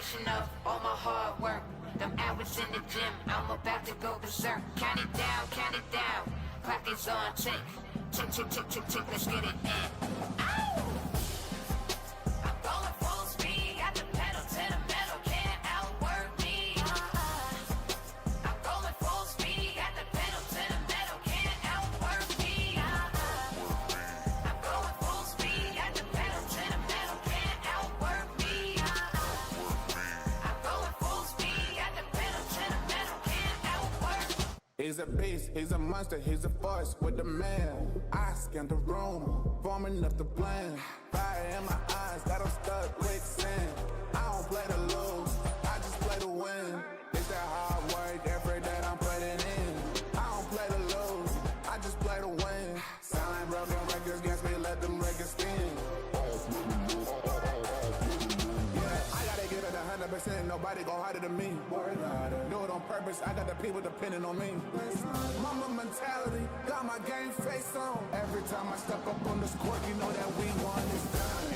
reflection of all my hard work. Them hours in the gym, I'm about to go berserk. Count it down, clock is on tick. Tick, tick, tick, tick, tick, let's get it in. Ow! I'm going full speed, got the pedal to the metal, can't outwork me. I'm going full speed, got the pedal to the metal, can't outwork me. I'm going full speed, got the pedal to the metal, can't outwork me. I'm going full speed, got the pedal to the metal, can't outwork me. He's a beast, he's a monster, he's a force with the man. I scan the room, forming up the plan. Fire in my eyes, got him stuck with sand. I don't play to lose, I just play to win. It's that hard work, effort that I'm putting in. I don't play to lose, I just play to win. Sound like broken records against me, let them records spin. I gotta give it 100%, nobody go harder than me. Do it on purpose, I got the people depending on me. Mama mentality, got my game face on. Every time I step up on this court, you know that we won this done.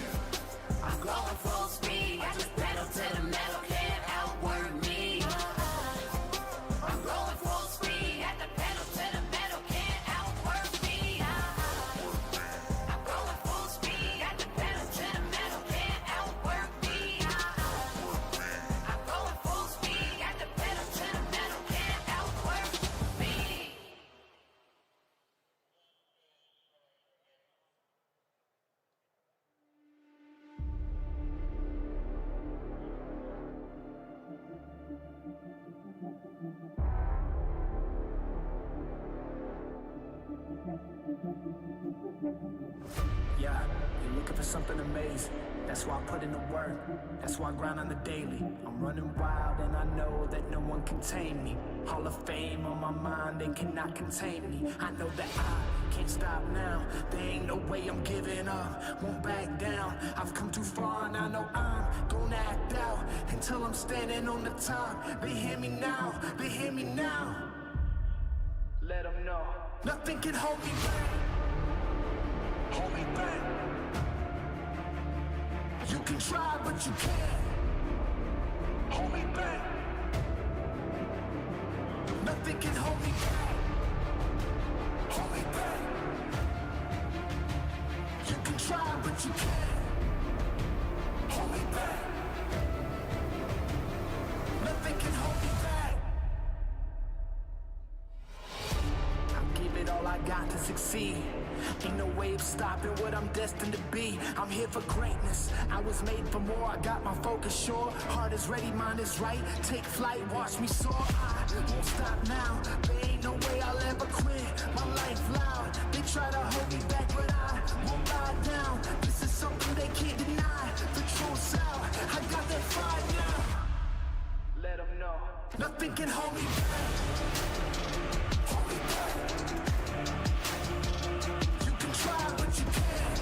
I'm going full speed, I just pedal to the metal, can't outwork me. I'm going full speed, got the pedal to the metal, can't outwork me. I'm going full speed, got the pedal to the metal, can't outwork me. I'm going full speed, got the pedal to the metal, can't outwork me. Yeah, you're looking for something amazing. That's why I put in the work. That's why I grind on the daily. I'm running wild and I know that no one can tame me. Hall of Fame on my mind, they cannot contain me. I know that I can't stop now. There ain't no way I'm giving up. Won't back down. I've come too far and I know I'm gonna act out until I'm standing on the top. They hear me now. They hear me now. Let them know. Nothing can hold me back. Hold me back. You can try, but you can't hold me back. Nothing can hold me back. Hold me back. You can try, but you can't hold me back. Nothing can hold me back. I'll give it all I got to succeed. Ain't no way of stopping what I'm destined to be. I'm here for greatness, I was made for more. I got my focus sure, heart is ready, mind is right. Take flight, watch me soar. I won't stop now, there ain't no way I'll ever quit. My life loud, they try to hold me back, but I won't bow down. This is something they can't deny, the truth's out, I got that fire now. Let them know. Nothing can hold me back. Hold me back. Try, but you can't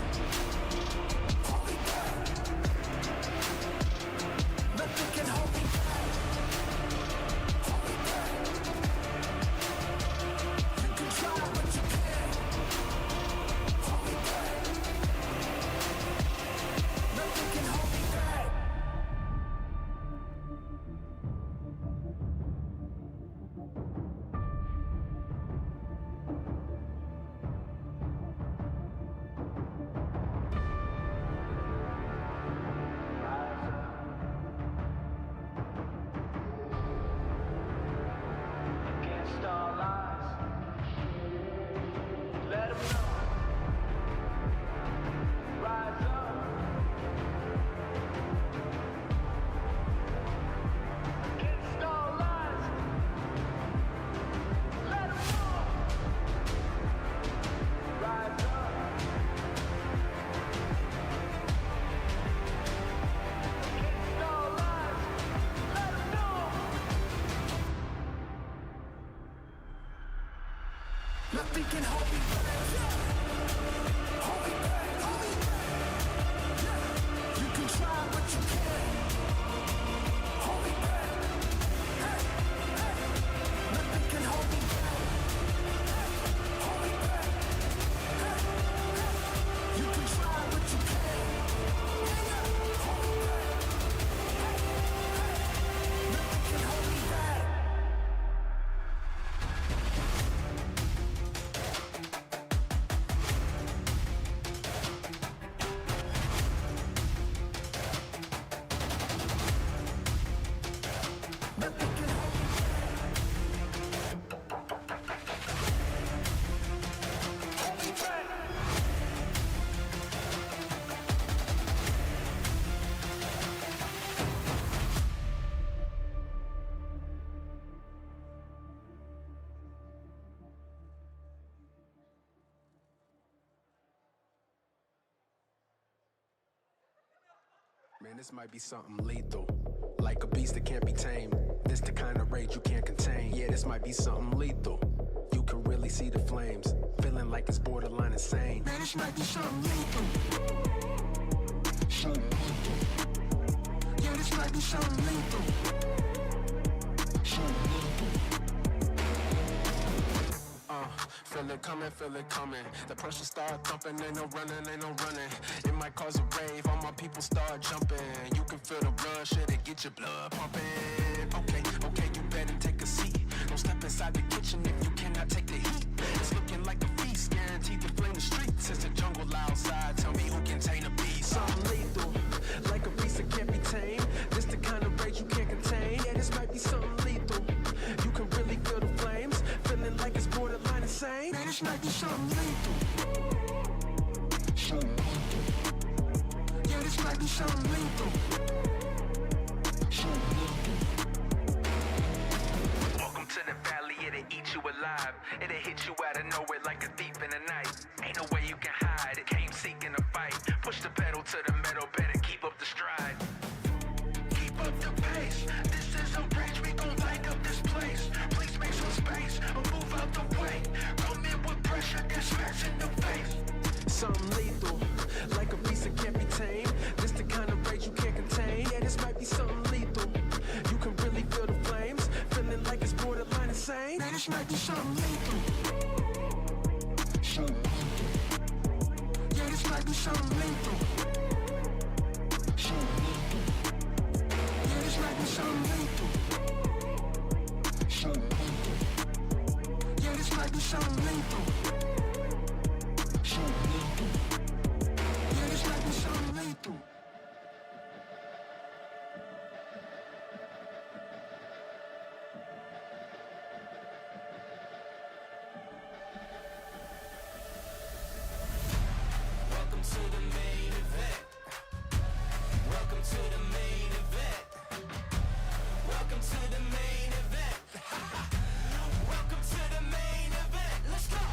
hold me back. Nothing can hold me back. Hold me back. You can try, but you can't hold me back. Nothing can hold me back. Nothing can hold me back. Hold me back. Hold me back. You can try, but you can't hold me back. Hey, hey. Nothing can hold me back. Hold me back. Hey, hey. You can try, but you can't hold me back. Hey, hey. Man, this might be something lethal. Like a beast that can't be tamed. This the kind of rage you can't contain. Yeah, this might be something lethal. You can really see the flames. Feeling like it's borderline insane. Man, this might be something lethal. Something lethal. Yeah, this might be something lethal. Something lethal. Feel it coming. The pressure start thumping, ain't no running. It might cause a rave, all my people start jumping. You can feel the blood, shit, it get your blood pumping. Okay, you better take a seat. Don't step inside the kitchen if you cannot take the heat. It's looking like a feast, guaranteed to flame the streets. It's the jungle outside, tell me who can tame the beast. Something lethal, like a beast that can't be tamed. This the kind of rage you can't contain. Yeah, this might be something lethal. You can really feel the flames, feeling like it's borderline insane. Man, this might be something lethal. Something lethal. Yeah, this might be something lethal. Something lethal. Welcome to the valley, it'll eat you alive. It'll hit you out of nowhere like a thief in the night. Ain't no way you can hide, it came seeking a fight. Push the pedal to the metal, better keep up the stride. Keep up the pace, this is a rage, we gon' light up this place. Please make some space, or move out the way. Come in with pressure, get smacked in the face. Something lethal, like a beast that can't be tamed. This the kind of rage you can't contain. Yeah, this might be something lethal. You can really feel the flames, feeling like it's borderline insane. Man, this might be something lethal. Something lethal. Yeah, this might be something lethal. Something lethal. Yeah, this might be something lethal. Something lethal. Yeah, this might be something lethal. Something lethal. Yeah, this might be something lethal. Welcome to the main event. Welcome to the main event. Welcome to the main event. Welcome to the main event. Let's go.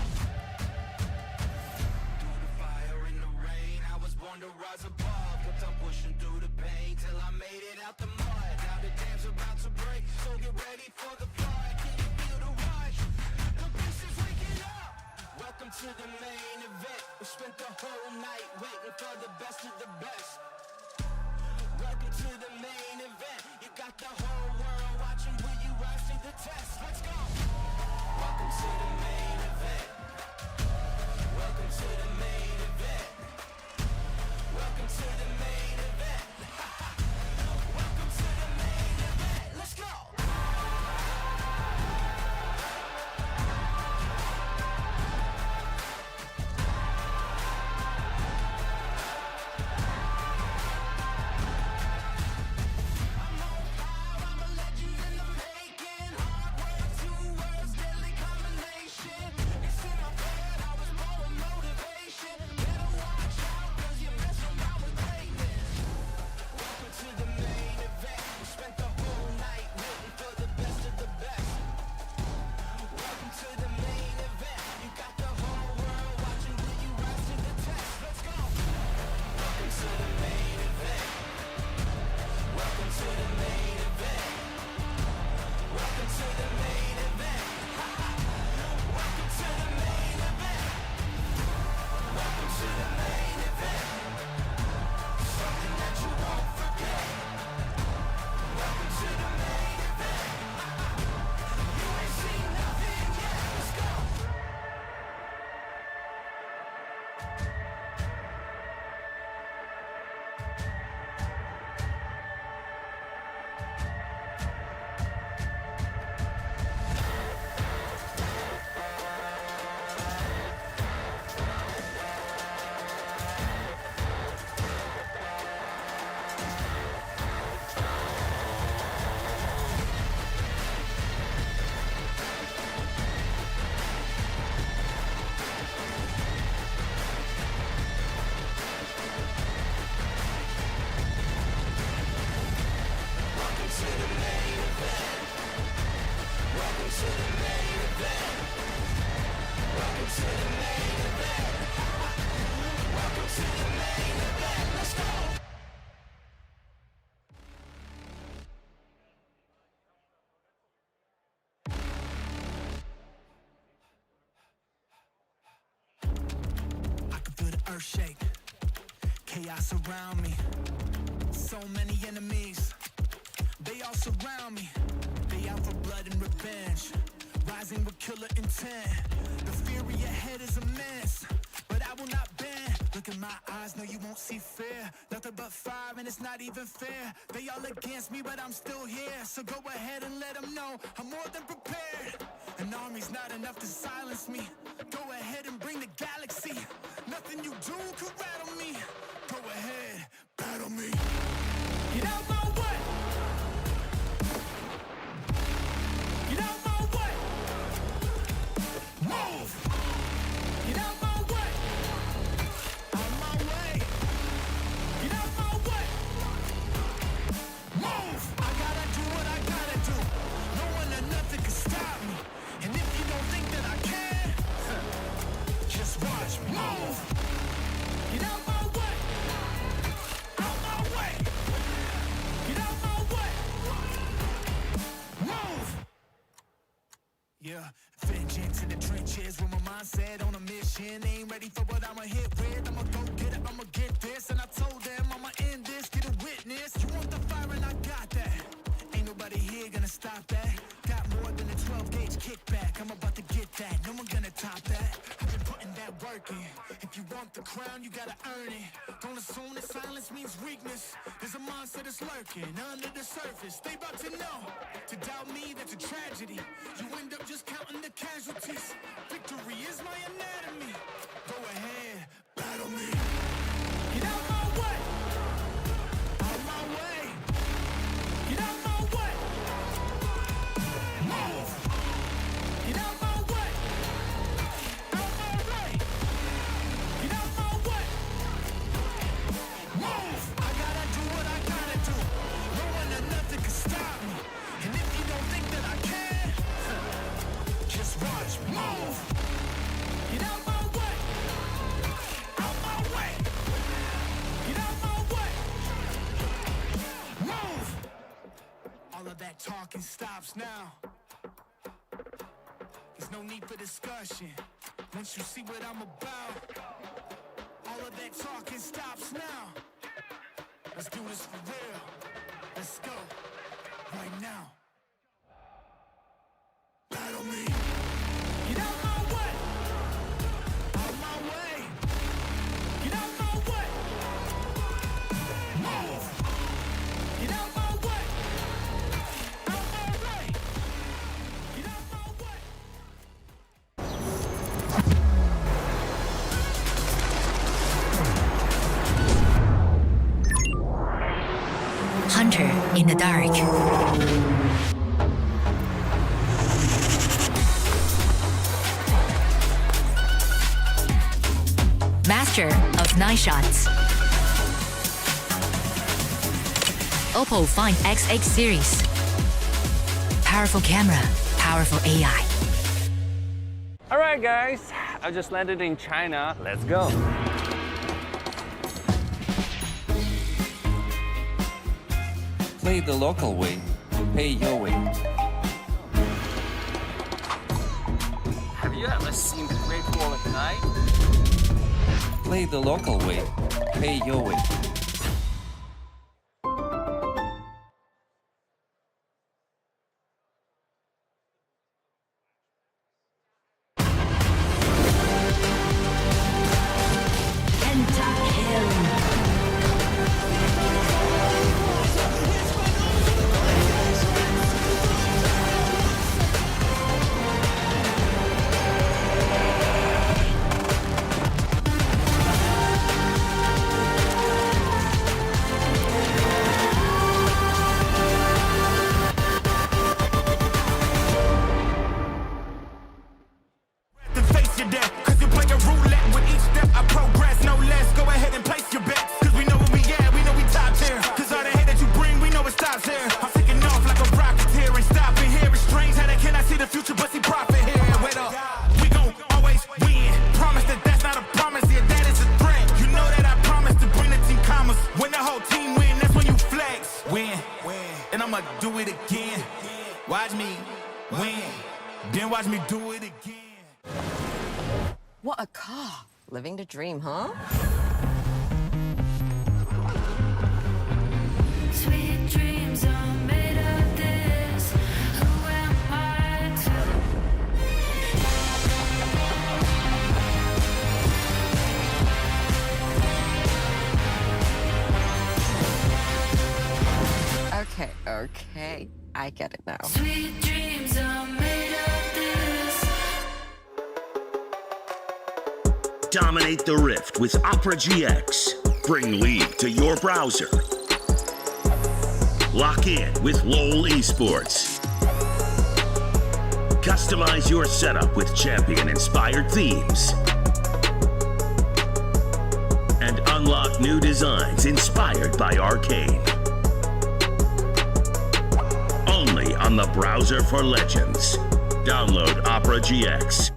Through the fire and the rain, I was born to rise above. Kept on pushing through the pain till I made it out the mud. Now the dam's about to break, so get ready for the flood. Can you feel the rush? The beast is waking up. Welcome to the main event. We spent the whole night waiting for the best of the best. Welcome to the main event. You got the whole world watching. Will you rise to the test? Let's go. Welcome to the main event. Welcome to the main event. Welcome to the main event. Welcome to the main event. Let's go. I can feel the earth shake, chaos around me. So many enemies, they all surround me. They out for blood and revenge, rising with killer intent. The fury ahead is immense, but I will not bend. Look in my eyes, no you won't see fear. Nothing but fire and it's not even fair. They all against me, but I'm still here. So go ahead and let them know I'm more than prepared. An army's not enough to silence me. Go ahead and bring the galaxy. Nothing you do could rattle me. Go ahead, battle me. Get out my way. Get out my way. Move. Get out my way. Out my way. Get out my way. Move. I gotta do what I gotta do. No one or nothing can stop me. And if you don't think that I can, just watch me. Move. Get out my way. Out my way. Get out my way. Move. Yeah, vengeance in the trenches with my mindset on a mission. Ain't ready for what I'ma hit with. I'ma go get it, I'ma get this. And I told them I'ma end this, get a witness. You want the fire and I got that. Ain't nobody here gonna stop that. Got more than a 12-gauge kickback. I'm about to get that, no one gonna top that. I've been putting that work in. If you want the crown, you gotta earn it. Don't assume that silence means weakness. There's a monster that's lurking under the surface. They about to know. To doubt me, that's a tragedy. You end up just counting the casualties. Victory is my anatomy. Go ahead, battle me. Get out my way. Out my way. Get out my way. Move. Get out my way. Out my way. Get out my way. Move. I gotta do what I gotta do. No one or nothing can stop me. And if you don't think that I can, just watch me. Move. Get out my way. Out my way. Get out my way. Move. All of that talking stops now. There's no need for discussion. Once you see what I'm about, all of that talking stops now. Let's do this for real. Let's go. Right now. Battle me. Get out my way. Out my way. Get out my way. Move. Get out my way. Out my way. Get out my way. Hunter in the dark. Master of night shots. Oppo Find X8 series. Powerful camera, powerful AI. Alright guys, I just landed in China. Let's go. Play the local way, pay your way. Have you ever seen the Great Wall at night? Play the local way, pay your way. I'ma do it again. Watch me win, then watch me do it again. What a car. Living the dream, huh? Sweet dreams are made of this. Who am I Okay. I get it now. Sweet dreams are made of this. Dominate the Rift with Opera GX. Bring League to your browser. Lock in with LoL Esports. Customize your setup with champion-inspired themes. And unlock new designs inspired by Arcane. Only on the browser for legends. Download Opera GX.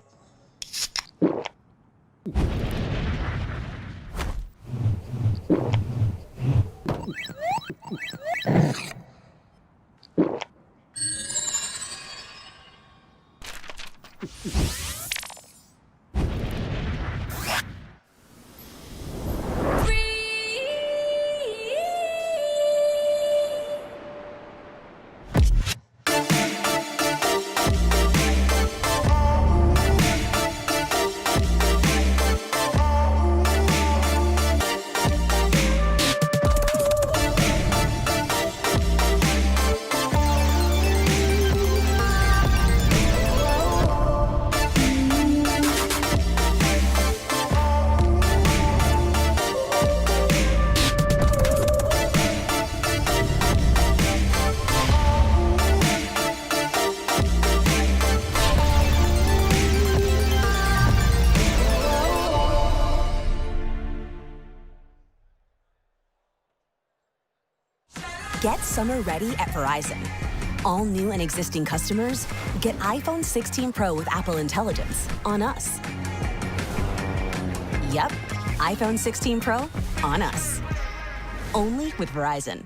Get summer ready at Verizon. All new and existing customers get iPhone 16 Pro with Apple Intelligence on us. Yep, iPhone 16 Pro on us. Only with Verizon.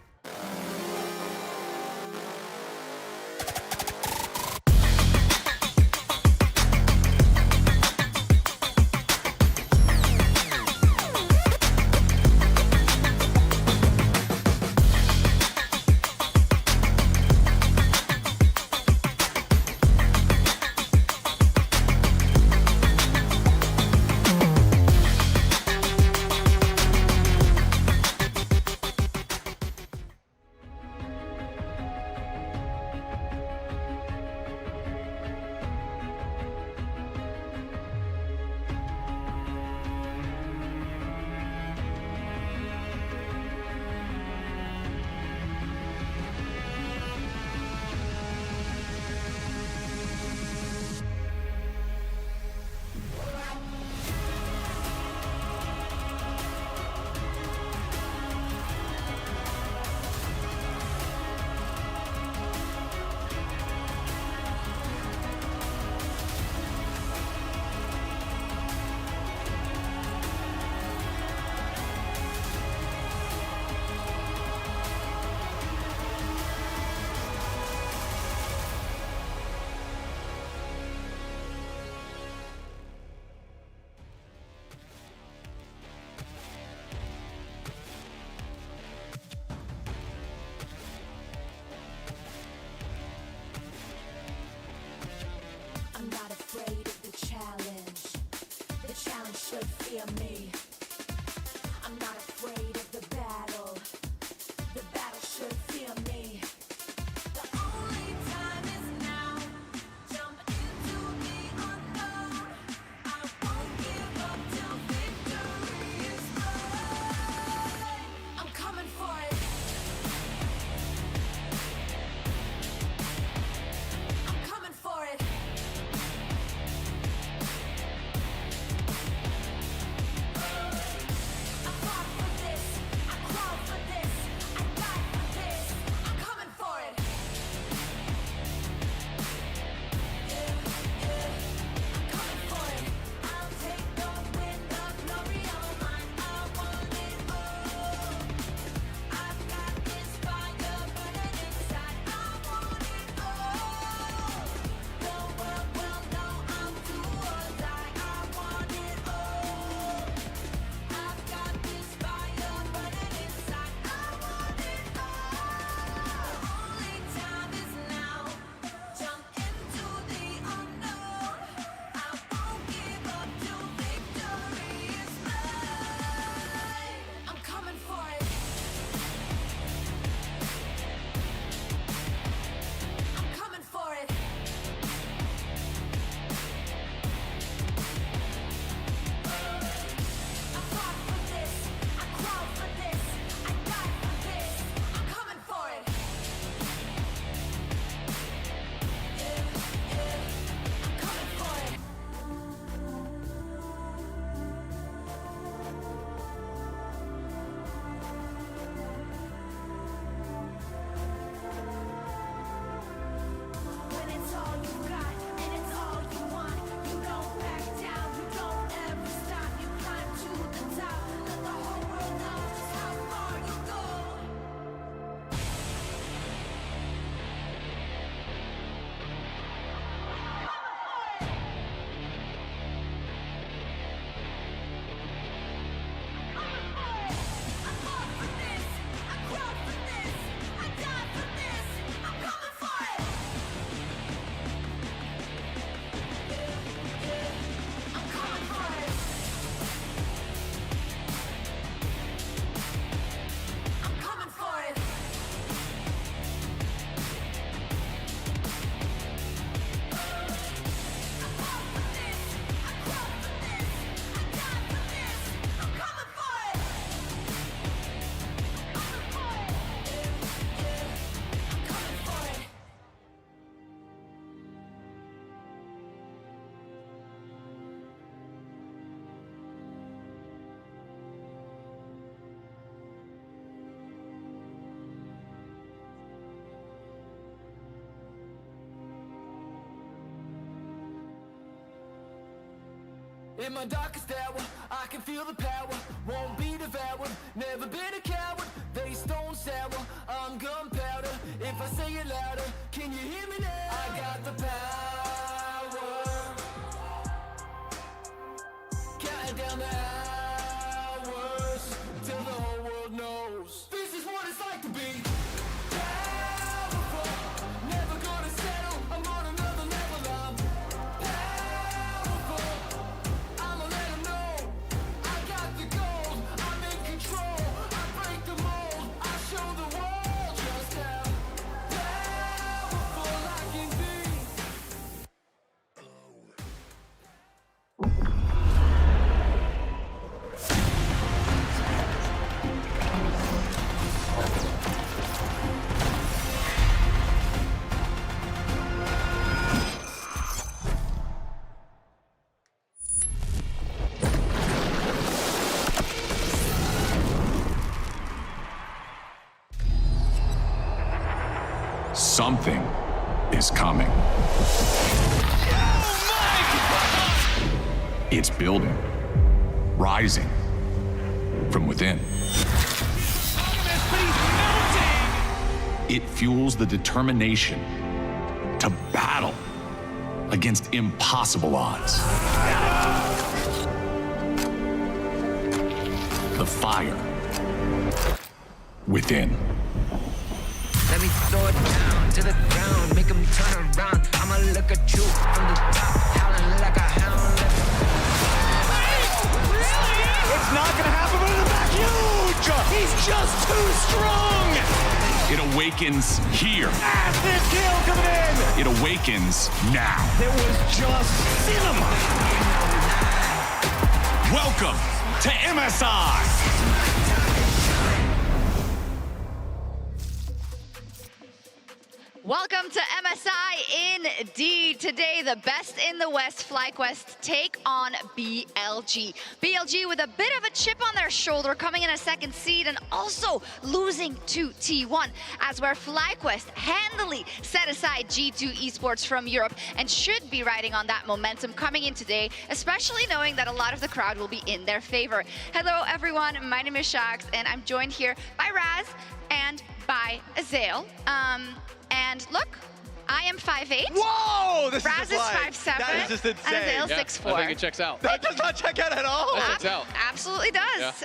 I'm not afraid of the challenge. The challenge should fear me. I'm not afraid of the battle. The battle should fear me. The only time is now. Jump into the unknown. I won't give up till victory is mine. I'm coming for it. I'm coming for it. In my darkest hour, I can feel the power. Won't be devoured, never been a coward. They stone sour, I'm gunpowder. If I say it louder, can you hear me now? I got the power. Counting down the hours till the whole world knows this is what it's like to be powerful. Never gonna settle, I'm on another level. I'm powerful. I'ma let 'em know I got the gold. I'm in control. I break the mold. I show the world just how powerful I can be. Something is coming. It's building, rising from within. It fuels the determination to battle against impossible odds. The fire within. Let me throw it down to the ground, make 'em turn around. I'ma look at you from the top, howling like a hound. It's not gonna happen, but in the back, huge! He's just too strong! It awakens here. Massive kill coming in! It awakens now. It was just cinema! Welcome to MSI. Welcome to MSI indeed. Today, the best in the West, FlyQuest, take on BLG. BLG with a bit of a chip on their shoulder, coming in a second seed and also losing to T1, as where FlyQuest handily set aside G2 Esports from Europe and should be riding on that momentum coming in today, especially knowing that a lot of the crowd will be in their favor. Hello, everyone. My name is Shax, and I'm joined here by Raz and by Azael. And look, I am 5'8". Whoa! This Raz is 5'7". That is just insane. And Azael's 6'4". I think it checks out. That does not check out at all. That checks out. Absolutely does.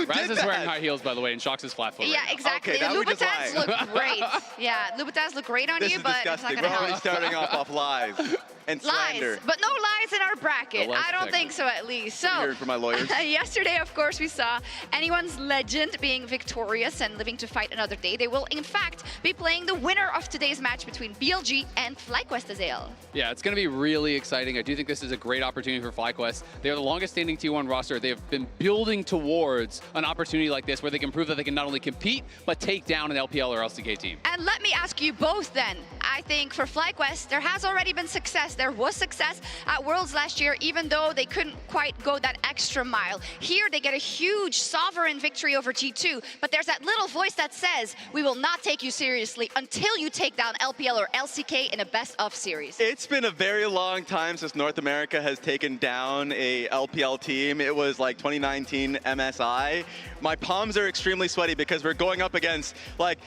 Raz is wearing high heels, by the way, and Shox is flat-footed. Yeah, exactly. Okay, the now we just Louboutins lied. look great. Yeah, Louboutins look great on This you, is but it's not disgusting. going to We're already help. starting off lies and slander. Lies, but no lies in our bracket. No lies I don't detected. think so, at least. So, Hearing from my lawyers. yesterday, of course, we saw anyone's legend being victorious and living to fight another day. They will, in fact, be playing the winner of today's match between BLG and FlyQuest, Azael. Yeah, it's going to be really exciting. I do think this is a great opportunity for FlyQuest. They are the longest standing T1 roster. They have been building towards an opportunity like this where they can prove that they can not only compete, but take down an LPL or LCK team. And let me ask you both then. I think for FlyQuest, there has already been success. There was success at Worlds last year, even though they couldn't quite go that extra mile. Here, they get a huge sovereign victory over G2, but there's that little voice that says, we will not take you seriously until you take down LPL or LCK in a best-of series. It's been a very long time since North America has taken down a LPL team. It was like 2019 MSI. My palms are extremely sweaty because we're going up against like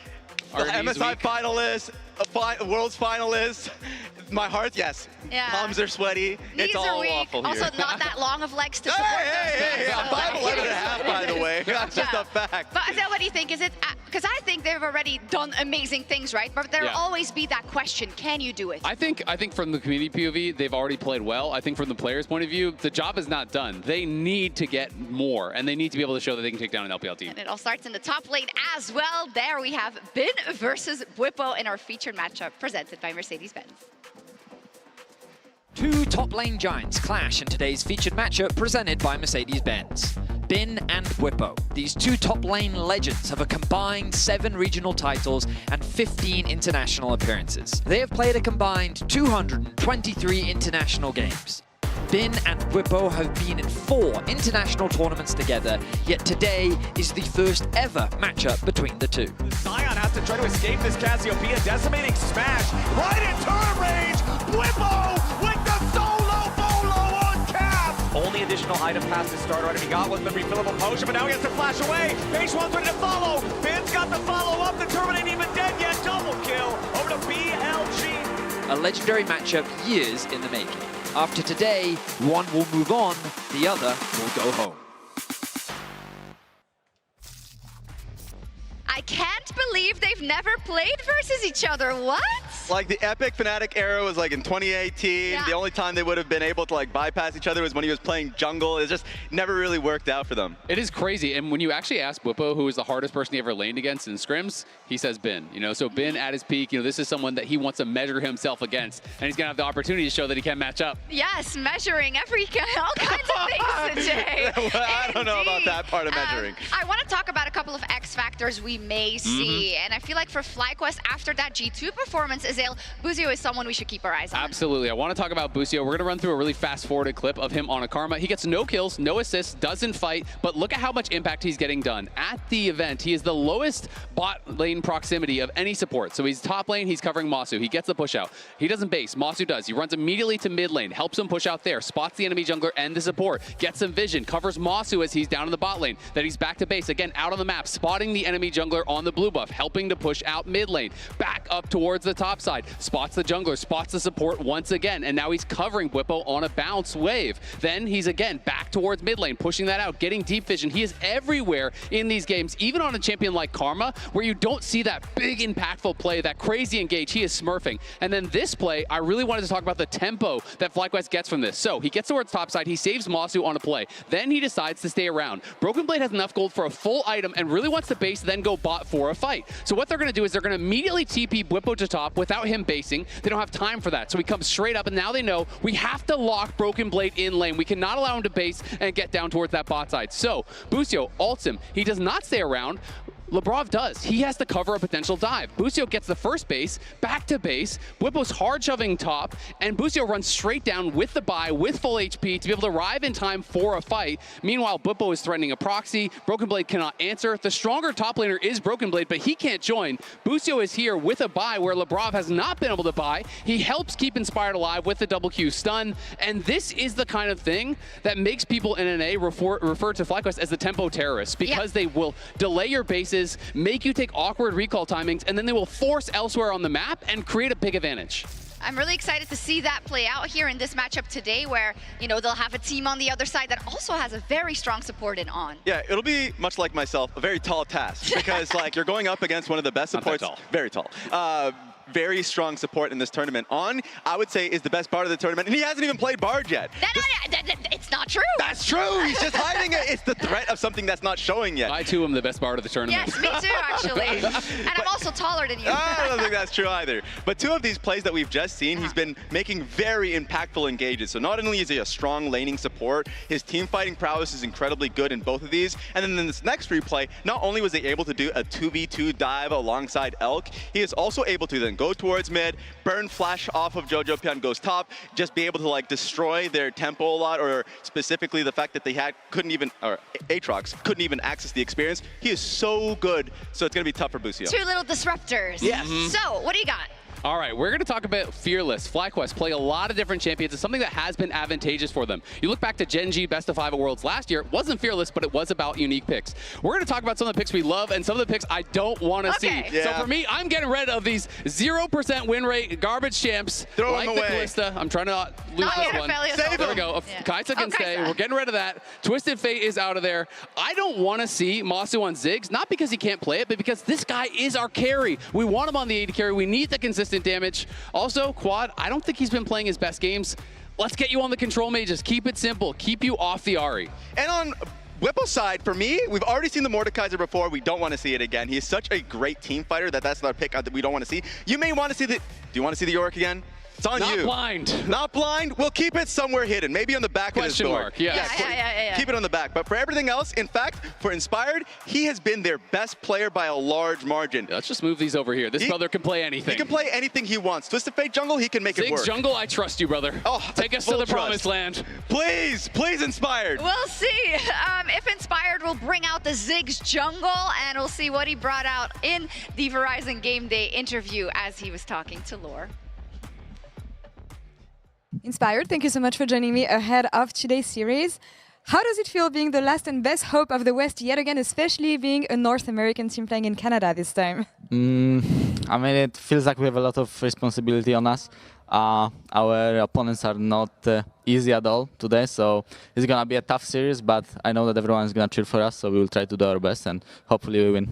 the MSI finalists, World's finalists. My heart, yes. Yeah. Palms are sweaty. Knees it's are all weak. awful Also, here. not that long of legs to support Hey, I'm those. 5'11 and a half, by the way. That's just a fact. But Azael, what do you think? Is it, because I think they've already done amazing things, right? But there'll always be that question, can you do it? I think from the community POV, they've already played well. I think from the players' point of view, the job is not done. They need to get more, and they need to be able to show that they can take down an LPL team. And it all starts in the top lane as well. There we have Bin versus Bwipo in our featured matchup presented by Mercedes-Benz. Two top lane giants clash in today's featured matchup presented by Mercedes-Benz. Bin and Bwipo. These two top lane legends have a combined 7 regional titles and 15 international appearances. They have played a combined 223 international games. Bin and Bwipo have been in 4 international tournaments together, yet today is the first ever matchup between the two. Zion has to try to escape this Cassiopeia. Decimating smash right in turret range. Bwipo with the solo bolo on Cass. Only additional item past his start already. He got one, the refillable potion, but now he has to flash away. Base one's ready to follow. Bin's got the follow-up. The Termin ain't even dead yet. Double kill over to BLG. A legendary matchup years in the making. After today, one will move on, the other will go home. I can't believe they've never played versus each other. What? Like the Epic Fnatic era was like in 2018. Yeah. The only time they would have been able to like bypass each other was when he was playing jungle. It just never really worked out for them. It is crazy. And when you actually ask Bwipo, who is the hardest person he ever laned against in scrims, he says Bin. You know, so Bin at his peak, you know, this is someone that he wants to measure himself against, and he's gonna have the opportunity to show that he can match up. Yes, measuring all kinds of things today. Well, I don't know about that part of measuring. I want to talk about a couple of X factors we may see, and I feel like for FlyQuest, after that G2 performance, Azale, Buzio is someone we should keep our eyes on. Absolutely. I want to talk about Buzio. We're going to run through a really fast-forwarded clip of him on a Karma. He gets no kills, no assists, doesn't fight, but look at how much impact he's getting done. At the event, he is the lowest bot lane proximity of any support. So he's top lane, he's covering Masu. He gets the push out. He doesn't base, Masu does. He runs immediately to mid lane, helps him push out there, spots the enemy jungler and the support, gets some vision, covers Masu as he's down in the bot lane. Then he's back to base, again, out on the map, spotting the enemy jungler on the blue buff, helping to push out mid lane, back up towards the top side, spots the jungler, spots the support once again, and now he's covering Bwipo on a bounce wave. Then he's again back towards mid lane, pushing that out, getting deep vision. He is everywhere in these games, even on a champion like Karma, where you don't see that big impactful play, that crazy engage. He is smurfing. And then this play, I really wanted to talk about the tempo that FlyQuest gets from this. So he gets towards top side, he saves Masu on a play. Then he decides to stay around. Broken Blade has enough gold for a full item and really wants to base, then go bot for a fight. So what they're going to do is they're going to immediately TP Bwipo to top without him basing. They don't have time for that. So he comes straight up, and now they know we have to lock Broken Blade in lane. We cannot allow him to base and get down towards that bot side. So Buzio ults him. He does not stay around. Labrov does. He has to cover a potential dive. Buzio gets the first base, back to base. Bwipo's hard shoving top, and Buzio runs straight down with the buy, with full HP to be able to arrive in time for a fight. Meanwhile, Bwipo is threatening a proxy. Broken Blade cannot answer. The stronger top laner is Broken Blade, but he can't join. Buzio is here with a buy where Labrov has not been able to buy. He helps keep Inspired alive with the double Q stun, and this is the kind of thing that makes people in NA refer to FlyQuest as the tempo terrorists, because they will delay your bases, make you take awkward recall timings, and then they will force elsewhere on the map and create a big advantage. I'm really excited to see that play out here in this matchup today where, you know, they'll have a team on the other side that also has a very strong support in On. Yeah, it'll be much like myself, a very tall task because like you're going up against one of the best supports. Very tall. Very strong support in this tournament. On, I would say, is the best part of the tournament, and he hasn't even played Bard yet. It's not true. That's true. He's just hiding it. It's the threat of something that's not showing yet. I too am the best part of the tournament. Yes, me too, actually. And I'm also taller than you. I don't think that's true either. But two of these plays that we've just seen, he's been making very impactful engages. So not only is he a strong laning support, his team fighting prowess is incredibly good in both of these. And then in this next replay, not only was he able to do a 2v2 dive alongside Elk, he is also able to then go towards mid, burn flash off of Jojo Pion, goes top, just be able to like destroy their tempo a lot, or specifically the fact that they couldn't even Aatrox couldn't even access the experience. He is so good, so it's gonna be tough for Buzio. Two little disruptors. Yes. So, what do you got? All right, we're going to talk about Fearless. FlyQuest play a lot of different champions. It's something that has been advantageous for them. You look back to Gen G Best of 5 at Worlds last year. It wasn't Fearless, but it was about unique picks. We're going to talk about some of the picks we love and some of the picks I don't want to see. Yeah. So for me, I'm getting rid of these 0% win rate garbage champs. Throw like them the away. Callista. I'm trying to not lose this one. There we go. Kaisa can stay. We're getting rid of that. Twisted Fate is out of there. I don't want to see Masu on Ziggs, not because he can't play it, but because this guy is our carry. We want him on the AD carry. We need the consistent damage. Also, Quad, I don't think he's been playing his best games. Let's get you on the control mages. Keep it simple. Keep you off the Ahri. And on Whipple's side, for me, we've already seen the Mordekaiser before. We don't want to see it again. He is such a great team fighter that's our pick that we don't want to see. You may want to see the... Do you want to see the Yorick again? It's on you. Not blind. Not blind? We'll keep it somewhere hidden. Maybe on the back of his door. Question mark, yes. Yeah. Keep it on the back. But for everything else, in fact, for Inspired, he has been their best player by a large margin. Let's just move these over here. This brother can play anything. He can play anything he wants. Twisted Fate jungle, he can make it work. Ziggs jungle, I trust you, brother. Oh, take us to the promised land. Please, please, Inspired. We'll see if Inspired will bring out the Ziggs jungle, and we'll see what he brought out in the Verizon Game Day interview as he was talking to Lore. Inspired, thank you so much for joining me ahead of today's series. How does it feel being the last and best hope of the West yet again, especially being a North American team playing in Canada this time? I mean, it feels like we have a lot of responsibility on us. Our opponents are not easy at all today, so it's going to be a tough series, but I know that everyone is going to cheer for us, so we will try to do our best and hopefully we win.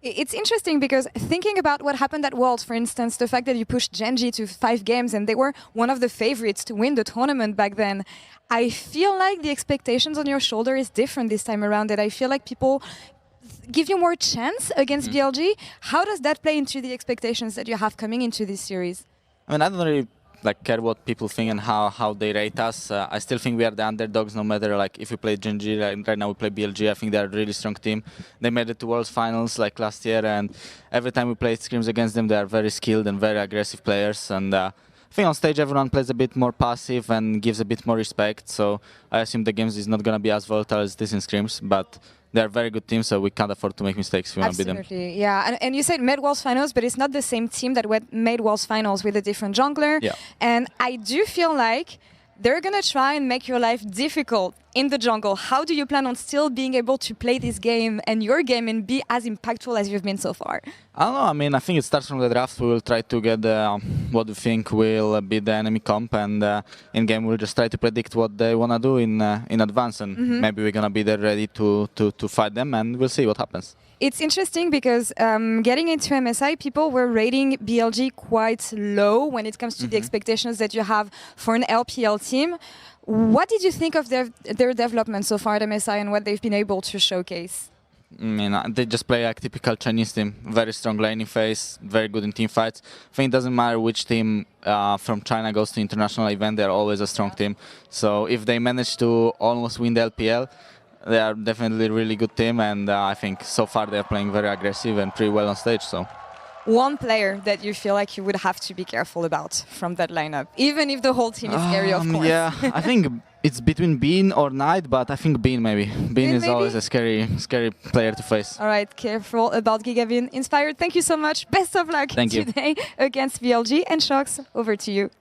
It's interesting because thinking about what happened at Worlds, for instance, the fact that you pushed Genji to 5 games and they were one of the favorites to win the tournament back then, I feel like the expectations on your shoulder is different this time around. That I feel like people give you more chance against BLG. How does that play into the expectations that you have coming into this series? I mean, I don't really care what people think and how they rate us. I still think we are the underdogs, no matter if we play Genji, right now we play BLG. I think they are a really strong team. They made it to World Finals last year, and every time we played scrims against them, they are very skilled and very aggressive players. And I think on stage everyone plays a bit more passive and gives a bit more respect. So I assume the games is not going to be as volatile as this in scrims, but they're a very good team, so we can't afford to make mistakes if we want to beat them. Absolutely, yeah. And you said made Worlds Finals, but it's not the same team that made Worlds Finals with a different jungler. Yeah. And I do feel like they're going to try and make your life difficult in the jungle. How do you plan on still being able to play this game and your game and be as impactful as you've been so far? I don't know. I mean, I think it starts from the draft. We will try to get what we think will be the enemy comp, and in game we'll just try to predict what they want to do in advance, and maybe we're gonna be there ready to fight them, and we'll see what happens. It's interesting because getting into MSI, people were rating BLG quite low when it comes to the expectations that you have for an LPL team. What did you think of their development so far at MSI and what they've been able to showcase? I mean, they just play like typical Chinese team. Very strong laning phase, very good in team fights. I think it doesn't matter which team from China goes to international event, they're always a strong team. So if they manage to almost win the LPL, they are definitely a really good team, and I think so far they're playing very aggressive and pretty well on stage. So, one player that you feel like you would have to be careful about from that lineup, even if the whole team is scary, of course. Yeah, I think it's between Bean or Knight, but I think Bean maybe. Bean is always a scary player to face. All right, careful about Gigabin. Inspired, thank you so much. Best of luck today against BLG. And Shox, over to you.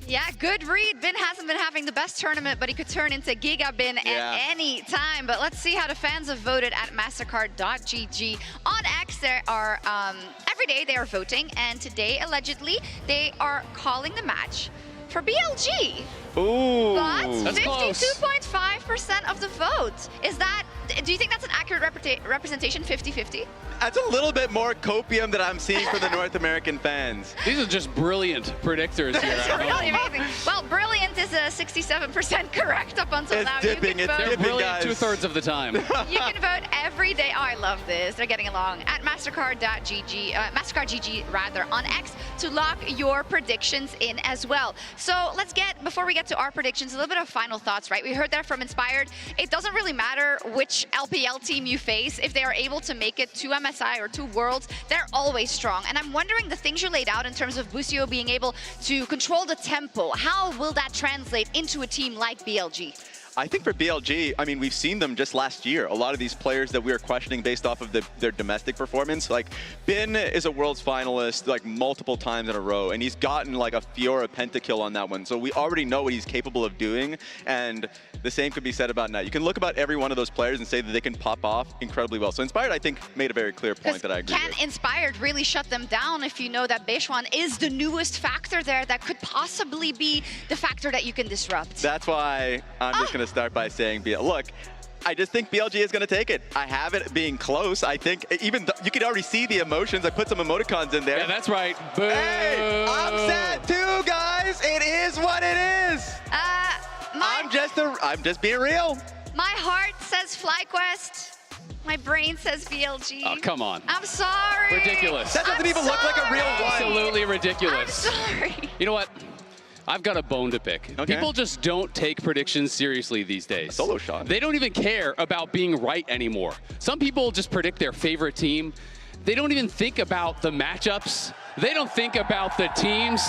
Yeah, good read. Bin hasn't been having the best tournament, but he could turn into Gigabin at any time. But let's see how the fans have voted at mastercard.gg. On X, there are, every day they are voting, and today, allegedly, they are calling the match for BLG. Ooh, but 52.5% of the vote. Is that, do you think that's an accurate representation, 50-50? That's a little bit more copium that I'm seeing for the North American fans. These are just brilliant predictors here. It's really amazing. Well, brilliant is a 67% correct up until now. Dipping, They're brilliant 2/3 of the time. You can vote every day. Oh, I love this. They're getting along. At mastercard.gg, mastercard.gg rather, on X to lock your predictions in as well. So let's get, before we get to our predictions, a little bit of final thoughts, right? We heard that from Inspired. It doesn't really matter which LPL team you face. If they are able to make it to MSI or to Worlds, they're always strong. And I'm wondering the things you laid out in terms of Busio being able to control the tempo, how will that translate into a team like BLG? I think for BLG, I mean, we've seen them just last year. A lot of these players that we were questioning based off of their domestic performance, like Bin is a Worlds finalist like multiple times in a row, and he's gotten like a Fiora pentakill on that one. So we already know what he's capable of doing, and the same could be said about Knight. You can look about every one of those players and say that they can pop off incredibly well. So Inspired, I think, made a very clear point that I agree with. Can Inspired really shut them down if you know that Beishwan is the newest factor there that could possibly be the factor that you can disrupt? That's why I'm just going to start by saying, look, I just think BLG is going to take it. I have it being close. I think even you can already see the emotions. I put some emoticons in there. Yeah, that's right. Boo. Hey, I'm sad too, guys. It is what it is. I'm just being real. My heart says FlyQuest. My brain says BLG. Oh, come on. I'm sorry. Ridiculous. That doesn't even look like a real one. Absolutely ridiculous. I'm sorry. You know what? I've got a bone to pick. Okay. People just don't take predictions seriously these days. A solo shot. They don't even care about being right anymore. Some people just predict their favorite team. They don't even think about the matchups. They don't think about the teams.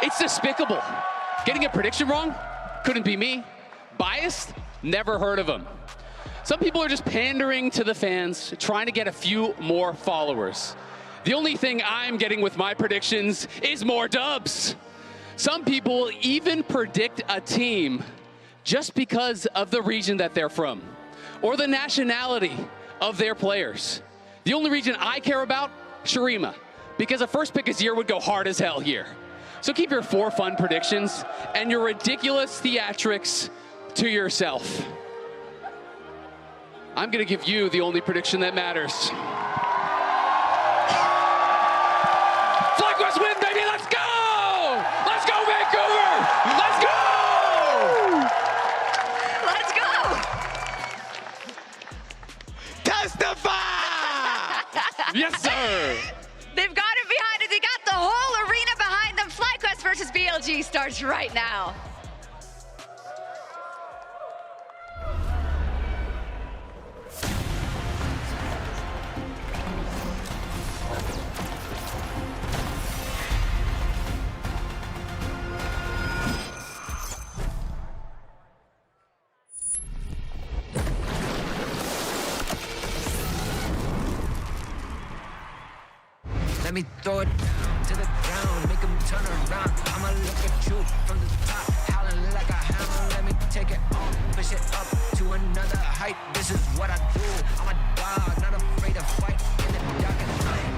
It's despicable. Getting a prediction wrong? Couldn't be me. Biased? Never heard of them. Some people are just pandering to the fans, trying to get a few more followers. The only thing I'm getting with my predictions is more dubs. Some people even predict a team just because of the region that they're from or the nationality of their players. The only region I care about, Shurima, because a first pick Azir would go hard as hell here. So keep your 4 fun predictions and your ridiculous theatrics to yourself. I'm gonna give you the only prediction that matters. FlyQuest win, baby, let's go! Let's go, Vancouver! Let's go! Let's go! Testify! Yes, sir! They've got it behind it. They got the whole arena behind them. FlyQuest versus BLG starts right now. Let me throw it to the ground, make them turn around. I'ma look at you from the top, howling like a hound. Let me take it on, push it up to another height. This is what I do. I'm a dog, not afraid to fight in the dark at night.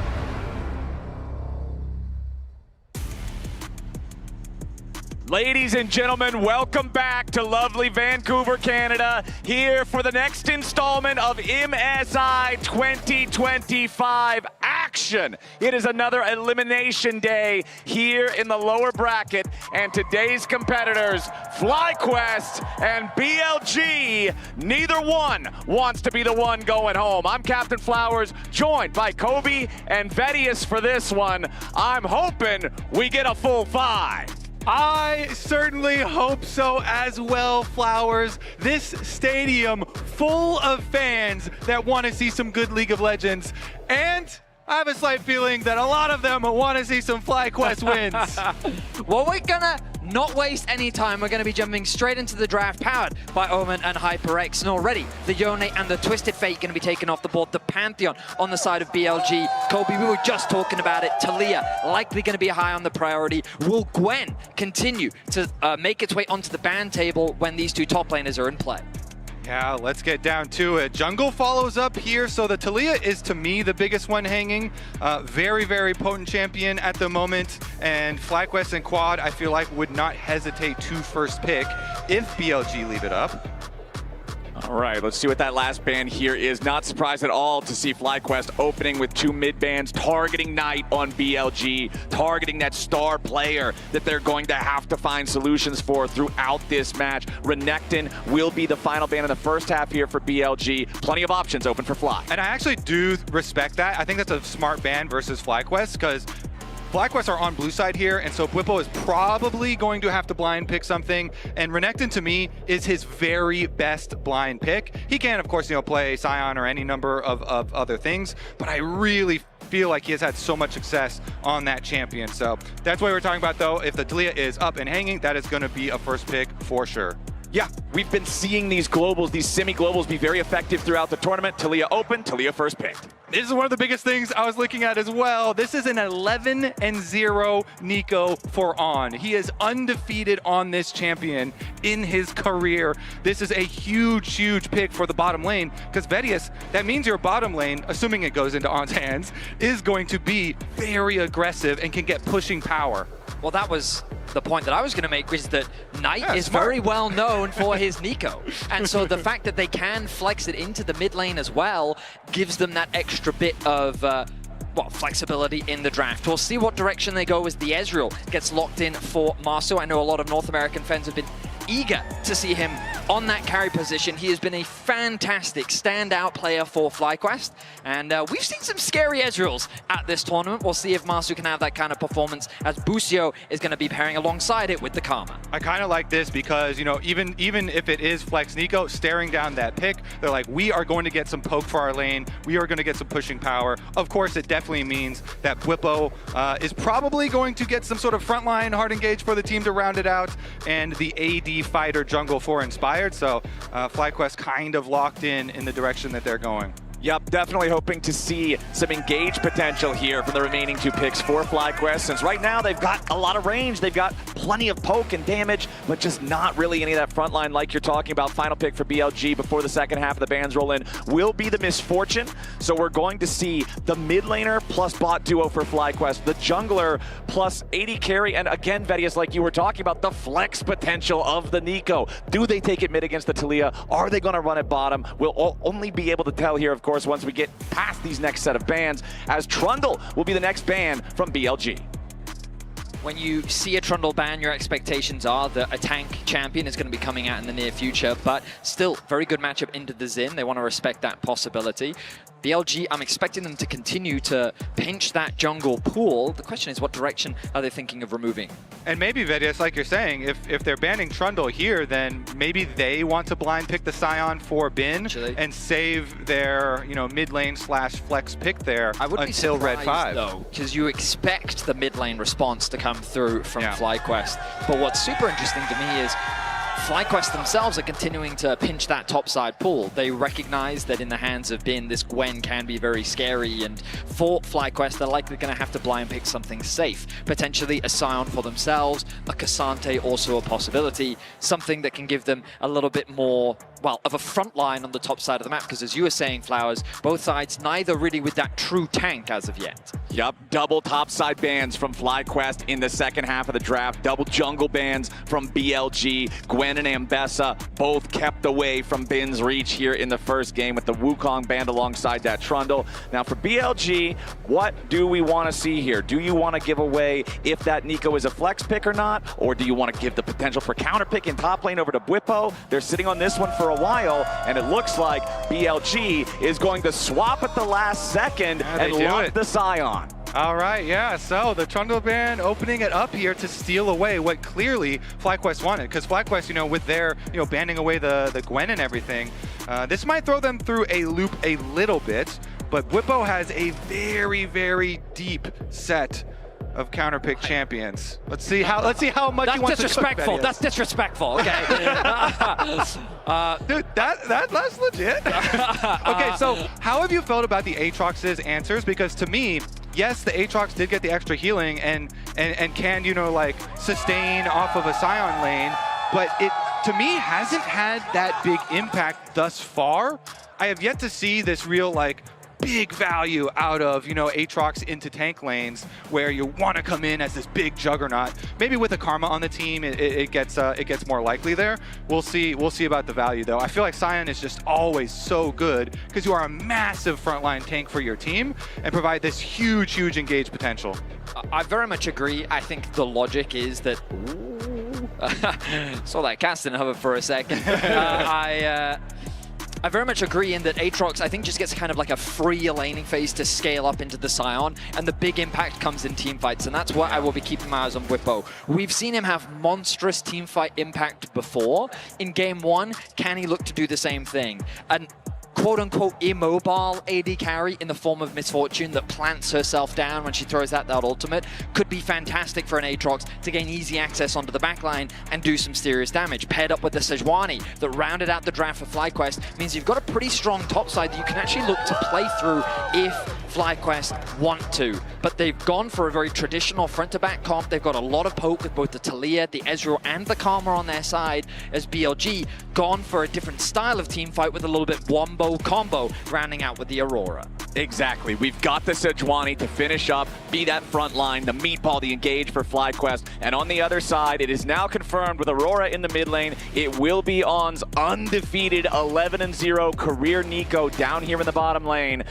Ladies and gentlemen, welcome back to lovely Vancouver, Canada, here for the next installment of MSI 2025 action. It is another elimination day here in the lower bracket, and today's competitors, FlyQuest and BLG, neither one wants to be the one going home. I'm Captain Flowers, joined by Kobe and Vedius for this one. I'm hoping we get a full 5. I certainly hope so as well, Flowers. This stadium full of fans that want to see some good League of Legends. And I have a slight feeling that a lot of them want to see some FlyQuest wins. Well, we're gonna not waste any time. We're gonna be jumping straight into the draft powered by Omen and HyperX. And already, the Yone and the Twisted Fate gonna be taken off the board. The Pantheon on the side of BLG. Kobe, we were just talking about it. Talia likely gonna be high on the priority. Will Gwen continue to make its way onto the ban table when these two top laners are in play? Yeah, let's get down to it. Jungle follows up here, so the Talia is, to me, the biggest one hanging. Very, very potent champion at the moment, and FlyQuest and Quad, I feel like, would not hesitate to first pick if BLG leave it up. All right, let's see what that last ban here is. Not surprised at all to see FlyQuest opening with 2 mid bans, targeting Knight on BLG, targeting that star player that they're going to have to find solutions for throughout this match. Renekton will be the final ban in the first half here for BLG. Plenty of options open for Fly. And I actually do respect that. I think that's a smart ban versus FlyQuest, because FlyQuest are on blue side here, and so Bwipo is probably going to have to blind pick something, and Renekton, to me, is his very best blind pick. He can, of course, play Sion or any number of other things, but I really feel like he has had so much success on that champion. So that's what we're talking about, though. If the Talia is up and hanging, that is going to be a first pick for sure. Yeah, we've been seeing these globals, these semi-globals be very effective throughout the tournament. Talia open, Talia first picked. This is one of the biggest things I was looking at as well. This is an 11-0 Nico for On. He is undefeated on this champion in his career. This is a huge, huge pick for the bottom lane, because Vedius, that means your bottom lane, assuming it goes into On's hands, is going to be very aggressive and can get pushing power. Well, that was the point that I was going to make, is that Knight is very well known for his Nico. And so the fact that they can flex it into the mid lane as well gives them that extra bit of flexibility in the draft. We'll see what direction they go as the Ezreal gets locked in for Marceau. I know a lot of North American fans have been eager to see him on that carry position. He has been a fantastic standout player for FlyQuest, and we've seen some scary Ezreals at this tournament. We'll see if Marceau can have that kind of performance, as Busio is going to be pairing alongside it with the Karma. I kind of like this because, even if it is Flex Nico staring down that pick, they're like, we are going to get some poke for our lane. We are going to get some pushing power. Of course, it definitely means that Bwipo is probably going to get some sort of frontline hard engage for the team to round it out, and the AD fighter jungle for Inspired. So FlyQuest kind of locked in the direction that they're going. Yep, definitely hoping to see some engaged potential here from the remaining 2 picks for FlyQuest, since right now they've got a lot of range, they've got plenty of poke and damage, but just not really any of that front line like you're talking about. Final pick for BLG before the second half of the bans roll in will be the Misfortune, so we're going to see the mid laner plus bot duo for FlyQuest, the jungler plus AD carry, and again, Vedius, like you were talking about, the flex potential of the Nico. Do they take it mid against the Taliyah? Are they going to run it bottom? We'll only be able to tell here, of course, once we get past these next set of bans, as Trundle will be the next ban from BLG. When you see a Trundle ban, your expectations are that a tank champion is going to be coming out in the near future, but still, very good matchup into the Xin. They want to respect that possibility. BLG, I'm expecting them to continue to pinch that jungle pool. The question is, what direction are they thinking of removing? And maybe, Vedius, like you're saying, if they're banning Trundle here, then maybe they want to blind pick the Scion for Bin and save their, mid lane / flex pick there until Red 5. Though, because you expect the mid lane response to come through from FlyQuest. But what's super interesting to me is FlyQuest themselves are continuing to pinch that topside pool. They recognize that in the hands of Bin, this Gwen can be very scary, and for FlyQuest, they're likely going to have to blind pick something safe. Potentially a Scion for themselves, a Cassante also a possibility, something that can give them a little bit more, well, of a front line on the top side of the map, because as you were saying, Flowers, both sides neither really with that true tank as of yet. Yup, double topside bans from FlyQuest in the second half of the draft, double jungle bans from BLG, Gwen and Ambessa both kept away from Bin's reach here in the first game with the Wukong banned alongside that Trundle. Now for BLG, what do we want to see here? Do you want to give away if that Nico is a flex pick or not? Or do you want to give the potential for counter pick in top lane over to Bwipo? They're sitting on this one for a while, and it looks like BLG is going to swap at the last second and lock the Scion. All right, yeah, so the Trundle ban opening it up here to steal away what clearly FlyQuest wanted, because FlyQuest, with their, banning away the Gwen and everything, this might throw them through a loop a little bit, but Bwipo has a very, very deep set of counterpick champions. Let's see how much he wants to cook. That's disrespectful. Okay. Dude, that's legit. Okay, so how have you felt about the Aatrox's answers? Because to me, yes, the Aatrox did get the extra healing and can, sustain off of a Scion lane, but it, to me, hasn't had that big impact thus far. I have yet to see this real, big value out of, Aatrox into tank lanes where you want to come in as this big juggernaut. Maybe with a Karma on the team, it gets more likely there. We'll see about the value though. I feel like Scion is just always so good because you are a massive frontline tank for your team and provide this huge engage potential. I very much agree. I think the logic is that saw that cast in hover for a second. I very much agree in that Aatrox, I think, just gets kind of like a free laning phase to scale up into the Scion, and the big impact comes in teamfights, and that's what I will be keeping my eyes on Bwipo. We've seen him have monstrous teamfight impact before. In Game 1, can he look to do the same thing? And quote-unquote immobile AD carry in the form of Misfortune that plants herself down when she throws out that ultimate could be fantastic for an Aatrox to gain easy access onto the backline and do some serious damage. Paired up with the Sejuani that rounded out the draft for FlyQuest means you've got a pretty strong top side that you can actually look to play through if FlyQuest want to. But they've gone for a very traditional front-to-back comp. They've got a lot of poke with both the Taliyah, the Ezreal, and the Karma on their side, as BLG gone for a different style of teamfight with a little bit wombo combo, rounding out with the Aurora. Exactly. We've got the Sejuani to finish up, be that front line, the meatball, the engage for FlyQuest. And on the other side, it is now confirmed with Aurora in the mid lane, it will be On's undefeated 11-0 career Nico down here in the bottom lane.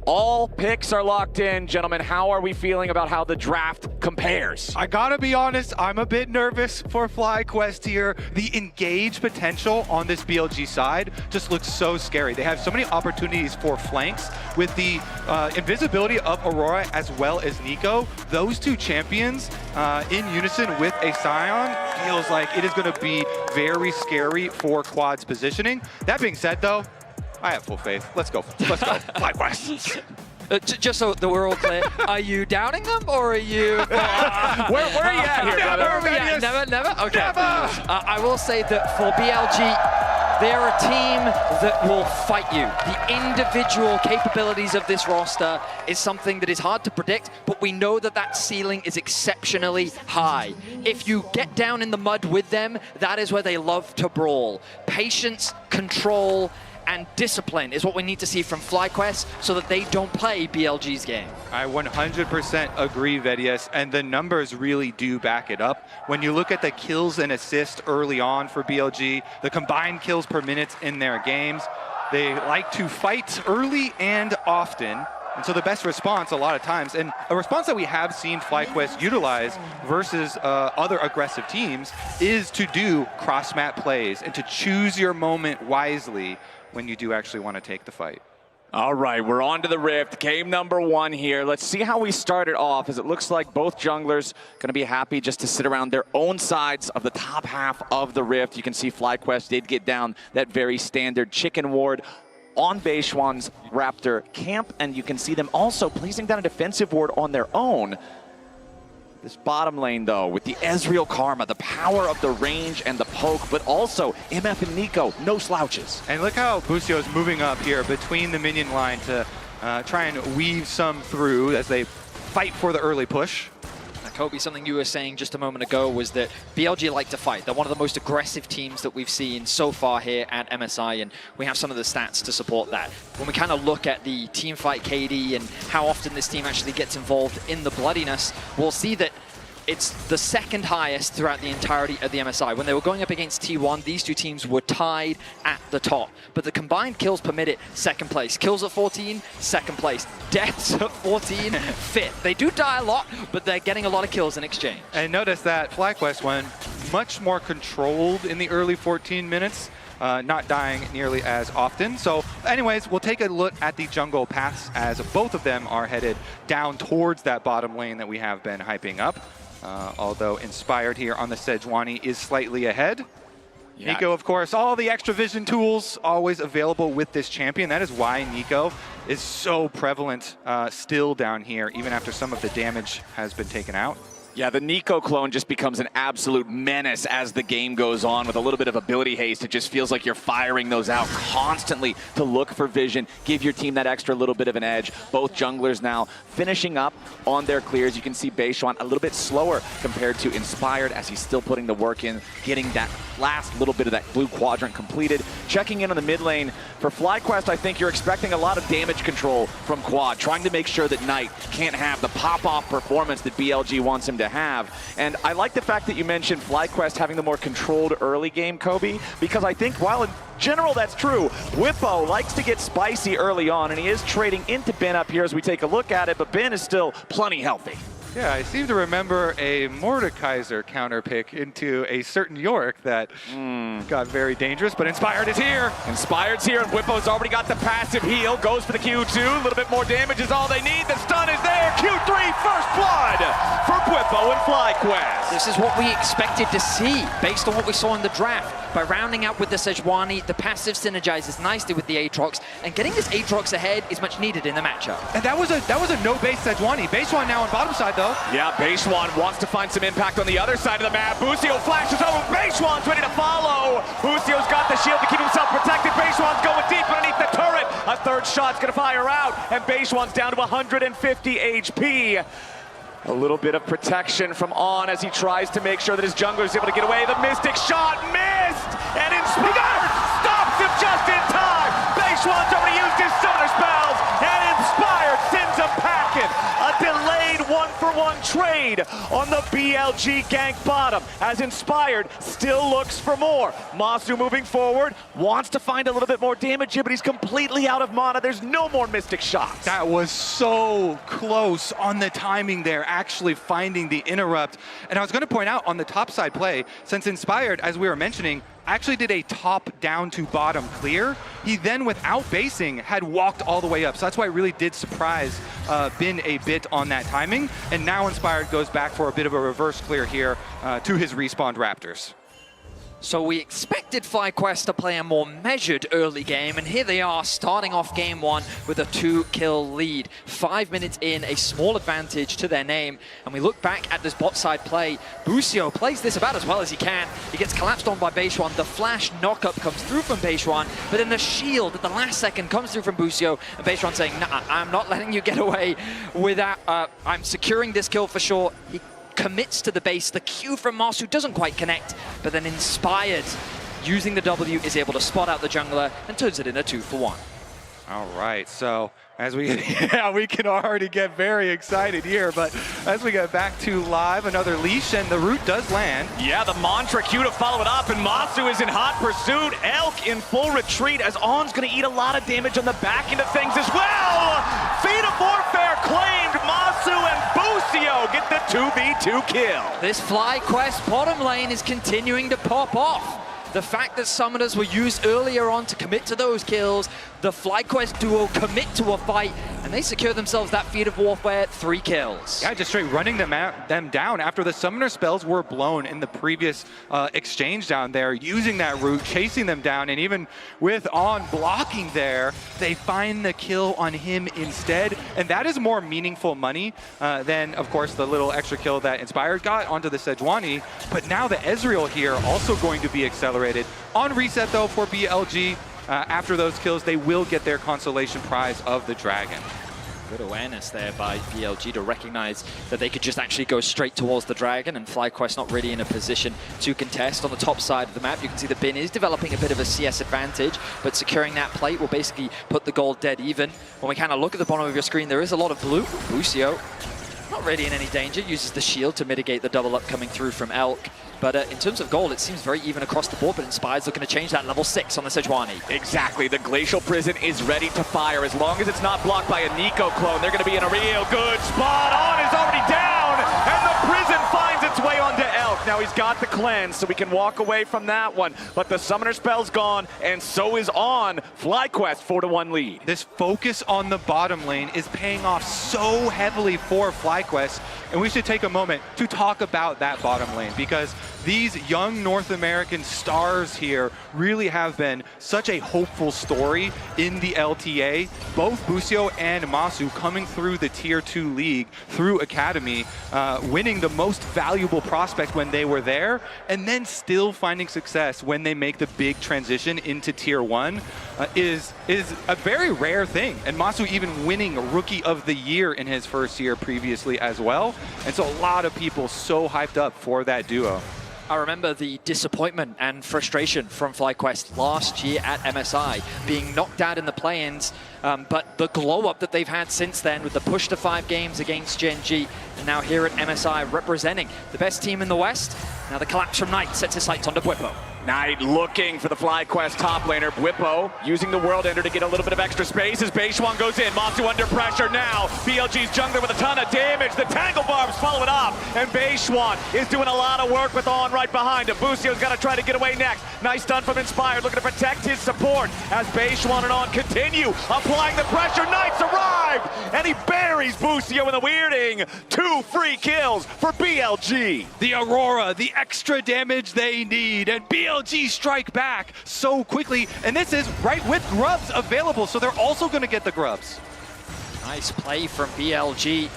All picks are locked in. Gentlemen, how are we feeling about how the draft compares? I gotta be honest, I'm a bit nervous for FlyQuest here. The engage potential on this BLG side just looks so scary. They have so many opportunities for flanks with the invisibility of Aurora as well as Nico. Those two champions in unison with a Scion feels like it is gonna be very scary for Quad's positioning. That being said though, I have full faith. Let's go. Let's go. FlyQuest. Just so that we're all clear, are you doubting them or are you... where are you at here, brother? Never? Okay. Never. I will say that for BLG, They're a team that will fight you. The individual capabilities of this roster is something that is hard to predict, but we know that that ceiling is exceptionally high. If you get down in the mud with them, that is where they love to brawl. Patience, control, and discipline is what we need to see from FlyQuest so that they don't play BLG's game. I 100% agree, Vedius, and the numbers really do back it up. When you look at the kills and assists early on for BLG, the combined kills per minute in their games, they like to fight early and often. And so the best response a lot of times, and a response that we have seen FlyQuest utilize versus other aggressive teams, is to do cross-map plays and to choose your moment wisely when you do actually want to take the fight. All right, we're on to the Rift. Game number 1 here. Let's see how we started off, as it looks like both junglers going to be happy just to sit around their own sides of the top half of the Rift. You can see FlyQuest did get down that very standard chicken ward on Beishuan's Raptor camp, and you can see them also placing down a defensive ward on their own. This bottom lane, though, with the Ezreal Karma, the power of the range and the poke, but also MF and Nico, no slouches. And look how Busio is moving up here between the minion line to try and weave some through as they fight for the early push. Kobe, something you were saying just a moment ago was that BLG like to fight. They're one of the most aggressive teams that we've seen so far here at MSI, and we have some of the stats to support that. When we kind of look at the team fight KD and how often this team actually gets involved in the bloodiness, we'll see that it's the second highest throughout the entirety of the MSI. When they were going up against T1, these two teams were tied at the top. But the combined kills per minute, second place. Kills at 14, second place. Deaths at 14, fifth. They do die a lot, but they're getting a lot of kills in exchange. And notice that FlyQuest went much more controlled in the early 14 minutes, not dying nearly as often. So anyways, we'll take a look at the jungle paths as both of them are headed down towards that bottom lane that we have been hyping up. Although Inspired here on the Sejuani is slightly ahead. Yeah. Nico, of course, all the extra vision tools always available with this champion. That is why Nico is so prevalent still down here, even after some of the damage has been taken out. Yeah, the Nico clone just becomes an absolute menace as the game goes on. With a little bit of ability haste, it just feels like you're firing those out constantly to look for vision, give your team that extra little bit of an edge. Both junglers now finishing up on their clears. You can see Beishuan a little bit slower compared to Inspired as he's still putting the work in, getting that last little bit of that blue quadrant completed. Checking in on the mid lane for FlyQuest, I think you're expecting a lot of damage control from Quad, trying to make sure that Knight can't have the pop-off performance that BLG wants him to have. And I like the fact that you mentioned FlyQuest having the more controlled early game, Kobe, because I think while in general that's true, Whippo likes to get spicy early on, and he is trading into Ben up here as we take a look at it, but Ben is still plenty healthy. Yeah, I seem to remember a Mordekaiser counter pick into a certain Yorick that got very dangerous, but Inspired is here. Inspired's here, and Whippo's already got the passive heal. Goes for the Q2. A little bit more damage is all they need. The stun is there. Q3, first blood for Whippo and FlyQuest. This is what we expected to see based on what we saw in the draft. By rounding out with the Sejuani, the passive synergizes nicely with the Aatrox, and getting this Aatrox ahead is much needed in the matchup. And that was a no-base Sejuani. Beishuan now on bottom side, though. Yeah, Beishuan wants to find some impact on the other side of the map. Busio flashes over. Beishuan's ready to follow. Busio's got the shield to keep himself protected. Beishuan's going deep underneath the turret. A third shot's going to fire out, and Beishuan's down to 150 HP. A little bit of protection from On as he tries to make sure that his jungler's able to get away. The Mystic shot missed, and Inspired stops him just in time. Beishuan's already used his Summoner spells, and Inspired sends him packing. A delayed 1-for-1 trade on the BLG gank bottom, as Inspired still looks for more. Masu moving forward, wants to find a little bit more damage here, but he's completely out of mana. There's no more Mystic shots. That was so close on the timing there, actually finding the interrupt. And I was going to point out on the top side play, since Inspired, as we were mentioning, actually did a top down to bottom clear, he then without basing had walked all the way up. So that's why it really did surprise Bin a bit on that timing. And now Inspired goes back for a bit of a reverse clear here to his respawned Raptors. So we expected FlyQuest to play a more measured early game, and here they are starting off game one with a 2-kill lead. 5 minutes in, a small advantage to their name, and we look back at this bot side play. Bucio plays this about as well as he can. He gets collapsed on by Beishwan. The flash knockup comes through from Beishwan, but then the shield at the last second comes through from Bucio, and Beishwan saying, nah, I'm not letting you get away without, I'm securing this kill for sure. He commits to the base. The Q from Masu doesn't quite connect, but then Inspired, using the W, is able to spot out the jungler and turns it in a 2-for-1. All right, so as we, yeah, we can already get very excited here, but as we get back to live, another leash, and the root does land. Yeah, the mantra Q to follow it up, and Masu is in hot pursuit. Elk in full retreat, as On's gonna eat a lot of damage on the back end of things as well. Fate of Warfare claimed. Masu and Bucio get the 2v2 kill. This FlyQuest bottom lane is continuing to pop off. The fact that summoners were used earlier on to commit to those kills, the FlyQuest duo commit to a fight, and they secure themselves that feat of warfare, 3 kills. Yeah, just straight running them down after the summoner spells were blown in the previous exchange down there, using that root, chasing them down, and even with On blocking there, they find the kill on him instead, and that is more meaningful money than, of course, the little extra kill that Inspired got onto the Sejuani, but now the Ezreal here also going to be accelerated. On reset, though, for BLG, after those kills, they will get their consolation prize of the Dragon. Good awareness there by BLG to recognize that they could just actually go straight towards the Dragon, and FlyQuest not really in a position to contest. On the top side of the map, you can see that Bin is developing a bit of a CS advantage, but securing that plate will basically put the gold dead even. When we kind of look at the bottom of your screen, there is a lot of blue. Bucio, not really in any danger, uses the shield to mitigate the double up coming through from Elk. But in terms of gold, it seems very even across the board, but Inspired's looking to change that. Level 6 on the Sejuani. Exactly, the Glacial Prison is ready to fire. As long as it's not blocked by a Nico clone, they're going to be in a real good spot. On is already down, and the prison finds its way onto Elk. Now he's got the cleanse, so we can walk away from that one. But the Summoner spell's gone, and so is On. FlyQuest 4-1 lead. This focus on the bottom lane is paying off so heavily for FlyQuest, and we should take a moment to talk about that bottom lane, because these young North American stars here really have been such a hopeful story in the LTA. Both Bucio and Masu coming through the Tier 2 league, through Academy, winning the most valuable prospect when they were there, and then still finding success when they make the big transition into Tier 1 is a very rare thing. And Masu even winning Rookie of the Year in his first year previously as well. And so a lot of people so hyped up for that duo. I remember the disappointment and frustration from FlyQuest last year at MSI, being knocked out in the play-ins, but the glow-up that they've had since then with the push to 5 games against Gen G, and now here at MSI representing the best team in the West. Now the collapse from Knight sets his sights onto Bwipo. Knight looking for the FlyQuest top laner. Bwipo using the World Ender to get a little bit of extra space as Beishwan goes in. Masu under pressure now. BLG's jungler with a ton of damage. The Tangle Barbs follow it up, and Beishwan is doing a lot of work with On right behind him. Bucio's got to try to get away next. Nice stun from Inspired, looking to protect his support as Beishwan and On continue applying the pressure. Knight's arrived, and he buries Bucio in the weirding. 2 free kills for BLG. The Aurora, the extra damage they need, and BLG strike back so quickly, and this is right with grubs available, so they're also going to get the grubs. Nice play from BLG. You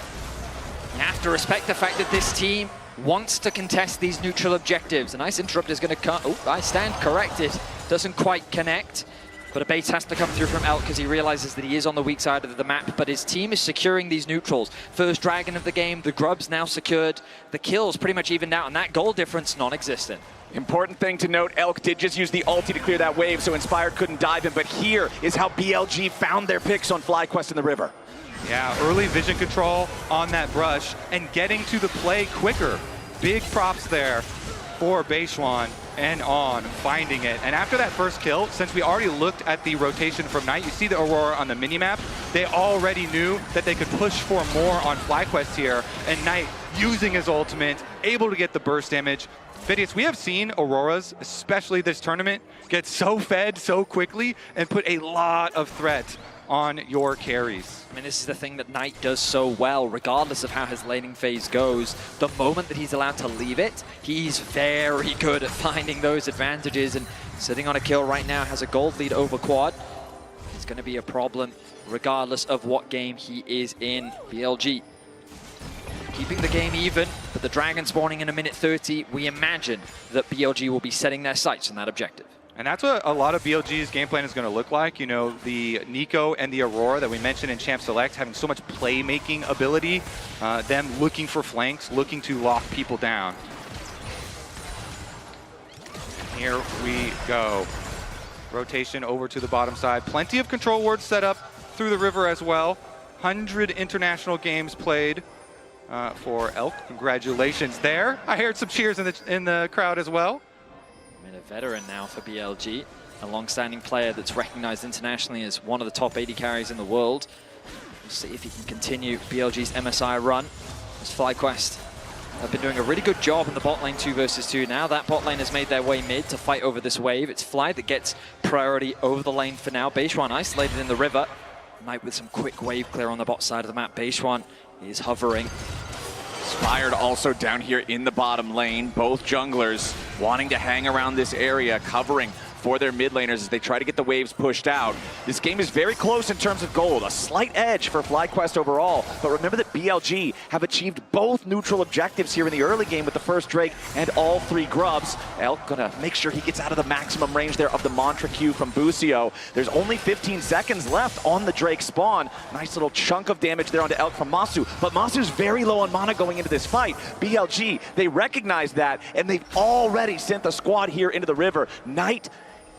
have to respect the fact that this team wants to contest these neutral objectives. A nice interrupt is going to come. Oh, I stand corrected. Doesn't quite connect. But a bait has to come through from Elk because he realizes that he is on the weak side of the map, but his team is securing these neutrals. First Dragon of the game, the grubs now secured. The kills pretty much evened out, and that goal difference non-existent. Important thing to note, Elk did just use the ulti to clear that wave, so Inspired couldn't dive in, but here is how BLG found their picks on FlyQuest in the river. Yeah, early vision control on that brush and getting to the play quicker. Big props there for Beishwan and On finding it. And after that first kill, since we already looked at the rotation from Knight, you see the Aurora on the minimap, they already knew that they could push for more on FlyQuest here, and Knight using his ultimate, able to get the burst damage. Phidias, we have seen Auroras, especially this tournament, get so fed so quickly and put a lot of threat on your carries. I mean, this is the thing that Knight does so well, regardless of how his laning phase goes. The moment that he's allowed to leave it, he's very good at finding those advantages, and sitting on a kill right now has a gold lead over Quad. It's going to be a problem regardless of what game he is in. BLG keeping the game even, but the Dragon spawning in a minute 30, we imagine that BLG will be setting their sights on that objective. And that's what a lot of BLG's game plan is going to look like. You know, the Nico and the Aurora that we mentioned in Champ Select having so much playmaking ability, them looking for flanks, looking to lock people down. Here we go. Rotation over to the bottom side. Plenty of control wards set up through the river as well. 100 international games played for Elk. Congratulations there. I heard some cheers in the crowd as well. I mean, a veteran now for BLG, a long-standing player that's recognized internationally as one of the top 80 carries in the world. We'll see if he can continue BLG's MSI run. As FlyQuest have been doing a really good job in the bot lane 2 versus 2. Now that bot lane has made their way mid to fight over this wave. It's Fly that gets priority over the lane for now. Beishwan isolated in the river. Knight with some quick wave clear on the bot side of the map. Beishwan is hovering. Inspired also down here in the bottom lane. Both junglers wanting to hang around this area, covering for their mid laners as they try to get the waves pushed out. This game is very close in terms of gold, a slight edge for FlyQuest overall, but remember that BLG have achieved both neutral objectives here in the early game with the first Drake and all 3 grubs. Elk gonna make sure he gets out of the maximum range there of the Mantra Q from Busio. There's only 15 seconds left on the Drake spawn. Nice little chunk of damage there onto Elk from Masu, but Masu's very low on mana going into this fight. BLG, they recognize that, and they've already sent the squad here into the river. Knight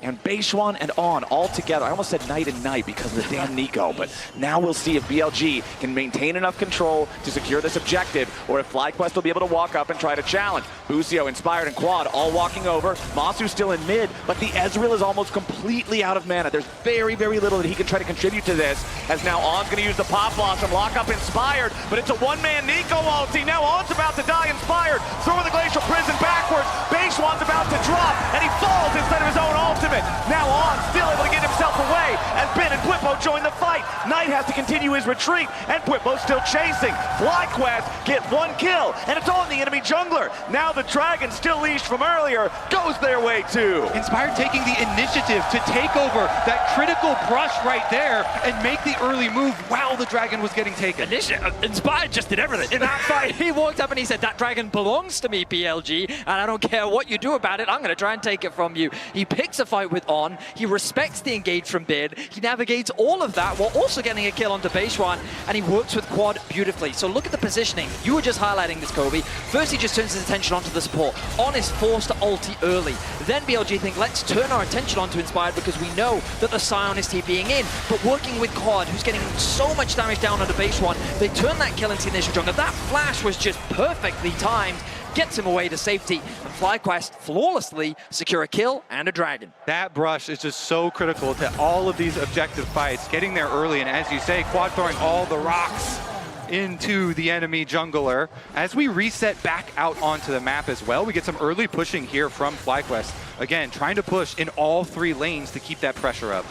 and Beishwan and On all together. I almost said Knight and Knight because of the damn Nico, but now we'll see if BLG can maintain enough control to secure this objective, or if FlyQuest will be able to walk up and try to challenge. Busio, Inspired, and Quad all walking over. Masu's still in mid, but the Ezreal is almost completely out of mana. There's very, very little that he can try to contribute to this, as now On's going to use the Pop Blossom, lock up Inspired, but it's a one-man Nico ulti. Now On's about to die. Inspired, throwing the Glacial Prison backwards. Beishwan's about to drop, and he falls instead of his own ultimate. Now On still able to get himself away as Ben and Bwipo join the fight. Knight has to continue his retreat, and Bwipo's still chasing. FlyQuest get 1 kill, and it's on the enemy jungler. Now the Dragon, still leashed from earlier, goes their way too. Inspired taking the initiative to take over that critical brush right there and make the early move while the Dragon was getting taken. Inspired just did everything. In that fight, he walked up and he said, "That Dragon belongs to me, BLG, and I don't care what you do about it, I'm going to try and take it from you." He picks a fight with On, he respects the engage from Bid, he navigates all of that while also getting a kill onto Beishwan, and he works with Quad beautifully. So look at the positioning. You were just highlighting this, Kobe. First he just turns his attention onto the support. On is forced to ulti early. Then BLG think, let's turn our attention onto Inspired because we know that the Scion is TPing in. But working with Quad, who's getting so much damage down onto Beishwan, they turn that kill into the initial jungle. That flash was just perfectly timed. Gets him away to safety, and FlyQuest flawlessly secure a kill and a Dragon. That brush is just so critical to all of these objective fights, getting there early, and as you say, Quad throwing all the rocks into the enemy jungler. As we reset back out onto the map as well, we get some early pushing here from FlyQuest. Again, trying to push in all 3 lanes to keep that pressure up.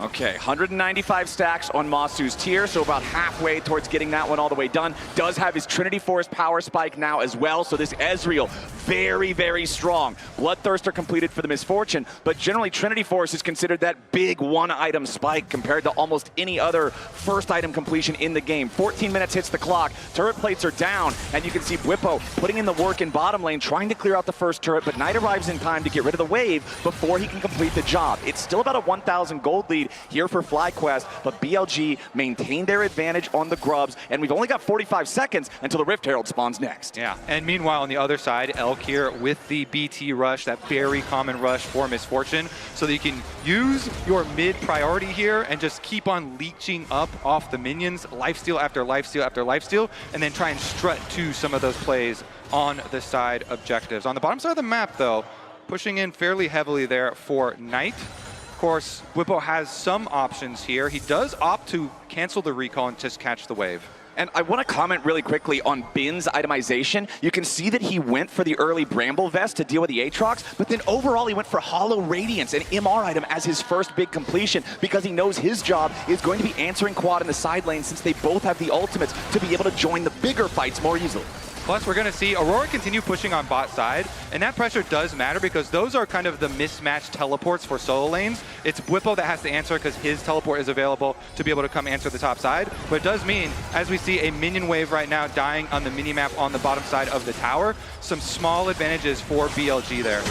Okay, 195 stacks on Masu's tier, so about halfway towards getting that one all the way done. Does have his Trinity Force power spike now as well, so this Ezreal, very, very strong. Bloodthirster completed for the Misfortune, but generally Trinity Force is considered that big 1-item spike compared to almost any other first item completion in the game. 14 minutes hits the clock, turret plates are down, and you can see Bwipo putting in the work in bottom lane, trying to clear out the first turret, but Knight arrives in time to get rid of the wave before he can complete the job. It's still about a 1,000 gold lead here for FlyQuest, but BLG maintained their advantage on the grubs, and we've only got 45 seconds until the Rift Herald spawns next. Yeah, and meanwhile on the other side, Elk here with the BT rush, that very common rush for Misfortune, so that you can use your mid priority here and just keep on leeching up off the minions, lifesteal after lifesteal after lifesteal, and then try and strut to some of those plays on the side objectives. On the bottom side of the map though, pushing in fairly heavily there for Knight. Of course, Bwipo has some options here. He does opt to cancel the recall and just catch the wave. And I want to comment really quickly on Bin's itemization. You can see that he went for the early Bramble Vest to deal with the Aatrox, but then overall he went for Hollow Radiance, an MR item, as his first big completion because he knows his job is going to be answering quad in the side lane since they both have the ultimates to be able to join the bigger fights more easily. Plus, we're going to see Aurora continue pushing on bot side, and that pressure does matter because those are kind of the mismatched teleports for solo lanes. It's Bwipo that has to answer because his teleport is available to be able to come answer the top side. But it does mean, as we see a minion wave right now dying on the minimap on the bottom side of the tower, some small advantages for BLG there.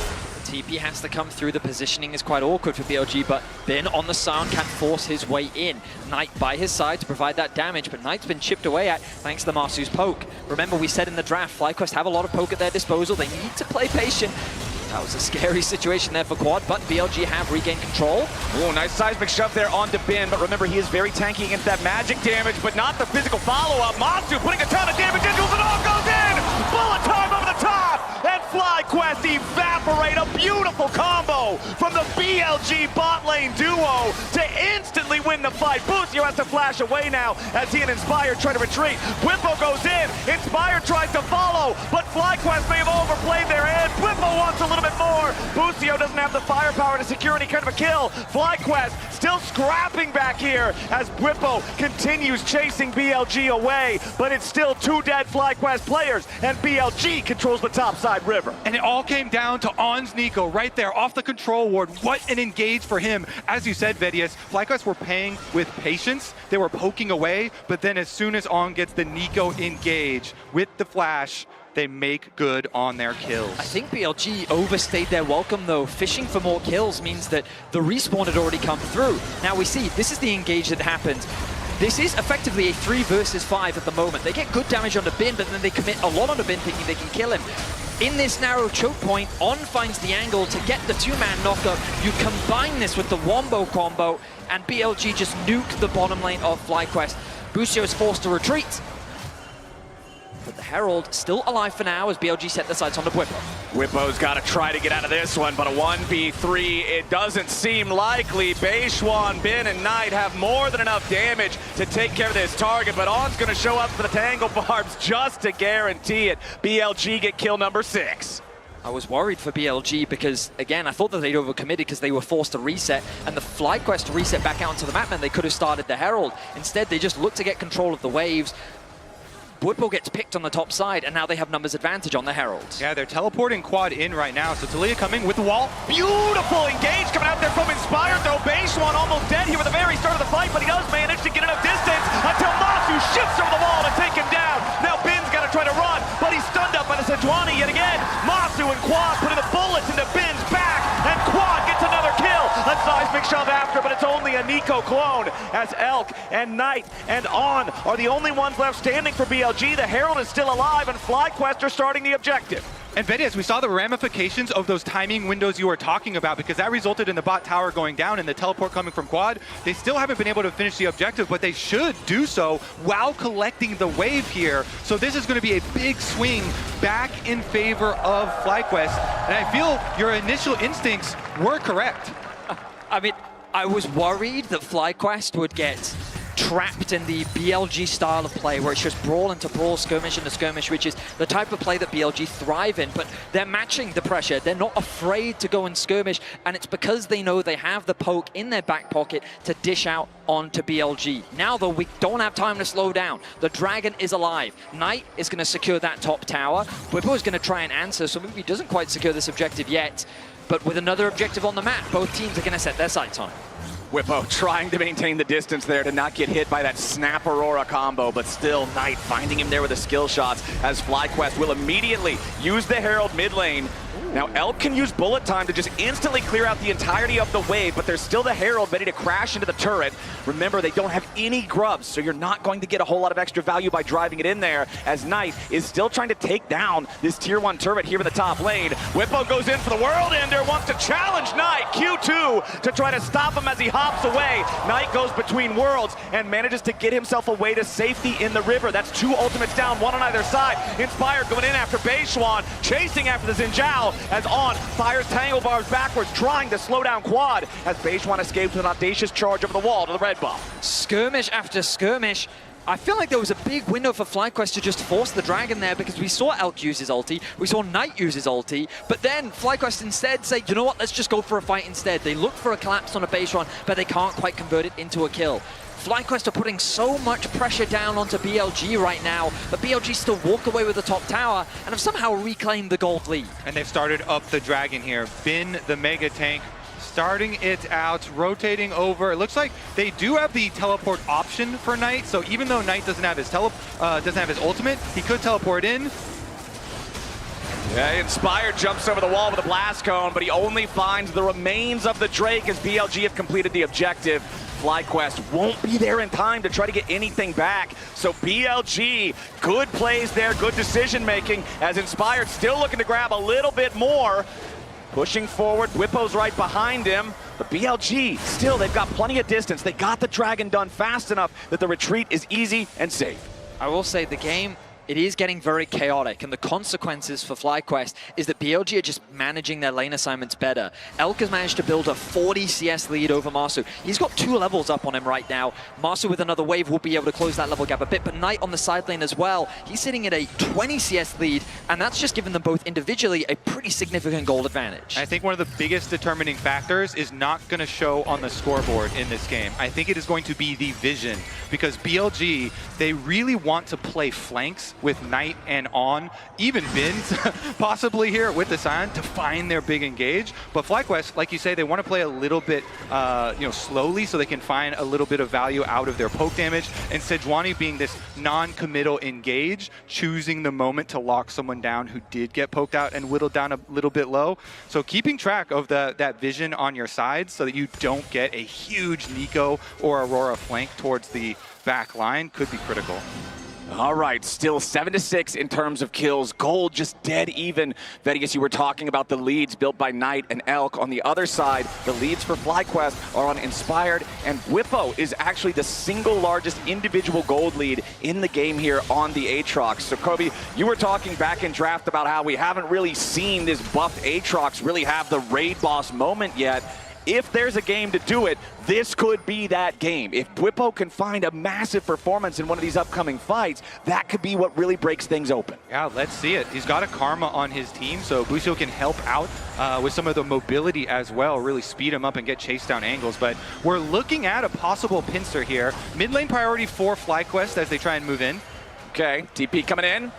TP has to come through. The positioning is quite awkward for BLG, but Bin on the sound can force his way in. Knight by his side to provide that damage, but Knight's been chipped away at thanks to Marsu's poke. Remember, we said in the draft, FlyQuest have a lot of poke at their disposal. They need to play patient. That was a scary situation there for Quad, but BLG have regained control. Oh, nice seismic shove there onto Bin, but remember, he is very tanky against that magic damage, but not the physical follow-up. Marsu putting a ton of damage into it, all goes in! Bullet time over the top! And FlyQuest evaporate a beautiful combo from the BLG bot lane duo to instantly win the fight. Busio has to flash away now as he and Inspire try to retreat. Bwipo goes in, Inspire tries to follow, but FlyQuest may have overplayed their hand. Bwipo wants a little bit more. Busio doesn't have the firepower to secure any kind of a kill. FlyQuest still scrapping back here as Bwipo continues chasing BLG away, but it's still two dead FlyQuest players, and BLG controls the top side river. And it all came down to On's Nico right there off the control ward. What an engage for him. As you said, Vedius, FlyQuest were paying with patience. They were poking away, but then as soon as On gets the Nico engage with the flash, they make good on their kills. I think BLG overstayed their welcome though. Fishing for more kills means that the respawn had already come through. Now we see, this is the engage that happened. This is effectively a 3 versus 5 at the moment. They get good damage onto Bin, but then they commit a lot onto Bin thinking they can kill him. In this narrow choke point, On finds the angle to get the 2-man knockup. You combine this with the Wombo combo, and BLG just nuke the bottom lane of FlyQuest. Busio is forced to retreat. But the Herald still alive for now as BLG set their sights on the Bwipo. Bwipo's got to try to get out of this one, but a 1v3, it doesn't seem likely. Beishwan, Bin, and Knight have more than enough damage to take care of this target, but On's going to show up for the Tangle Barbs just to guarantee it. BLG get kill number 6. I was worried for BLG because, again, I thought that they'd overcommitted because they were forced to reset, and the FlyQuest to reset back out onto the map meant they could have started the Herald. Instead, they just looked to get control of the waves. Bwipo gets picked on the top side, and now they have numbers advantage on the Herald. Yeah, they're teleporting quad in right now, so Talia coming with the wall. Beautiful engage coming out there from Inspire, though. Beishwan almost dead here at the very start of the fight, but he does manage to get enough distance until Masu shifts over the wall to take him down. Now Bin's got to try to run, but he's stunned up by the Sejuani yet again. Masu and Quad putting the bullets into Bin's back, and Quad gets another kill. A seismic shove after, but it's only a Nico clone as Elk and Knight and On are the only ones left standing for BLG. The Herald is still alive, and FlyQuest are starting the objective. And Vedius, we saw the ramifications of those timing windows you were talking about because that resulted in the bot tower going down and the teleport coming from Quad. They still haven't been able to finish the objective, but they should do so while collecting the wave here. So this is going to be a big swing back in favor of FlyQuest. And I feel your initial instincts were correct. I mean, I was worried that FlyQuest would get trapped in the BLG style of play where it's just brawl into brawl, skirmish into skirmish, which is the type of play that BLG thrive in, but they're matching the pressure. They're not afraid to go and skirmish, and it's because they know they have the poke in their back pocket to dish out onto BLG. Now though, we don't have time to slow down. The Dragon is alive. Knight is going to secure that top tower. Bwipo is going to try and answer, so maybe he doesn't quite secure this objective yet, but with another objective on the map, both teams are going to set their sights on it. Bwipo trying to maintain the distance there to not get hit by that Snap Aurora combo, but still Knight finding him there with the skill shots as FlyQuest will immediately use the Herald mid lane. Now Elk can use bullet time to just instantly clear out the entirety of the wave, but there's still the Herald ready to crash into the turret. Remember, they don't have any grubs, so you're not going to get a whole lot of extra value by driving it in there, as Knight is still trying to take down this tier 1 turret here in the top lane. Bwipo goes in for the World Ender, wants to challenge Knight, Q2 to try to stop him as he hops away. Knight goes between worlds and manages to get himself away to safety in the river. That's 2 ultimates down, 1 on either side. Inspire going in after Beishwan, chasing after the Xinjiao, as On fires Tangle Barbs backwards, trying to slow down Quad as Beishwan escapes with an audacious charge over the wall to the red buff. Skirmish after skirmish. I feel like there was a big window for FlyQuest to just force the Dragon there because we saw Elk use his ulti, we saw Knight use his ulti, but then FlyQuest instead say, you know what, let's just go for a fight instead. They look for a collapse on a base run, but they can't quite convert it into a kill. FlyQuest are putting so much pressure down onto BLG right now, but BLG still walk away with the top tower and have somehow reclaimed the gold lead. And they've started up the Dragon here. Bin, the Mega Tank, starting it out, rotating over. It looks like they do have the teleport option for Knight, so even though Knight doesn't have his ultimate, he could teleport in. Yeah, Inspired jumps over the wall with a blast cone, but he only finds the remains of the Drake as BLG have completed the objective. FlyQuest won't be there in time to try to get anything back. So BLG, good plays there, good decision making, as Inspired still looking to grab a little bit more. Pushing forward, Whippo's right behind him, but BLG, still, they've got plenty of distance. They got the Dragon done fast enough that the retreat is easy and safe. I will say the game, it is getting very chaotic, and the consequences for FlyQuest is that BLG are just managing their lane assignments better. Elk has managed to build a 40 CS lead over Marsu. He's got 2 levels up on him right now. Marsu with another wave will be able to close that level gap a bit, but Knight on the side lane as well. He's sitting at a 20 CS lead, and that's just given them both individually a pretty significant gold advantage. I think one of the biggest determining factors is not going to show on the scoreboard in this game. I think it is going to be the vision, because BLG, they really want to play flanks with Knight and on, even Bins possibly here with the Scion to find their big engage. But FlyQuest, like you say, they want to play a little bit slowly so they can find a little bit of value out of their poke damage. And Sejuani being this non-committal engage, choosing the moment to lock someone down who did get poked out and whittled down a little bit low. So keeping track of that vision on your side so that you don't get a huge Nico or Aurora flank towards the back line could be critical. All right, still 7-6 in terms of kills. Gold just dead even. Vedius, you were talking about the leads built by Knight and Elk. On the other side, the leads for FlyQuest are on Inspired, and Whippo is actually the single largest individual gold lead in the game here on the Aatrox. So Kobe, you were talking back in draft about how we haven't really seen this buffed Aatrox really have the raid boss moment yet. If there's a game to do it, this could be that game. If Whippo can find a massive performance in one of these upcoming fights, that could be what really breaks things open. Yeah, let's see it. He's got a Karma on his team, so Busio can help out with some of the mobility as well, really speed him up and get chase down angles. But we're looking at a possible pincer here. Mid lane priority for FlyQuest as they try and move in. Okay, TP coming in.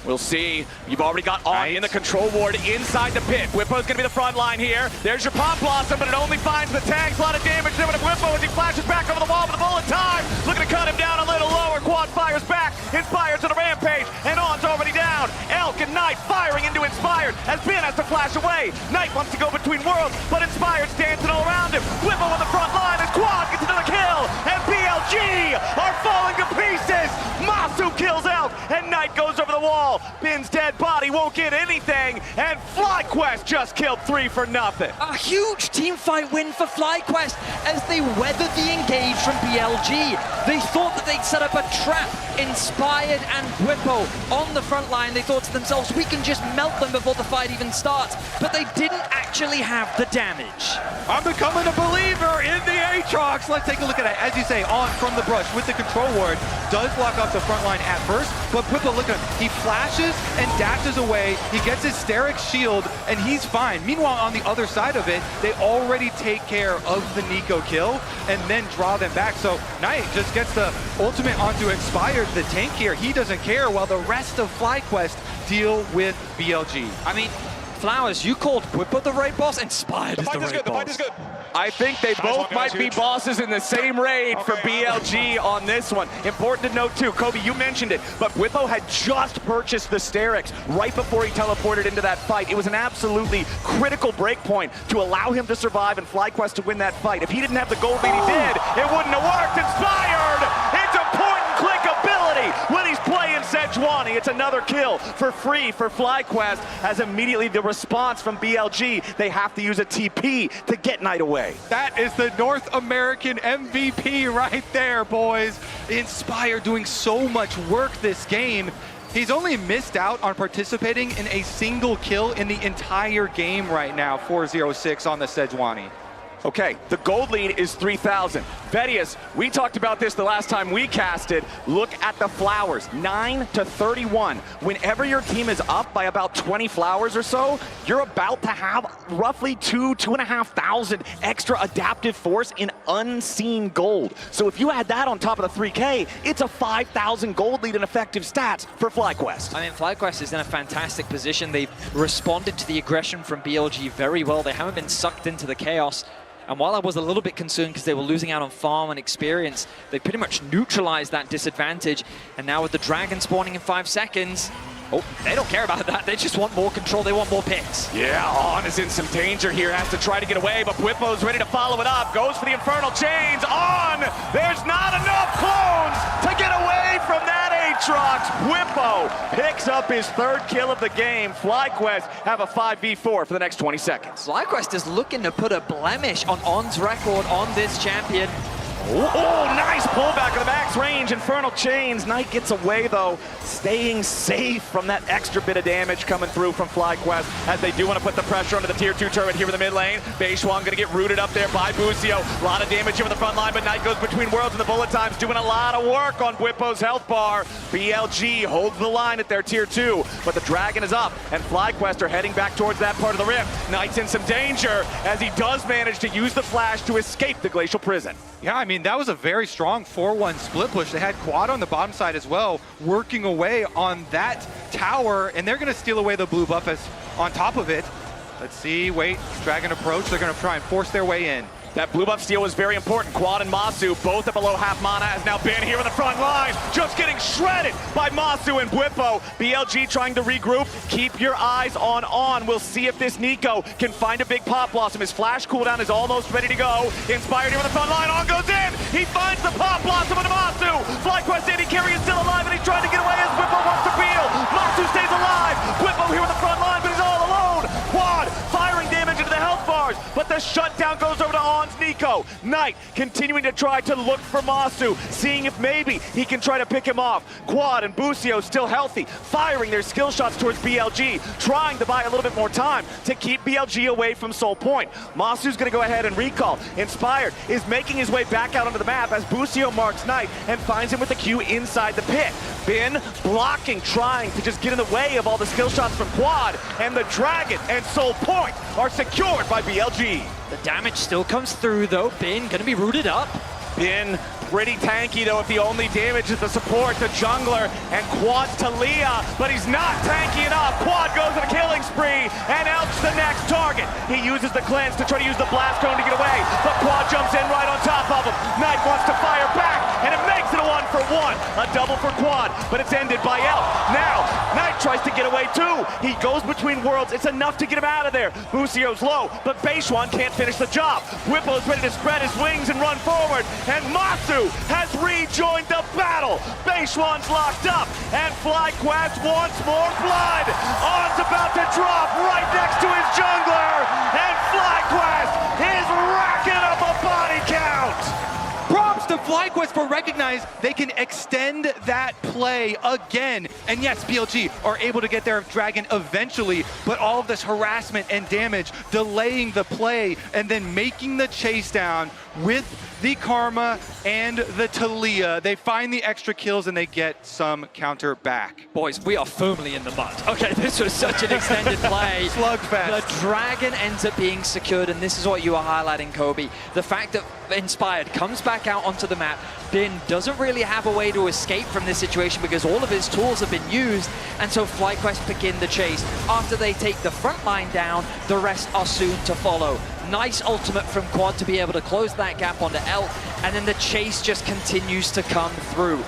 We'll see. You've already got on in the control ward inside the pit. Whippo's going to be the front line here. There's your Palm Blossom, but it only finds the tanks. A lot of damage there with Whippo as he flashes back over the wall with the bullet time. Looking to cut him down a little lower. Quad fires back. Inspired to the rampage. And On's already down. Elk and Knight firing into Inspired as Ben has to flash away. Knight wants to go between worlds, but Inspired's dancing all around him. Whippo on the front line as Quad gets another kill. And BLG are falling to pieces. Masu kills Elk, and Knight goes over the wall. Bin's dead body won't get anything, and FlyQuest just killed 3 for nothing. A huge team fight win for FlyQuest as they weathered the engage from BLG. They thought that they'd set up a trap. Inspired and Whippo on the front line. They thought to themselves, we can just melt them before the fight even starts. But they didn't actually have the damage. I'm becoming a believer in the Aatrox. Let's take a look at it. As you say, On from the brush with the control ward does block off the front line at first, but Whippo, look at him. He flashes and dashes away. He gets his Steric shield, and he's fine. Meanwhile, on the other side of it, they already take care of the Nico kill and then draw them back. So Knight just gets the ultimate onto Inspired, the tank here. He doesn't care, while the rest of FlyQuest deal with BLG. I mean, Flowers, you called Whippo the raid boss? Inspired is the raid boss. The fight is good. I think they both might be bosses in the same raid for BLG on this one. Important to note too, Kobe, you mentioned it, but Whippo had just purchased the Sterix right before he teleported into that fight. It was an absolutely critical break point to allow him to survive and FlyQuest to win that fight. If he didn't have the gold lead he did, it wouldn't have worked. Inspired! It's a point-and-click ability when he's playing Sejuani. It's another kill for free for FlyQuest, as immediately the response from BLG, they have to use a TP to get Knight away. That is the North American MVP right there, boys. Inspired doing so much work this game. He's only missed out on participating in a single kill in the entire game right now, 4-0-6 on the Sejuani. Okay, the gold lead is 3,000. Vedius, we talked about this the last time we casted. Look at the flowers, 9-31. Whenever your team is up by about 20 flowers or so, you're about to have roughly 2,500 extra adaptive force in unseen gold. So if you add that on top of the 3K, it's a 5,000 gold lead in effective stats for FlyQuest. I mean, FlyQuest is in a fantastic position. They've responded to the aggression from BLG very well. They haven't been sucked into the chaos. And while I was a little bit concerned because they were losing out on farm and experience, they pretty much neutralized that disadvantage. And now with the dragon spawning in 5 seconds, oh, they don't care about that. They just want more control. They want more picks. Yeah, On is in some danger here. Has to try to get away, but Bwipo's ready to follow it up. Goes for the Infernal Chains. On! There's not enough clones to get away from that Aatrox. Bwipo picks up his 3rd kill of the game. FlyQuest have a 5v4 for the next 20 seconds. FlyQuest is looking to put a blemish on On's record on this champion. Oh, nice pullback of the max range. Infernal Chains. Knight gets away, though, staying safe from that extra bit of damage coming through from FlyQuest, as they do want to put the pressure onto the tier 2 turret here in the mid lane. Beishwang going to get rooted up there by Busio. A lot of damage here on the front line, but Knight goes between worlds and the bullet times, doing a lot of work on Bwipo's health bar. BLG holds the line at their tier 2, but the dragon is up, and FlyQuest are heading back towards that part of the rift. Knight's in some danger, as he does manage to use the flash to escape the glacial prison. Yeah, I mean, that was a very strong 4-1 split push. They had Quad on the bottom side as well, working away on that tower, and they're going to steal away the blue buff as on top of it. Let's see, wait, Dragon approach. They're going to try and force their way in. That blue buff steal was very important. Quad and Masu, both at below half mana, has now been here in the front line. Just getting shredded by Masu and Bwipo. BLG trying to regroup. Keep your eyes on On. We'll see if this Nico can find a big Pop Blossom. His flash cooldown is almost ready to go. Inspired here on the front line. On goes in. He finds the Pop Blossom into Masu. FlyQuest Andy Carry is still alive, and he's trying to get away as Bwipo wants to peel. Masu stays alive. Bwipo here in the front line, but he's all alone. Quad firing damage into the health bars, but the shutdown goes over to On's Nico. Knight continuing to try to look for Masu, seeing if maybe he can try to pick him off. Quad and Busio still healthy, firing their skill shots towards BLG, trying to buy a little bit more time to keep BLG away from Soul Point. Masu's going to go ahead and recall. Inspired is making his way back out onto the map as Busio marks Knight and finds him with the Q inside the pit. Bin blocking, trying to just get in the way of all the skill shots from Quad, and the Dragon and Soul Point are secured by BLG. The damage still comes through, though. Bin gonna be rooted up. Bin pretty tanky, though, if the only damage is the support, the jungler, and Quad's to Leah, but he's not tanky enough. Quad goes on a killing spree and outs the next target. He uses the cleanse to try to use the blast cone to get away, but Quad jumps in right on top of him. Knight wants to fire back, and it makes it a 1-for-1. A double for Quad, but it's ended by Elf. Now, Knight tries to get away too. He goes between worlds. It's enough to get him out of there. Busio's low, but Beishwan can't finish the job. Whipple's ready to spread his wings and run forward, and Masu has rejoined the battle. Beishwan's locked up, and FlyQuest wants more blood. On's about to drop right next to his jungler, and FlyQuest is racking up a body count. Props to FlyQuest for recognize they can extend that play again. And yes, BLG are able to get their dragon eventually, but all of this harassment and damage, delaying the play, and then making the chase down with the Karma and the Talia. They find the extra kills and they get some counter back. Boys, we are firmly in the mud. Okay, this was such an extended play. Slugfest. The dragon ends up being secured, and this is what you are highlighting, Kobe. The fact that Inspired comes back out onto the map. Bin doesn't really have a way to escape from this situation because all of his tools have been used, and so FlyQuest begin the chase. After they take the front line down, the rest are soon to follow. Nice ultimate from Quad to be able to close that gap onto Elf, and then the chase just continues to come through.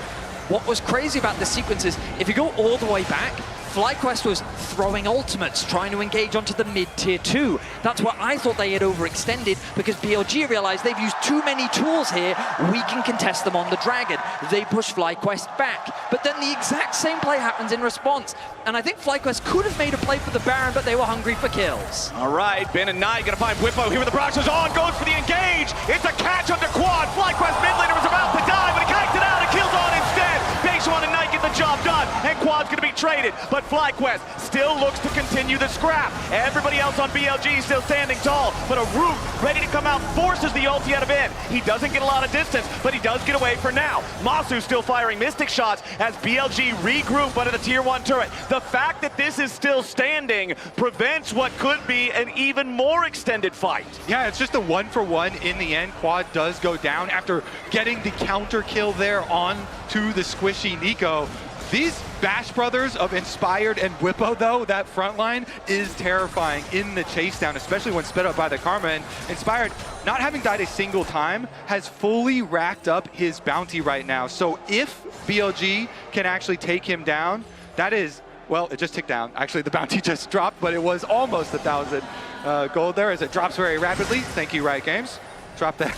What was crazy about the sequence is, if you go all the way back, FlyQuest was throwing ultimates, trying to engage onto the mid-tier 2. That's where I thought they had overextended, because BLG realized they've used too many tools here. We can contest them on the Dragon. They push FlyQuest back. But then the exact same play happens in response. And I think FlyQuest could have made a play for the Baron, but they were hungry for kills. All right, Ben and Knight gonna find Bwipo here with the Broxers on, goes for the engage. It's a catch under Quad. FlyQuest mid laner was about to die, but he kicked it out and kills On instead. Beishwan and Knight get the the job done, and Quad's gonna be traded. But FlyQuest still looks to continue the scrap. Everybody else on BLG still standing tall, but a Root ready to come out forces the ulti out of in. He doesn't get a lot of distance, but he does get away for now. Masu still firing Mystic shots as BLG regroup under the tier 1 turret. The fact that this is still standing prevents what could be an even more extended fight. Yeah, it's just a 1-for-1 in the end. Quad does go down after getting the counter kill there on to the squishy Nico. These Bash brothers of Inspired and Whippo, though, that front line is terrifying in the chase down, especially when sped up by the Karma. And Inspired, not having died a single time, has fully racked up his bounty right now. So if BLG can actually take him down, that is, well, it just ticked down. Actually, the bounty just dropped, but it was almost 1,000 gold there as it drops very rapidly. Thank you, Riot Games. Drop that.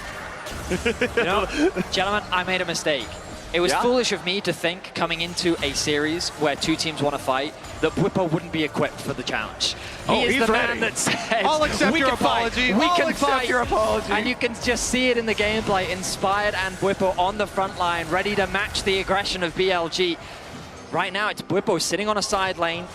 You know, gentlemen, I made a mistake. It was foolish of me to think, coming into a series where two teams want to fight, that Whippo wouldn't be equipped for the challenge. He is the man that says, I'll accept your apology. We I'll can accept fight. your apology. And you can just see it in the gameplay. Inspired and Whippo on the front line, ready to match the aggression of BLG. Right now, it's Whippo sitting on a side lane,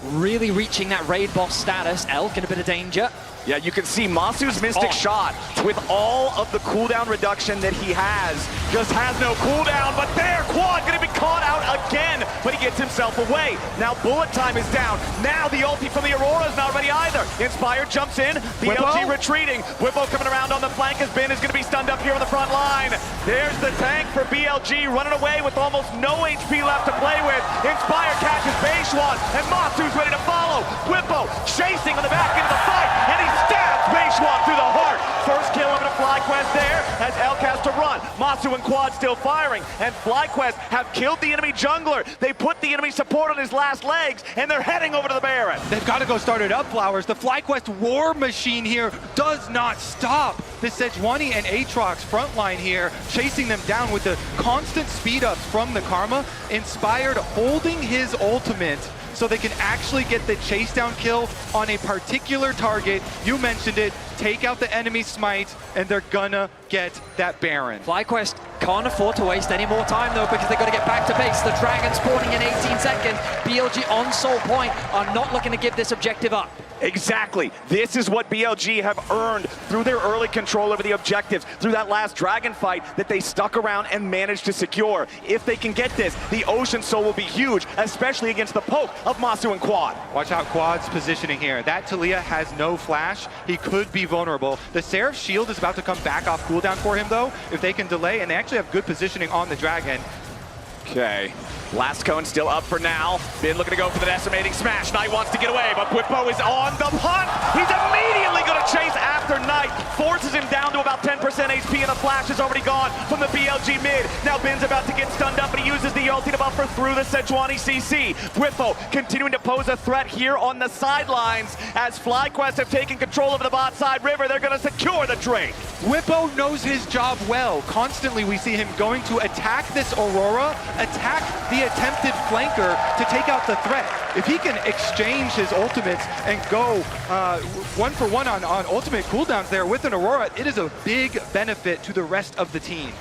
really reaching that raid boss status. Elk in a bit of danger. Yeah, you can see Masu's Mystic shot with all of the cooldown reduction that he has. Just has no cooldown, but there, Quad gonna be caught out again, but he gets himself away. Now bullet time is down. Now the ulti from the Aurora is not ready either. Inspired jumps in, BLG retreating. Whippo coming around on the flank as Ben is gonna be stunned up here on the front line. There's the tank for BLG running away with almost no HP left to play with. Inspired catches Beishwan, and Masu's ready to follow. Whippo chasing on the back end of the fight, and he stabs Beishwan through the heart. First kill over to FlyQuest there as Elk has to run. Masu and Quad still firing, and FlyQuest have killed the enemy jungler. They put the enemy support on his last legs, and they're heading over to the Baron. They've got to go start it up, Flowers. The FlyQuest war machine here does not stop. The Sejuani and Aatrox front line here, chasing them down with the constant speed ups from the Karma. Inspired holding his ultimate so they can actually get the chase down kill on a particular target. You mentioned it, take out the enemy smite, and they're gonna get that Baron. FlyQuest can't afford to waste any more time though, because they've got to get back to base. The Dragon spawning in 18 seconds. BLG on Soul Point are not looking to give this objective up. Exactly. This is what BLG have earned through their early control over the objectives, through that last Dragon fight that they stuck around and managed to secure. If they can get this, the Ocean Soul will be huge, especially against the poke of Masu and Quad. Watch out Quad's positioning here. That Talia has no flash. He could be vulnerable. The Seraph's shield is about to come back off cooldown for him though, if they can delay, and they actually have good positioning on the Dragon. Okay, last cone still up for now. Bin looking to go for the decimating smash. Knight wants to get away, but Whippo is on the punt. He's immediately going to chase after Knight. Forces him down to about 10% HP, and the flash is already gone from the BLG mid. Now Bin's about to get stunned up, but he uses the ulti to buffer through the Sejuani CC. Whippo continuing to pose a threat here on the sidelines as FlyQuest have taken control of the bot side river. They're going to secure the Drake. Whippo knows his job well. Constantly we see him going to attack this Aurora, attack the attempted flanker to take out the threat. If he can exchange his ultimates and go 1-for-1 on ultimate cooldowns there with an Aurora, it is a big benefit to the rest of the team.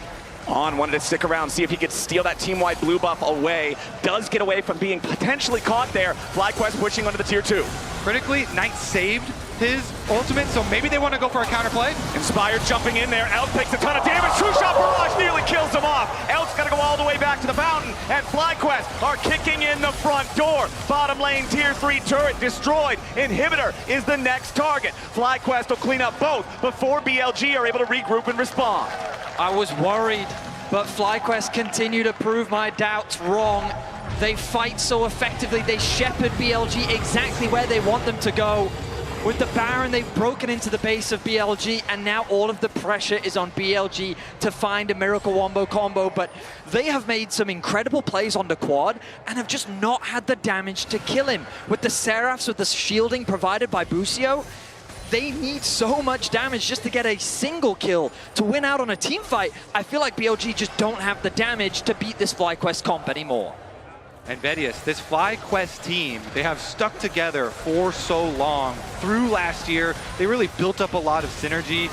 On wanted to stick around, see if he could steal that team-wide blue buff away. Does get away from being potentially caught there. FlyQuest pushing onto the tier 2. Critically, Knight saved his ultimate, so maybe they want to go for a counterplay. Inspired jumping in there. Elk takes a ton of damage. True shot barrage nearly kills him off. Elk's got to go all the way back to the fountain, and FlyQuest are kicking in the front door. Bottom lane tier 3 turret destroyed. Inhibitor is the next target. FlyQuest will clean up both before BLG are able to regroup and respond. I was worried, but FlyQuest continue to prove my doubts wrong. They fight so effectively. They shepherd BLG exactly where they want them to go. With the Baron, they've broken into the base of BLG, and now all of the pressure is on BLG to find a Miracle Wombo combo, but they have made some incredible plays on the Quad and have just not had the damage to kill him. With the Seraphs, with the shielding provided by Busio, they need so much damage just to get a single kill to win out on a team fight. I feel like BLG just don't have the damage to beat this FlyQuest comp anymore. And Vedius, this FlyQuest team, they have stuck together for so long. Through last year, they really built up a lot of synergy.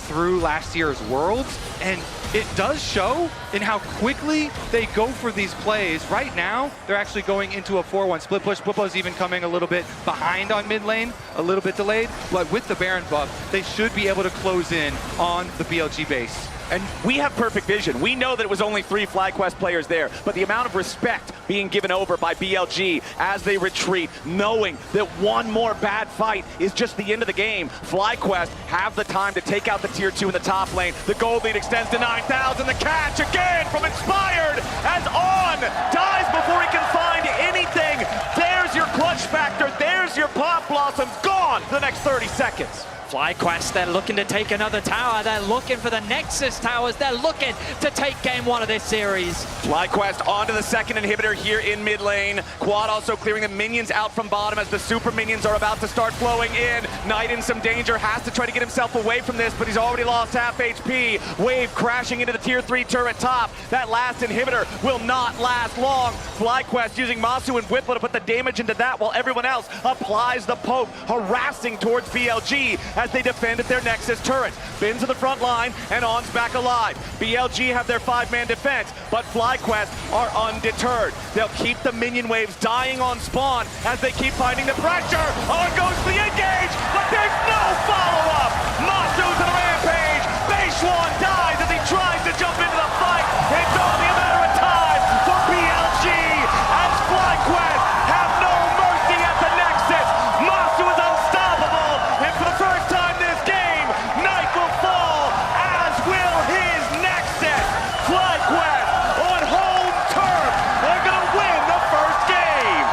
through last year's Worlds, and it does show in how quickly they go for these plays. Right now, they're actually going into a 4-1 split push. Bwipo's even coming a little bit behind on mid lane, a little bit delayed, but with the Baron buff, they should be able to close in on the BLG base. And we have perfect vision. We know that it was only 3 FlyQuest players there, but the amount of respect being given over by BLG as they retreat, knowing that one more bad fight is just the end of the game. FlyQuest have the time to take out the tier 2 in the top lane. The gold lead extends to 9,000. The catch again from Inspired as On dies before he can find anything. There's your clutch factor. There's your Pop Blossom gone for the next 30 seconds. FlyQuest, they're looking to take another tower. They're looking for the Nexus towers. They're looking to take game 1 of this series. FlyQuest onto the second inhibitor here in mid lane. Quad also clearing the minions out from bottom as the super minions are about to start flowing in. Knight in some danger, has to try to get himself away from this, but he's already lost half HP. Wave crashing into the tier 3 turret top. That last inhibitor will not last long. FlyQuest using Masu and Bwipo to put the damage into that while everyone else applies the poke, harassing towards BLG as they defend at their Nexus turret. Bin's to the front line, and On's back alive. BLG have their 5-man defense, but FlyQuest are undeterred. They'll keep the minion waves dying on spawn as they keep finding the pressure. On goes the engage, but there's no follow-up. Masu's in a rampage. Beishwan dies as he tries to jump into the fight. It's only a matter of time for BLG as FlyQuest have no mercy at the Nexus. Masu is unstoppable, and for the first time this game, Knight will fall, as will his Nexus. FlyQuest on home turf are gonna win the first game.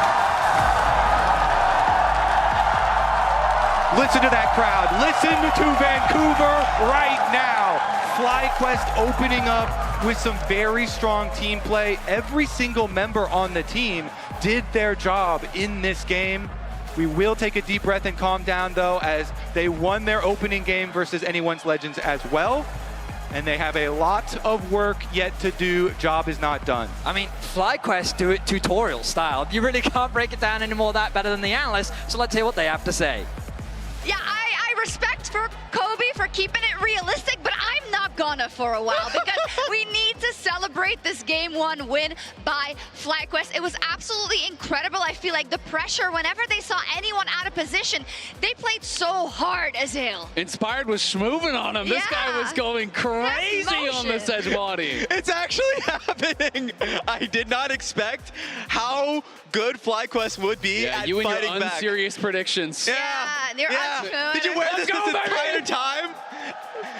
Listen to that crowd. Listen to Vancouver right now. FlyQuest opening up with some very strong team play. Every single member on the team did their job in this game. We will take a deep breath and calm down, though, as they won their opening game versus Anyone's Legends as well. And they have a lot of work yet to do. Job is not done. I mean, FlyQuest do it tutorial style. You really can't break it down anymore that better than the analysts, so let's hear what they have to say. Yeah, I respect for Kobe for keeping it realistic, but I'm not gonna for a while because we need to celebrate this game 1 win by FlyQuest. It was absolutely incredible. I feel like the pressure, whenever they saw anyone out of position, they played so hard, Azale. Inspired was schmoving on him. This guy was going crazy on the Sejuani. It's actually happening. I did not expect how good FlyQuest would be at you and fighting your back. unserious predictions. They're untuned. Did you wear this entire time?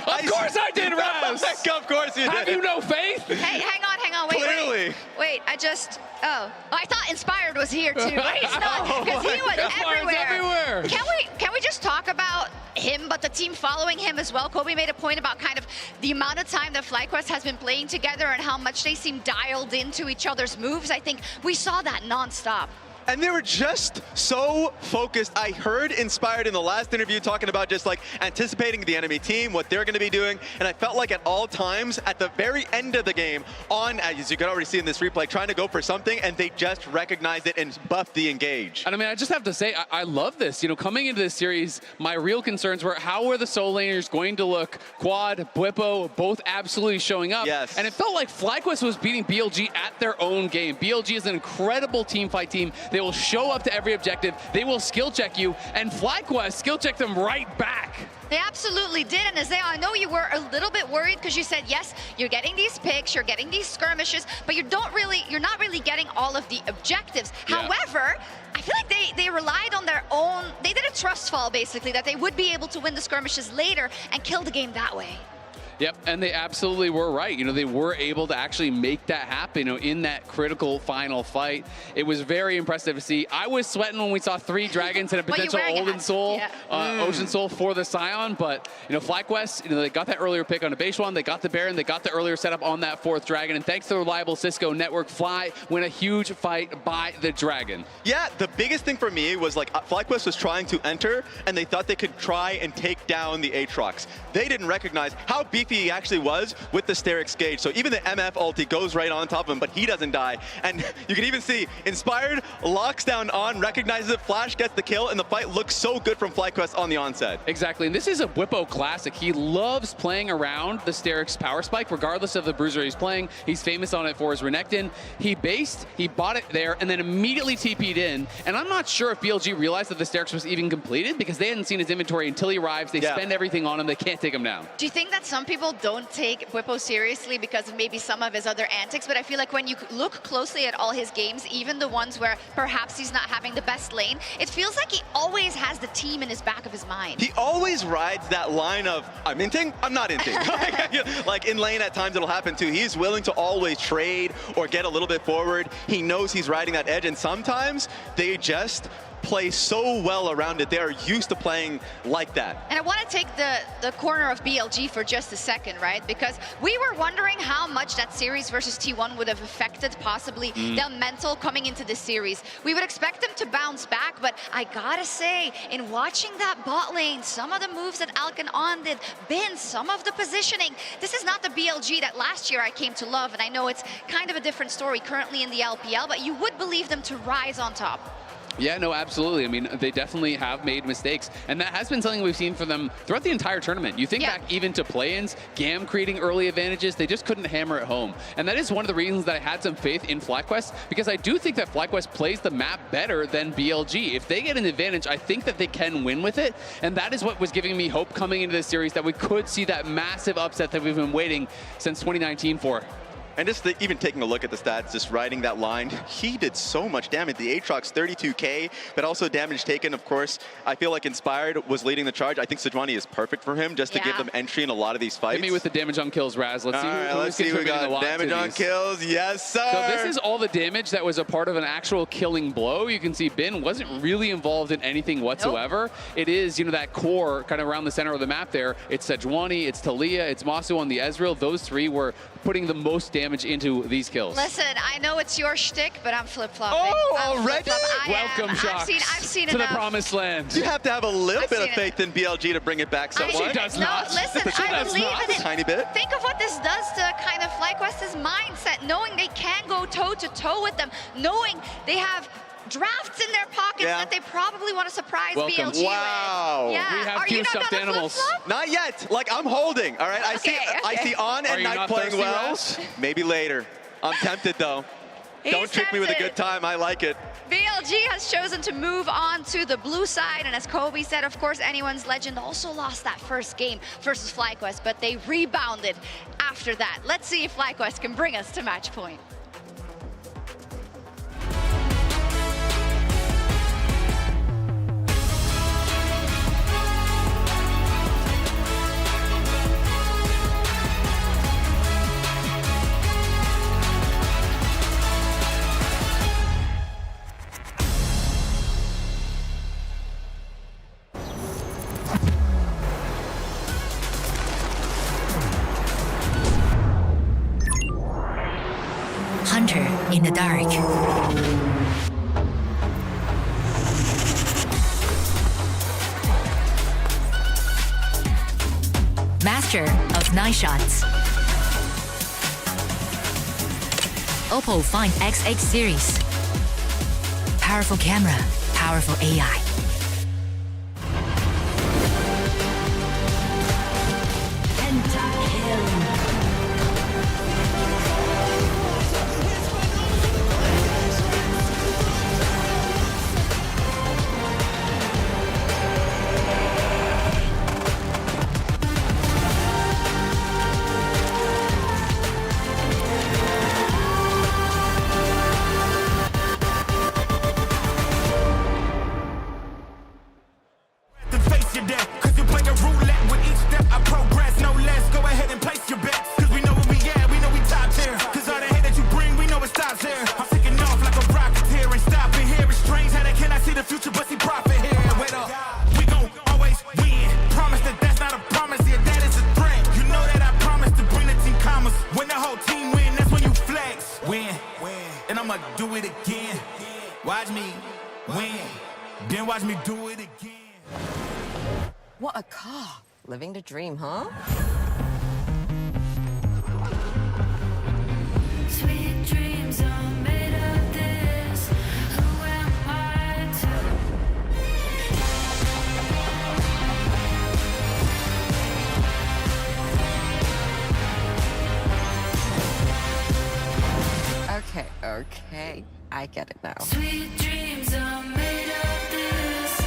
Of course I did, Raz. Of course you did. Have you no faith? Hey, hang on, wait, Clearly. Wait, I thought Inspired was here too, but he's not, because he was everywhere. Can we just talk about him, but the team following him as well? Kobe made a point about kind of the amount of time that FlyQuest has been playing together and how much they seem dialed into each other's moves. I think we saw that nonstop. And they were just so focused. I heard Inspired in the last interview talking about just like anticipating the enemy team, what they're going to be doing. And I felt like at all times, at the very end of the game, On, as you can already see in this replay, trying to go for something, and they just recognized it and buffed the engage. And I mean, I just have to say, I love this. You know, coming into this series, my real concerns were how were the solo laners going to look? Quad, Bwipo, both absolutely showing up. Yes. And it felt like FlyQuest was beating BLG at their own game. BLG is an incredible team fight team. They will show up to every objective. They will skill check you, and FlyQuest skill check them right back. They absolutely did, and Azale, I know you were a little bit worried because you said, yes, you're getting these picks, you're getting these skirmishes, but you're not really getting all of the objectives. Yeah. However, I feel like they relied on their own, they did a trust fall basically, that they would be able to win the skirmishes later and kill the game that way. Yep, and they absolutely were right. You know, they were able to actually make that happen, you know, in that critical final fight. It was very impressive to see. I was sweating when we saw 3 dragons and a potential Olden Soul, Ocean Soul for the Scion, but, you know, FlyQuest, you know, they got that earlier pick on a Beishwan, they got the Baron, they got the earlier setup on that 4th dragon, and thanks to the reliable Cisco network, Fly win a huge fight by the dragon. Yeah, the biggest thing for me was like FlyQuest was trying to enter, and they thought they could try and take down the Aatrox. They didn't recognize how beefy he actually was with the Sterix gauge. So even the MF ulti goes right on top of him, but he doesn't die. And you can even see Inspired locks down on, recognizes it, Flash gets the kill, and the fight looks so good from FlyQuest on the onset. Exactly, and this is a Whippo classic. He loves playing around the Sterix power spike, regardless of the bruiser he's playing. He's famous on it for his Renekton. He based, he bought it there, and then immediately TP'd in. And I'm not sure if BLG realized that the Sterix was even completed because they hadn't seen his inventory until he arrives. They spend everything on him. They can't take him down. Do you think that some people don't take Whippo seriously because of maybe some of his other antics? But I feel like when you look closely at all his games, even the ones where perhaps he's not having the best lane, it feels like he always has the team in his back of his mind. He always rides that line of, I'm inting, I'm not inting. Like in lane at times it'll happen too. He's willing to always trade or get a little bit forward. He knows he's riding that edge, and sometimes they just play so well around it. They are used to playing like that. And I want to take the corner of BLG for just a second, right? Because we were wondering how much that series versus T1 would have affected possibly their mental coming into this series. We would expect them to bounce back, but I gotta say, in watching that bot lane, some of the moves that Alkan On did, Bin, some of the positioning, this is not the BLG that last year I came to love, and I know it's kind of a different story currently in the LPL, but you would believe them to rise on top. Yeah, no, absolutely. I mean, they definitely have made mistakes, and that has been something we've seen from them throughout the entire tournament. You think back even to play-ins, GAM creating early advantages, they just couldn't hammer it home. And that is one of the reasons that I had some faith in FlyQuest, because I do think that FlyQuest plays the map better than BLG. If they get an advantage, I think that they can win with it, and that is what was giving me hope coming into this series, that we could see that massive upset that we've been waiting since 2019 for. And just even taking a look at the stats, just riding that line, he did so much damage. The Aatrox 32K, but also damage taken, of course. I feel like Inspired was leading the charge. I think Sejuani is perfect for him, just to give them entry in a lot of these fights. Hit me with the damage on kills, Raz. Let's see let's see who we got. Damage on kills, yes sir! So this is all the damage that was a part of an actual killing blow. You can see Bin wasn't really involved in anything whatsoever. It is, you know, that core kind of around the center of the map there. It's Sejuani, it's Talia, it's Masu on the Ezreal. Those three were putting the most damage into these kills. Listen, I know it's your shtick, but I'm flip-flopping. Oh, already? Welcome, Shox, I've seen to enough. the promised land. You have to have a little bit of faith in BLG to bring it back somewhat. She does not. No, listen, I believe in it. Tiny bit. Think of what this does to kind of FlyQuest's mindset, knowing they can go toe-to-toe with them, knowing they have drafts in their pockets that they probably want to surprise BLG with. Wow. Yeah. We have Are you not stuffed gonna animals. flip-flop? Not yet. Like, I'm holding, all right? I see On and Knight playing well. Raz? Maybe later. I'm tempted, though. Don't trick me with a good time. I like it. BLG has chosen to move on to the blue side, and as Kobe said, of course, anyone's legend also lost that first game versus FlyQuest, but they rebounded after that. Let's see if FlyQuest can bring us to match point. Hunter in the dark. Master of 9 shots. Oppo Find X8 series. Powerful camera, powerful AI. Do it again. Watch me win. Then watch me do it again. What a car. Living the dream, huh? Okay, I get it now. Sweet dreams are made of this.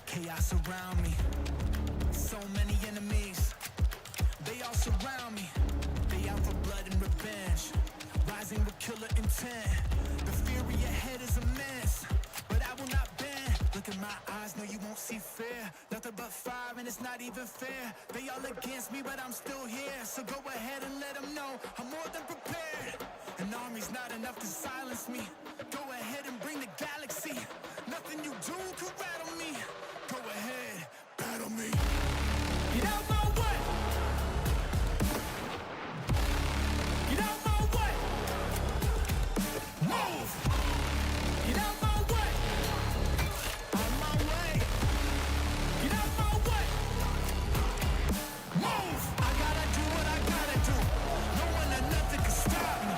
Chaos around me, so many enemies, they all surround me. They out for blood and revenge, rising with killer intent. The fury ahead is immense, but I will not bend. Look in my eyes, no you won't see fear. Nothing but fire and it's not even fair. They all against me, but I'm still here. So go ahead and let them know I'm more than prepared. An army's not enough to silence me. Go ahead and bring the galaxy. Nothing you do could rattle me. Go ahead, battle me. Get out my way. Get out my way. Move. Get out my way. On my way. Get out my way. Move. I gotta do what I gotta do. No one or nothing can stop me.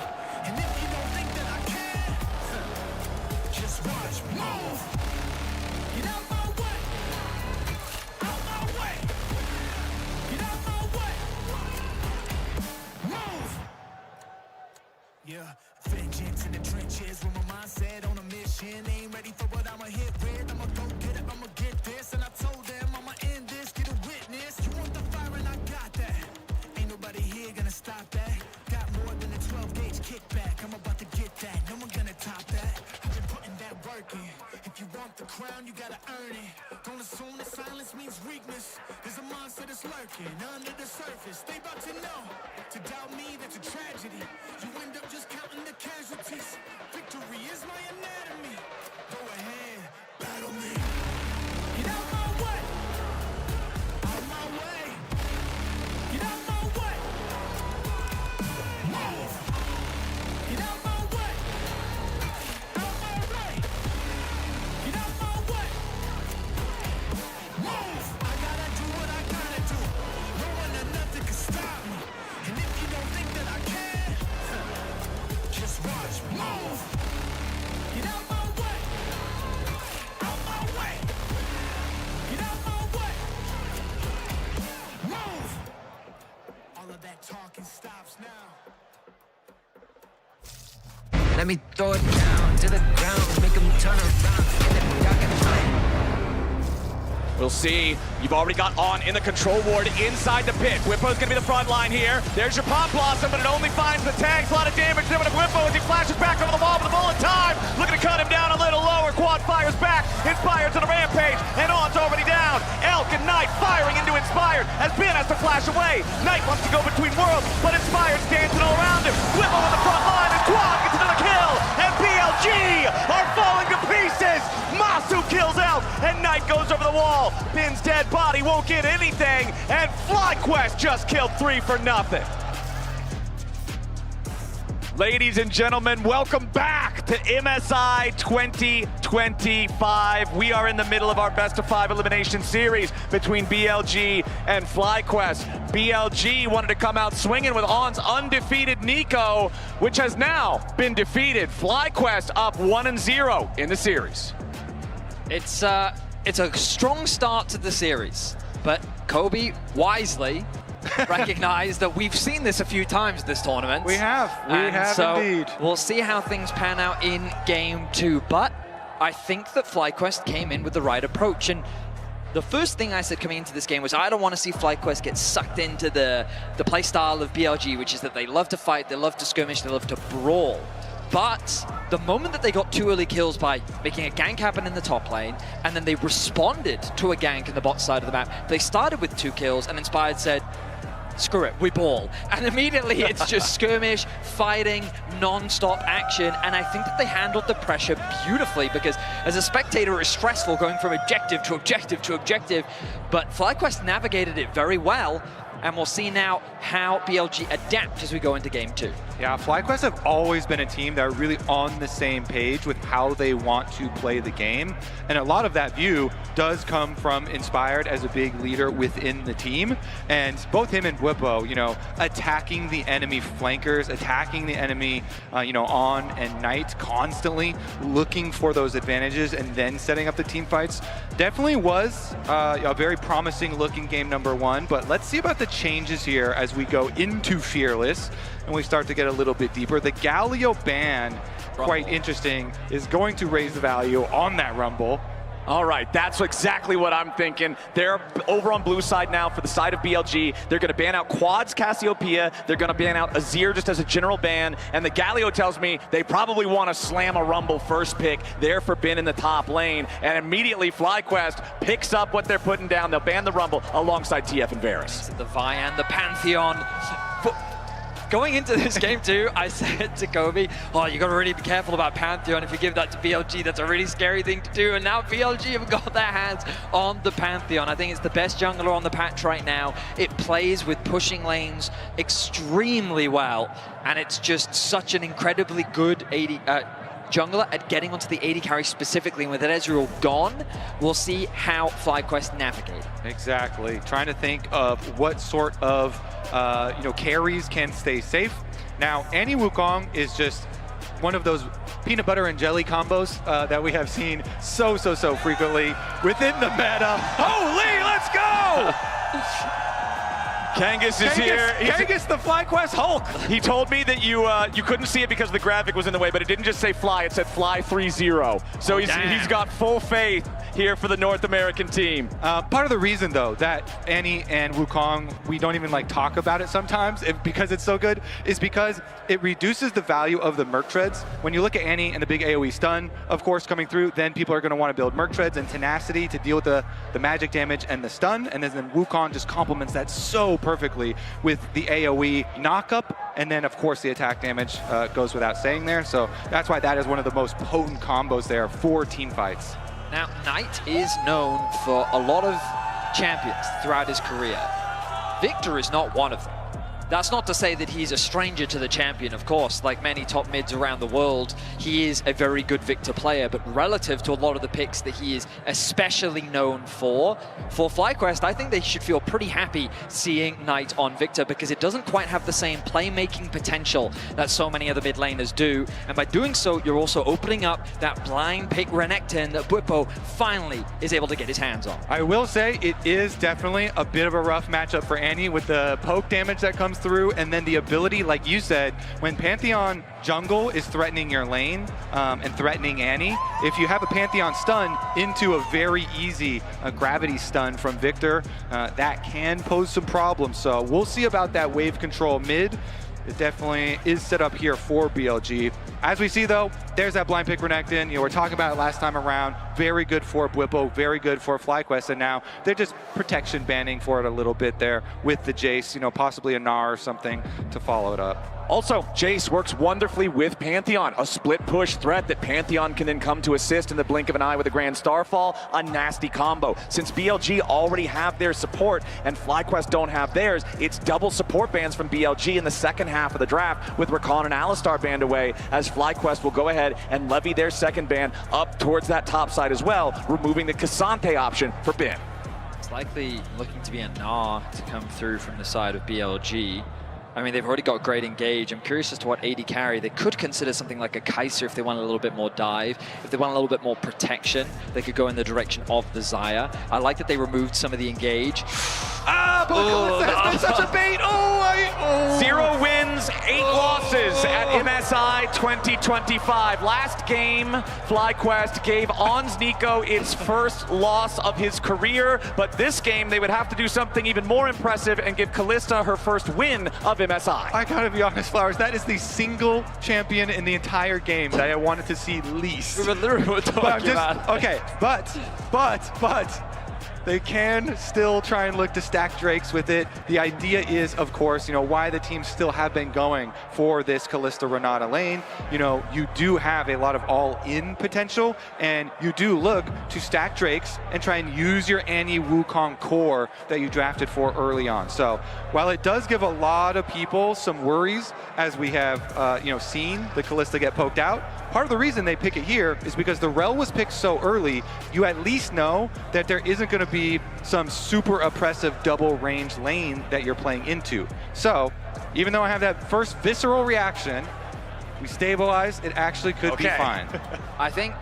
And if you don't think that I can, just watch me. Move. Get out my way. Out my way. Get out my way. Move. Yeah, vengeance in the trenches with my mindset on a mission. Ain't ready for what I'ma hit with. I'ma go get it, I'ma get this. And I told them I'ma end this, get a witness. You want the fire and I got that. Ain't nobody here gonna stop that. Got more than a 12-gauge kickback. I'm about to get that, no one gonna top that. I've been putting that work in. If you want the crown, you gotta earn it. Don't assume that silence means weakness. There's a monster that's lurking under the surface. They about to know. To doubt me, that's a tragedy. You end up just counting the casualties. Victory is my anatomy. Go ahead, battle me. Get out my way. Out my way. Get out my way. Move. Get out my way. Out my way. Get out my way. Move. I gotta do what I gotta do. No one or nothing can stop me. And if you don't think that I can, just watch me. Move. Get out my way. Out my way. Get out my way. Move. All of that talking stops now. Let me throw it down to the ground, make them turn around. In the dark and light. We'll see. You've already got On in the control ward inside the pit. Whippo's gonna be the front line here. There's your Pop Blossom, but it only finds the tags. A lot of damage there with Whippo as he flashes back over the wall with the bullet time. Looking to cut him down a little lower. Quad fires back. Inspired to the rampage, and On's already down. Elk and Knight firing into Inspired as Ben has to flash away. Knight wants to go between worlds, but Inspired dancing all around him. Whippo on the front line, and Quad gets another kill. And BLG are falling to pieces. Masu kills Elk, and Knight goes over the wall. Ben's dead body won't get anything, and FlyQuest just killed 3 for nothing. Ladies and gentlemen, welcome back to MSI 2025. We are in the middle of our best of 5 elimination series between BLG and FlyQuest. BLG wanted to come out swinging with On's undefeated Nico, which has now been defeated. FlyQuest up 1-0 in the series. It's a strong start to the series, but Kobe wisely recognized that we've seen this a few times this tournament. We have. We have indeed. We'll see how things pan out in game 2, but I think that FlyQuest came in with the right approach, and The first thing I said coming into this game was I don't want to see FlyQuest get sucked into the play style of BLG, which is that they love to fight, they love to skirmish, they love to brawl. But the moment that they got 2 early kills by making a gank happen in the top lane, and then they responded to a gank in the bot side of the map, they started with 2 kills, and Inspired said, screw it, we ball. And immediately it's just skirmish, fighting, non-stop action, and I think that they handled the pressure beautifully, because as a spectator it's stressful going from objective to objective to objective, but FlyQuest navigated it very well, and we'll see now how BLG adapt as we go into game 2. Yeah, FlyQuest have always been a team that are really on the same page with how they want to play the game. And a lot of that view does come from Inspired as a big leader within the team. And both him and Whippo, you know, attacking the enemy flankers, attacking the enemy, you know, on and night, constantly looking for those advantages and then setting up the team fights. Definitely was a very promising looking game number 1. But let's see about the changes here as we go into Fearless and we start to get a little bit deeper. The Galio ban, quite interesting, is going to raise the value on that Rumble. All right, that's exactly what I'm thinking. They're over on blue side now for the side of BLG. They're going to ban out Quads Cassiopeia. They're going to ban out Azir just as a general ban. And the Galio tells me they probably want to slam a Rumble first pick there for Bin in the top lane. And immediately FlyQuest picks up what they're putting down. They'll ban the Rumble alongside TF and Varus. The Vi and the Pantheon. Going into this game too, I said to Kobe, oh, you got to really be careful about Pantheon. If you give that to BLG, that's a really scary thing to do. And now BLG have got their hands on the Pantheon. I think it's the best jungler on the patch right now. It plays with pushing lanes extremely well. And it's just such an incredibly good jungler at getting onto the AD carry specifically. And with Ezreal gone, we'll see how FlyQuest navigate. Exactly. Trying to think of what sort of carries can stay safe. Now, Annie Wukong is just one of those peanut butter and jelly combos that we have seen so frequently within the meta. Holy, let's go! Kangas is here. Kangas, the FlyQuest Hulk. He told me that you couldn't see it because the graphic was in the way, but it didn't just say fly, it said fly 3-0. So he's got full faith here for the North American team. Part of the reason, though, that Annie and Wukong, we don't even talk about it sometimes because it's so good, is because it reduces the value of the Merc Treads. When you look at Annie and the big AoE stun, of course, coming through, then people are going to want to build Merc Treads and Tenacity to deal with the magic damage and the stun, and then Wukong just complements that so perfectly with the AoE knockup, and then, of course, the attack damage goes without saying there. So that's why that is one of the most potent combos there for team fights. Now, Knight is known for a lot of champions throughout his career. Victor is not one of them. That's not to say that he's a stranger to the champion, of course. Like many top mids around the world, he is a very good Victor player, but relative to a lot of the picks that he is especially known for FlyQuest, I think they should feel pretty happy seeing Knight on Victor, because it doesn't quite have the same playmaking potential that so many other mid laners do. And by doing so, you're also opening up that blind pick Renekton that Whippo finally is able to get his hands on. I will say it is definitely a bit of a rough matchup for Annie with the poke damage that comes through, and then the ability, like you said, when Pantheon jungle is threatening your lane and threatening Annie, if you have a Pantheon stun into a very easy gravity stun from Victor, that can pose some problems. So we'll see about that wave control mid. It definitely is set up here for BLG. As we see, though, there's that blind pick Renekton. We're talking about it last time around. Very good for Whippo, very good for FlyQuest, and now they're just protection banning for it a little bit there with the Jace, possibly a Gnar or something to follow it up. Also, Jace works wonderfully with Pantheon, a split push threat that Pantheon can then come to assist in the blink of an eye with a Grand Starfall, a nasty combo. Since BLG already have their support and FlyQuest don't have theirs, it's double support bans from BLG in the second half of the draft, with Rakan and Alistar banned away, as FlyQuest will go ahead and levy their second ban up towards that top side as well, removing the Cassante option for Bin. It's likely looking to be a Gnar to come through from the side of BLG. I mean, they've already got great engage. I'm curious as to what AD carry. They could consider something like a Kaiser if they want a little bit more dive. If they want a little bit more protection, they could go in the direction of the Xayah. I like that they removed some of the engage. Ah, but Kalista has been such a bait. 0 wins, 8 losses at MSI 2025. Last game, FlyQuest gave Ons Nico its first loss of his career, but this game they would have to do something even more impressive and give Kalista her first win of MSI. I gotta be honest, Flowers, that is the single champion in the entire game that I wanted to see least. We were literally talking about. Okay, but they can still try and look to stack Drakes with it. The idea is, of course, why the teams still have been going for this Kalista Renata lane. You do have a lot of all-in potential, and you do look to stack Drakes and try and use your Annie Wukong core that you drafted for early on. So while it does give a lot of people some worries, as we have seen the Kalista get poked out, part of the reason they pick it here is because the Rel was picked so early, you at least know that there isn't going to be some super oppressive double range lane that you're playing into. So even though I have that first visceral reaction, we stabilize, it actually could be fine. I think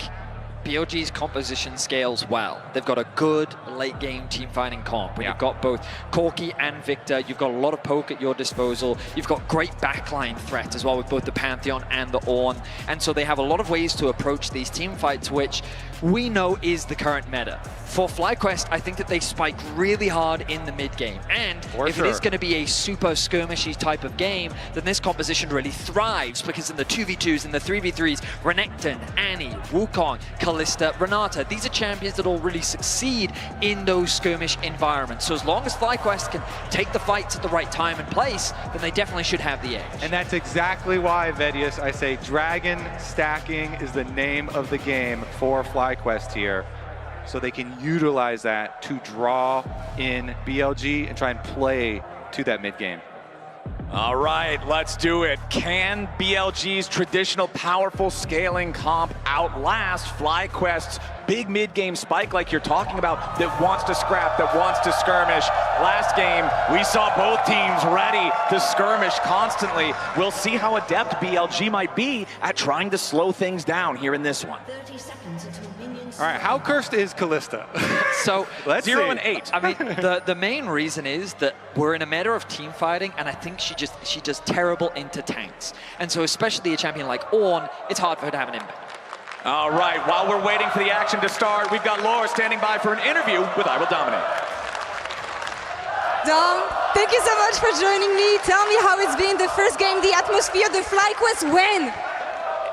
BLG's composition scales well. They've got a good late game team fighting comp. When you've got both Corki and Victor, you've got a lot of poke at your disposal. You've got great backline threat as well with both the Pantheon and the Ornn. And so they have a lot of ways to approach these team fights, which we know is the current meta. For FlyQuest, I think that they spike really hard in the mid game. And if it is going to be a super skirmishy type of game, then this composition really thrives, because in the 2v2s and the 3v3s, Renekton, Annie, Wukong, Kalista, Renata, these are champions that all really succeed in those skirmish environments. So as long as FlyQuest can take the fights at the right time and place, then they definitely should have the edge. And that's exactly why, Vedius, I say dragon stacking is the name of the game for FlyQuest here. So they can utilize that to draw in BLG and try and play to that mid game. All right, let's do it. Can BLG's traditional powerful scaling comp outlast FlyQuest's big mid-game spike like you're talking about, that wants to scrap, that wants to skirmish? Last game, we saw both teams ready to skirmish constantly. We'll see how adept BLG might be at trying to slow things down here in this one. 30 seconds until minions. All right, how cursed is Kalista? So let's 0 see. and 8. I mean, the main reason is that we're in a meta of team fighting, and I think she does terrible into tanks. And so especially a champion like Ornn, it's hard for her to have an impact. All right, while we're waiting for the action to start, we've got Laura standing by for an interview with I Will Dominate. Dom, thank you so much for joining me. Tell me how it's been the first game, the atmosphere, the FlyQuest win.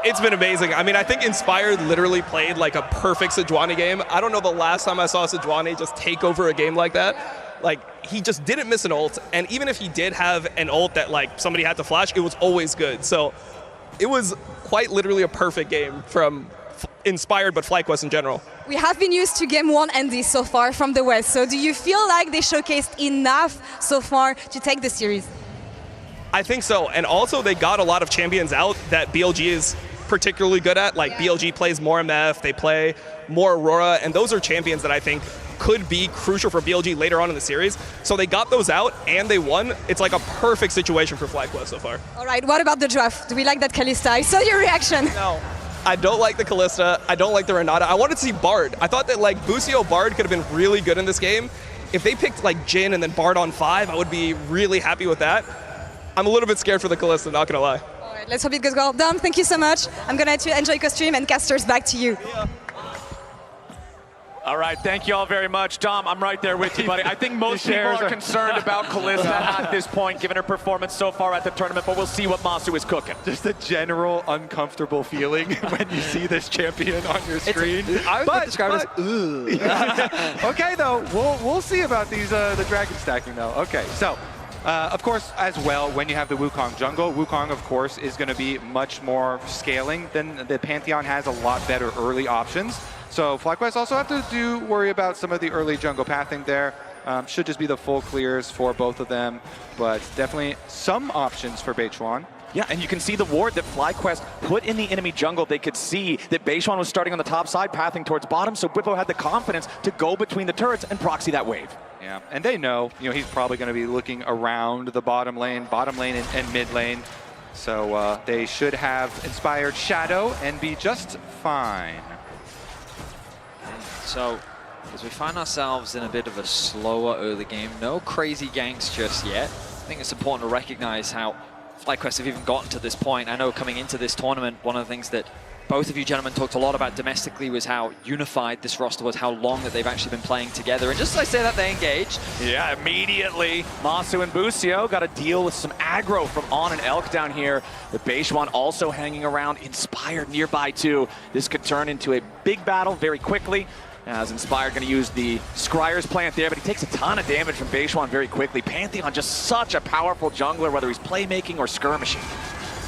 It's been amazing. I mean, I think Inspired literally played like a perfect Sejuani game. I don't know the last time I saw Sejuani just take over a game like that. Like, he just didn't miss an ult, and even if he did have an ult that like somebody had to flash, it was always good. So it was quite literally a perfect game from Inspired, but FlyQuest in general. We have been used to game 1 and this so far from the West. So do you feel like they showcased enough so far to take the series? I think so, and also they got a lot of champions out that BLG is particularly good at. Like BLG plays more MF, they play more Aurora, and those are champions that I think could be crucial for BLG later on in the series. So they got those out and they won. It's like a perfect situation for FlyQuest so far. All right, what about the draft? Do we like that Kalista? I saw your reaction. No, I don't like the Kalista. I don't like the Renata. I wanted to see Bard. I thought that like Busio Bard could have been really good in this game. If they picked like Jhin and then Bard on 5, I would be really happy with that. I'm a little bit scared for the Kalista, not gonna lie. All right, let's hope it goes well. Dom, thank you so much. I'm gonna enjoy costume, and casters, back to you. Yeah. All right, thank you all very much. Dom, I'm right there with you, buddy. I think most people are concerned about Kalista at this point, given her performance so far at the tournament, but we'll see what Masu is cooking. Just a general uncomfortable feeling when you see this champion on your screen. I would describe it as, ugh. Okay, though, we'll see about these the dragon stacking, though. Okay, so of course, as well, when you have the Wukong jungle, Wukong, of course, is going to be much more scaling than the Pantheon has a lot better early options. So FlyQuest also have to worry about some of the early jungle pathing there. Should just be the full clears for both of them, but definitely some options for Beichuan. Yeah, and you can see the ward that FlyQuest put in the enemy jungle. They could see that Beichuan was starting on the top side, pathing towards bottom, so Bwipo had the confidence to go between the turrets and proxy that wave. Yeah, and they know, he's probably going to be looking around the bottom lane and mid lane. So they should have Inspired Shadow and be just fine. So, as we find ourselves in a bit of a slower early game, no crazy ganks just yet. I think it's important to recognize how FlyQuest have even gotten to this point. I know coming into this tournament, one of the things that both of you gentlemen talked a lot about domestically was how unified this roster was, how long that they've actually been playing together. And just as I say that, they engaged. Yeah, immediately, Masu and Busio got to deal with some aggro from On and Elk down here. The Beishuan also hanging around, Inspired nearby too. This could turn into a big battle very quickly. As Inspired going to use the Scryer's plant there, but he takes a ton of damage from Beishuan very quickly. Pantheon just such a powerful jungler, whether he's playmaking or skirmishing.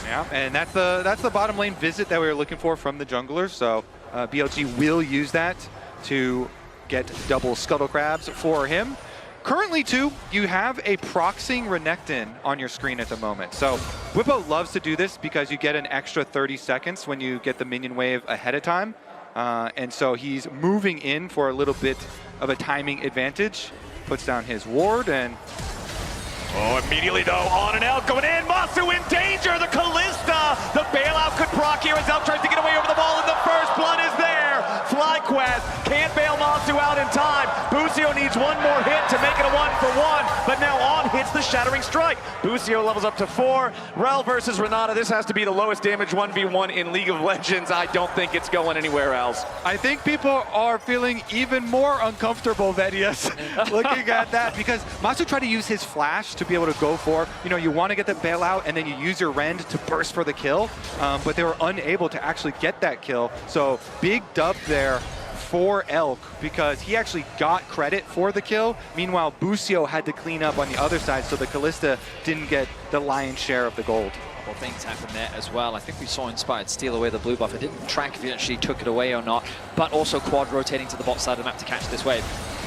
Yeah, and that's the bottom lane visit that we were looking for from the junglers. So BLG will use that to get double Scuttle Crabs for him. Currently, too, you have a proxying Renekton on your screen at the moment. So Whippo loves to do this because you get an extra 30 seconds when you get the minion wave ahead of time. And so he's moving in for a little bit of a timing advantage. Puts down his ward and... Oh, immediately though, On and Elk going in, Masu in danger, the Callista! The bailout could proc here as Elk tries to get away over the ball, and the first blood is there! FlyQuest can't bail Masu out in time. Busio needs one more hit to make it a 1-for-1, but now On hits the Shattering Strike. Busio levels up to 4. Rel versus Renata, this has to be the lowest damage 1v1 in League of Legends. I don't think it's going anywhere else. I think people are feeling even more uncomfortable, Vedius, looking at that, because Masu tried to use his flash to be able to go for, you want to get the bailout and then you use your rend to burst for the kill, but they were unable to actually get that kill. So big dub there for Elk because he actually got credit for the kill. Meanwhile, Busio had to clean up on the other side, so the Callista didn't get the lion's share of the gold. Well, things happened there as well. I think we saw Inspired steal away the blue buff. It didn't track if he actually took it away or not, but also Quad rotating to the bot side of the map to catch this wave.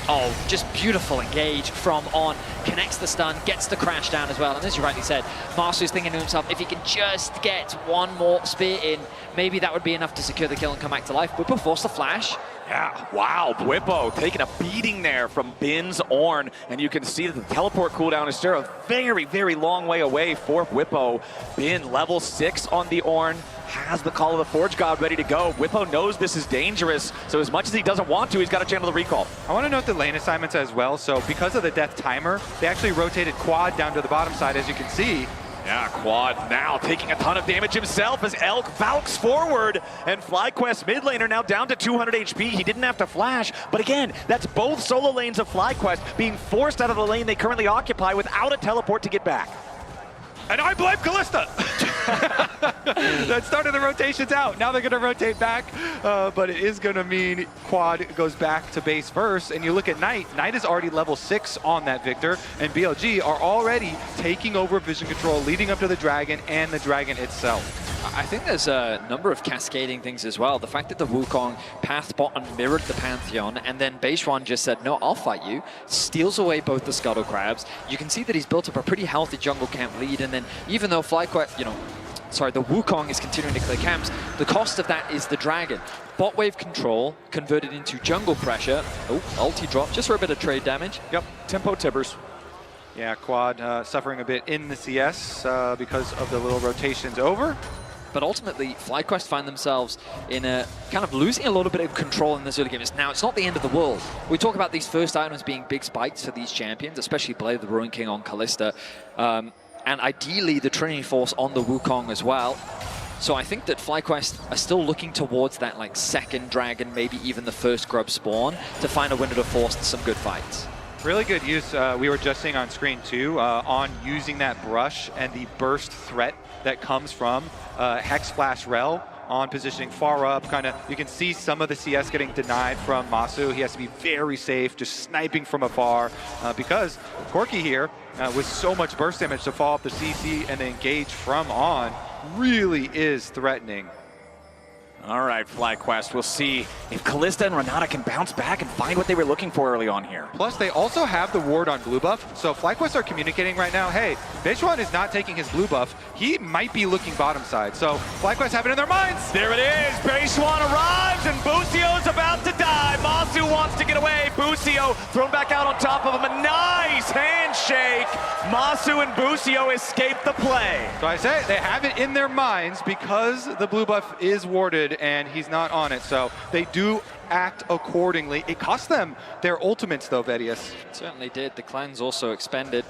Oh, just beautiful engage from On. Connects the stun, gets the crash down as well. And as you rightly said, Masu's thinking to himself, if he can just get one more spear in, maybe that would be enough to secure the kill and come back to life. Whippo forced the flash. Yeah, wow, Whippo taking a beating there from Bin's Ornn, and you can see that the teleport cooldown is still a very, very long way away for Whippo. Bin level 6 on the Ornn, has the Call of the Forge God ready to go. Whippo knows this is dangerous, so as much as he doesn't want to, he's got to channel the recall. I want to note the lane assignments as well. So because of the death timer, they actually rotated Quad down to the bottom side, as you can see. Yeah, Quad now taking a ton of damage himself as Elk valks forward, and FlyQuest mid laner now down to 200 HP. He didn't have to flash, but again, that's both solo lanes of FlyQuest being forced out of the lane they currently occupy without a teleport to get back. And I blame Callista. That started the rotations out. Now they're going to rotate back, but it is going to mean Quad goes back to base first. And you look at Knight. Knight is already level 6 on that Victor, and BLG are already taking over vision control, leading up to the Dragon and the Dragon itself. I think there's a number of cascading things as well. The fact that the Wukong path bottom mirrored the Pantheon, and then Beishuan just said, no, I'll fight you, steals away both the Scuttle Crabs. You can see that he's built up a pretty healthy jungle camp lead, and then even though FlyQuest, the Wukong is continuing to clear camps, the cost of that is the Dragon. Bot wave control converted into jungle pressure. Oh, ulti drop just for a bit of trade damage. Yep, tempo tibbers. Yeah, Quad suffering a bit in the CS because of the little rotations over. But ultimately, FlyQuest find themselves in a kind of losing a little bit of control in this early game. Now, it's not the end of the world. We talk about these first items being big spikes for these champions, especially Blade of the Ruin King on Callista, and ideally the Trinity Force on the Wukong as well. So I think that FlyQuest are still looking towards that second dragon, maybe even the first grub spawn, to find a window to force some good fights. Really good use. We were just seeing on screen too, on using that brush and the burst threat that comes from Hex Flash Rel on positioning far up. You can see some of the CS getting denied from Masu. He has to be very safe, just sniping from afar, because Corki here, with so much burst damage to fall off the CC and then engage from On, really is threatening. All right, FlyQuest. We'll see if Kalista and Renata can bounce back and find what they were looking for early on here. Plus, they also have the ward on blue buff, so FlyQuest are communicating right now, hey, Beishwan is not taking his blue buff. He might be looking bottom side, so FlyQuest have it in their minds. There it is. Beishwan arrives, and Busio's about to die. Masu wants to get away. Busio thrown back out on top of him. A nice handshake. Masu and Busio escape the play. So I say they have it in their minds because the blue buff is warded and he's not on it, so they do act accordingly. It cost them their ultimates though, Vedius. Certainly did. The cleanse also expended.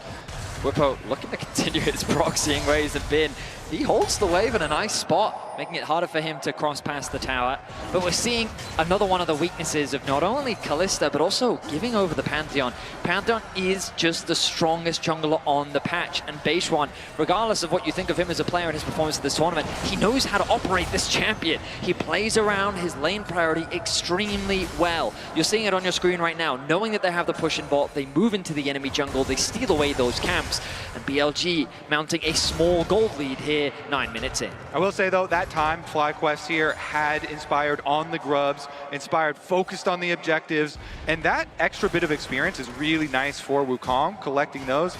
Whippo looking to continue his proxying ways have been. He holds the wave in a nice spot, making it harder for him to cross past the tower. But we're seeing another one of the weaknesses of not only Kalista, but also giving over the Pantheon. Pantheon is just the strongest jungler on the patch, and Beishwan, regardless of what you think of him as a player and his performance at this tournament, he knows how to operate this champion. He plays around his lane priority extremely well. You're seeing it on your screen right now. Knowing that they have the push and bot, they move into the enemy jungle, they steal away those camps, and BLG mounting a small gold lead here 9 minutes in. I will say though, that time FlyQuest here had Inspired on the grubs, Inspired focused on the objectives, and that extra bit of experience is really nice for Wukong, collecting those.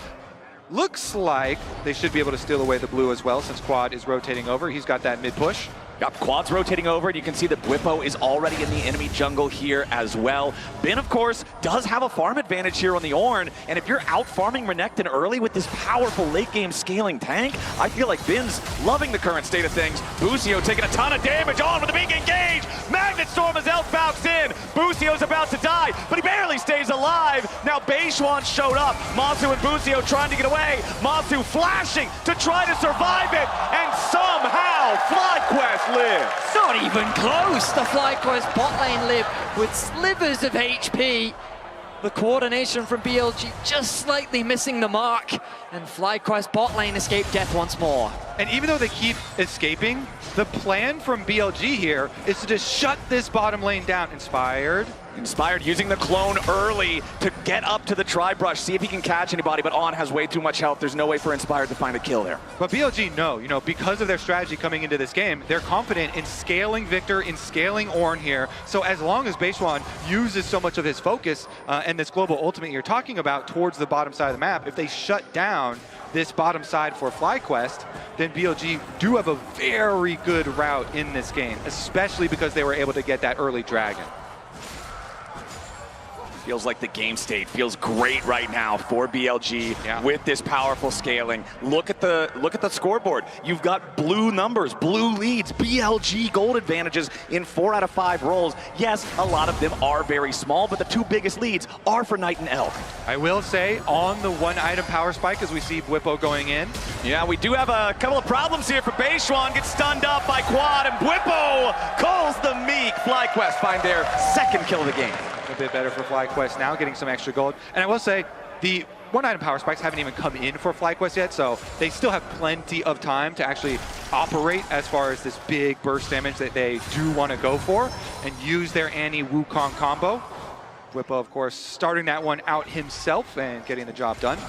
Looks like they should be able to steal away the blue as well since Quad is rotating over. He's got that mid push. Yep, Quad's rotating over, and you can see that Whippo is already in the enemy jungle here as well. Ben, of course, does have a farm advantage here on the Ornn, and if you're out farming Renekton early with this powerful late-game scaling tank, I feel like Ben's loving the current state of things. Busio taking a ton of damage on with a big engage. Magnet Storm as Elf bounced in. Busio's about to die, but he barely stays alive. Now Beishwan showed up. Masu and Busio trying to get away. Masu flashing to try to survive it, and somehow FlyQuest lives. Not even close. The FlyQuest bot lane live with slivers of HP. The coordination from BLG just slightly missing the mark, and FlyQuest bot lane escape death once more. And even though they keep escaping, the plan from BLG here is to just shut this bottom lane down. Inspired using the clone early to get up to the tri-brush, see if he can catch anybody, but On has way too much health. There's no way for Inspired to find a kill there. But BLG know, because of their strategy coming into this game, they're confident in scaling Victor, in scaling Ornn here. So as long as Beishwan uses so much of his focus and this global ultimate you're talking about towards the bottom side of the map, if they shut down this bottom side for FlyQuest, then BLG do have a very good route in this game, especially because they were able to get that early dragon. Feels like the game state feels great right now for BLG with this powerful scaling. Look at the scoreboard. You've got blue numbers, blue leads, BLG gold advantages in 4 out of 5 rolls. Yes, a lot of them are very small, but the 2 biggest leads are for Knight and Elk. I will say on the 1-item power spike as we see Whippo going in. Yeah, we do have a couple of problems here for Beishwan. Gets stunned up by Quad, and Whippo calls the meek. FlyQuest find their 2nd kill of the game. A bit better for FlyQuest now, getting some extra gold. And I will say, the 1-item power spikes haven't even come in for FlyQuest yet, so they still have plenty of time to actually operate as far as this big burst damage that they do want to go for and use their Annie-Wukong combo. Whippo, of course, starting that one out himself and getting the job done.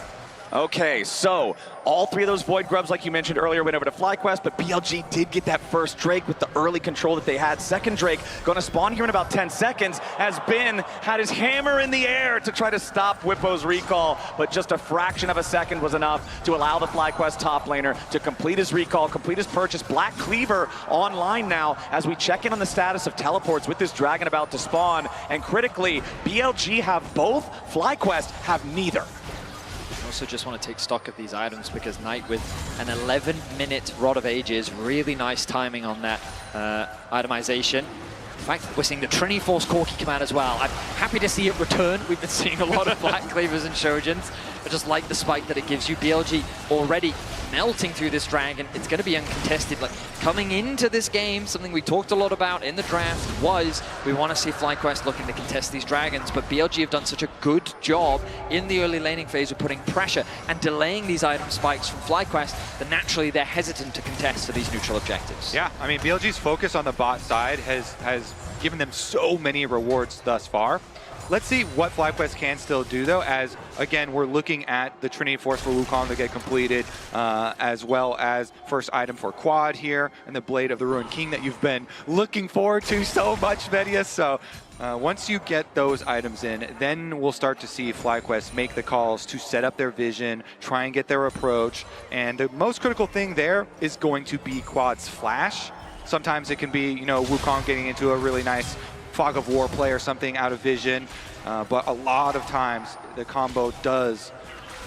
Okay, so all 3 of those Void Grubs, like you mentioned earlier, went over to FlyQuest, but BLG did get that first Drake with the early control that they had. Second Drake going to spawn here in about 10 seconds, as Ben had his hammer in the air to try to stop Whippo's recall, but just a fraction of a second was enough to allow the FlyQuest top laner to complete his recall, complete his purchase. Black Cleaver online now as we check in on the status of teleports with this dragon about to spawn, and critically, BLG have both, FlyQuest have neither. Also just want to take stock of these items because Knight with an 11-minute Rod of Ages, really nice timing on that itemization. In fact, we're seeing the Trini Force Corki come out as well. I'm happy to see it return. We've been seeing a lot of Black Cleavers and Shoujins. I just like the spike that it gives you. BLG already melting through this dragon. It's going to be uncontested. Like, coming into this game, something we talked a lot about in the draft was we want to see FlyQuest looking to contest these dragons, but BLG have done such a good job in the early laning phase of putting pressure and delaying these item spikes from FlyQuest that naturally they're hesitant to contest for these neutral objectives. Yeah, I mean, BLG's focus on the bot side has given them so many rewards thus far. let's see what FlyQuest can still do, though, as, again, we're looking at the Trinity Force for Wukong to get completed, as well as first item for Quad here, and the Blade of the Ruined King that you've been looking forward to so much, Vedius. So once you get those items in, then we'll start to see FlyQuest make the calls to set up their vision, try and get their approach, and the most critical thing there is going to be Quad's flash. Sometimes it can be, you know, Wukong getting into a really nice Fog of War play or something out of vision, but a lot of times the combo does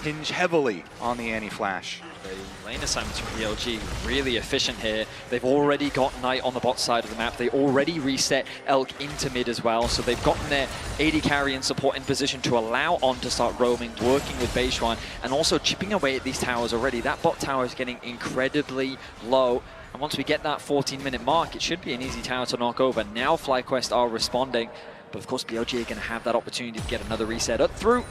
hinge heavily on the anti-flash. The lane assignments from BLG really efficient here. They've already got Knight on the bot side of the map. They already reset Elk into mid as well, so they've gotten their AD carry and support in position to allow On to start roaming, working with Beishuan, and also chipping away at these towers already. That bot tower is getting incredibly low. And once we get that 14-minute mark, it should be an easy tower to knock over. Now FlyQuest are responding, but of course BLG are going to have that opportunity to get another reset up through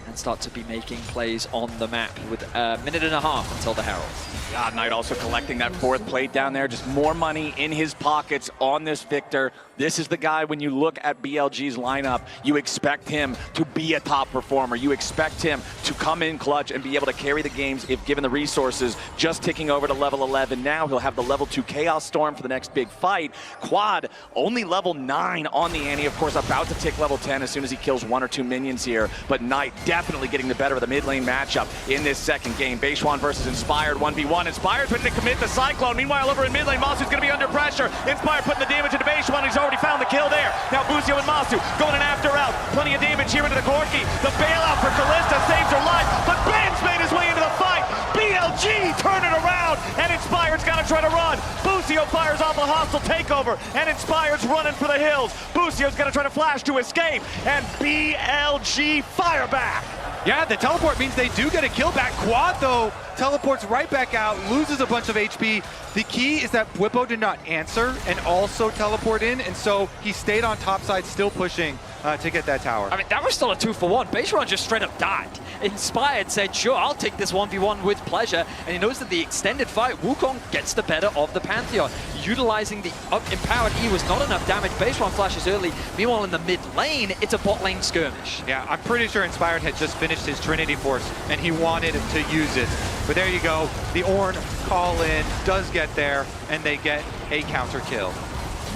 and start to be making plays on the map with a minute and a half until the Herald. God, Knight also collecting that fourth plate down there. Just more money in his pockets on this Victor. This is the guy, when you look at BLG's lineup, you expect him to be a top performer. You expect him to come in clutch and be able to carry the games if given the resources. Just ticking over to level 11 now. He'll have the level 2 Chaos Storm for the next big fight. Quad, only level 9 on the Annie. Of course, about to tick level 10 as soon as he kills 1 or 2 minions here. But Knight definitely getting the better of the mid lane matchup in this second game. Beishuan versus Inspired 1v1. Inspired's ready to commit the Cyclone. Meanwhile, over in mid lane, Masu's going to be under pressure. Inspired putting the damage into Beishuan. He's already found the kill there. Now Busio and Masu going in after out. Plenty of damage here into the Corki. The bailout for Kalista saves her life, but Ben's made his way into the fight. BLG turn it around, and Inspired's got to try to run. Busio fires off a hostile takeover, and Inspired's running for the hills. Busio's going to try to flash to escape, and BLG fire back. Yeah, the teleport means they do get a kill back. Quad, though, teleports right back out, loses a bunch of HP. The key is that Bwipo did not answer and also teleport in, and so he stayed on top side, still pushing to get that tower. I mean, that was still a 2-for-1. Beishuan just straight up died. Inspired said, sure, I'll take this 1v1 with pleasure, and he knows that the extended fight, Wukong gets the better of the Pantheon. Utilizing the empowered E was not enough damage. Beishuan flashes early. Meanwhile, in the mid lane, it's a bot lane skirmish. Yeah, I'm pretty sure Inspired had just finished his Trinity Force, and he wanted to use it. But there you go. The Ornn call in does get there, and they get a counter kill.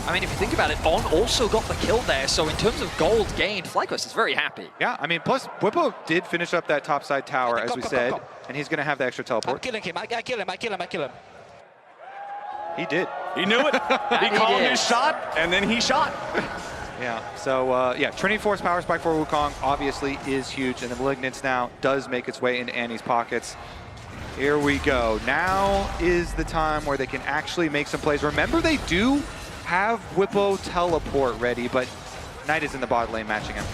I mean, if you think about it, On also got the kill there, so in terms of gold gained, FlyQuest is very happy. Yeah, I mean, plus, Bwipo did finish up that topside tower, as we said, and he's going to have the extra teleport. I'm killing him, I kill him. He did. He knew it. He called his shot, and then he shot. Yeah, so, yeah, Trinity Force power spike for Wukong obviously is huge, and the Malignance now does make its way into Annie's pockets. Here we go. Now is the time where they can actually make some plays. Remember, they do have Bwipo teleport ready, but Knight is in the bot lane matching him.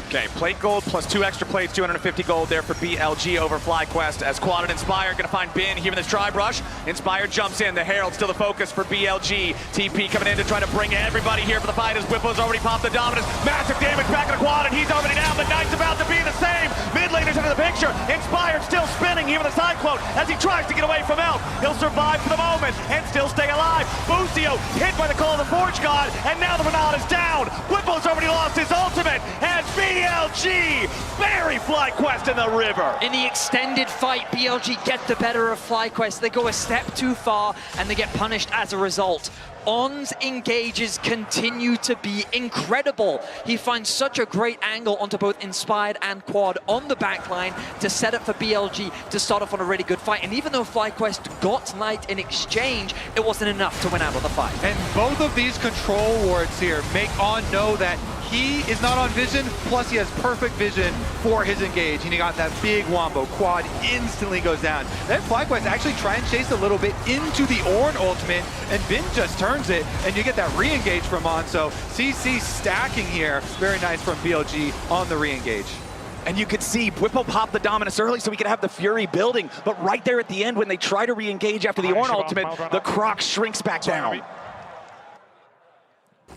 Okay, plate gold plus 2 extra plates, 250 gold there for BLG over FlyQuest as Quad and Inspired going to find Bin here in this tribe rush. Inspired jumps in, the Herald still the focus for BLG. TP coming in to try to bring everybody here for the fight as Bwipo's already popped the dominance. Massive damage back in the Quad, and he's already down, but Knight's about to be the same. Mid laners into the picture. Inspired still spinning here with a Cyclone as he tries to get away from Elk. He'll survive for the moment and still stay alive. Busio hit by the call of the Forge God, and now the Renard is down. Bwipo's already lost his ultimate, and BLG bury FlyQuest in the river. In the extended fight, BLG get the better of FlyQuest. They go a step too far, and they get punished as a result. On's engages continue to be incredible. He finds such a great angle onto both Inspired and Quad on the backline to set up for BLG to start off on a really good fight. And even though FlyQuest got Knight in exchange, it wasn't enough to win out of the fight. And both of these control wards here make On know that he is not on vision, plus he has perfect vision for his engage. And he got that big wombo. Quad instantly goes down. Then FlyQuest actually try and chase a little bit into the Ornn ultimate, and Bin just turns it, and you get that re-engage from On. So CC stacking here. Very nice from BLG on the re-engage. And you could see Bwipo pop the dominance early so we could have the Fury building. But right there at the end, when they try to re-engage after the Ornn ultimate, the Croc shrinks back down.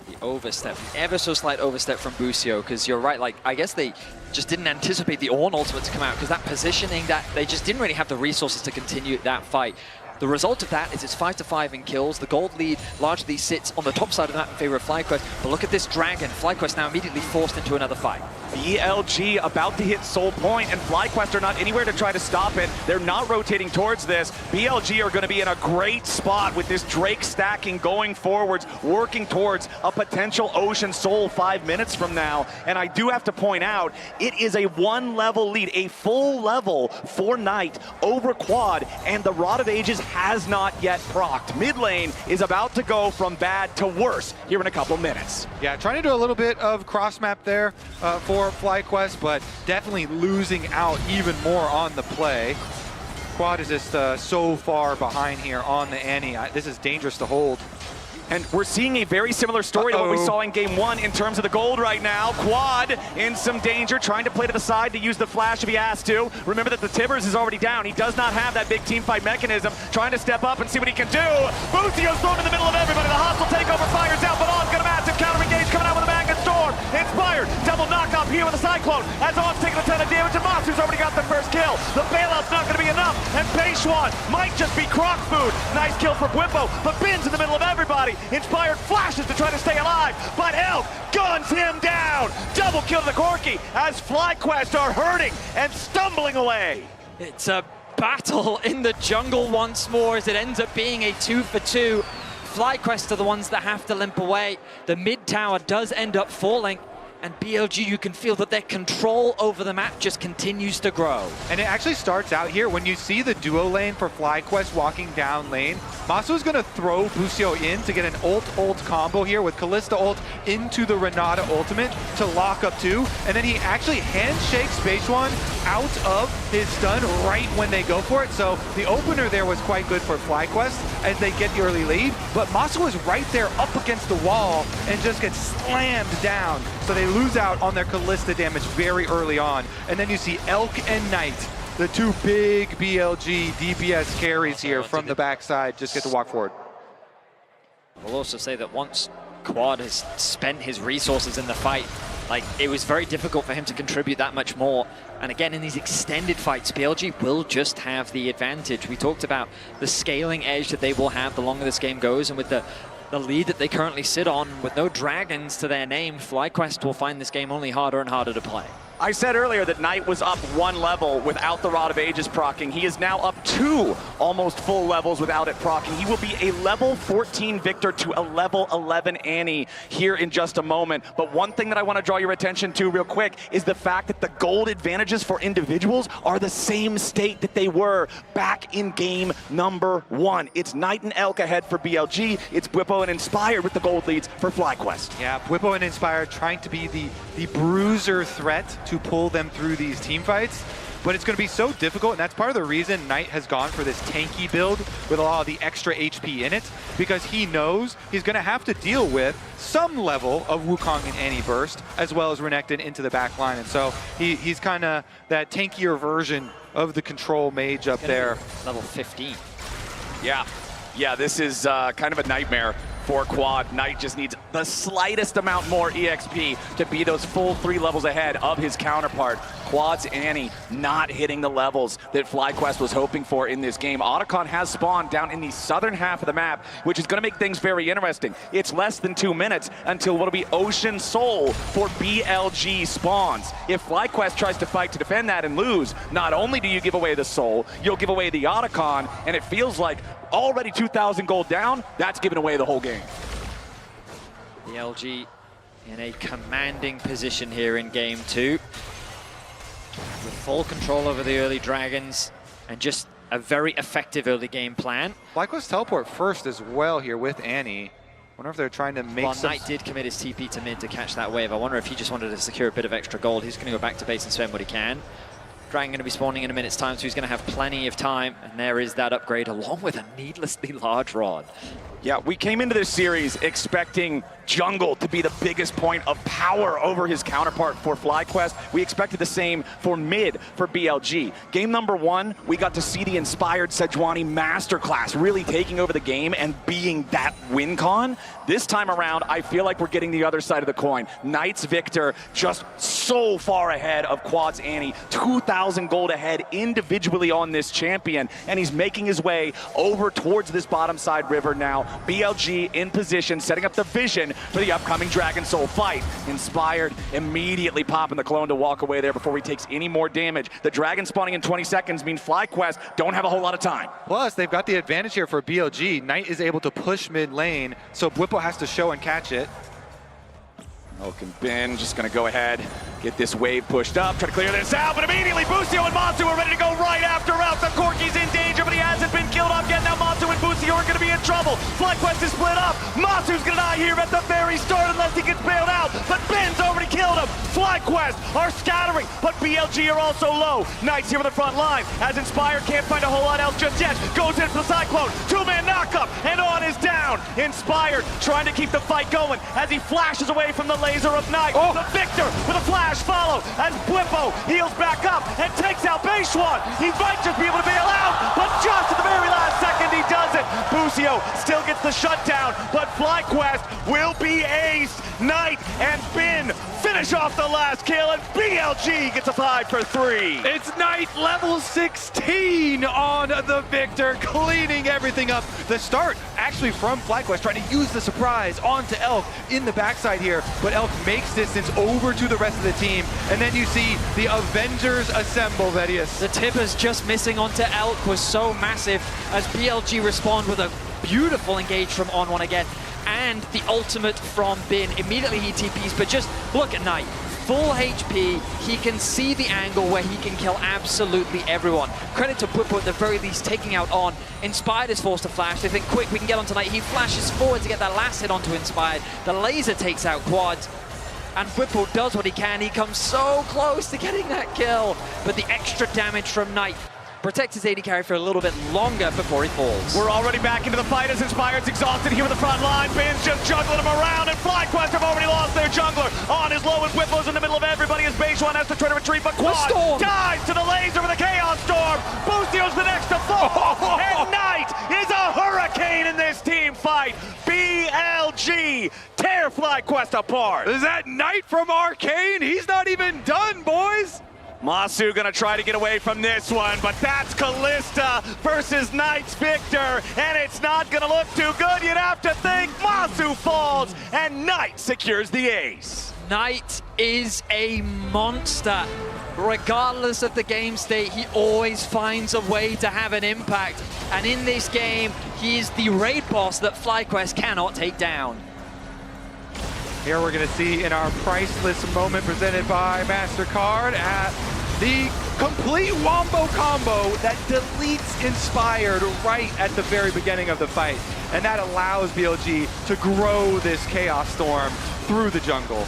The overstep, ever so slight overstep from Busio, because you're right, like, I guess they just didn't anticipate the Ornn ultimate to come out, because that positioning, that they just didn't really have the resources to continue that fight. The result of that is it's 5-5 in kills. The gold lead largely sits on the top side of that in favor of FlyQuest. But look at this Dragon. FlyQuest now immediately forced into another fight. BLG about to hit Soul Point, and FlyQuest are not anywhere to try to stop it. They're not rotating towards this. BLG are going to be in a great spot with this Drake stacking going forwards, working towards a potential Ocean Soul 5 minutes from now. And I do have to point out, it is a 1-level lead, a full level for Knight over Quad, and the Rod of Ages has not yet procced. Mid lane is about to go from bad to worse here in a couple minutes. Yeah, trying to do a little bit of cross map there for FlyQuest, but definitely losing out even more on the play. Quad is just so far behind here on the Annie. This is dangerous to hold. And we're seeing a very similar story to what we saw in game 1 in terms of the gold right now. Quad in some danger, trying to play to the side to use the flash if he has to. Remember that the Tibbers is already down. He does not have that big team fight mechanism. Trying to step up and see what he can do. Bucio's thrown in the middle of everybody. The hostile takeover fires out, but On's got a massive counter engage coming out with a Magnet Storm. Inspired, double knockoff here with a Cyclone. As On's taking a ton of damage, and Monster's already got the first kill. The bailout's not going to be enough, and Peishwan might just be croc food. Nice kill for Bwippo, but Bin's in the middle of everybody. Inspired flashes to try to stay alive, but Elk guns him down. Double kill to the Corki as FlyQuest are hurting and stumbling away. It's a battle in the jungle once more as it ends up being a 2-for-2. FlyQuest are the ones that have to limp away. The mid tower does end up falling, and BLG, you can feel that their control over the map just continues to grow. And it actually starts out here when you see the duo lane for FlyQuest walking down lane. Masu's gonna throw Bucio in to get an ult combo here with Kalista ult into the Renata ultimate to lock up 2. And then he actually handshakes Peishwan out of his stun right when they go for it. So the opener there was quite good for FlyQuest as they get the early lead. But Masu is right there up against the wall and just gets slammed down. So they lose out on their Kalista damage very early on. And then you see Elk and Knight, the two big BLG DPS carries here from the backside, just get to walk forward. We'll also say that once Quad has spent his resources in the fight, like, it was very difficult for him to contribute that much more. And again, in these extended fights, BLG will just have the advantage. We talked about the scaling edge that they will have the longer this game goes, and with the lead that they currently sit on, with no dragons to their name, FlyQuest will find this game only harder and harder to play. I said earlier that Knight was up 1 level without the Rod of Ages proccing. He is now up 2 almost full levels without it proccing. He will be a level 14 Victor to a level 11 Annie here in just a moment. But one thing that I want to draw your attention to real quick is the fact that the gold advantages for individuals are the same state that they were back in game number 1. It's Knight and Elk ahead for BLG. It's Bwippo and Inspired with the gold leads for FlyQuest. Yeah, Bwippo and Inspired trying to be the bruiser threat to pull them through these team fights, but it's going to be so difficult, and that's part of the reason Knight has gone for this tanky build with a lot of the extra HP in it, because he knows he's going to have to deal with some level of Wukong and Annie burst, as well as Renekton into the back line, and so he's kind of that tankier version of the control mage up there. Level 15. Yeah, this is kind of a nightmare for Quad. Knight just needs the slightest amount more EXP to be those full 3 levels ahead of his counterpart. Quad's Annie not hitting the levels that FlyQuest was hoping for in this game. Otacon has spawned down in the southern half of the map, which is going to make things very interesting. It's less than 2 minutes until what'll be Ocean Soul for BLG spawns. If FlyQuest tries to fight to defend that and lose, not only do you give away the Soul, you'll give away the Otacon, and it feels like already 2,000 gold down, that's giving away the whole game. BLG in a commanding position here in game 2. With full control over the early dragons and just a very effective early game plan. FlyQuest teleport first as well here with Annie. Wonder if they're trying to make some... Knight did commit his TP to mid to catch that wave. I wonder if he just wanted to secure a bit of extra gold. He's going to go back to base and spend what he can. Dragon going to be spawning in a minute's time, so he's going to have plenty of time. And there is that upgrade along with a needlessly large rod. Yeah, we came into this series expecting jungle to be the biggest point of power over his counterpart for FlyQuest. We expected the same for mid for BLG. Game number 1, we got to see the inspired Sejuani masterclass really taking over the game and being that win con. This time around, I feel like we're getting the other side of the coin. Knight's Victor just so far ahead of Quad's Annie, 2,000 gold ahead individually on this champion, and he's making his way over towards this bottom side river now. BLG in position, setting up the vision for the upcoming Dragon Soul fight. Inspired immediately popping the clone to walk away there before he takes any more damage. The dragon spawning in 20 seconds means FlyQuest don't have a whole lot of time. Plus, they've got the advantage here for BLG. Knight is able to push mid lane, so Whipple has to show and catch it. Elk and Ben just going to go ahead, get this wave pushed up, try to clear this out, but immediately Busio and Matsu are ready to go right after route. The Corki's in danger, but he hasn't been killed off yet. Now Matsu and Busio are going to be in trouble. FlyQuest is split up. Matsu's going to die here at the very start unless he gets bailed out, but Ben's already killed him. FlyQuest are scattering, but BLG are also low. Knight's here with the front line, as Inspired can't find a whole lot else just yet. Goes in for the Cyclone, 2-man knockup, and on is down. Inspired trying to keep the fight going as he flashes away from the laser of Knight. The Victor with a flash follow as Blippo heals back up and takes out Beishwan. He might just be able to bail out, but just at the very last second he does it. Busio still gets the shutdown, but FlyQuest will be aced. Knight and Ben finish off the last kill, and BLG gets a 5 for 3. It's Knight level 16 on the Victor, cleaning everything up. The start actually from FlyQuest, trying to use the surprise onto Elk in the backside here, but Elk makes distance over to the rest of the team, and then you see the Avengers assemble, Vedius. The tippers just missing onto Elk was so massive as BLG respond with a beautiful engage from On1 again, and the ultimate from Bin. Immediately he TPs, but just look at Knight. Full HP, he can see the angle where he can kill absolutely everyone. Credit to Bwipo at the very least taking out On. Inspired is forced to flash. They think, quick, we can get on tonight. He flashes forward to get that last hit onto Inspired. The laser takes out Quads. And Bwipo does what he can. He comes so close to getting that kill. But the extra damage from Knight protects his AD carry for a little bit longer before he falls. We're already back into the fight as Inspired's exhausted here with the front line. Ben's just juggling him around, and FlyQuest have already lost their jungler. On is low, and Whipple's in the middle of everybody as Beishwan has to try to retreat, but Quad dies to the laser with a Chaos Storm. Busio's the next to fall, and Knight is a hurricane in this team fight. BLG tear FlyQuest apart. Is that Knight from Arcane? He's not even done, boys. Masu gonna try to get away from this one, but that's Callista versus Knight's Victor, and it's not gonna look too good. You'd have to think Masu falls, and Knight secures the ace. Knight is a monster. Regardless of the game state, he always finds a way to have an impact. And in this game, he is the raid boss that FlyQuest cannot take down. Here we're going to see in our priceless moment presented by MasterCard at the complete wombo combo that deletes Inspired right at the very beginning of the fight. And that allows BLG to grow this Chaos Storm through the jungle.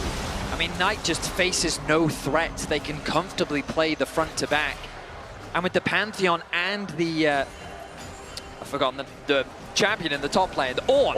I mean, Knight just faces no threat. They can comfortably play the front to back. And with the Pantheon and the, I've forgotten the champion in the top lane, the Ornn.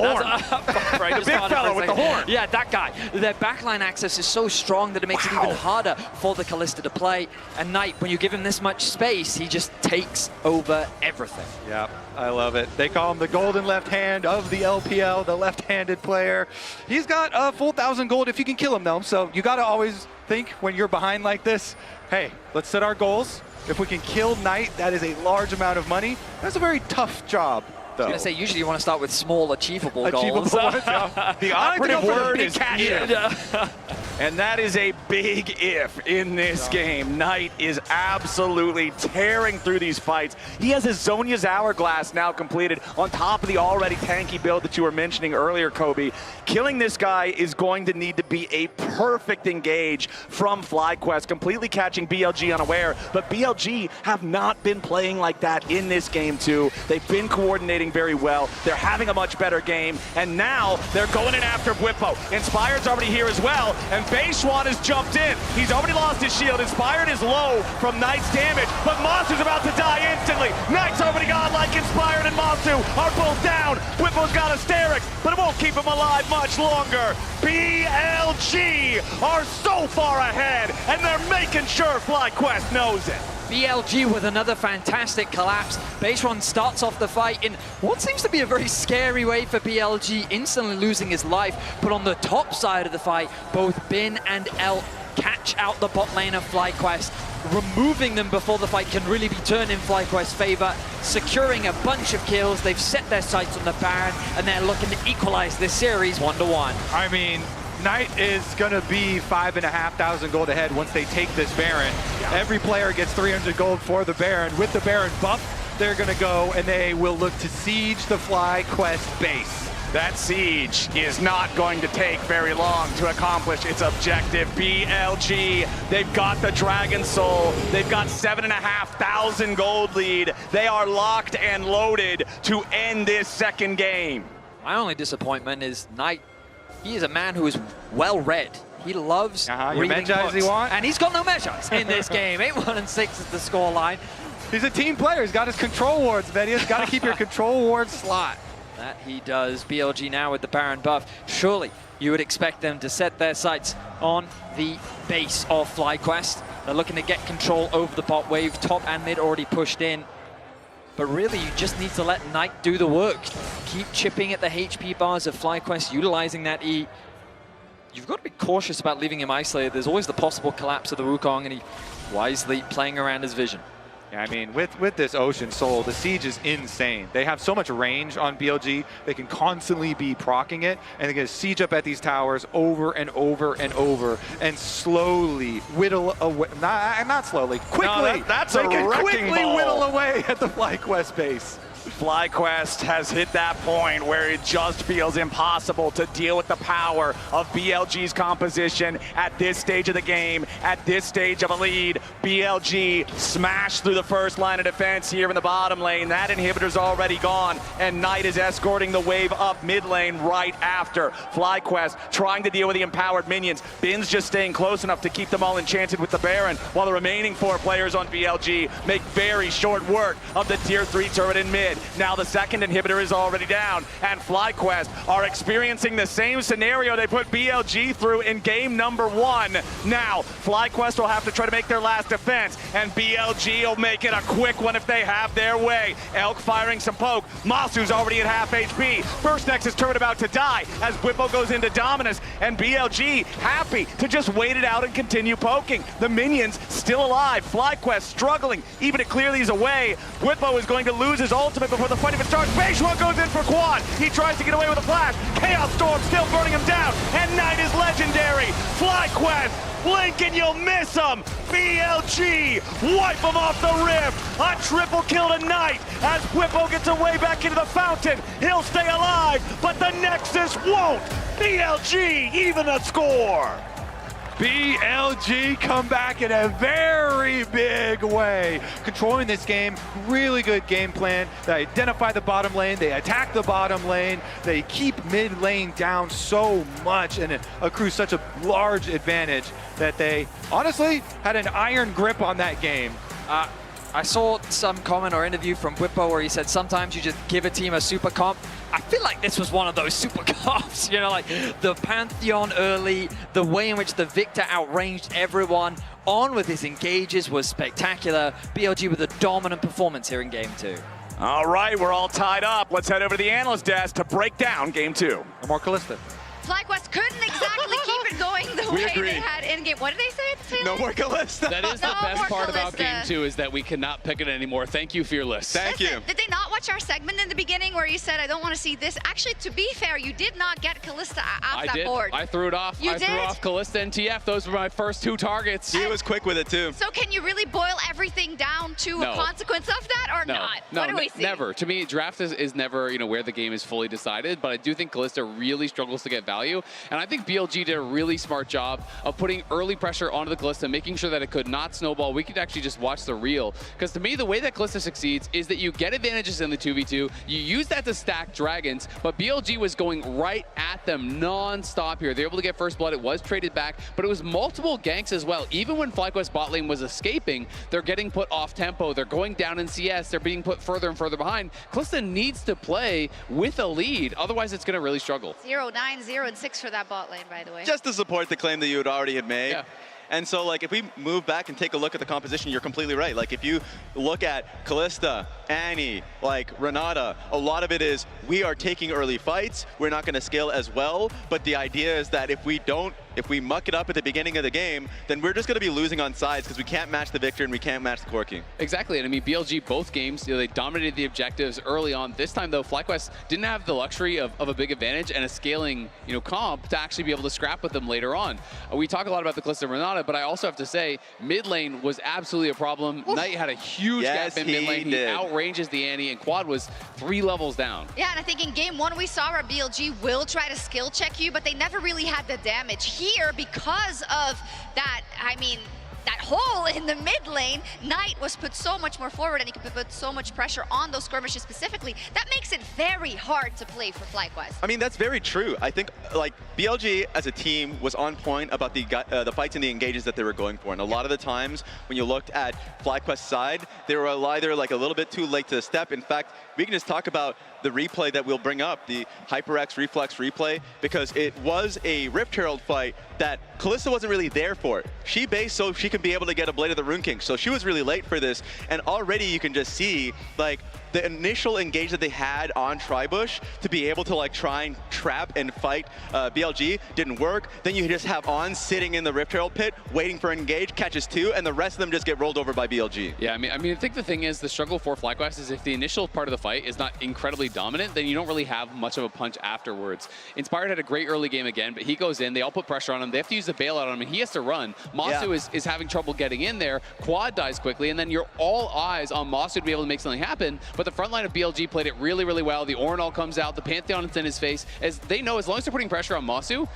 Right, the big fellow with the horn. Yeah, that guy. Their backline access is so strong that it makes it even harder for the Callista to play. And Knight, when you give him this much space, he just takes over everything. Yeah, I love it. They call him the golden left hand of the LPL, the left-handed player. He's got a full 1,000 gold if you can kill him, though. So you got to always think when you're behind like this, hey, let's set our goals. If we can kill Knight, that is a large amount of money. That's a very tough job, though. I was going to say, usually you want to start with small, achievable goals. The operative word is if. And that is a big if in this game. Knight is absolutely tearing through these fights. He has his Zhonya's Hourglass now completed on top of the already tanky build that you were mentioning earlier, Kobe. Killing this guy is going to need to be a perfect engage from FlyQuest, completely catching BLG unaware. But BLG have not been playing like that in this game too. They've been coordinating very well. They're having a much better game. And now they're going in after Bwipo. Inspired's already here as well. And Beishwan has jumped in. He's already lost his shield. Inspired is low from Knight's damage, but Masu's about to die instantly. Knight's already gone like Inspired and Masu are both down. Whippo's got a Hysterics. but it won't keep them alive much longer. BLG are so far ahead, and they're making sure FlyQuest knows it. BLG with another fantastic collapse. Baseron starts off the fight in what seems to be a very scary way for BLG, instantly losing his life. But on the top side of the fight, both Bin and El catch out the bot lane of FlyQuest, removing them before the fight can really be turned in FlyQuest's favor, securing a bunch of kills. They've set their sights on the Baron, and they're looking to equalize this series 1-1. I mean, Knight is gonna be 5,500 gold ahead once they take this Baron. Yeah. Every player gets 300 gold for the Baron. With the Baron buff, they're gonna go and they will look to siege the FlyQuest base. That siege is not going to take very long to accomplish its objective. BLG, they've got the Dragon Soul. They've got 7,500 gold lead. They are locked and loaded to end this second game. My only disappointment is Knight. He is a man who is well-read. He loves your reading Magi books. he want? And he's got no measures in this game. 8-1-6 is the scoreline. He's a team player. He's got his control wards, man. He's got to keep your control ward slot. That he does. BLG now with the Baron buff. Surely you would expect them to set their sights on the base of FlyQuest. They're looking to get control over the bot wave. Top and mid already pushed in. But really, you just need to let Knight do the work. Keep chipping at the HP bars of FlyQuest, utilizing that E. You've got to be cautious about leaving him isolated. There's always the possible collapse of the Wukong, and he wisely playing around his vision. Yeah, I mean, with this Ocean Soul, the siege is insane. They have so much range on BLG, they can constantly be proccing it, and they can siege up at these towers over and over and over, and slowly whittle away, not slowly, quickly. No, that's they a can wrecking quickly ball. whittle away at the FlyQuest base. FlyQuest has hit that point where it just feels impossible to deal with the power of BLG's composition at this stage of the game, at this stage of a lead. BLG smashed through the first line of defense here in the bottom lane. That inhibitor's already gone, and Knight is escorting the wave up mid lane right after. FlyQuest trying to deal with the empowered minions. Bin's just staying close enough to keep them all enchanted with the Baron, while the remaining 4 players on BLG make very short work of the tier 3 turret in mid. Now the second inhibitor is already down, and FlyQuest are experiencing the same scenario they put BLG through in game number 1. Now, FlyQuest will have to try to make their last defense, and BLG will make it a quick one if they have their way. Elk firing some poke. Masu's already at half HP. First Nexus turret about to die as Whippo goes into Dominus, and BLG happy to just wait it out and continue poking. The minions still alive. FlyQuest struggling even to clear these away. Whippo is going to lose his ultimate before the fight even starts. Beishua goes in for quad. He tries to get away with a flash. Chaos Storm still burning him down, and Knight is legendary. FlyQuest, blink and you'll miss him. BLG, wipe him off the rift. A triple kill to Knight as Whippo gets away back into the fountain. He'll stay alive, but the Nexus won't. BLG, even the score. BLG come back in a very big way. Controlling this game, really good game plan. They identify the bottom lane, they attack the bottom lane, they keep mid lane down so much and accrue such a large advantage that they honestly had an iron grip on that game. I saw some comment or interview from Whippo where he said sometimes you just give a team a super comp. I feel like this was one of those super comps, you know, like the Pantheon early, the way in which the Victor outranged everyone, on with his engages was spectacular. BLG with a dominant performance here in game 2. All right, we're all tied up. Let's head over to the analyst desk to break down game 2. No more Callista. FlyQuest couldn't exactly keep it going the way they had in game. What did they say? No more Callista. That is the best part about game 2 is that we cannot pick it anymore. Thank you, Fearless. Thank you. Did they not watch our segment in the beginning where you said, I don't want to see this? Actually, to be fair, you did not get Callista off that board. I threw it off. I threw off Callista and TF. Those were my first 2 targets. He was quick with it too. So can you really boil everything down to a consequence of that or not? No, what do we see? Never. To me, draft is never, where the game is fully decided, but I do think Callista really struggles to get value, and I think BLG did a really smart job of putting early pressure onto the Kalista, making sure that it could not snowball. We could actually just watch the reel. Because to me, the way that Kalista succeeds is that you get advantages in the 2v2, you use that to stack dragons, but BLG was going right at them non-stop here. They're able to get first blood. It was traded back, but it was multiple ganks as well. Even when FlyQuest bot lane was escaping, they're getting put off tempo. They're going down in CS. They're being put further and further behind. Kalista needs to play with a lead. Otherwise, it's going to really struggle. 0-9, 0-6 for that bot lane, by the way. Just to support the claim that you had already made. Yeah. And so, like, if we move back and take a look at the composition, you're completely right. Like, if you look at Kalista, Annie, like, Renata, a lot of it is we are taking early fights. We're not going to scale as well. But the idea is that if we muck it up at the beginning of the game, then we're just going to be losing on sides because we can't match the Victor and we can't match the Corki. Exactly, and I mean, BLG, both games, they dominated the objectives early on. This time, though, FlyQuest didn't have the luxury of a big advantage and a scaling, comp to actually be able to scrap with them later on. We talk a lot about the Kalista and Renata, but I also have to say, mid lane was absolutely a problem. Oof. Knight had a huge gap in mid lane. He outranges the Annie, and Quad was 3 levels down. Yeah, and I think in game 1, we saw where BLG will try to skill check you, but they never really had the damage. Here, because of that, I mean, that hole in the mid lane, Knight was put so much more forward and he could put so much pressure on those skirmishes specifically. That makes it very hard to play for FlyQuest. I mean, that's very true. I think, like, BLG as a team was on point about the fights and the engages that they were going for. And a lot of the times when you looked at FlyQuest's side, they were either like a little bit too late to the step. In fact, we can just talk about the replay that we'll bring up, the HyperX Reflex replay, because it was a Rift Herald fight that Kalista wasn't really there for. She based so she could be able to get a Blade of the Rune King, so she was really late for this, and already you can just see, like, the initial engage that they had on Tribush to be able to, like, try and trap and fight BLG didn't work. Then you just have On sitting in the Rift Herald pit, waiting for an engage, catches 2, and the rest of them just get rolled over by BLG. Yeah, I mean, I think the thing is, the struggle for FlyQuest is if the initial part of the fight is not incredibly dominant, then you don't really have much of a punch afterwards. Inspired had a great early game again, but he goes in, they all put pressure on him, they have to use the bailout on him, and he has to run. Masu is having trouble getting in there, Quad dies quickly, and then you're all eyes on Masu to be able to make something happen, but the front line of BLG played it really, really well. The Orinal comes out, the Pantheon is in his face, as they know as long as they're putting pressure on Masu,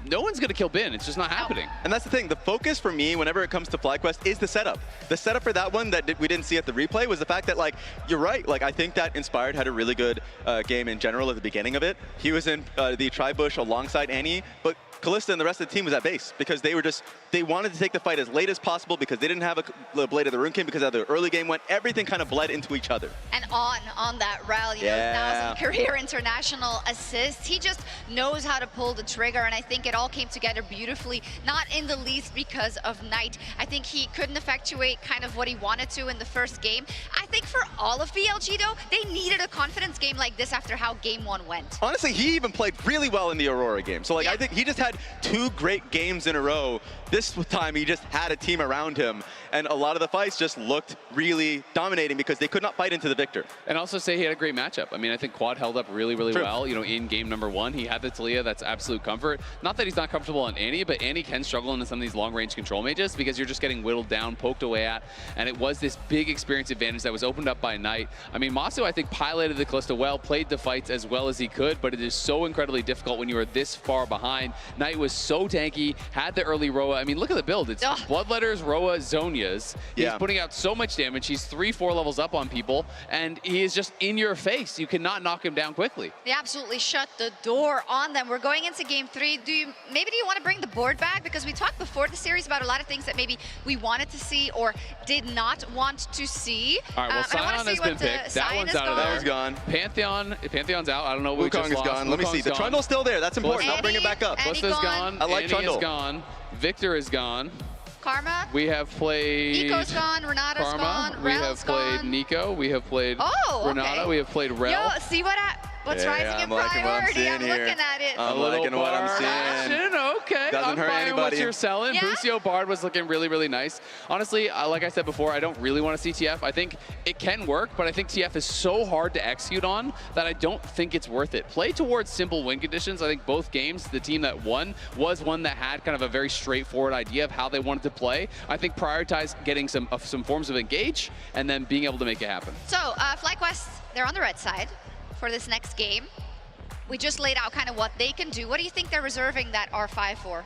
no one's going to kill Bin. It's just not happening. And that's the thing. The focus for me, whenever it comes to FlyQuest, is the setup. The setup for that one that we didn't see at the replay was the fact that, like, you're right. Like, I think that Inspired had a really good game in general at the beginning of it. He was in the Tribush alongside Annie, but Kalista and the rest of the team was at base because they wanted to take the fight as late as possible because they didn't have a Blade of the Rune King because of the early game went. Everything kind of bled into each other. And on that rally, 1,000 career international assists. He just knows how to pull the trigger, and I think it all came together beautifully, not in the least because of Knight. I think he couldn't effectuate kind of what he wanted to in the first game. I think for all of BLG, though, they needed a confidence game like this after how game 1 went. Honestly, he even played really well in the Aurora game. So, like, I think he just had 2 great games in a row. This time he just had a team around him, and a lot of the fights just looked really dominating because they could not fight into the Victor. And also say he had a great matchup. I mean, I think Quad held up really, really well. In game number 1, he had the Talia. That's absolute comfort. Not that he's not comfortable on Annie, but Annie can struggle into some of these long-range control mages because you're just getting whittled down, poked away at, and it was this big experience advantage that was opened up by Knight. I mean, Masu, I think, piloted the Kalista well, played the fights as well as he could, but it is so incredibly difficult when you are this far behind. Knight was so tanky, had the early Roa. I mean, look at the build. It's Bloodletters, Roa, Zonias. He's putting out so much damage. He's 3-4 levels up on people, and he is just in your face. You cannot knock him down quickly. They absolutely shut the door on them. We're going into game 3. Do you want to bring the board back? Because we talked before the series about a lot of things that maybe we wanted to see or did not want to see. All right, well, Sion has been picked. That one's out of there. That one's gone. Pantheon's out. I don't know what we just Wukong is lost. gone. Let me see. The Trundle's still there. That's important. I'll bring it back up. Kalista is gone. I like Annie Trundle. is gone. Victor is gone. Karma. We have played Nico's gone. Renata's Karma. gone. We have played Nico. We have played Renata. We have played Rel. Yo, see what's rising in priority? I'm looking at it. I'm liking what I'm seeing. Okay. Doesn't hurt buying anybody. What you're selling. Yeah? Busio Bard was looking really, really nice. Honestly, like I said before, I don't really want to see TF. I think it can work, but I think TF is so hard to execute on that I don't think it's worth it. Play towards simple win conditions. I think both games, the team that won was one that had kind of a very straightforward idea of how they wanted to play. I think prioritize getting some forms of engage and then being able to make it happen. So, FlyQuest, they're on the red side for this next game. We just laid out kind of what they can do. What do you think they're reserving that R5 for?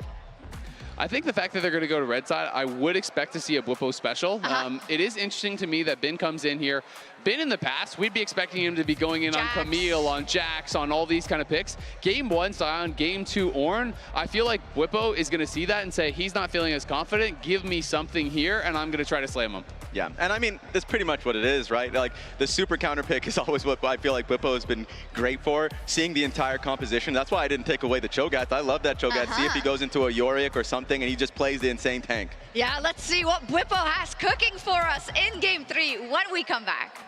I think the fact that they're going to go to red side, I would expect to see a Bwipo special. It is interesting to me that Bin comes in here. Bin in the past, we'd be expecting him to be going in Jax. on Camille, on Jax, on all these kind of picks. Game 1 Sion, game 2 Ornn. I feel like Bwipo is going to see that and say, he's not feeling as confident. Give me something here, and I'm going to try to slam him. Yeah, and I mean, that's pretty much what it is, right? Like, the super counter pick is always what I feel like Bwipo has been great for, seeing the entire composition. That's why I didn't take away the Cho'Gath. I love that Cho'Gath. See if he goes into a Yorick or something, and he just plays the insane tank. Yeah, let's see what Bwipo has cooking for us in game 3 when we come back.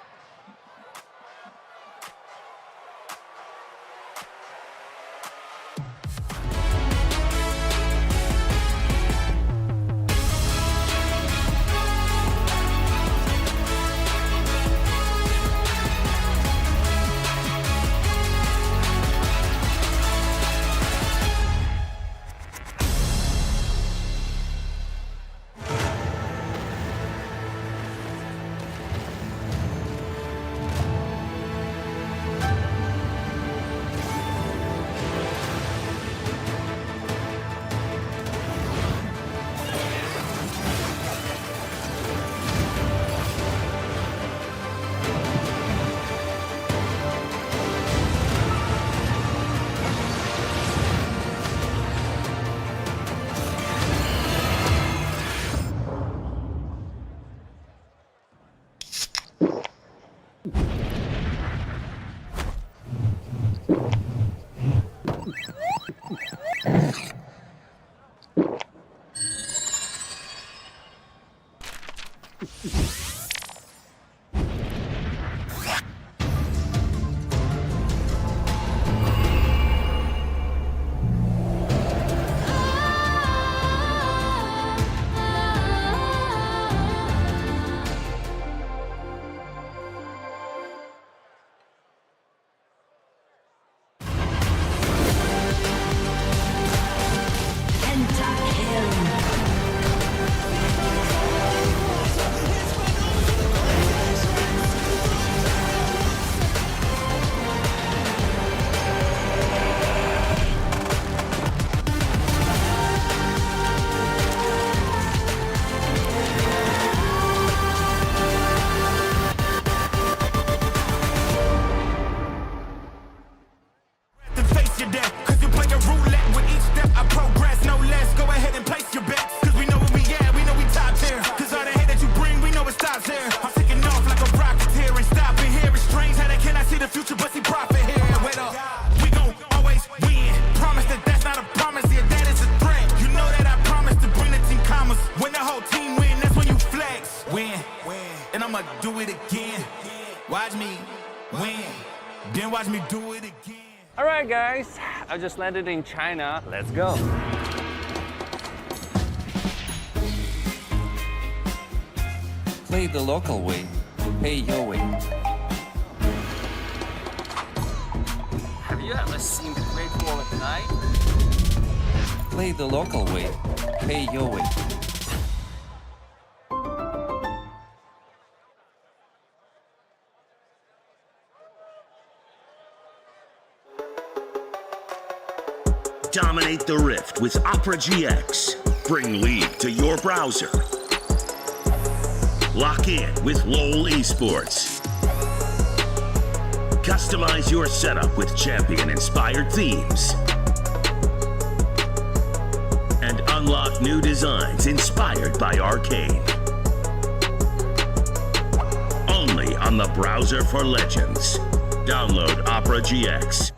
do it again. Watch me win, then watch me do it again. All right, guys, I just landed in China. Let's go. Play the local way, pay your way. Have you ever seen the Great Wall at night? Play the local way, pay your way. Dominate the Rift with Opera GX. Bring League to your browser. Lock in with LoL Esports. Customize your setup with champion-inspired themes. And unlock new designs inspired by Arcane. Only on the browser for legends. Download Opera GX.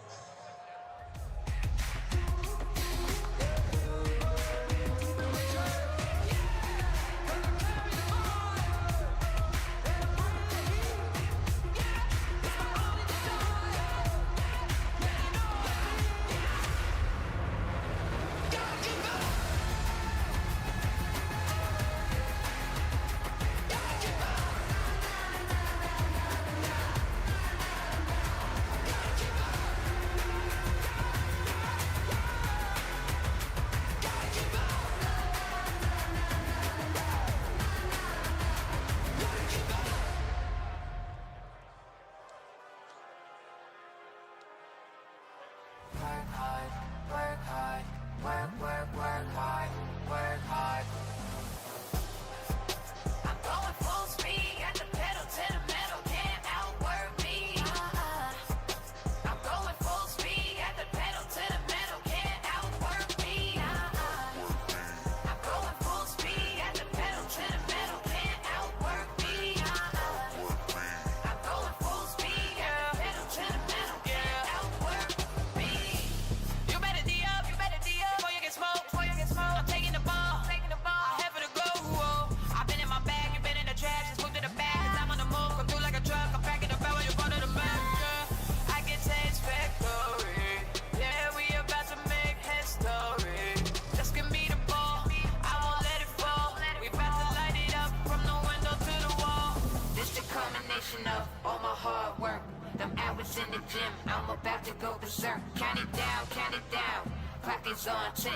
in the gym, I'm about to go berserk. Count it down, pockets on tick.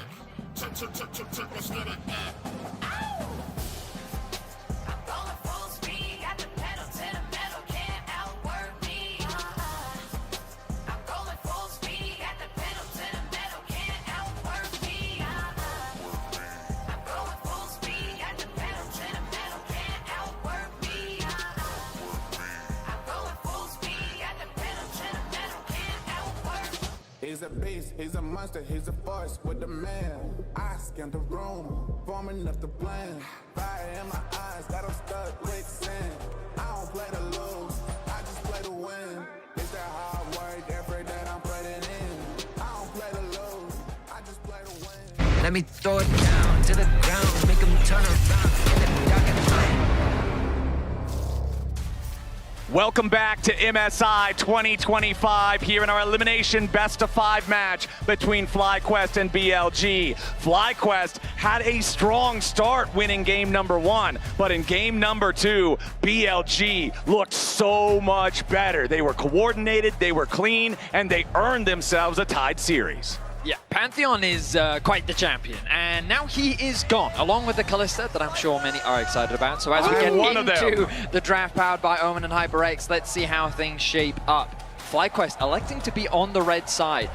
Tick, tick, tick, tick, tick, let's get it in. Ow! I'm going full speed, got the pedal to the metal, can't outwork me. I'm going full speed, got the pedal to the metal, can't outwork me. I'm going full speed, got the pedal to the metal, can't outwork me. I'm going full speed, got the pedal to the metal, can't outwork me. He's a beast, he's a monster, he's a force with the man. I scanned the room, forming up the plan. Fire in my eyes, got him stuck quicksand. I don't play to lose, I just play to win. It's that hard work, effort that I'm putting in. I don't play to lose, I just play to win. Let me throw it down to the ground, make them turn around in the dark and light. Welcome back to MSI 2025 here in our elimination best-of-5 match between FlyQuest and BLG. FlyQuest had a strong start winning game number 1, but in game number 2, BLG looked so much better. They were coordinated, they were clean, and they earned themselves a tied series. Yeah, Pantheon is quite the champion, and now he is gone, along with the Callista that I'm sure many are excited about. So as we get into the draft powered by Omen and HyperX, let's see how things shape up. FlyQuest electing to be on the red side.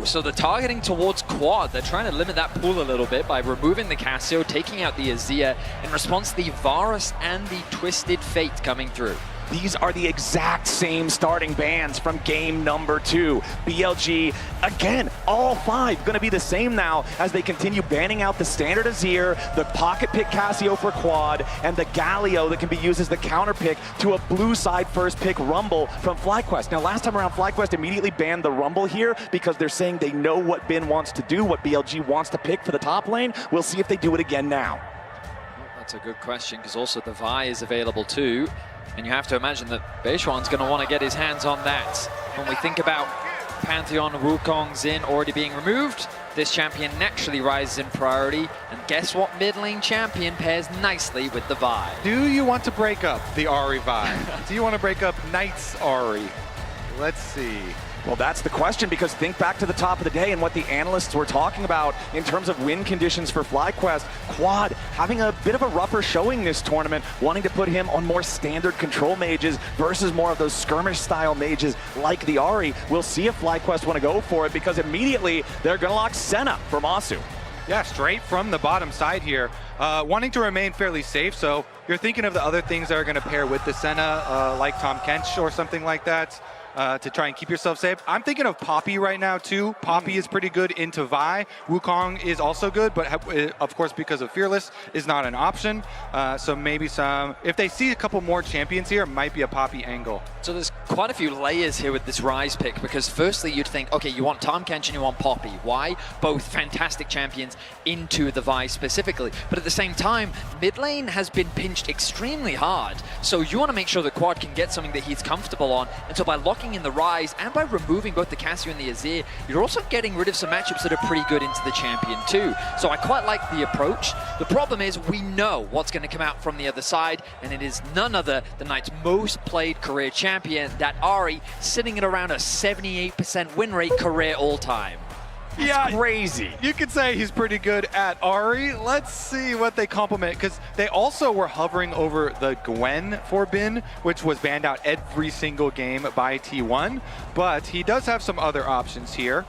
So they're targeting towards Quad. They're trying to limit that pool a little bit by removing the Casio, taking out the Azir, in response to the Varus and the Twisted Fate coming through. These are the exact same starting bans from game number 2. BLG, again, all 5 going to be the same now as they continue banning out the standard Azir, the pocket pick Casio for Quad, and the Galio that can be used as the counter pick to a blue side first pick Rumble from FlyQuest. Now, last time around, FlyQuest immediately banned the Rumble here because they're saying they know what Bin wants to do, what BLG wants to pick for the top lane. We'll see if they do it again now. That's a good question, because also the Vi is available too. And you have to imagine that Beishuan's going to want to get his hands on that. When we think about Pantheon, Wukong, Xin already being removed, this champion naturally rises in priority. And guess what mid lane champion pairs nicely with the Vi? Do you want to break up the Ahri Vi? Do you want to break up Knight's Ahri? Let's see. Well, that's the question, because think back to the top of the day and what the analysts were talking about in terms of win conditions for FlyQuest. Quad having a bit of a rougher showing this tournament, wanting to put him on more standard control mages versus more of those skirmish-style mages like the Ahri. We'll see if FlyQuest want to go for it, because immediately they're going to lock Senna for Masu. Yeah, straight from the bottom side here, wanting to remain fairly safe. So you're thinking of the other things that are going to pair with the Senna, like Tom Kench or something like that. To try and keep yourself safe. I'm thinking of Poppy right now too. Poppy is pretty good into Vi. Wukong is also good, but of course because of Fearless is not an option. So maybe if they see a couple more champions here, it might be a Poppy angle. So there's quite a few layers here with this Rise pick, because firstly you'd think, okay, you want Tahm Kench and you want Poppy. Why? Both fantastic champions into the Vi specifically. But at the same time, mid lane has been pinched extremely hard. So you want to make sure that Quad can get something that he's comfortable on. And so by locking in the Rise and by removing both the Casio and the Azir, you're also getting rid of some matchups that are pretty good into the champion too. So I quite like the approach. The problem is we know what's going to come out from the other side, and it is none other than Knight's most played career champion, that Ahri, sitting at around a 78% win rate career all time. That's crazy. You could say he's pretty good at Ahri. Let's see what they complement, because they also were hovering over the Gwen for Bin, which was banned out every single game by T1, but he does have some other options here.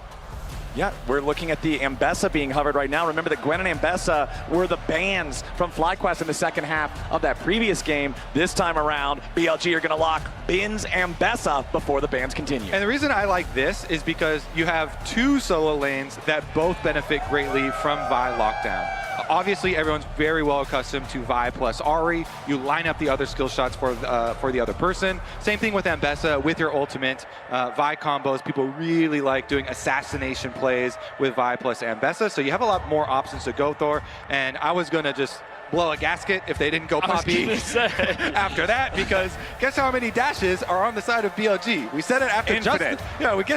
Yeah, we're looking at the Ambessa being hovered right now. Remember that Gwen and Ambessa were the bans from FlyQuest in the second half of that previous game. This time around, BLG are going to lock Bin's Ambessa before the bans continue. And the reason I like this is because you have 2 solo lanes that both benefit greatly from Vi lockdown. Obviously, everyone's very well accustomed to Vi plus Ahri. You line up the other skill shots for the other person. Same thing with Ambessa with your ultimate. Vi combos, people really like doing assassination plays with Vi plus Ambessa. So you have a lot more options to go for. And I was going to just blow a gasket if they didn't go Poppy after that, because guess how many dashes are on the side of BLG? We said it after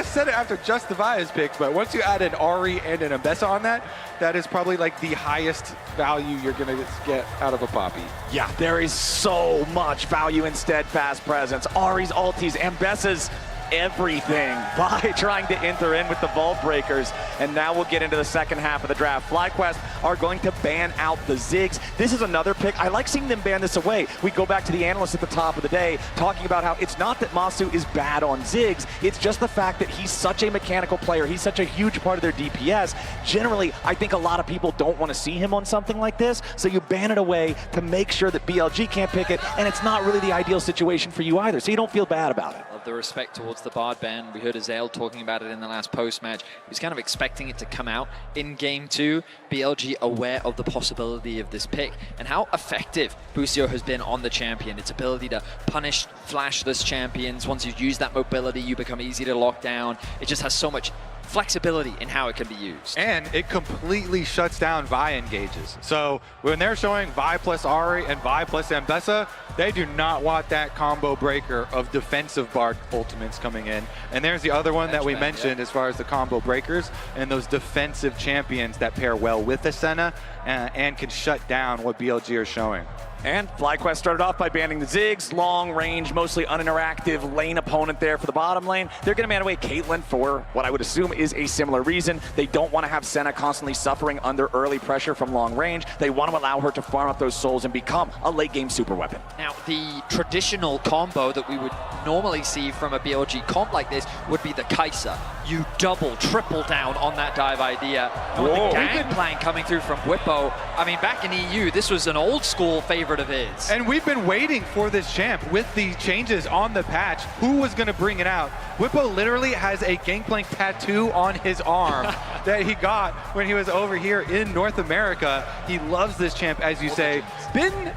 said it after just the Vias picks, but once you add an Ahri and an Ambessa on that, that is probably like the highest value you're going to get out of a Poppy. Yeah, there is so much value in Steadfast Presence. Ahri's ultis, Ambessa's everything by trying to enter in with the Vault Breakers. And now we'll get into the second half of the draft. FlyQuest are going to ban out the Ziggs. This is another pick. I like seeing them ban this away. We go back to the analyst at the top of the day talking about how it's not that Masu is bad on Ziggs, it's just the fact that he's such a mechanical player. He's such a huge part of their DPS. Generally, I think a lot of people don't want to see him on something like this, so you ban it away to make sure that BLG can't pick it, and it's not really the ideal situation for you either, so you don't feel bad about it. Love the respect towards the Bard ban. We heard Azael talking about it in the last post-match. He was kind of expecting it to come out in Game 2. BLG aware of the possibility of this pick and how effective Busio has been on the champion. Its ability to punish flashless champions. Once you use that mobility, you become easy to lock down. It just has so much flexibility in how it can be used. And it completely shuts down Vi engages. So when they're showing Vi plus Ahri and Vi plus Ambessa, they do not want that combo breaker of defensive Bard ultimates coming in. And there's the other one that we mentioned as far as the combo breakers and those defensive champions that pair well with Ascena and can shut down what BLG are showing. And FlyQuest started off by banning the Ziggs, long range, mostly uninteractive lane opponent there for the bottom lane. They're going to ban away Caitlyn for what I would assume is a similar reason. They don't want to have Senna constantly suffering under early pressure from long range. They want to allow her to farm up those souls and become a late game super weapon. Now, the traditional combo that we would normally see from a BLG comp like this would be the Kai'Sa. You double, triple down on that dive idea. And with the Gangplank coming through from Whippo, I mean, back in EU, this was an old school favorite of his. And we've been waiting for this champ with the changes on the patch. Who was going to bring it out? Whippo literally has a Gangplank tattoo on his arm that he got when he was over here in North America. He loves this champ, as you say. Bin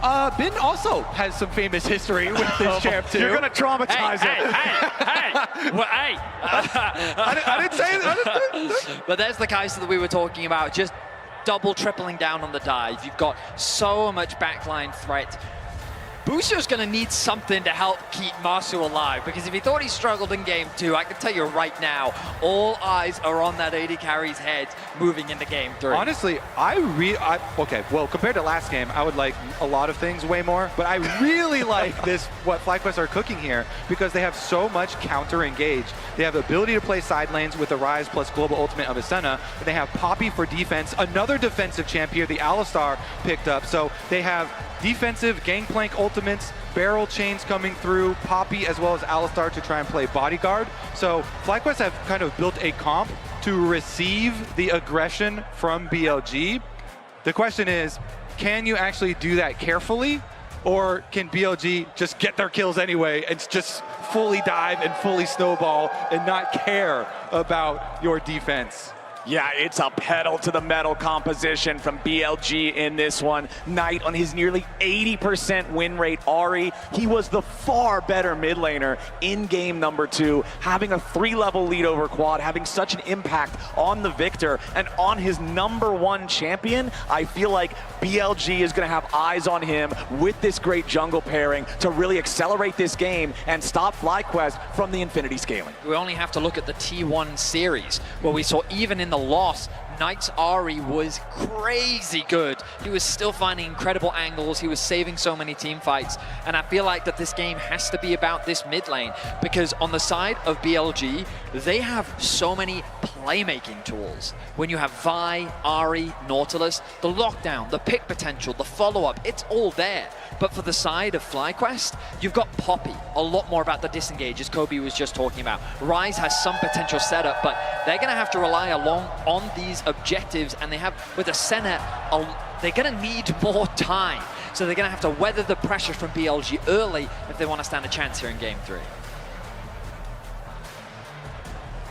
also has some famous history with this champ too. You're going to traumatize him. I didn't say that. But there's the Kai'Sa that we were talking about, just double tripling down on the dive. You've got so much backline threat. Busio's going to need something to help keep Masu alive, because if he thought he struggled in Game 2, I can tell you right now, all eyes are on that AD carry's head moving into Game 3. Honestly, okay, well, compared to last game, I would like a lot of things way more, but I really like this, what FlyQuest are cooking here, because they have so much counter engage. They have the ability to play side lanes with the Rise plus Global Ultimate of Ascena. They have Poppy for defense, another defensive champ here, the Alistar picked up. So they have defensive Gangplank ultimates, barrel chains coming through, Poppy as well as Alistar to try and play bodyguard. So FlyQuest have kind of built a comp to receive the aggression from BLG. The question is, can you actually do that carefully? Or can BLG just get their kills anyway and just fully dive and fully snowball and not care about your defense? Yeah, it's a pedal to the metal composition from BLG in this one. Knight on his nearly 80% win rate. Ahri, he was the far better mid laner in game number 2, having a 3-level lead over Quad, having such an impact on the Victor and on his number 1 champion. I feel like BLG is going to have eyes on him with this great jungle pairing to really accelerate this game and stop FlyQuest from the infinity scaling. We only have to look at the T1 series, where we saw even in the loss, Knight's Ahri was crazy good. He was still finding incredible angles. He was saving so many team fights. And I feel like that this game has to be about this mid lane, because on the side of BLG, they have so many playmaking tools. When you have Vi, Ahri, Nautilus, the lockdown, the pick potential, the follow-up, it's all there. But for the side of FlyQuest, you've got Poppy, a lot more about the disengage, as Kobe was just talking about. Rise has some potential setup, but they're going to have to rely along on these objectives, and they have, with Ascena, they're going to need more time. So they're going to have to weather the pressure from BLG early if they want to stand a chance here in Game 3.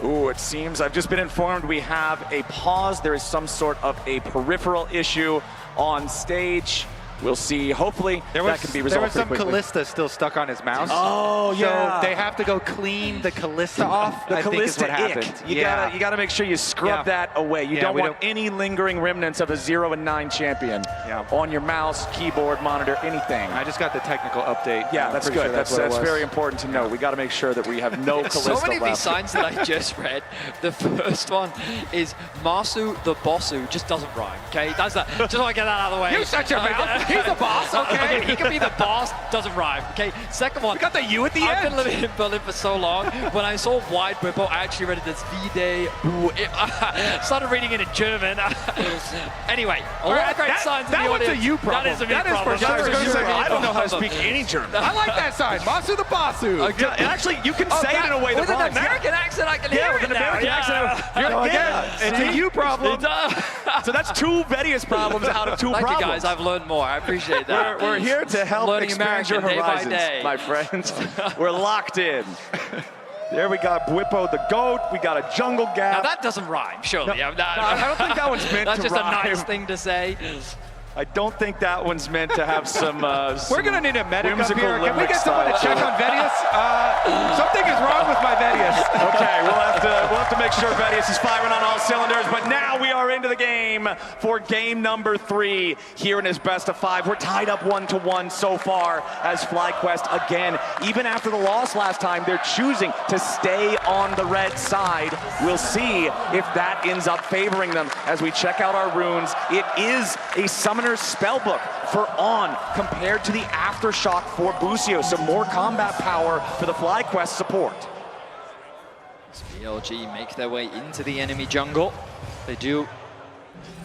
Ooh, it seems, I've just been informed we have a pause. There is some sort of a peripheral issue on stage. We'll see. Hopefully that can be resolved. There was some pretty quickly. Callista still stuck on his mouse. Oh, yeah. So they have to go clean the Callista off. The I think is Callista what happened. You gotta make sure you scrub that away. You don't want any lingering remnants of a 0-9 champion on your mouse, keyboard, monitor, anything. I just got the technical update. Yeah, that's good. Sure That's very important to know. We got to make sure that we have no Callista So many of these left. signs that I just read. The first one is Masu the Bossu, just doesn't rhyme. Okay, that's that. Just want to get that out of the way. You shut your mouth. He's the boss. Okay. He can be the boss. Doesn't rhyme. Okay. Second one. We got the U at the I've end. been living in Berlin for so long. When I saw Wide Whippo, I actually read it as V-Day. Started reading it in German. Anyway, a lot of great signs in the audience. That was a U problem. That is a me problem. I don't know how to speak any German. I like that sign. Masu the Bossu. Actually, you can say it in a way that with an rhymes. American accent, I can hear with it an American accent. It's a U problem. So that's 2 Vedius problems out of 2 Thank problems. you guys, I've learned more. I appreciate that. We're here to help Learning expand your American day by horizons, day. my friends. We're locked in. There we got Whippo the goat. We got a jungle Now gap. that doesn't rhyme, surely. No, I don't think that one's meant That's to just rhyme. a nice thing to say. I don't think that one's meant to have some. We're gonna need a medic up whimsical here. Can we limerick get someone to style check on Vedius? Something is wrong with my Vedius. Okay, we'll have to make sure Vedius is firing on all cylinders. But now we are into the game for game number 3 here in his best of 5. We're tied up 1-1 so far as FlyQuest again. Even after the loss last time, they're choosing to stay on the red side. We'll see if that ends up favoring them as we check out our runes. It is a summoner's spellbook for On compared to the Aftershock for Busio. Some more combat power for the FlyQuest support. As BLG make their way into the enemy jungle, they do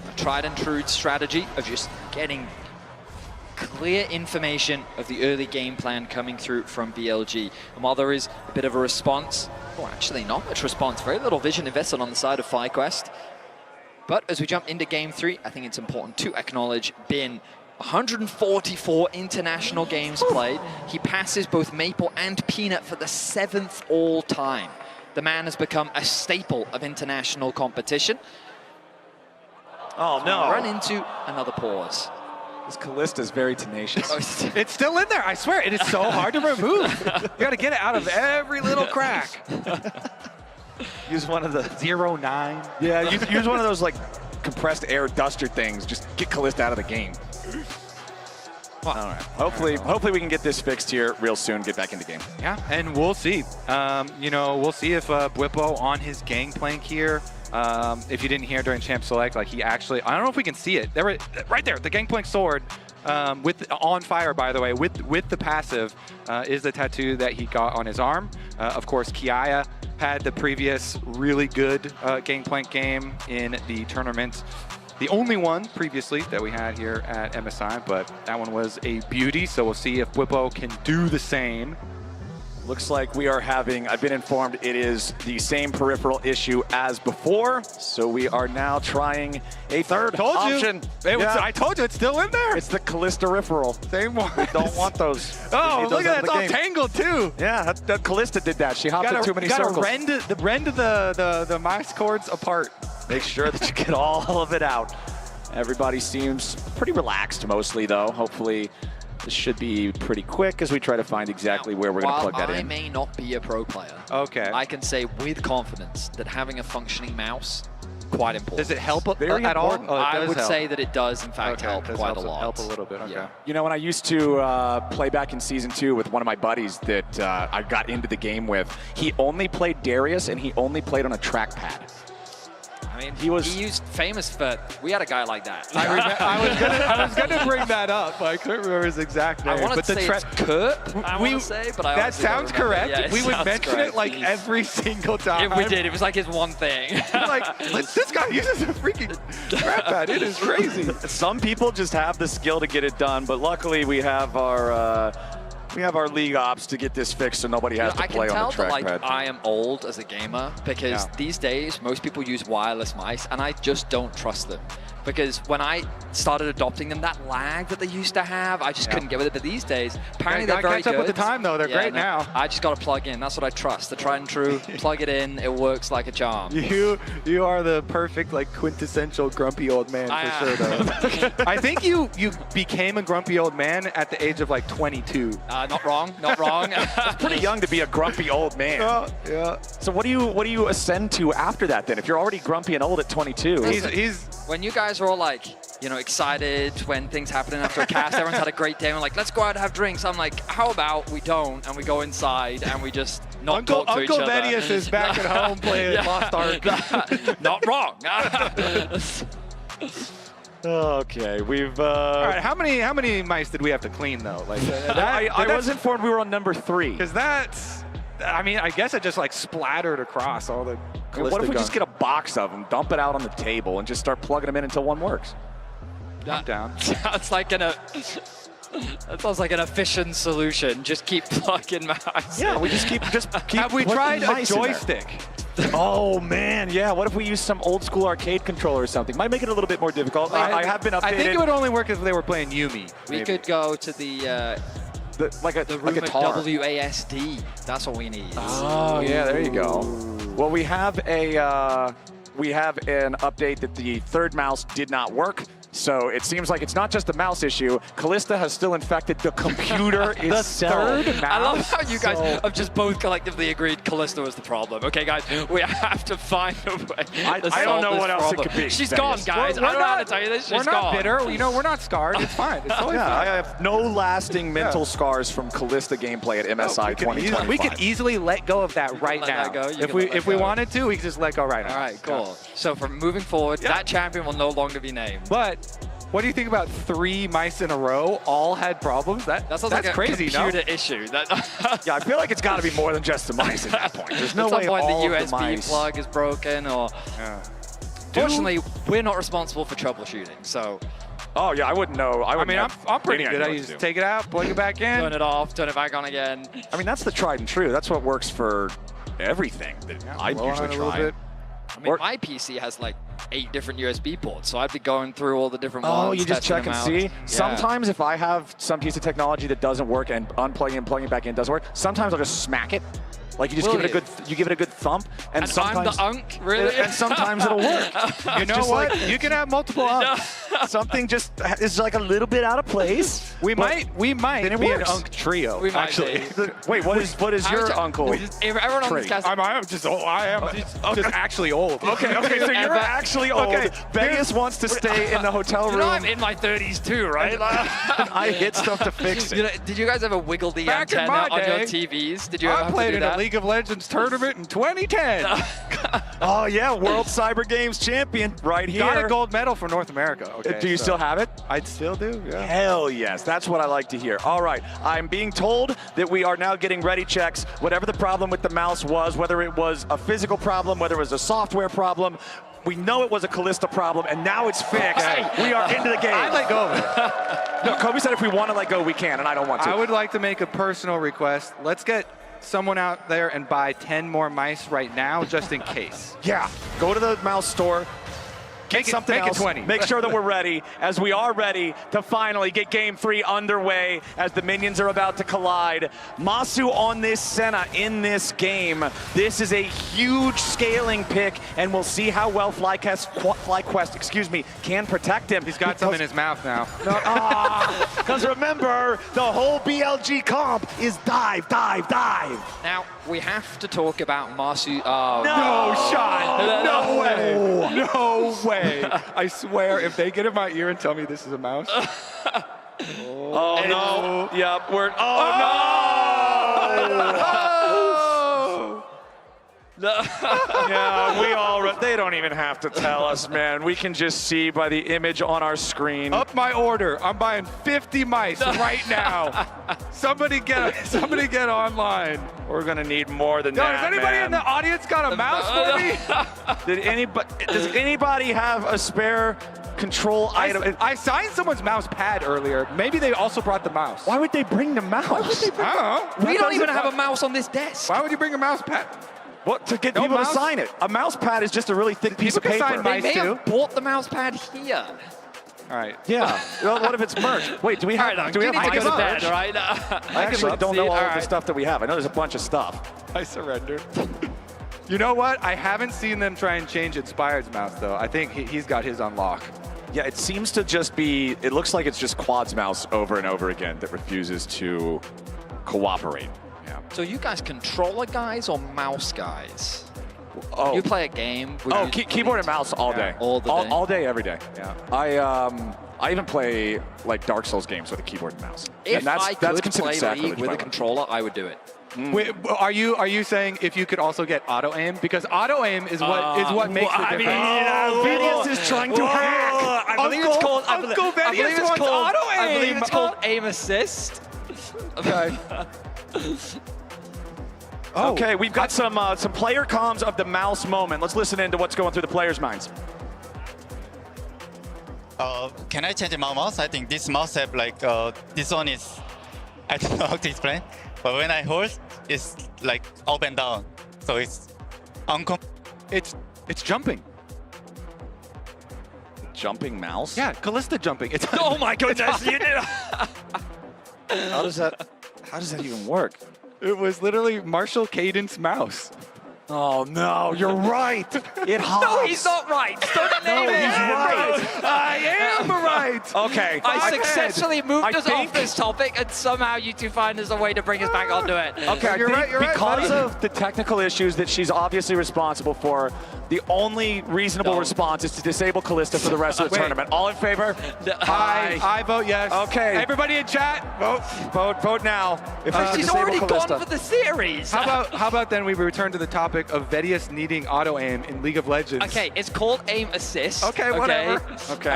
a tried and true strategy of just getting clear information of the early game plan coming through from BLG. And while there is a bit of a response, or actually not much response, very little vision invested on the side of FlyQuest. But as we jump into game 3, I think it's important to acknowledge Bin. 144 international games played. He passes both Maple and Peanut for the 7th all time. The man has become a staple of international competition. Oh no! Run into another pause. This Callista is very tenacious. It's still in there. I swear, it is so hard to remove. You got to get it out of every little crack. Use one of the 0-9. Yeah, use one of those like compressed air duster things. Just get Callista out of the game. All right. Hopefully we can get this fixed here real soon. Get back into game. Yeah, and we'll see. We'll see if Whippo on his gangplank here. If you didn't hear during Champ Select, like he actually, I don't know if we can see it. There, right there, the gangplank sword. With on fire, by the way, with the passive is the tattoo that he got on his arm. Of course, Kiaya had the previous really good gangplank game in the tournament. The only one previously that we had here at MSI, but that one was a beauty. So we'll see if Whippo can do the same. Looks like we are having, I've been informed it is the same peripheral issue as before. So we are now trying a third option. I told you, it's still in there. It's the Callista peripheral. Same one. Don't want those. Oh, look at that, it's all tangled too. Yeah, that Callista did that. She hopped in too many circles. You gotta rend the mouse cords apart. Make sure that you get all of it out. Everybody seems pretty relaxed mostly though. Hopefully this should be pretty quick as we try to find exactly where we're going to plug that in. While I may not be a pro player, I can say with confidence that having a functioning mouse, quite important. Does it help Very at all? important. I would say that it does, in fact, help quite a lot. Help a little bit, okay. Yeah. You know, when I used to play back in Season 2 with one of my buddies that I got into the game with, he only played Darius and he only played on a trackpad. I mean, he used famous for, we had a guy like that. I was gonna bring that up, but I couldn't remember his exact name. I wanted to say it's Kurt, that sounds correct. Yeah, we would mention it like every single time. If we did, it was like his one thing. This guy uses a freaking trackpad. It is crazy. Some people just have the skill to get it done, but luckily we have our league ops to get this fixed so nobody has to play on the trackpad. I can tell that I am old as a gamer because these days most people use wireless mice and I just don't trust them. because when I started adopting them, that lag that they used to have, I just couldn't get with it. But these days, apparently they're very good. Catch up with the time, though. They're great now. I just got to plug in. That's what I trust. The tried and true. Plug it in. It works like a charm. You are the perfect, like, quintessential grumpy old man for sure, though. I think you became a grumpy old man at the age of like 22. Not wrong. Not wrong. It's pretty young to be a grumpy old man. Yeah. So what do you ascend to after that then? If you're already grumpy and old at 22, when you guys are all like, you know, excited when things happening after a cast, everyone's had a great day, and we're like, let's go out and have drinks. I'm like, how about we don't, and we go inside and we just not talk to each other. Uncle Vedius is back at home playing Lost Ark. Not wrong. Okay, we've. All right, how many mice did we have to clean though? Like, I was informed we were on number 3. Because that's, I mean, I guess it just like splattered across all the. What if we just get a box of them, dump it out on the table, and just start plugging them in until one works? I'm down. Sounds like that sounds like an efficient solution. Just keep plugging mice. Yeah, we just keep. Have we tried a joystick? Oh man, yeah. What if we use some old school arcade controller or something? Might make it a little bit more difficult. I have been updated. I think it would only work if they were playing Yumi. We could go to the rumored guitar. WASD. That's what we need. Oh yeah, there you go. Well, we have an update that the third mouse did not work. So it seems like it's not just a mouse issue. Callista has still infected the computer itself. I love how you guys have just both collectively agreed Callista was the problem. Okay, guys, we have to find a way. I don't know what else it could be. She's gone, guys. I don't know how to tell you this. She's gone. We're not bitter. You know, we're not scarred. It's fine. It's totally fine. I have no lasting mental scars from Callista gameplay at MSI 2025. We could easily let go of that right now. If we wanted to, we could just let go right now. All right, cool. So from moving forward, that champion will no longer be named. But what do you think about 3 mice in a row all had problems? That's like a crazy, computer issue. Yeah, I feel like it's got to be more than just the mice at that point. There's no way all the of the mice. USB plug is broken, or fortunately, we're not responsible for troubleshooting. So, oh yeah, I wouldn't know. I mean, I'm pretty good. I just take it out, plug it back in, turn it off, turn it back on again. I mean, that's the tried and true. That's what works for everything that I usually try. I mean, my PC has like 8 different USB ports, so I'd be going through all the different ones. Oh, you just check and see? Yeah. Sometimes if I have some piece of technology that doesn't work and unplugging and plugging it back in doesn't work, sometimes I'll just smack it. Like you just give it a good thump, and sometimes I'm the unk, really? And sometimes it'll work. You know what? You can have multiple unks. Something just is like a little bit out of place. We might be an unk trio. We might actually. Wait, what is your uncle? Everyone on this cast. I am just actually old. Okay, so you're actually old. Okay, Vegas wants to stay in the hotel room. You know, I'm in my 30s too, right? I hit stuff to fix it. You know, did you guys ever wiggle the Back antenna on your TVs? Did you ever have to do that? League of Legends tournament in 2010. Oh yeah, World Cyber Games champion right here. Got a gold medal for North America. Okay, do you still have it? I still do, yeah. Hell yes, that's what I like to hear. All right, I'm being told that we are now getting ready checks. Whatever the problem with the mouse was, whether it was a physical problem, whether it was a software problem, we know it was a Callista problem, and now it's fixed. We are into the game. I let go of it. No, Kobe said if we want to let go, we can, and I don't want to. I would like to make a personal request. Let's get someone out there and buy 10 more mice right now, just in case. Yeah, go to the mouse store. Get something else. 20. Make sure that we're ready, as we are ready to finally get Game 3 underway as the minions are about to collide. Masu on this Senna in this game. This is a huge scaling pick, and we'll see how well FlyQuest, can protect him. He's got some in his mouth now. Because remember, the whole BLG comp is dive, dive, dive. Now, we have to talk about Masu. No, Sean. No way. No way. I swear, if they get in my ear and tell me this is a mouse. Oh, no. Yep, we're. Yeah, we all. They don't even have to tell us, man. We can just see by the image on our screen. Up my order. I'm buying 50 mice right now. Somebody get online. We're gonna need more than that. Does anybody in the audience got a mouse for me? Does anybody have a spare control item? I signed someone's mouse pad earlier. Maybe they also brought the mouse. Why would they bring the mouse? I don't know. We don't even have a mouse on this desk. Why would you bring a mouse pad? What, to get people to sign it? A mouse pad is just a really thick piece of paper. They may have bought the mouse pad here. All right. Yeah. Well, what if it's merch? Wait, do we have? Do we have to go to merch? bed, right? I actually don't know all of the stuff that we have. I know there's a bunch of stuff. I surrender. You know what? I haven't seen them try and change Inspired's mouse, though. I think he's got his on lock. Yeah, it seems to just be, it looks like it's just Quad's mouse over and over again that refuses to cooperate. Yeah. So you guys controller guys or mouse guys? Oh. You play a game. Keyboard and mouse all day. All the day? All day, every day. Yeah. I even play like Dark Souls games with a keyboard and mouse. If and that's I could considered play sacrilege, League with by a the way. controller, I would do it. Wait, are you saying if you could also get auto aim? Because auto aim is what makes the difference. Vedius is trying to hack. I believe it's called. Uncle Vedius wants auto aim. I believe it's called aim assist. Okay. Okay, we've got some player comms of the mouse moment. Let's listen into what's going through the players' minds. Can I change my mouse? I think this mouse have like this one is, I don't know how to explain, but when I hold, it's like up and down, so it's It's jumping. Jumping mouse? Yeah, Callista jumping. It's oh my goodness! You did. How does that even work? It was literally Marshall Cadence mouse. Oh no, you're right. It hops. No, he's not right. No, he's right. I am right. Okay. I successfully moved us off this topic, and somehow you two find us a way to bring us back onto it. Okay, You're right, because of the technical issues that she's obviously responsible for, the only reasonable response is to disable Callista for the rest of the tournament. All in favor? I vote yes. Okay. Everybody in chat, vote. Vote now. If we She's disable already Callista. gone for the series. How about then we return to the topic of Vedius needing auto aim in League of Legends? Okay, it's called aim assist. Okay, whatever. Okay.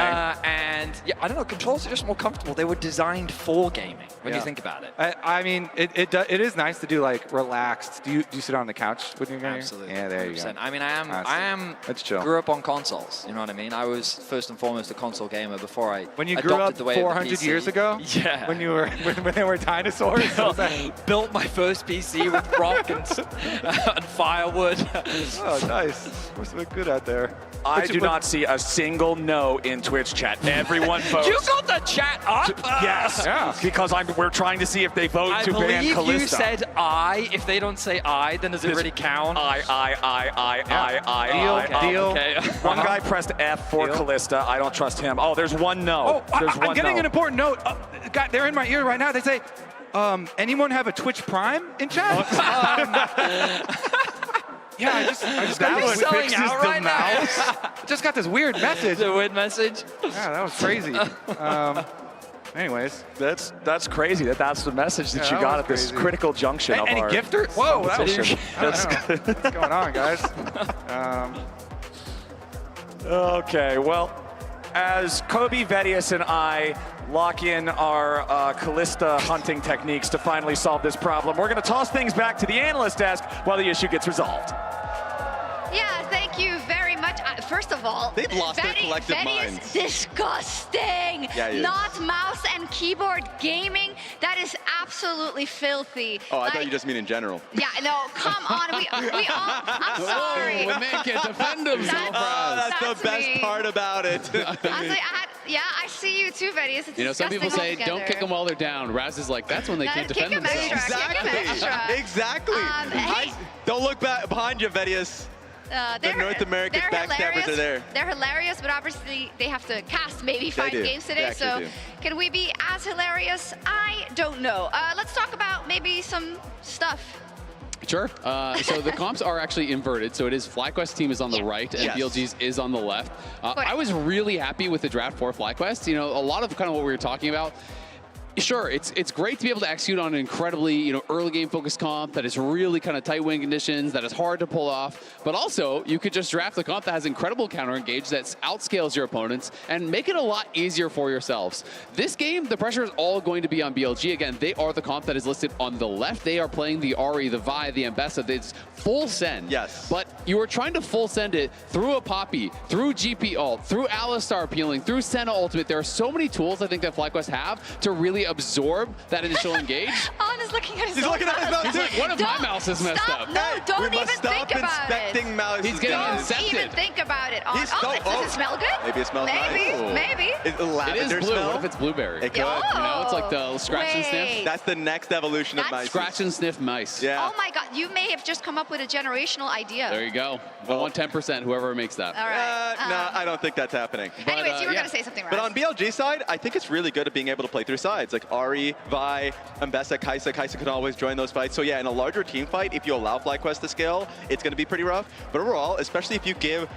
And yeah, I don't know, controls are just more comfortable. They were designed for gaming when you think about it. I mean, it is nice to do like relaxed. Do you sit on the couch when you're going? Absolutely. Yeah, there you go. 100%. I mean, I am. That's chill. Grew up on consoles. You know what I mean? I was first and foremost a console gamer before I When you grew up adopted the way of the 400 PC. years ago? Yeah. When you were when there were dinosaurs? Built my first PC with rock and firewood. Oh, nice. We're good out there. I do not see a single no in Twitch chat. Everyone votes. You got the chat up? Yes. Yeah. Because we're trying to see if they vote to ban believe Callista. you said I. If they don't say I, then does it really count? I. Deal. Okay. One guy pressed F for Callista. I don't trust him. Oh, there's one no. Oh, There's one I'm getting no. an important note. God, they're in my ear right now. They say, anyone have a Twitch Prime in chat? Yeah, I just got this selling out right now. just got this weird message. It's a weird message. Yeah, that was crazy. Anyways, that's crazy. That's the message that you that got was at this crazy. critical junction of any our gifter? Whoa, that was competition. I don't know. What's going on, guys? Okay, well, as Kobe, Vedius, and I lock in our Callista hunting techniques to finally solve this problem, we're going to toss things back to the analyst desk while the issue gets resolved. Yeah, thank you very much. First of all, They've lost their collective Betty minds. is disgusting. Yeah, he is. Not mouse and keyboard gaming. That is absolutely filthy. Oh, I thought you just mean in general. Yeah, no, come on. We all, I'm sorry. Oh, man can't defend himself, That's the best me. part about it. I see you too, Betty. It's You know, some people say, disgusting don't kick them while they're down. Raz is like, that's when they can't defend kick 'em themselves. extra. Kick 'em extra. Exactly. Hey. Don't look back behind you, Vedius. The North American backstabbers are there. They're hilarious, but obviously they have to cast maybe 5 do. games They today. actually So do. can we be as hilarious? I don't know. Let's talk about maybe some stuff. Sure. So the comps are actually inverted. So it is FlyQuest team is on the right and Yes. BLG's is on the left. I was really happy with the draft for FlyQuest. You know, a lot of kind of what we were talking about. Sure, it's great to be able to execute on an incredibly, early game focused comp that is really kind of tight win conditions, that is hard to pull off. But also, you could just draft a comp that has incredible counter engage, that outscales your opponents, and make it a lot easier for yourselves. This game, the pressure is all going to be on BLG. Again, they are the comp that is listed on the left. They are playing the Ahri, the Vi, the Ambessa. It's full send. Yes. But you are trying to full send it through a Poppy, through GP ult, through Alistar peeling, through Senna ultimate. There are so many tools I think that FlyQuest have to really actually absorb that initial engage. On is looking at his He's own looking at his mouse. He's like, one of my mouse is messed Stop. up. No, Hey, don't we even must stop think about inspecting it. mouses. He's getting guys. Don't even incepted. think about it. On. He's Oh, so- does it smell good? Maybe it smells Maybe, nice. maybe. It's a It is lavender blue. smell. What if it's blueberry? It could. Oh, You know, it's like the scratch and sniff. wait. That's the next evolution of That's- mice. Scratch and sniff mice. Yeah. Oh my God, you may have just come up with a generational idea. There you go. I want 10%, whoever makes that. All right. No, I don't think that's happening. Anyways, you were yeah. going to say something, right? But on BLG side, I think it's really good at being able to play through sides. Like Ari, Vi, Mbessa, Kaisa. Kaisa can always join those fights. So yeah, in a larger team fight, if you allow FlyQuest to scale, it's going to be pretty rough. But overall, especially if you give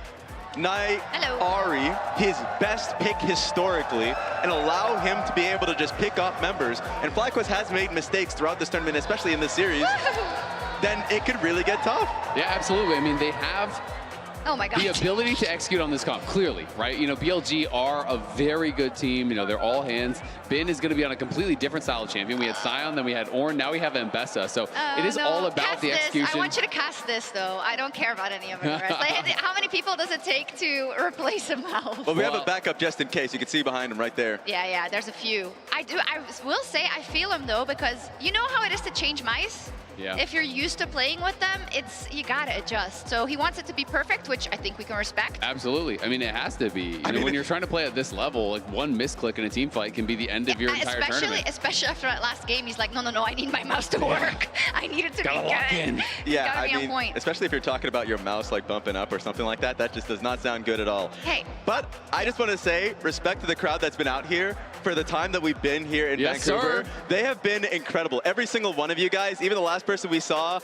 Ari his best pick historically and allow him to be able to just pick up members, and FlyQuest has made mistakes throughout this tournament, especially in this series, then it could really get tough. Yeah, absolutely. I mean, they have Oh my God. the ability to execute on this comp, clearly, right? You know, BLG are a very good team. You know, they're all hands. Bin is going to be on a completely different style of champion. We had Sion, then we had Ornn, now we have Mbessa. So it is all about cast the this. execution. I want you to cast this, though. I don't care about any of the rest. Like, how many people does it take to replace a mouse? Well, we have a backup just in case. You can see behind him right there. Yeah, there's a few. I will say I feel him, though, because you know how it is to change mice? Yeah. If you're used to playing with them, you gotta adjust. So he wants it to be perfect, which I think we can respect. Absolutely. I mean, it has to be. You know, when you're trying to play at this level, like one misclick in a team fight can be the end of your entire tournament. Especially after that last game, he's like, no, I need my mouse to work. I need it to be good. Yeah, gotta be I on mean, point. especially if you're talking about your mouse like bumping up or something like that, that just does not sound good at all. Hey. But I just want to say, respect to the crowd that's been out here for the time that we've been here in Yes, Vancouver. sir. They have been incredible. Every single one of you guys, even the last person we saw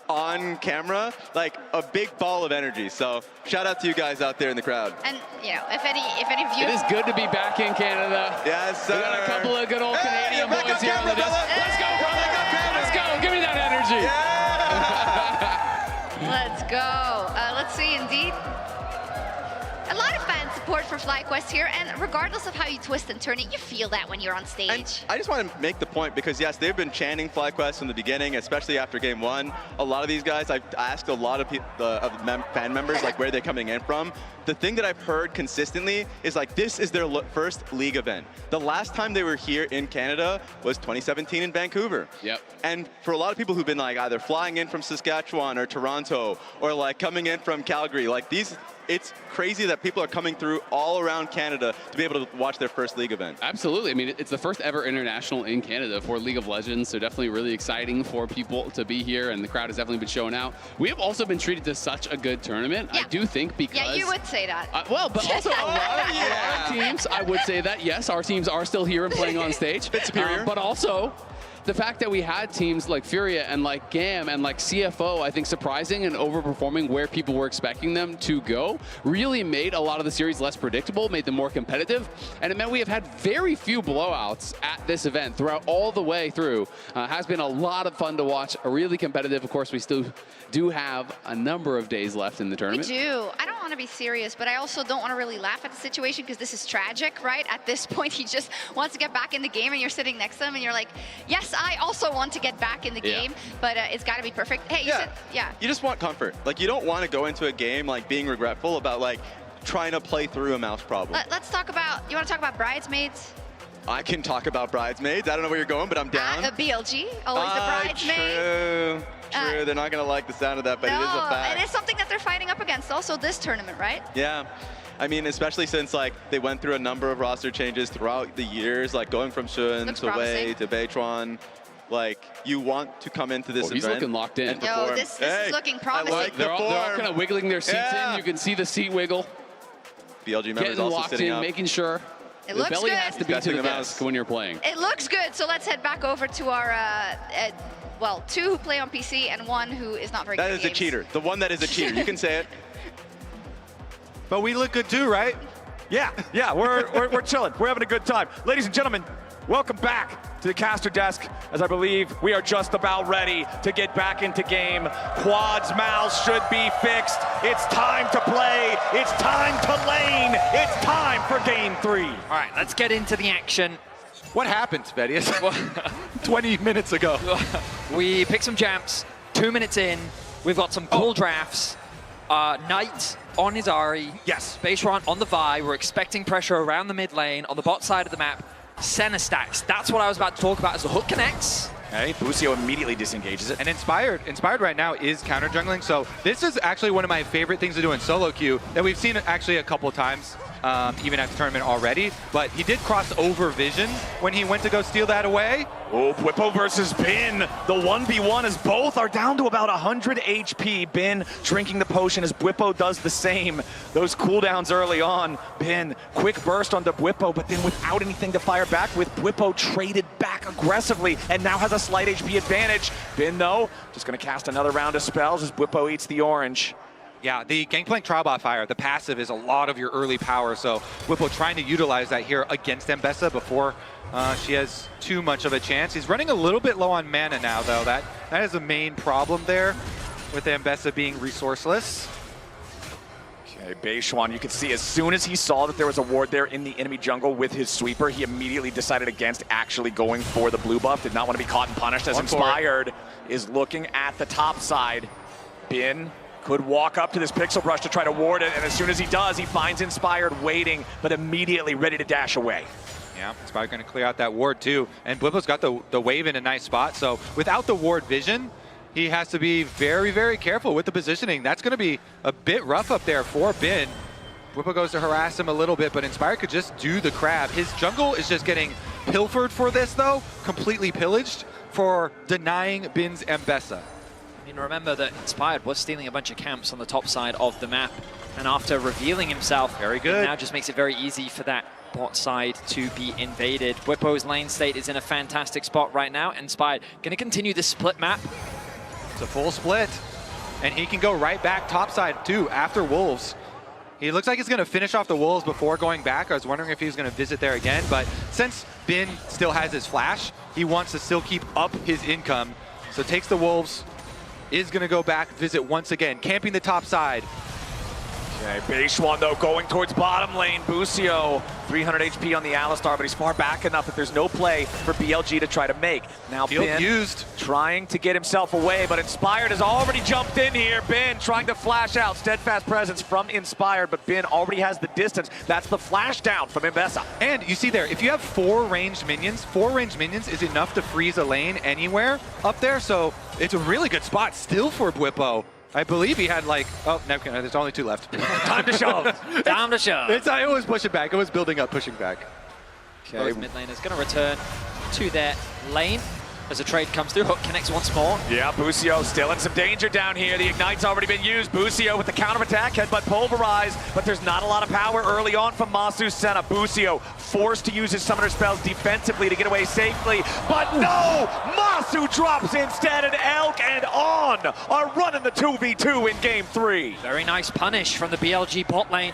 on camera, like a big ball of energy. So shout out to you guys out there in the crowd. And you know, if any of you, It is good to be back in Canada. Yes, sir. We got a couple of good old Canadian back boys on here on the camera, desk. brother. Let's go, brother. Let's go. Give me that energy. let's go. Let's see, indeed. A lot of fan support for FlyQuest here, and regardless of how you twist and turn it, you feel that when you're on stage. And I just want to make the point because, yes, they've been chanting FlyQuest from the beginning, especially after game one. A lot of these guys, I've asked a lot of fan members, like, where they're coming in from. The thing that I've heard consistently is, like, this is their first league event. The last time they were here in Canada was 2017 in Vancouver. Yep. And for a lot of people who've been, like, either flying in from Saskatchewan or Toronto or, like, coming in from Calgary, like, it's crazy that people are coming through all around Canada to be able to watch their first league event. Absolutely. I mean, it's the first ever international in Canada for League of Legends, so definitely really exciting for people to be here, and the crowd has definitely been showing out. We have also been treated to such a good tournament. Yeah. I do think because... Yeah, you would say that. Well, but also a lot of teams, I would say that, yes, our teams are still here and playing on stage. Bit superior. But also, the fact that we had teams like Furia and like GAM and like CFO, I think surprising and overperforming where people were expecting them to go, really made a lot of the series less predictable, made them more competitive, and it meant we have had very few blowouts at this event throughout all the way through. Has been a lot of fun to watch, really competitive. Of course, we still do have a number of days left in the We tournament. do. I don't want to be serious, but I also don't want to really laugh at the situation because this is tragic, right? At this point, he just wants to get back in the game, and you're sitting next to him, and you're like, yes, I also want to get back in the game, but it's got to be perfect. Hey, you said, You just want comfort. Like, you don't want to go into a game, like, being regretful about, like, trying to play through a mouse problem. Let's talk about, you want to talk about Bridesmaids? I can talk about Bridesmaids. I don't know where you're going, but I'm down. BLG, always the bridesmaid. True. They're not going to like the sound of that, but it is a fact. It is something that they're fighting up against also this tournament, right? Yeah. I mean, especially since, like, they went through a number of roster changes throughout the years, like going from Shun to Wei to Beitron. Like, you want to come into this event. He's looking locked in. Yo, this is looking promising. I like they're all kind of wiggling their seats in. You can see the seat wiggle. BLG members Getting also locked sitting in, up. making sure It the looks belly good. has to be to Testing the the desk when you're playing. It looks good, so let's head back over to our, well, 2 who play on PC and 1 who is not very good That at is a games. cheater. The one that is a cheater. You can say it. But we look good too, right? Yeah, we're chilling. We're having a good time. Ladies and gentlemen, welcome back to the caster desk, as I believe we are just about ready to get back into game. Quad's mouse should be fixed. It's time to play. It's time to lane. It's time for game 3. All right, let's get into the action. What happened, Vedius? 20 minutes ago. We picked some jumps. 2 minutes in, we've got some cool drafts. Knight on his Ari. Yes. Beitron on the Vi. We're expecting pressure around the mid lane on the bot side of the map. center stacks. That's what I was about to talk about as the hook connects. Okay, Busio immediately disengages it. And Inspired right now is counter jungling, so this is actually one of my favorite things to do in solo queue that we've seen actually a couple of times, even at the tournament already. But he did cross over vision when he went to go steal that away. Oh, Bwipo versus Bin. The 1v1 as both are down to about 100 HP. Bin drinking the potion as Bwipo does the same. Those cooldowns early on. Bin, quick burst onto Bwipo, but then without anything to fire back with, Bwipo traded back aggressively and now has a slight HP advantage. Bin, though, just going to cast another round of spells as Bwipo eats the orange. Yeah, the Gangplank Trial by Fire, the passive is a lot of your early power, so Bwipo trying to utilize that here against Mbessa before she has too much of a chance. He's running a little bit low on mana now, though. That is the main problem there with Mbessa being resourceless. Okay, Beishuan, you can see as soon as he saw that there was a ward there in the enemy jungle with his sweeper, he immediately decided against actually going for the blue buff. Did not want to be caught and punished as Inspired is looking at the top side. Bin could walk up to this pixel brush to try to ward it, and as soon as he does, he finds Inspired waiting, but immediately ready to dash away. Yeah, Inspired going to clear out that ward too, and Bwipo's got the wave in a nice spot, so without the ward vision, he has to be very, very careful with the positioning. That's going to be a bit rough up there for Bin. Bwipo goes to harass him a little bit, but Inspired could just do the crab. His jungle is just getting pilfered for this though, completely pillaged for denying Bin's Mbessa. I mean, remember that Inspired was stealing a bunch of camps on the top side of the map, and after revealing himself, very good. It now just makes it very easy for that bot side to be invaded. Bwipo's lane state is in a fantastic spot right now. Inspired going to continue this split map. It's a full split, and he can go right back topside too after Wolves. He looks like he's going to finish off the Wolves before going back. I was wondering if he was going to visit there again, but since Bin still has his flash, he wants to still keep up his income. So takes the Wolves, is going to go back, visit once again, camping the top side. Okay, Beishuan though going towards bottom lane. Busio, 300 HP on the Alistar, but he's far back enough that there's no play for BLG to try to make. Now Bin used, trying to get himself away, but Inspired has already jumped in here. Bin trying to flash out. Steadfast presence from Inspired, but Bin already has the distance. That's the flash down from Mbessa. And you see there, if you have 4 ranged minions is enough to freeze a lane anywhere up there, so it's a really good spot still for Bwipo. I believe he had like, oh, no, there's only 2 left. Time to shove. Time to shove. It was pushing back. It was building up, pushing back. Okay, mid lane is going to return to their lane as a trade comes through. Hook connects once more. Yeah, Busio still in some danger down here. The Ignite's already been used. Busio with the counterattack, headbutt pulverize, but there's not a lot of power early on from Masu Senna. Busio forced to use his summoner spells defensively to get away safely, but no! Masu drops instead, and Elk and On are running the 2v2 in game 3. Very nice punish from the BLG bot lane.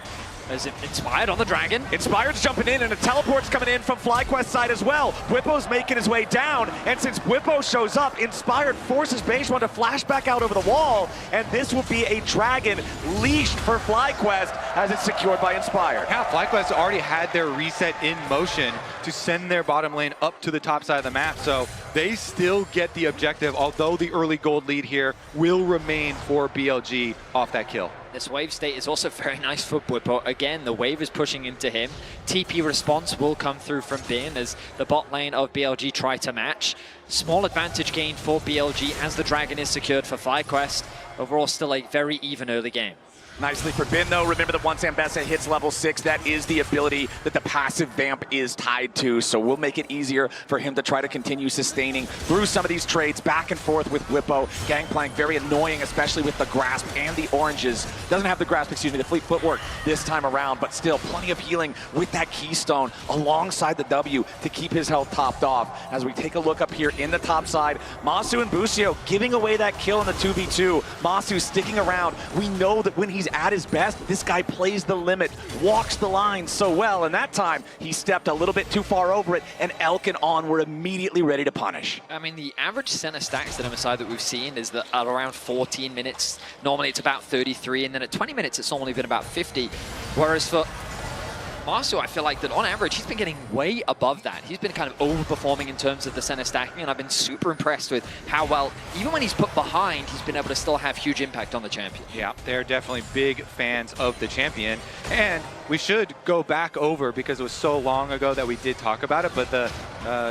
As Inspired on the Dragon. Inspired's jumping in, and a teleport's coming in from FlyQuest side as well. Bwipo's making his way down, and since Bwipo shows up, Inspired forces Beishuan to flash back out over the wall, and this will be a Dragon leashed for FlyQuest as it's secured by Inspired. Yeah, FlyQuest already had their reset in motion to send their bottom lane up to the top side of the map, so they still get the objective, although the early gold lead here will remain for BLG off that kill. This wave state is also very nice for Bwipo. Again, the wave is pushing into him. TP response will come through from Bin as the bot lane of BLG try to match. Small advantage gained for BLG as the Dragon is secured for FlyQuest. Overall, still a very even early game. Nicely for Bin, though. Remember that once Mbessa hits level 6, that is the ability that the passive vamp is tied to, so we'll make it easier for him to try to continue sustaining through some of these trades back and forth with Bwipo. Gangplank, very annoying, especially with the grasp and the oranges. Doesn't have the grasp, excuse me, the fleet footwork this time around, but still plenty of healing with that keystone alongside the W to keep his health topped off. As we take a look up here in the top side, Masu and Busio giving away that kill in the 2v2. Masu sticking around. We know that when he's at his best, this guy plays the limit, walks the line so well, and that time he stepped a little bit too far over it, and Elk and On were immediately ready to punish. I mean, the average center stacks at MSI that we've seen is that at around 14 minutes. Normally it's about 33, and then at 20 minutes it's normally been about 50. Whereas for Marsu, I feel like that on average, he's been getting way above that. He's been kind of overperforming in terms of the center stacking, and I've been super impressed with how well, even when he's put behind, he's been able to still have huge impact on the champion. Yeah, they're definitely big fans of the champion. And we should go back over, because it was so long ago that we did talk about it, but the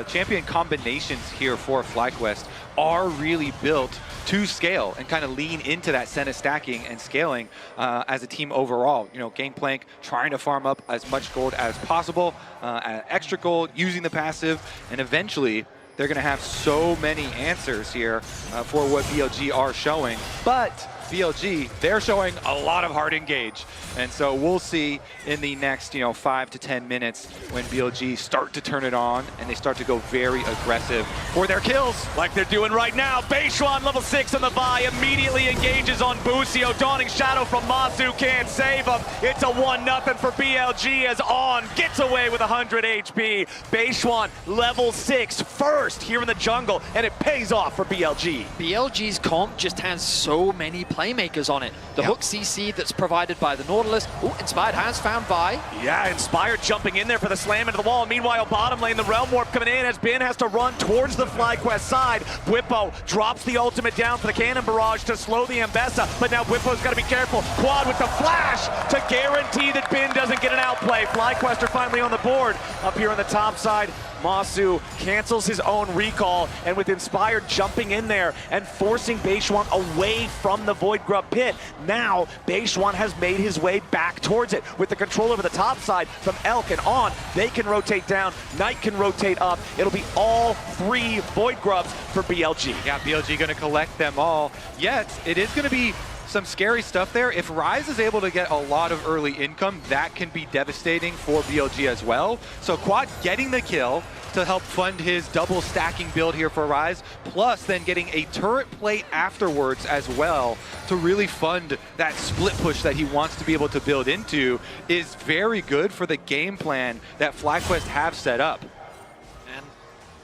champion combinations here for FlyQuest are really built to scale and kind of lean into that center stacking and scaling as a team overall. You know, Gangplank trying to farm up as much gold as possible, extra gold, using the passive, and eventually they're going to have so many answers here for what BLG are showing. But BLG, they're showing a lot of hard engage. And so we'll see in the next, 5 to 10 minutes when BLG start to turn it on and they start to go very aggressive for their kills. Like they're doing right now. Beishuan, level 6 on the Vi, immediately engages on Busio. Dawning Shadow from Masu can't save him. It's a 1-0 for BLG as On gets away with 100 HP. Beishuan, level 6, first here in the jungle, and it pays off for BLG. BLG's comp just has so many playmakers on it. The hook CC that's provided by the Nautilus. Ooh, Inspired has found Vi. Yeah, Inspired jumping in there for the slam into the wall. Meanwhile, bottom lane, the Realm Warp coming in as Bin has to run towards the FlyQuest side. Bwipo drops the ultimate down for the cannon barrage to slow the Ambessa, but now Bwipo's got to be careful. Quad with the flash to guarantee that Bin doesn't get an outplay. FlyQuest are finally on the board up here on the top side. Masu cancels his own recall, and with Inspired jumping in there and forcing Beishuan away from the Void Grub pit, now Beishuan has made his way back towards it. With the control over the top side from Elk and On, they can rotate down, Knight can rotate up. It'll be all 3 Void Grubs for BLG. Yeah, BLG going to collect them all, yet it is going to be some scary stuff there. If Rise is able to get a lot of early income, that can be devastating for BLG as well. So Quad getting the kill to help fund his double stacking build here for Rise, plus then getting a turret plate afterwards as well to really fund that split push that he wants to be able to build into, is very good for the game plan that FlyQuest have set up.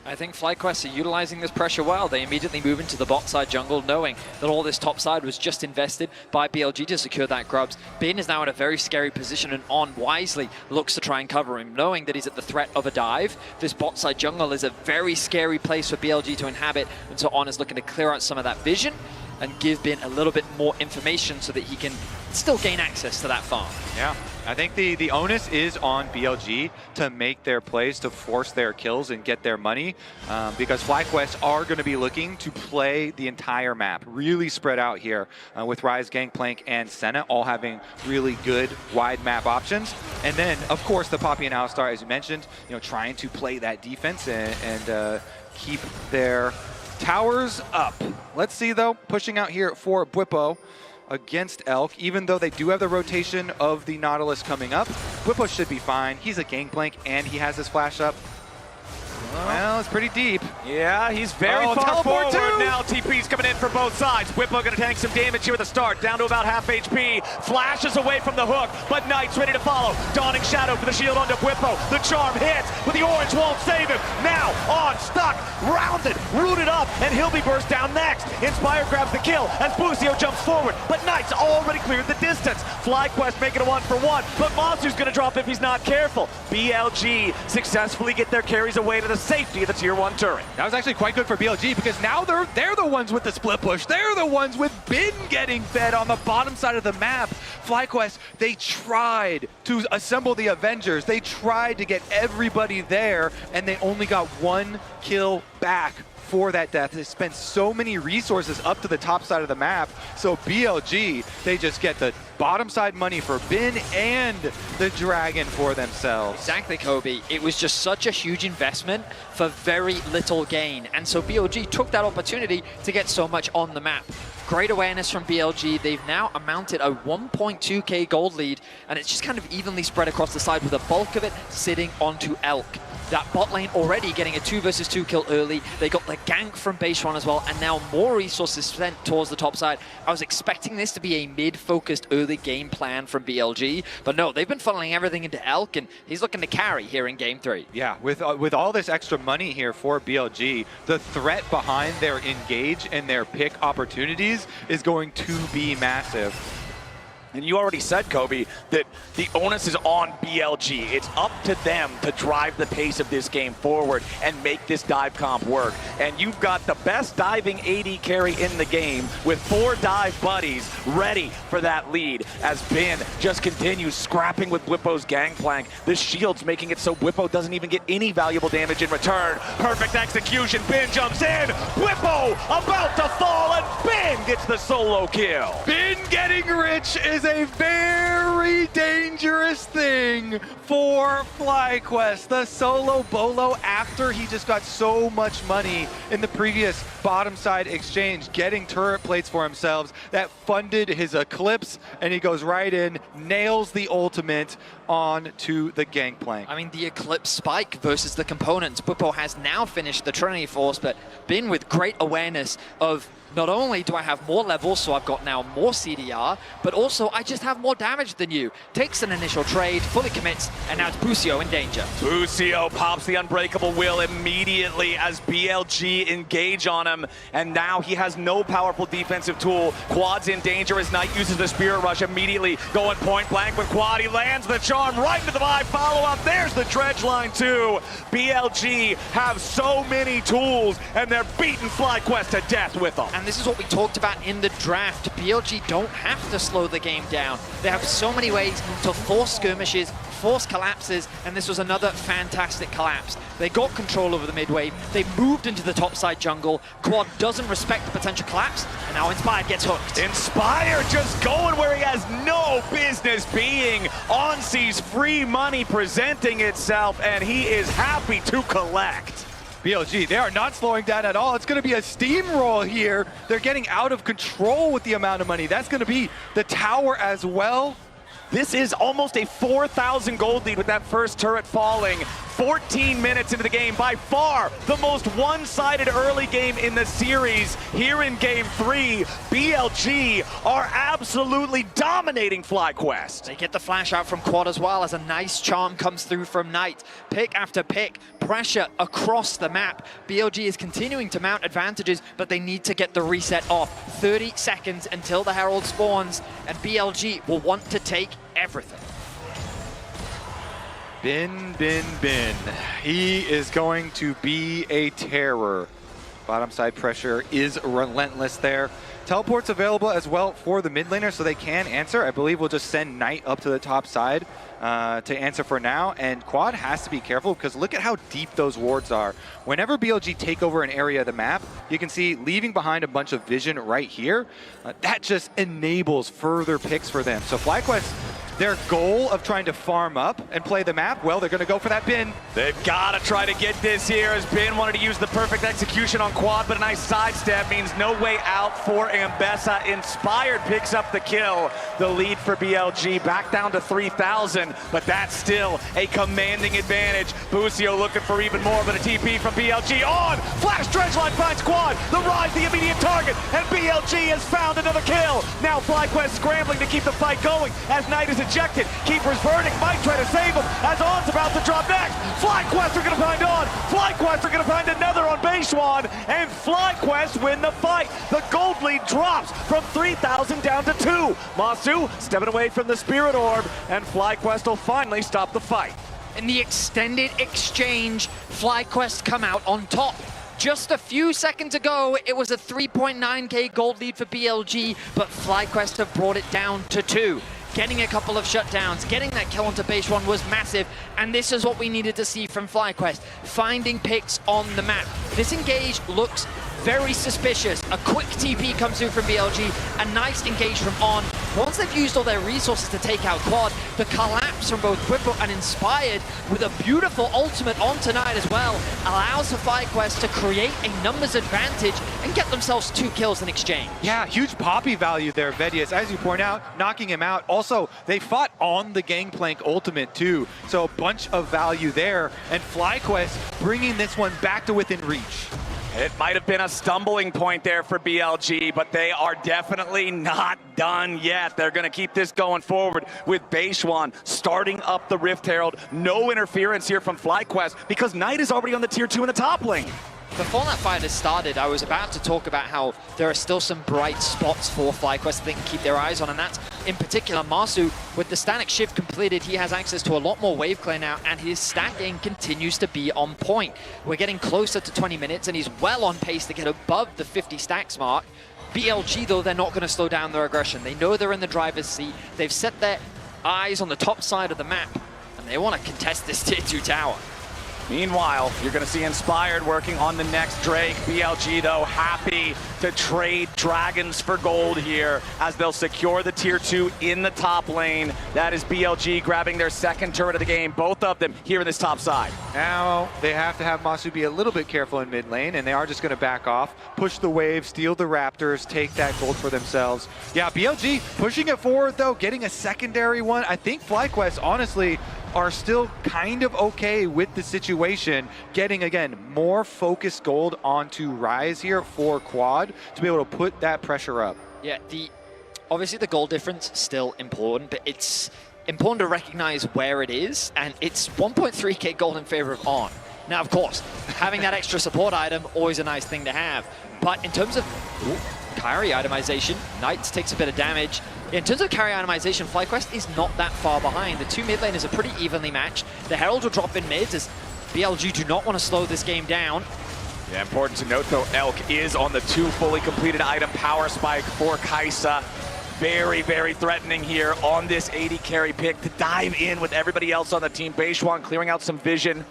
I think FlyQuest are utilizing this pressure well. They immediately move into the bot side jungle, knowing that all this top side was just invested by BLG to secure that grubs. Bin is now in a very scary position, and On wisely looks to try and cover him, knowing that he's at the threat of a dive. This bot side jungle is a very scary place for BLG to inhabit, and so On is looking to clear out some of that vision and give Bin a little bit more information so that he can still gain access to that farm. Yeah, I think the onus is on BLG to make their plays, to force their kills and get their money, because FlyQuest are going to be looking to play the entire map, really spread out here with Rise, Gangplank, and Senna all having really good wide map options. And then, of course, the Poppy and Alistar, as you mentioned, trying to play that defense and keep their towers up. Let's see, though, pushing out here for Bwipo against Elk, even though they do have the rotation of the Nautilus coming up. Bwipo should be fine. He's a Gangplank, and he has his flash up. Well, it's pretty deep. Yeah, he's very far forward now. TP's coming in for both sides. Bwipo gonna tank some damage here at the start, down to about half HP. Flashes away from the hook, but Knight's ready to follow. Dawning Shadow for the shield onto Bwipo. The charm hits, but the orange won't save him. Now, On, stuck, rounded, rooted up, and he'll be burst down next. Inspire grabs the kill as Busio jumps forward, but Knight's already cleared the distance. FlyQuest making a 1-for-1, but Masu's gonna drop if he's not careful. BLG successfully get their carries away to the safety of the tier 1 turret. That was actually quite good for BLG, because now they're the ones with the split push. They're the ones with Bin getting fed on the bottom side of the map. FlyQuest, they tried to assemble the Avengers. They tried to get everybody there, and they only got 1 kill back for that death. They spent so many resources up to the top side of the map. So BLG, they just get the bottom side money for Bin and the Dragon for themselves. Exactly, Kobe. It was just such a huge investment for very little gain. And so BLG took that opportunity to get so much on the map. Great awareness from BLG. They've now amounted a 1.2k gold lead, and it's just kind of evenly spread across the side with the bulk of it sitting onto Elk. That bot lane already getting a 2 versus 2 kill early. They got the gank from Beishuan as well, and now more resources spent towards the top side. I was expecting this to be a mid-focused early game plan from BLG, but no, they've been funneling everything into Elk, and he's looking to carry here in game 3. Yeah, with all this extra money here for BLG, the threat behind their engage and their pick opportunities is going to be massive. And you already said, Kobe, that the onus is on BLG. It's up to them to drive the pace of this game forward and make this dive comp work. And you've got the best diving AD carry in the game with 4 dive buddies ready for that lead as Bin just continues scrapping with Bwipo's gangplank. This shield's making it so Bwipo doesn't even get any valuable damage in return. Perfect execution. Bin jumps in. Bwipo about to fall, and Bin gets the solo kill. Bin getting rich is a very dangerous thing for FlyQuest. The solo bolo after he just got so much money in the previous bottom side exchange, getting turret plates for himself that funded his Eclipse, and he goes right in, nails the ultimate onto the gangplank. I mean, the Eclipse spike versus the components. Bwipo has now finished the Trinity Force, but Bin with great awareness of not only do I have more levels, so I've got now more CDR, but also I just have more damage than you. Takes an initial trade, fully commits, and now it's Busio in danger. Busio pops the Unbreakable Will immediately as BLG engage on him, and now he has no powerful defensive tool. Quad's in danger as Knight uses the Spirit Rush immediately, going point blank with Quad. He lands the charm right into the vibe. Follow up, there's the dredge line too. BLG have so many tools, and they're beating FlyQuest to death with them. And this is what we talked about in the draft. BLG don't have to slow the game down. They have so many ways to force skirmishes, force collapses, and this was another fantastic collapse. They got control over the mid wave. They moved into the topside jungle. Quad doesn't respect the potential collapse, and now Inspired gets hooked. Inspired just going where he has no business being. Onsi's free money presenting itself, and he is happy to collect. BLG, they are not slowing down at all. It's going to be a steamroll here. They're getting out of control with the amount of money. That's going to be the tower as well. This is almost a 4,000 gold lead with that first turret falling. 14 minutes into the game, by far the most one-sided early game in the series. Here in Game 3, BLG are absolutely dominating FlyQuest. They get the flash out from Quad as well as a nice charm comes through from Knight. Pick after pick, pressure across the map. BLG is continuing to mount advantages, but they need to get the reset off. 30 seconds until the Herald spawns, and BLG will want to take everything. Bin. He is going to be a terror. Bottom side pressure is relentless there. Teleport's available as well for the mid laner, so they can answer. I believe we'll just send Knight up to the top side to answer for now. And Quad has to be careful because look at how deep those wards are. Whenever BLG take over an area of the map, you can see leaving behind a bunch of vision right here. That just enables further picks for them. So FlyQuest, their goal of trying to farm up and play the map, well, they're going to go for that Bin. They've got to try to get this here as Bin wanted to use the perfect execution on Quad, but a nice sidestep means no way out for Ambessa. Inspired picks up the kill. The lead for BLG back down to 3,000, but that's still a commanding advantage. Busio looking for even more, but a TP from BLG on. Flash dredge line finds Quad. The rise, the immediate target, and BLG has found another kill. Now FlyQuest scrambling to keep the fight going as Knight is ejected. Keeper's verdict might try to save him as On's about to drop next. FlyQuest are going to find On. FlyQuest are going to find another on Basewan, and FlyQuest win the fight. The gold lead drops from 3,000 down to 2. Masu stepping away from the Spirit Orb, and FlyQuest will finally stop the fight. In the extended exchange, FlyQuest come out on top. Just a few seconds ago, it was a 3.9k gold lead for BLG, but FlyQuest have brought it down to 2. Getting a couple of shutdowns, getting that kill onto base 1 was massive, and this is what we needed to see from FlyQuest, finding picks on the map. This engage looks very suspicious. A quick TP comes through from BLG, a nice engage from On. Once they've used all their resources to take out Quad, the collapse from both Bwipo and Inspired with a beautiful ultimate on tonight as well allows the FlyQuest to create a numbers advantage and get themselves 2 kills in exchange. Yeah, huge poppy value there, Vedius. As you point out, knocking him out. Also, they fought on the gangplank ultimate too, so a bunch of value there. And FlyQuest bringing this one back to within reach. It might have been a stumbling point there for BLG, but they are definitely not done yet. They're going to keep this going forward with Basewan starting up the Rift Herald. No interference here from FlyQuest because Knight is already on the tier 2 in the top lane. Before that fight has started, I was about to talk about how there are still some bright spots for FlyQuest they can keep their eyes on, and that's in particular, Marsu, with the static shift completed, he has access to a lot more wave clear now, and his stacking continues to be on point. We're getting closer to 20 minutes, and he's well on pace to get above the 50 stacks mark. BLG, though, they're not going to slow down their aggression. They know they're in the driver's seat. They've set their eyes on the top side of the map, and they want to contest this tier 2 tower. Meanwhile, you're going to see Inspired working on the next Drake. BLG, though, happy to trade dragons for gold here as they'll secure the tier 2 in the top lane. That is BLG grabbing their second turret of the game, both of them here in this top side. Now they have to have Masu be a little bit careful in mid lane, and they are just going to back off, push the wave, steal the Raptors, take that gold for themselves. Yeah, BLG pushing it forward, though, getting a secondary one. I think FlyQuest, honestly, are still kind of okay with the situation, getting, again, more focused gold onto Rise here for Quad to be able to put that pressure up. Yeah, obviously the goal difference still important, but it's important to recognize where it is, and it's 1.3k gold in favor of On. Now, of course, having that extra support item, always a nice thing to have. But in terms of carry itemization, Knights takes a bit of damage. In terms of carry itemization, FlyQuest is not that far behind. The two mid laners are pretty evenly matched. The Herald will drop in mids as BLG do not want to slow this game down. Yeah, important to note, though, Elk is on the 2 fully completed item power spike for Kaisa. Very, very threatening here on this 80 carry pick to dive in with everybody else on the team. Beishwan clearing out some vision.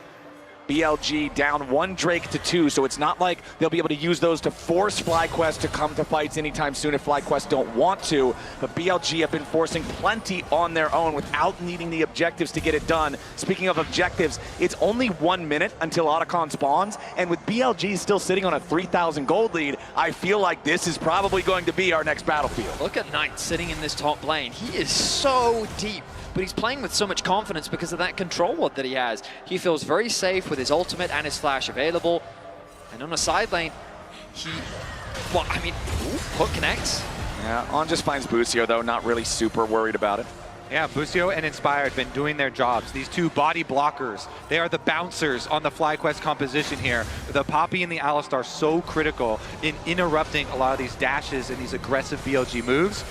BLG down 1 Drake to 2, so it's not like they'll be able to use those to force FlyQuest to come to fights anytime soon if FlyQuest don't want to. But BLG have been forcing plenty on their own without needing the objectives to get it done. Speaking of objectives, it's only 1 minute until Otacon spawns, and with BLG still sitting on a 3,000 gold lead, I feel like this is probably going to be our next battlefield. Look at Knight sitting in this top lane. He is so deep, but he's playing with so much confidence because of that control ward that he has. He feels very safe with his ultimate and his flash available. And on a side lane, hook connects. Yeah, On just finds Busio, though, not really super worried about it. Yeah, Busio and Inspired have been doing their jobs. These two body blockers, they are the bouncers on the FlyQuest composition here. The Poppy and the Alistar so critical in interrupting a lot of these dashes and these aggressive BLG moves.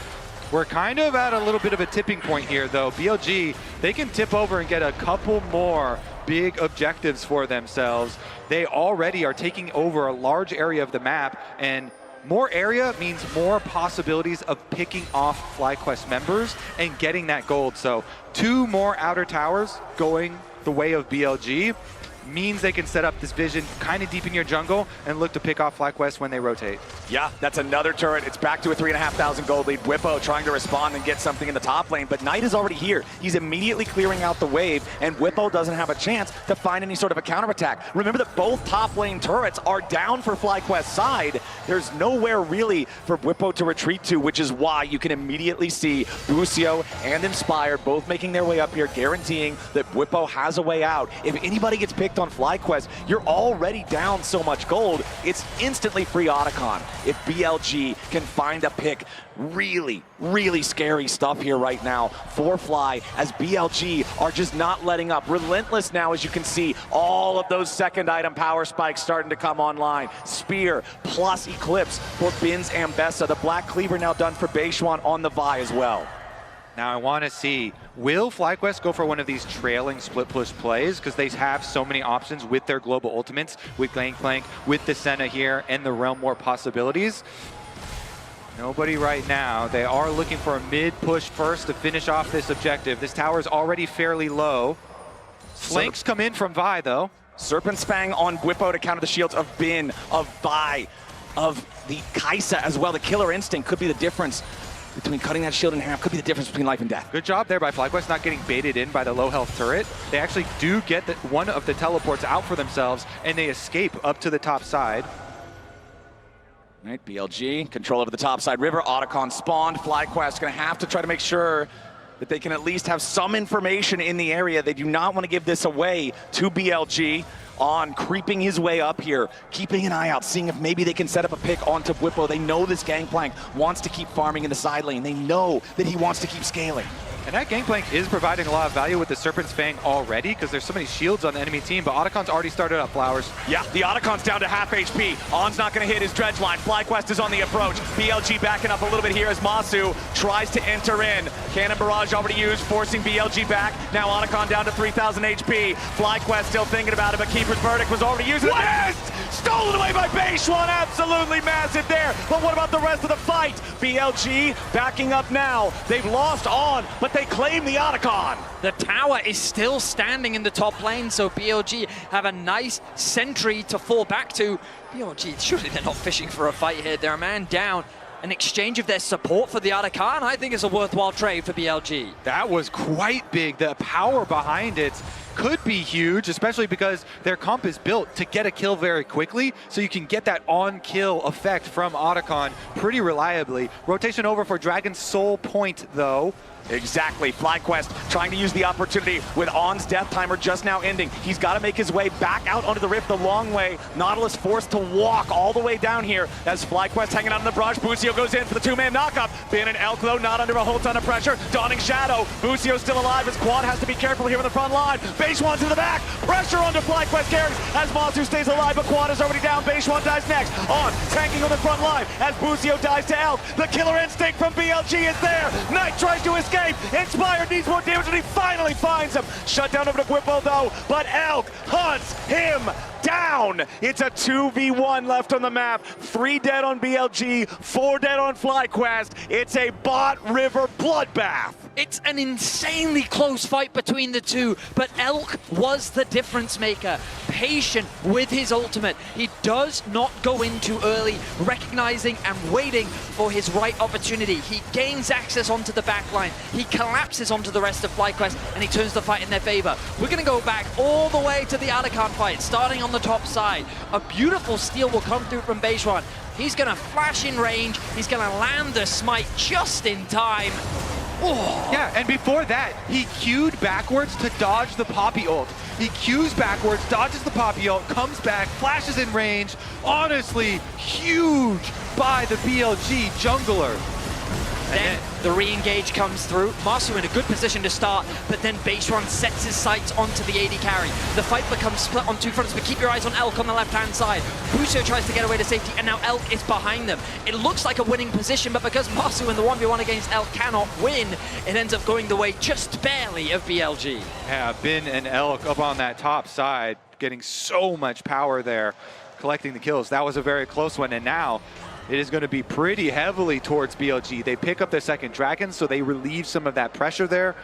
We're kind of at a little bit of a tipping point here, though. BLG, they can tip over and get a couple more big objectives for themselves. They already are taking over a large area of the map, and more area means more possibilities of picking off FlyQuest members and getting that gold. So 2 more outer towers going the way of BLG means they can set up this vision kind of deep in your jungle and look to pick off FlyQuest when they rotate. Yeah, that's another turret. It's back to a 3,500 gold lead. Whippo trying to respond and get something in the top lane, but Knight is already here. He's immediately clearing out the wave, and Whippo doesn't have a chance to find any sort of a counterattack. Remember that both top lane turrets are down for FlyQuest's side. There's nowhere really for Whippo to retreat to, which is why you can immediately see Busio and Inspired both making their way up here, guaranteeing that Whippo has a way out. If anybody gets picked on FlyQuest, you're already down so much gold, it's instantly free Otacon. If BLG can find a pick, really, really scary stuff here right now for Fly, as BLG are just not letting up. Relentless now, as you can see, all of those second item power spikes starting to come online. Spear plus Eclipse for Bin's Ambessa. The Black Cleaver now done for Beishwan on the Vi as well. Now I want to see, will FlyQuest go for one of these trailing split push plays? Because they have so many options with their global ultimates, with Gangplank, with the Senna here, and the Realm War possibilities. Nobody right now. They are looking for a mid push first to finish off this objective. This tower is already fairly low. Flanks come in from Vi, though. Serpent's Fang on Whippo to counter the shields of Bin, of Vi, of the Kaisa as well. The Killer Instinct could be the difference between cutting that shield in half, could be the difference between life and death. Good job there by FlyQuest not getting baited in by the low health turret. They actually do get one of the teleports out for themselves, and they escape up to the top side. Right, BLG, control over the top side river. Otacon spawned. FlyQuest gonna have to try to make sure that they can at least have some information in the area. They do not want to give this away to BLG. On creeping his way up here, keeping an eye out, seeing if maybe they can set up a pick onto Whippo. They know this Gangplank wants to keep farming in the side lane. They know that he wants to keep scaling. And that Gangplank is providing a lot of value with the Serpent's Fang already because there's so many shields on the enemy team, but Otacon's already started up Flowers. Yeah, the Otacon's down to half HP. On's not going to hit his dredge line. FlyQuest is on the approach. BLG backing up a little bit here as Masu tries to enter in. Cannon Barrage already used, forcing BLG back. Now Otacon down to 3,000 HP. FlyQuest still thinking about it, but Keeper's Verdict was already used. Stolen away by Beishuan, absolutely massive there. But what about the rest of the fight? BLG backing up now. They've lost on, but they claim the Otacon. The tower is still standing in the top lane, so BLG have a nice sentry to fall back to. BLG, surely they're not fishing for a fight here. They're a man down. An exchange of their support for the Otacon, I think, is a worthwhile trade for BLG. That was quite big. The power behind it could be huge, especially because their comp is built to get a kill very quickly, so you can get that on-kill effect from Otacon pretty reliably. Rotation over for Dragon's Soul Point, though. Exactly. FlyQuest trying to use the opportunity with On's death timer just now ending. He's got to make his way back out onto the rift the long way. Nautilus forced to walk all the way down here as FlyQuest hanging out in the barrage. Busio goes in for the two-man knockup. Bin and Elk, though, not under a whole ton of pressure. Dawning Shadow. Busio still alive as Quad has to be careful here in the front line. Beishuan's in the back. Pressure onto FlyQuest carries as Masu stays alive, but Quad is already down. Beishuan dies next. On tanking on the front line as Busio dies to Elk. The killer instinct from BLG is there. Knight tries to escape. Inspired needs more damage and he finally finds him. Shut down over to Whippo though, but Elk hunts him down. It's a 2v1 left on the map. 3 dead on BLG, 4 dead on FlyQuest. It's a Bot River bloodbath. It's an insanely close fight between the two, but Elk was the difference maker. Patient with his ultimate. He does not go in too early, recognizing and waiting for his right opportunity. He gains access onto the backline. He collapses onto the rest of FlyQuest, and he turns the fight in their favor. We're going to go back all the way to the Otacon fight, starting on the top side. A beautiful steal will come through from Beishuan. He's going to flash in range. He's going to land the smite just in time. Oh. Yeah, and before that, he queued backwards to dodge the Poppy ult. He queues backwards, dodges the Poppy ult, comes back, flashes in range. Honestly, huge by the BLG jungler. Then the re-engage comes through. Masu in a good position to start, but then Beishuan sets his sights onto the AD carry. The fight becomes split on two fronts, but keep your eyes on Elk on the left-hand side. Busio tries to get away to safety, and now Elk is behind them. It looks like a winning position, but because Masu in the 1v1 against Elk cannot win, it ends up going the way just barely of BLG. Yeah, Bin and Elk up on that top side, getting so much power there, collecting the kills. That was a very close one, and now it is going to be pretty heavily towards BLG. They pick up their second dragon, so they relieve some of that pressure there,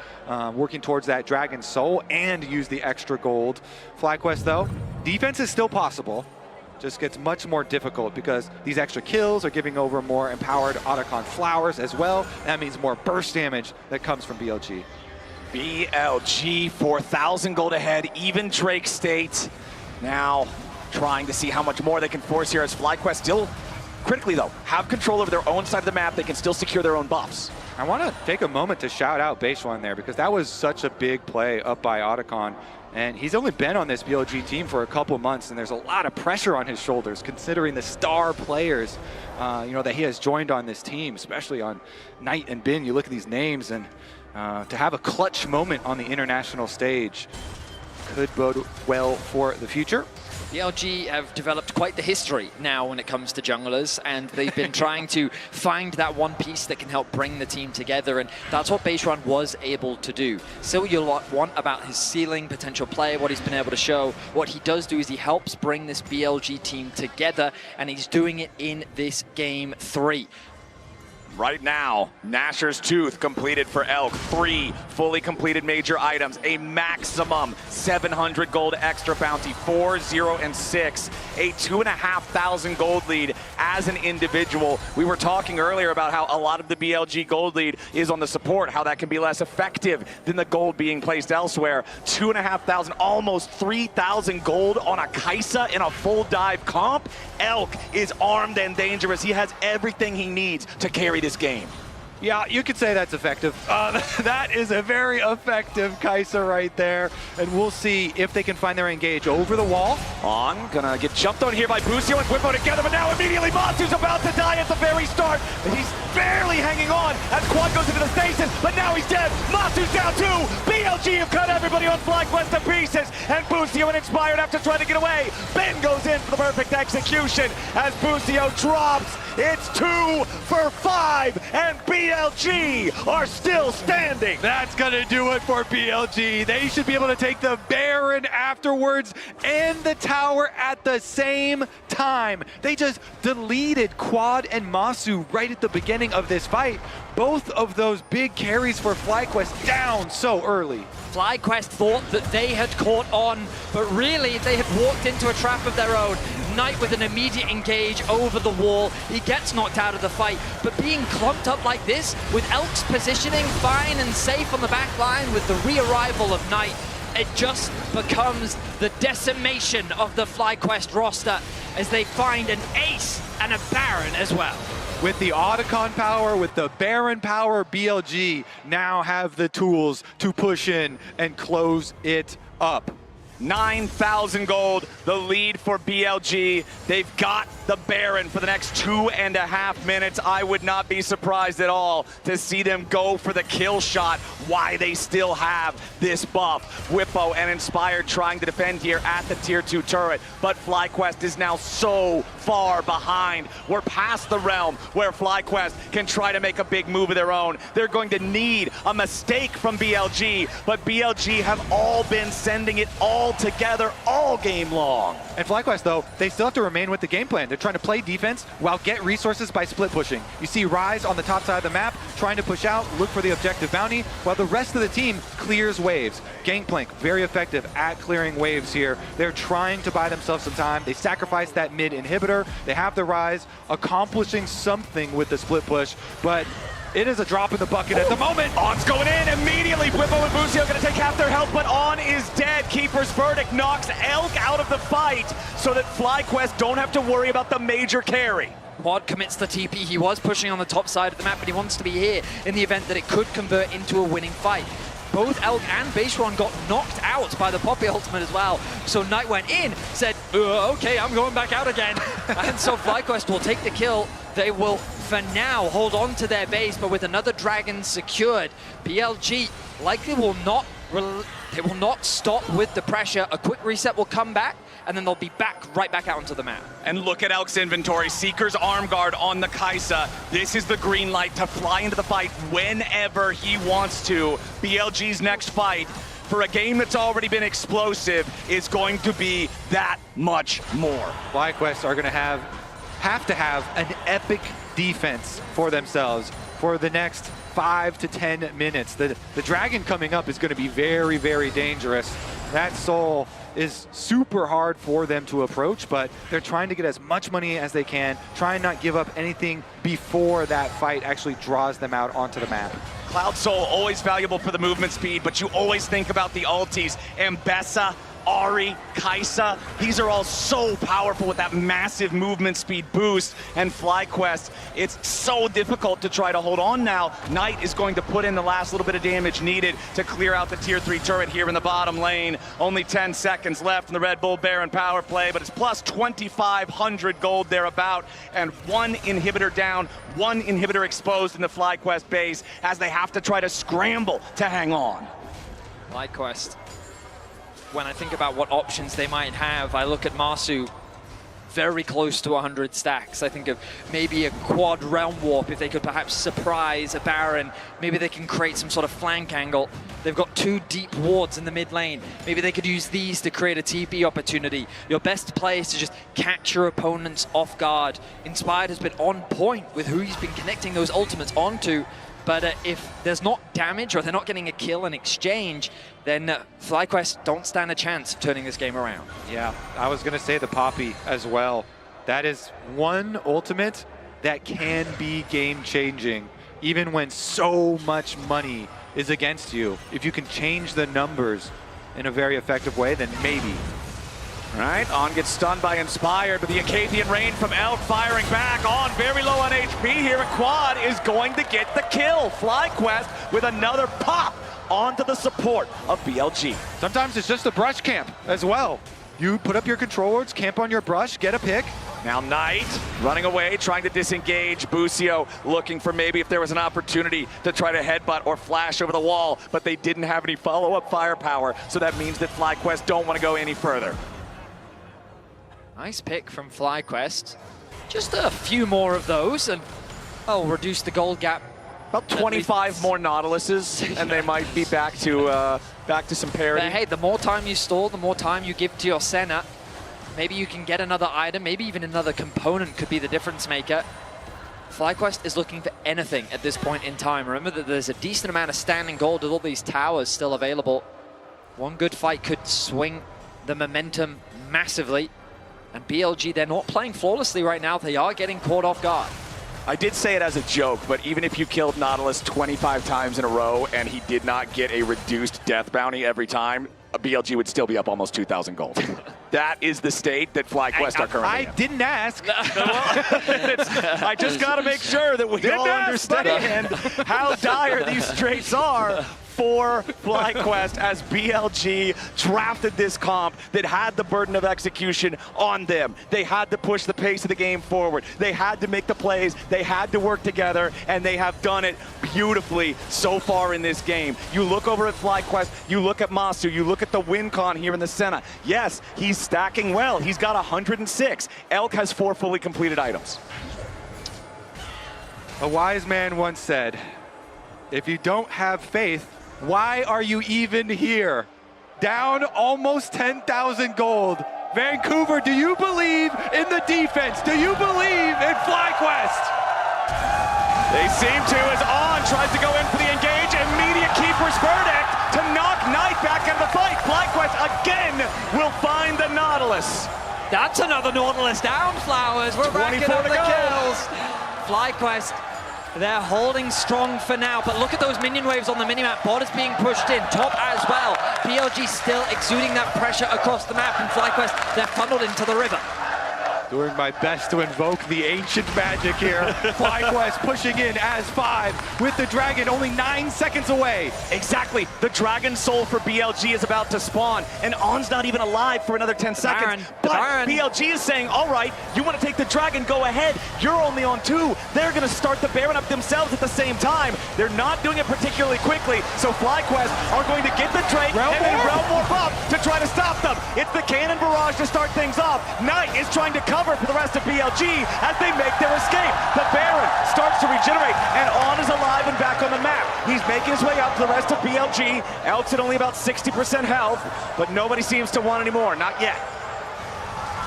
working towards that Dragon Soul and use the extra gold. FlyQuest, though, defense is still possible. Just gets much more difficult because these extra kills are giving over more empowered Otacon Flowers as well. That means more burst damage that comes from BLG. BLG, 4,000 gold ahead, even Drake State. Now trying to see how much more they can force here as FlyQuest still critically, though, have control over their own side of the map. They can still secure their own buffs. I want to take a moment to shout out Beishuan there because that was such a big play up by Otacon. And he's only been on this BLG team for a couple months, and there's a lot of pressure on his shoulders considering the star players that he has joined on this team, especially on Knight and Bin. You look at these names, and to have a clutch moment on the international stage could bode well for the future. BLG have developed quite the history now when it comes to junglers, and they've been trying to find that one piece that can help bring the team together, and that's what Beishuan was able to do. Still, you want about his ceiling, potential play, what he's been able to show. What he does do is he helps bring this BLG team together, and he's doing it in this game 3. Right now, Nashor's Tooth completed for Elk. 3 fully completed major items. A maximum 700 gold extra bounty. 4, 0, and 6. A 2,500 gold lead as an individual. We were talking earlier about how a lot of the BLG gold lead is on the support, how that can be less effective than the gold being placed elsewhere. 2,500, almost 3,000 gold on a Kaisa in a full dive comp. Elk is armed and dangerous. He has everything he needs to carry this game. Yeah, you could say that's effective. That is a very effective Kaisa right there. And we'll see if they can find their engage over the wall. On, gonna get jumped on here by Busio and Whippo together, but now immediately Masu's about to die at the very start. And he's barely hanging on as Quad goes into the station, but now he's dead. Masu's down too. BLG have cut everybody on FlyQuest to pieces, and Busio and Inspired have to try to get away. Ben goes in for the perfect execution as Busio drops. It's 2 for 5, and BLG are still standing. That's gonna do it for BLG. They should be able to take the Baron afterwards and the tower at the same time. They just deleted Quad and Masu right at the beginning of this fight. Both of those big carries for FlyQuest down so early. FlyQuest thought that they had caught on, but really they had walked into a trap of their own. Knight with an immediate engage over the wall. He gets knocked out of the fight, but being clumped up like this, with Elk's positioning fine and safe on the back line with the re-arrival of Knight, it just becomes the decimation of the FlyQuest roster as they find an ace and a Baron as well. With the Otacon power, with the Baron power, BLG now have the tools to push in and close it up. 9,000 gold, the lead for BLG. They've got the Baron for the next 2.5 minutes. I would not be surprised at all to see them go for the kill shot. Why they still have this buff. Whippo and Inspired trying to defend here at the tier 2 turret, but FlyQuest is now so far behind. We're past the realm where FlyQuest can try to make a big move of their own. They're going to need a mistake from BLG, but BLG have all been sending it all together all game long. And FlyQuest, though, they still have to remain with the game plan. They're trying to play defense while get resources by split pushing. You see Rise on the top side of the map trying to push out, look for the objective bounty, while the rest of the team clears waves. Gangplank, very effective at clearing waves here. They're trying to buy themselves some time. They sacrifice that mid inhibitor. They have the Rise, accomplishing something with the split push, but it is a drop in the bucket at the moment. On's going in immediately. Whippo and Busio going to take half their health, but On is dead. Keeper's verdict knocks Elk out of the fight so that FlyQuest don't have to worry about the major carry. Quad commits the TP. He was pushing on the top side of the map, but he wants to be here in the event that it could convert into a winning fight. Both Elk and Baseron got knocked out by the Poppy ultimate as well. So Knight went in, said, okay, I'm going back out again. And so FlyQuest will take the kill. They will, for now, hold on to their base, but with another dragon secured, BLG likely will not stop with the pressure. A quick reset will come back, and then they'll be right back out onto the map. And look at Elk's inventory. Seeker's arm guard on the Kaisa. This is the green light to fly into the fight whenever he wants to. BLG's next fight, for a game that's already been explosive, is going to be that much more. FlyQuest are going to have to have an epic defense for themselves for the next 5 to 10 minutes. The dragon coming up is going to be very, very dangerous. That soul is super hard for them to approach, but they're trying to get as much money as they can, try and not give up anything before that fight actually draws them out onto the map. Cloud Soul, always valuable for the movement speed, but you always think about the ultis. Ambessa, Ari, Kaisa, these are all so powerful with that massive movement speed boost. And FlyQuest, it's so difficult to try to hold on now. Knight is going to put in the last little bit of damage needed to clear out the tier 3 turret here in the bottom lane. Only 10 seconds left in the Red Bull Baron power play, but it's plus 2,500 gold thereabout, and one inhibitor down, one inhibitor exposed in the FlyQuest base as they have to try to scramble to hang on. FlyQuest, when I think about what options they might have, I look at Masu, very close to 100 stacks. I think of maybe a quad realm warp if they could perhaps surprise a Baron. Maybe they can create some sort of flank angle. They've got 2 deep wards in the mid lane. Maybe they could use these to create a TP opportunity. Your best play is to just catch your opponents off guard. Inspired has been on point with who he's been connecting those ultimates onto. But if there's not damage or they're not getting a kill in exchange, then FlyQuest don't stand a chance of turning this game around. Yeah, I was going to say the Poppy as well. That is one ultimate that can be game-changing, even when so much money is against you. If you can change the numbers in a very effective way, then maybe. Right, On gets stunned by Inspired, but the Acadian Rain from Elk firing back. On very low on HP here, and Quad is going to get the kill. FlyQuest with another pop onto the support of BLG. Sometimes it's just a brush camp as well. You put up your control wards, camp on your brush, get a pick, Now Knight running away, trying to disengage. Busio looking for maybe if there was an opportunity to try to headbutt or flash over the wall, but they didn't have any follow-up firepower, so that means that FlyQuest don't want to go any further. Nice pick from FlyQuest. Just a few more of those, and I'll reduce the gold gap. About 25 more Nautiluses, and they might be back to some parity. But hey, the more time you stall, the more time you give to your Senna. Maybe you can get another item, maybe even another component could be the difference maker. FlyQuest is looking for anything at this point in time. Remember that there's a decent amount of standing gold with all these towers still available. One good fight could swing the momentum massively. And BLG, they're not playing flawlessly right now. They are getting caught off guard. I did say it as a joke, but even if you killed Nautilus 25 times in a row and he did not get a reduced death bounty every time, a BLG would still be up almost 2,000 gold. That is the state that FlyQuest are currently in. I didn't ask. I just got to make sure that we all understand how dire these straits are for FlyQuest as BLG drafted this comp that had the burden of execution on them. They had to push the pace of the game forward. They had to make the plays. They had to work together, and they have done it beautifully so far in this game. You look over at FlyQuest, you look at Masu, you look at the win con here in the Senna. Yes, he's stacking well. He's got 106. Elk has 4 fully completed items. A wise man once said, if you don't have faith, why are you even here? Down almost 10,000 gold. Vancouver, do you believe in the defense? Do you believe in FlyQuest? They seem to, as On tries to go in for the engage. Immediate Keeper's verdict to knock Knight back into the fight. FlyQuest again will find the Nautilus. That's another Nautilus down, Flowers. We're racking up the kills. FlyQuest, they're holding strong for now, but look at those minion waves on the minimap. Bot is being pushed in, top as well. BLG still exuding that pressure across the map, and FlyQuest, they're funneled into the river. Doing my best to invoke the ancient magic here. FlyQuest pushing in as 5 with the dragon only 9 seconds away. Exactly. The dragon soul for BLG is about to spawn, and On's not even alive for another 10 seconds. But BLG is saying, all right, you want to take the dragon, go ahead. You're only on 2. They're going to start the Baron up themselves at the same time. They're not doing it particularly quickly, so FlyQuest are going to get the Drake and then Realm Warp up to try to stop them. It's the cannon barrage to start things off. Knight is trying to cover for the rest of BLG as they make their escape. The Baron starts to regenerate, and On is alive and back on the map. He's making his way up to the rest of BLG. Elk's at only about 60% health, but nobody seems to want any more, not yet.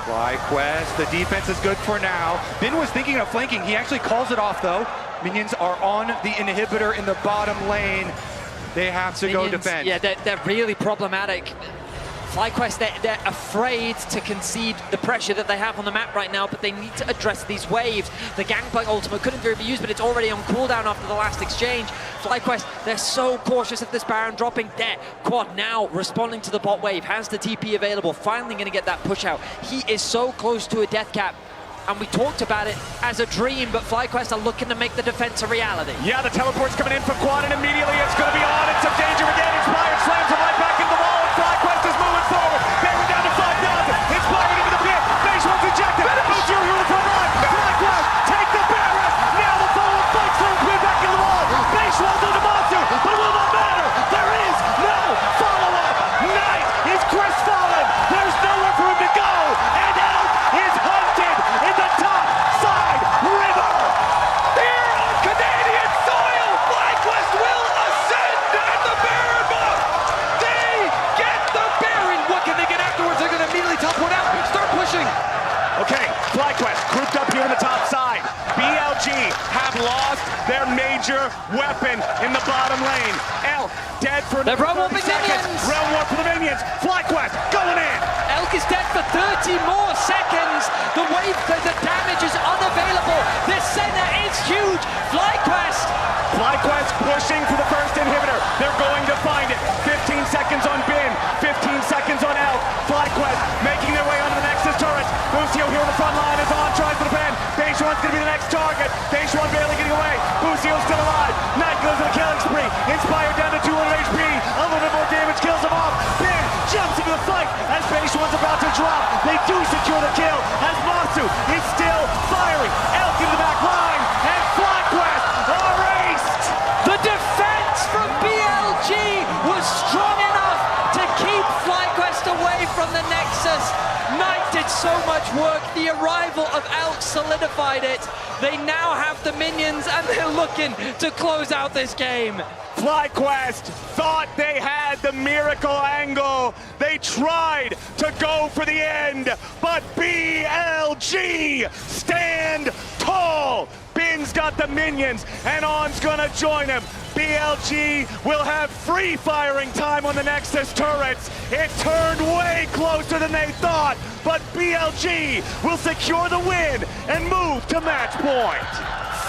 FlyQuest, the defense is good for now. Bin was thinking of flanking. He actually calls it off, though. Minions are on the inhibitor in the bottom lane. They have to go defend. Yeah, they're really problematic. FlyQuest, they're afraid to concede the pressure that they have on the map right now, but they need to address these waves. The Gangplank ultimate couldn't be used, but it's already on cooldown after the last exchange. FlyQuest, they're so cautious of this Baron dropping. There, Quad now responding to the bot wave, has the TP available, finally going to get that push out. He is so close to a death cap, and we talked about it as a dream, but FlyQuest are looking to make the defense a reality. Yeah, the teleport's coming in for Quad, and immediately it's going to be On. It's some danger again. Inspired slams him right back into the wall, and FlyQuest is moving forward. Baron down to 5,000. Inspired into the pit. Base one's ejected. Booster here for run. FlyQuest take the Baron. Now the follow-up fight slams way back into the wall. Base one's on the monster, but it will not matter. There is no follow-up. Knight is crestfallen. There's nowhere for him to go, and Elk is hunted in the top side river. Here on Canadian soil, FlyQuest will ascend at the Baron box. They get the Baron. What can they get afterwards? They're going to immediately top one out. Start pushing. Okay, FlyQuest grouped up here on the top side. BLG have lost their major weapon in the bottom lane. Elk dead for the Realm Warp seconds. Realm Warp for the minions. FlyQuest going in. Elk is dead for 30 more seconds. The wave, the damage is unavailable. This Senna is huge. FlyQuest pushing for the first inhibitor. They're going to find it. 15 seconds on Bin, 15 seconds on Elk. FlyQuest making their way onto the Nexus turret. Busio here on the front line is On, trying for the pen. Daishuan's going to be the next target. Daishuan barely getting away. Busio's still alive. Knight goes to the killing spree. Inspired down to 200 HP. A little bit more damage kills him off. Bin jumps into the fight as Daishuan's about to drop. They do secure the kill as Masu is still firing. Elk into the back line, and FlyQuest erased. The defense from BLG was strong enough to keep FlyQuest away from the Nexus. Knight did so much work. The arrival of Elk solidified it. They now have the minions, and they're looking to close out this game. FlyQuest thought they had the miracle angle. They tried to go for the end, but BLG stand tall. Bin's got the minions, and On's gonna join him. BLG will have free firing time on the Nexus turrets. It turned way closer than they thought, but BLG will secure the win and move to match point.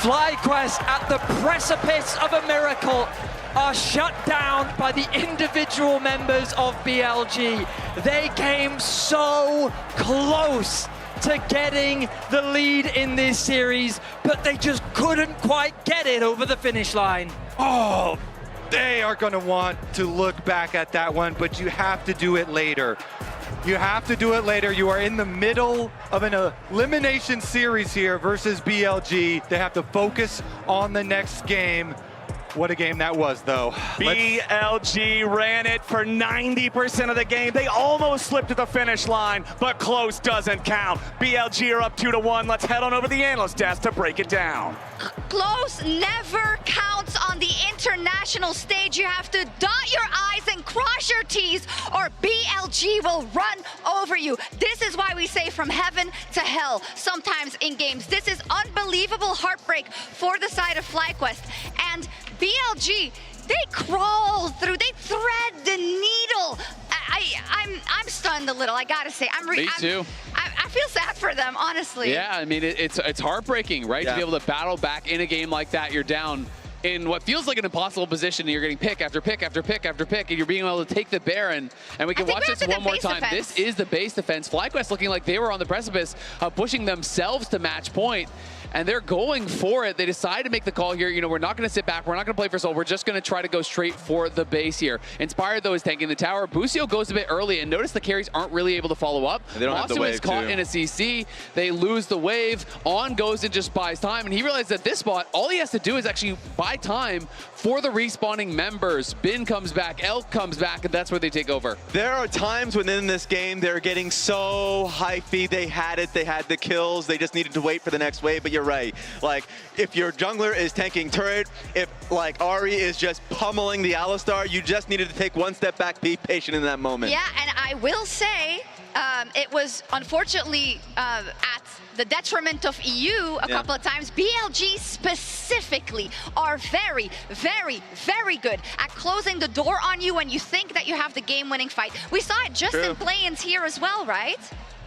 FlyQuest at the precipice of a miracle are shut down by the individual members of BLG. They came so close to getting the lead in this series, but they just couldn't quite get it over the finish line. Oh, they are going to want to look back at that one, but you have to do it later. You have to do it later. You are in the middle of an elimination series here versus BLG. They have to focus on the next game. What a game that was, though. BLG ran it for 90% of the game. They almost slipped to the finish line, but close doesn't count. BLG are up 2-1. Let's head on over to the analyst desk to break it down. Close never counts on the international stage. You have to dot your I's and cross your T's, or BLG will run over you. This is why we say from heaven to hell sometimes in games. This is unbelievable heartbreak for the side of FlyQuest. And BLG, they crawl through, they thread the needle. I'm stunned a little, I gotta say. Me too. I feel sad for them, honestly. Yeah, I mean, it's heartbreaking, right? Yeah. To be able to battle back in a game like that. You're down in what feels like an impossible position, and you're getting pick after pick after pick after pick, and you're being able to take the Baron. And we can watch this one more time. Defense. This is the base defense. FlyQuest looking like they were on the precipice of pushing themselves to match point. And they're going for it. They decide to make the call here. You know, we're not going to sit back. We're not going to play for soul. We're just going to try to go straight for the base here. Inspired, though, is tanking the tower. Busio goes a bit early, and notice the carries aren't really able to follow up. They don't have the wave, is caught too. in a CC. They lose the wave. On goes and just buys time, and he realizes at this spot, all he has to do is actually buy time for the respawning members. Bin comes back, Elk comes back, and that's where they take over. There are times within this game they're getting so hypey. They had it, they had the kills, they just needed to wait for the next wave, but you're right. Like, if your jungler is tanking turret, if like Ari is just pummeling the Alistar, you just needed to take one step back, be patient in that moment. Yeah, and I will say, it was unfortunately at the detriment of EU a couple of times. BLG specifically are very, very, very good at closing the door on you when you think that you have the game-winning fight. We saw it just in play-ins here as well, right?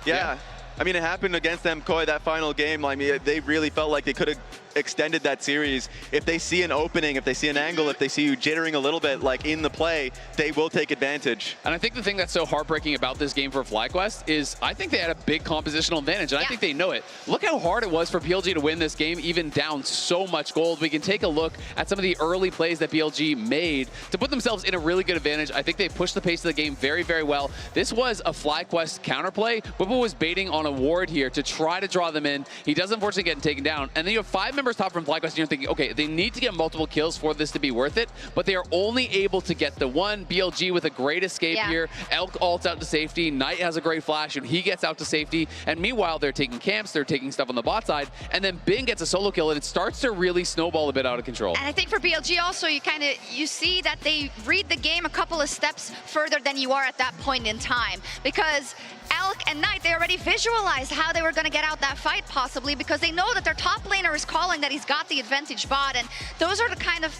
Yeah. I mean, it happened against them, Koi, that final game. I mean, they really felt like they could have extended that series. If they see an opening, if they see an angle, if they see you jittering a little bit, like in the play, they will take advantage. And I think the thing that's so heartbreaking about this game for FlyQuest is I think they had a big compositional advantage, and I think they know it. Look how hard it was for BLG to win this game, even down so much gold. We can take a look at some of the early plays that BLG made to put themselves in a really good advantage. I think they pushed the pace of the game very, very well. This was a FlyQuest counterplay. Whipple was baiting on a ward here to try to draw them in. He does unfortunately get taken down. And then you have 5 members top from FlyQuest, and you're thinking, okay, they need to get multiple kills for this to be worth it, but they are only able to get the one. BLG with a great escape here. Elk ults out to safety. Knight has a great flash, and he gets out to safety. And meanwhile, they're taking camps, they're taking stuff on the bot side, and then Bing gets a solo kill, and it starts to really snowball a bit out of control. And I think for BLG also, you see that they read the game a couple of steps further than you are at that point in time, because Elk and Knight, they already visualized how they were going to get out that fight possibly, because they know that their top laner is calling that he's got the advantage bot, and those are the kind of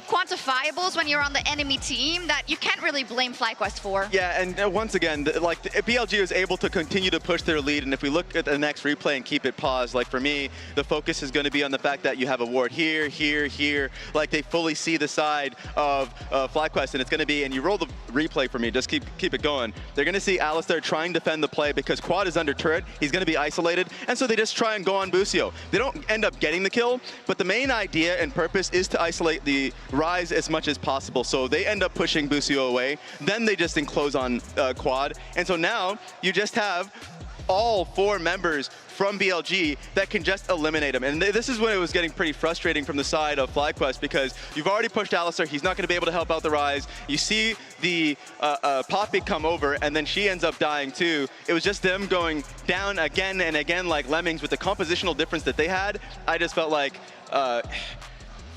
quantifiables when you're on the enemy team that you can't really blame FlyQuest for. Yeah, and once again, like BLG is able to continue to push their lead, and if we look at the next replay and keep it paused, like for me, the focus is going to be on the fact that you have a ward here, here, here, like they fully see the side of FlyQuest, and it's going to be, and you roll the replay for me, just keep it going. They're going to see Alistar trying to defend the play because Quad is under turret, he's going to be isolated, and so they just try and go on Busio. They don't end up getting the kill, but the main idea and purpose is to isolate the Rise as much as possible, so they end up pushing Busio away. Then they just enclose on Quad, and so now you just have all 4 members from BLG that can just eliminate him. And this is when it was getting pretty frustrating from the side of FlyQuest, because you've already pushed Alistar. He's not going to be able to help out the Rise. You see the Poppy come over, and then she ends up dying too. It was just them going down again and again like lemmings with the compositional difference that they had. I just felt like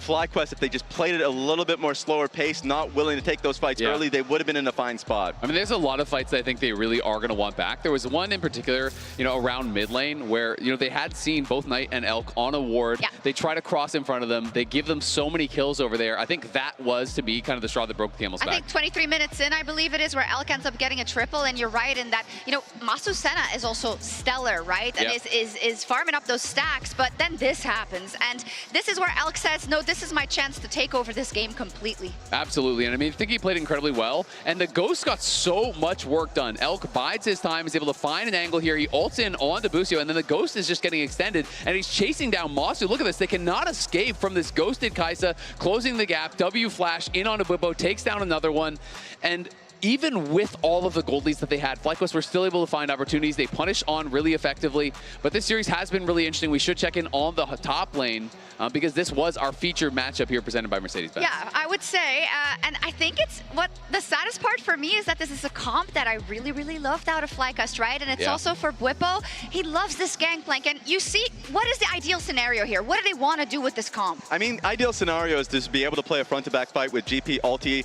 FlyQuest, if they just played it a little bit more slower pace, not willing to take those fights early, they would have been in a fine spot. I mean, there's a lot of fights that I think they really are going to want back. There was one in particular, you know, around mid lane where, you know, they had seen both Knight and Elk on a ward. Yeah. They try to cross in front of them. They give them so many kills over there. I think that was to be kind of the straw that broke the camel's back. I think 23 minutes in, I believe it is, where Elk ends up getting a triple, and you're right in that, you know, Masu Senna is also stellar, right? And is farming up those stacks, but then this happens. And this is where Elk says, no, this is my chance to take over this game completely. Absolutely, and I mean, I think he played incredibly well, and the Ghost got so much work done. Elk bides his time, is able to find an angle here. He ults in on Busio, and then the Ghost is just getting extended, and he's chasing down Masu. Look at this, they cannot escape from this ghosted Kai'Sa, closing the gap. W flash in on Bwipo, takes down another one, and even with all of the gold leads that they had, FlyQuest were still able to find opportunities. They punish on really effectively, but this series has been really interesting. We should check in on the top lane because this was our featured matchup here presented by Mercedes-Benz. Yeah, I would say, and I think it's what the saddest part for me is that this is a comp that I really, really loved out of FlyQuest, right? And it's also for Bwipo. He loves this gangplank, and you see, what is the ideal scenario here? What do they want to do with this comp? I mean, ideal scenario is to be able to play a front-to-back fight with GP ulti,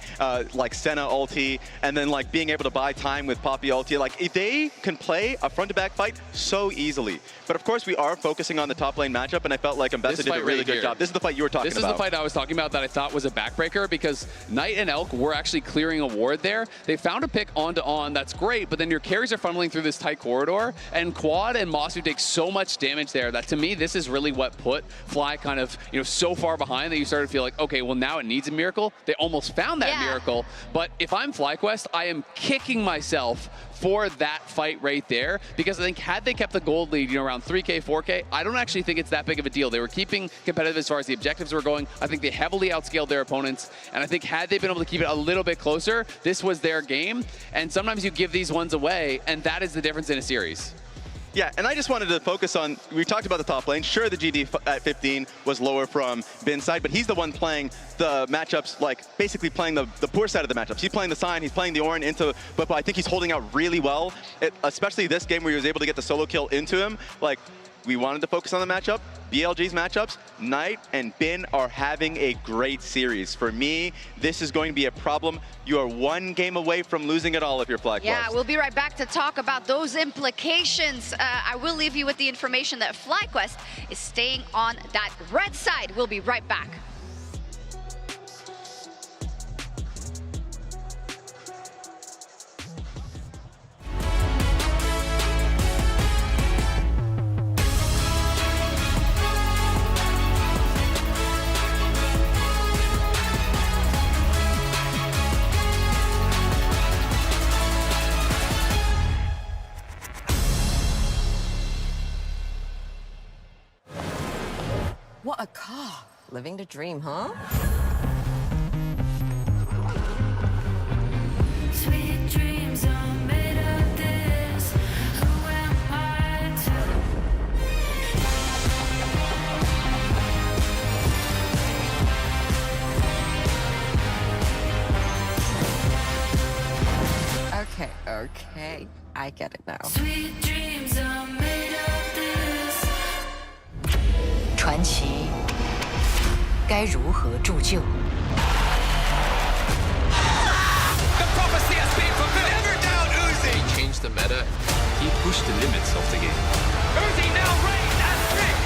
like Senna ulti, and then like being able to buy time with Poppy ulti. Like, if they can play a front-to-back fight so easily. But of course, we are focusing on the top lane matchup, and I felt like Ambessa did a really good job. This is the fight you were talking about. This is the fight I was talking about that I thought was a backbreaker, because Knight and Elk were actually clearing a ward there. They found a pick on, that's great, but then your carries are funneling through this tight corridor, and Quad and Masu take so much damage there that, to me, this is really what put Fly kind of, you know, so far behind that you started to feel like, okay, well, now it needs a miracle. They almost found that miracle, but if I'm FlyQuest, I am kicking myself for that fight right there, because I think had they kept the gold lead, you know, around 3K, 4K, I don't actually think it's that big of a deal. They were keeping competitive as far as the objectives were going. I think they heavily outscaled their opponents, and I think had they been able to keep it a little bit closer, this was their game. And sometimes you give these ones away, and that is the difference in a series. Yeah, and I just wanted to focus on, we talked about the top lane. Sure, the GD at 15 was lower from Bin's side, but he's the one playing the matchups, like basically playing the poor side of the matchups. He's playing the Sign, he's playing the Ornn into Bwipo. I think he's holding out really well, especially this game where he was able to get the solo kill into him. Like, we wanted to focus on the matchup. BLG's matchups, Knight and Bin are having a great series. For me, this is going to be a problem. You are one game away from losing it all if you're FlyQuest. Yeah, we'll be right back to talk about those implications. I will leave you with the information that FlyQuest is staying on that red side. We'll be right back. What a car. Living the dream, huh? Sweet dreams are made of this. Who am I Okay, I get it now. Sweet dreams are made of this. 传奇该如何铸就？ The prophecy has been fulfilled. Never doubt Uzi. He changed the meta. He pushed the limits of the game. Uzi now reigns as brink.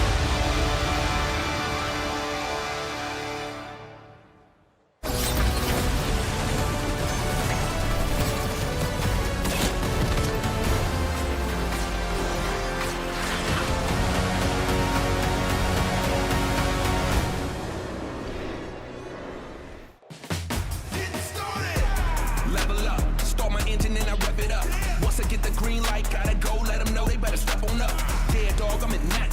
Level up, start my engine and I rev it up. Once I get the green light, gotta go, let them know they better step on up. Yeah, dog, I'm in that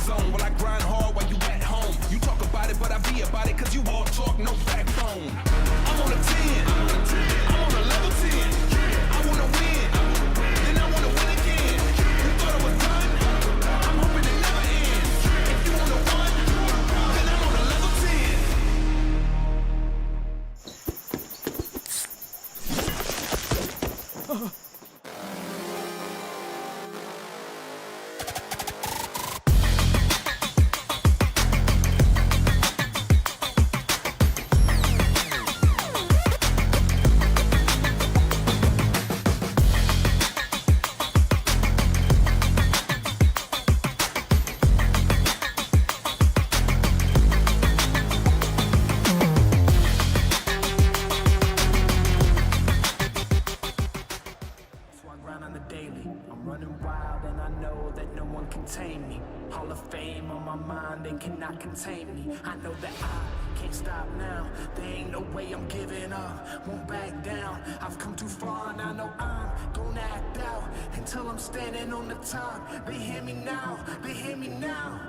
Hall of Fame on my mind, they cannot contain me. I know that I can't stop now. There ain't no way I'm giving up, won't back down. I've come too far and I know I'm gonna act out until I'm standing on the top. They hear me now, they hear me now.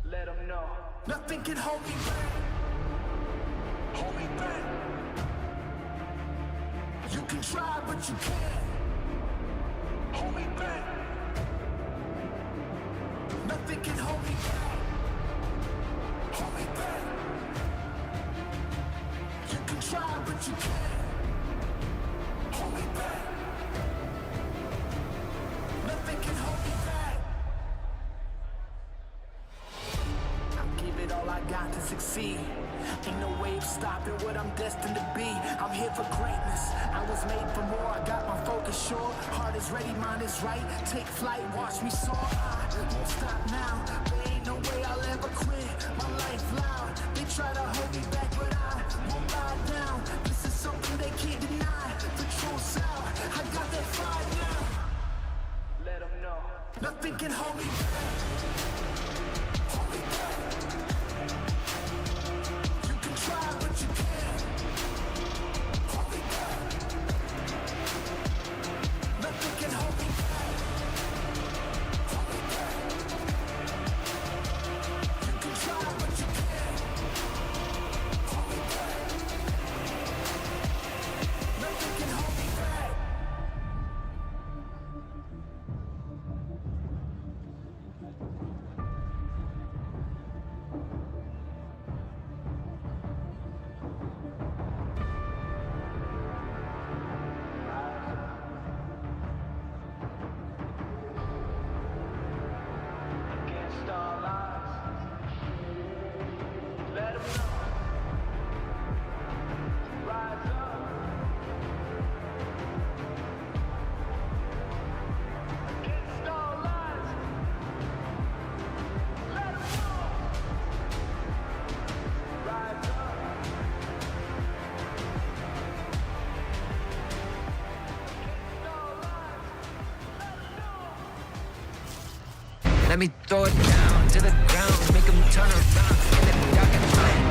Let them know nothing can hold me back. Hold me back. You can try, but you can't hold me back. Nothing can hold me back. Hold me back. You can try, but you can't hold me back. Nothing can hold me back. I'll give it all I got to succeed. Ain't no way of stopping what I'm destined to be. I'm here for greatness. I was made for more. I got my focus sure. Heart is ready, mind is right. Take flight, watch me soar. I won't stop now. There ain't no way I'll ever quit. My life loud. They try to hold me back, but I won't bow down. This is something they can't deny. The truth's out. I got that fire now. Let them know nothing can hold me back. Hold me back. Try, but you can't hold me back. Nothing can hold me back. Hold me back. You can try, but you can't hold me back. Nothing can hold me back. Let me throw it down to the ground, make them turn around, and then y'all can find.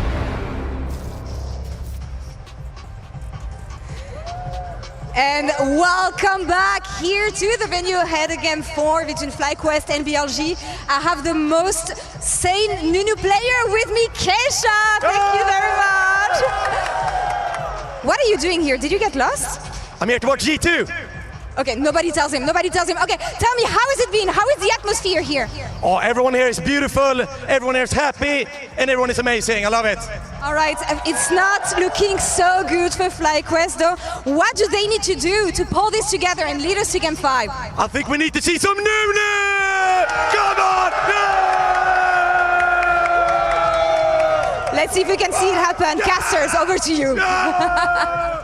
And welcome back here to the venue ahead of Game 4 between FlyQuest and BLG. I have the most sane Nunu player with me, Keisha. Thank you very much. What are you doing here? Did you get lost? I'm here to watch G2. Okay, nobody tells him, nobody tells him. Okay, tell me, how has it been? How is the atmosphere here? Oh, everyone here is beautiful, everyone here is happy, and everyone is amazing. I love it. All right, it's not looking so good for FlyQuest though. What do they need to do to pull this together and lead us to Game 5? I think we need to see some Nunu! Come on! No! Let's see if we can see it happen. No! Casters, over to you. No!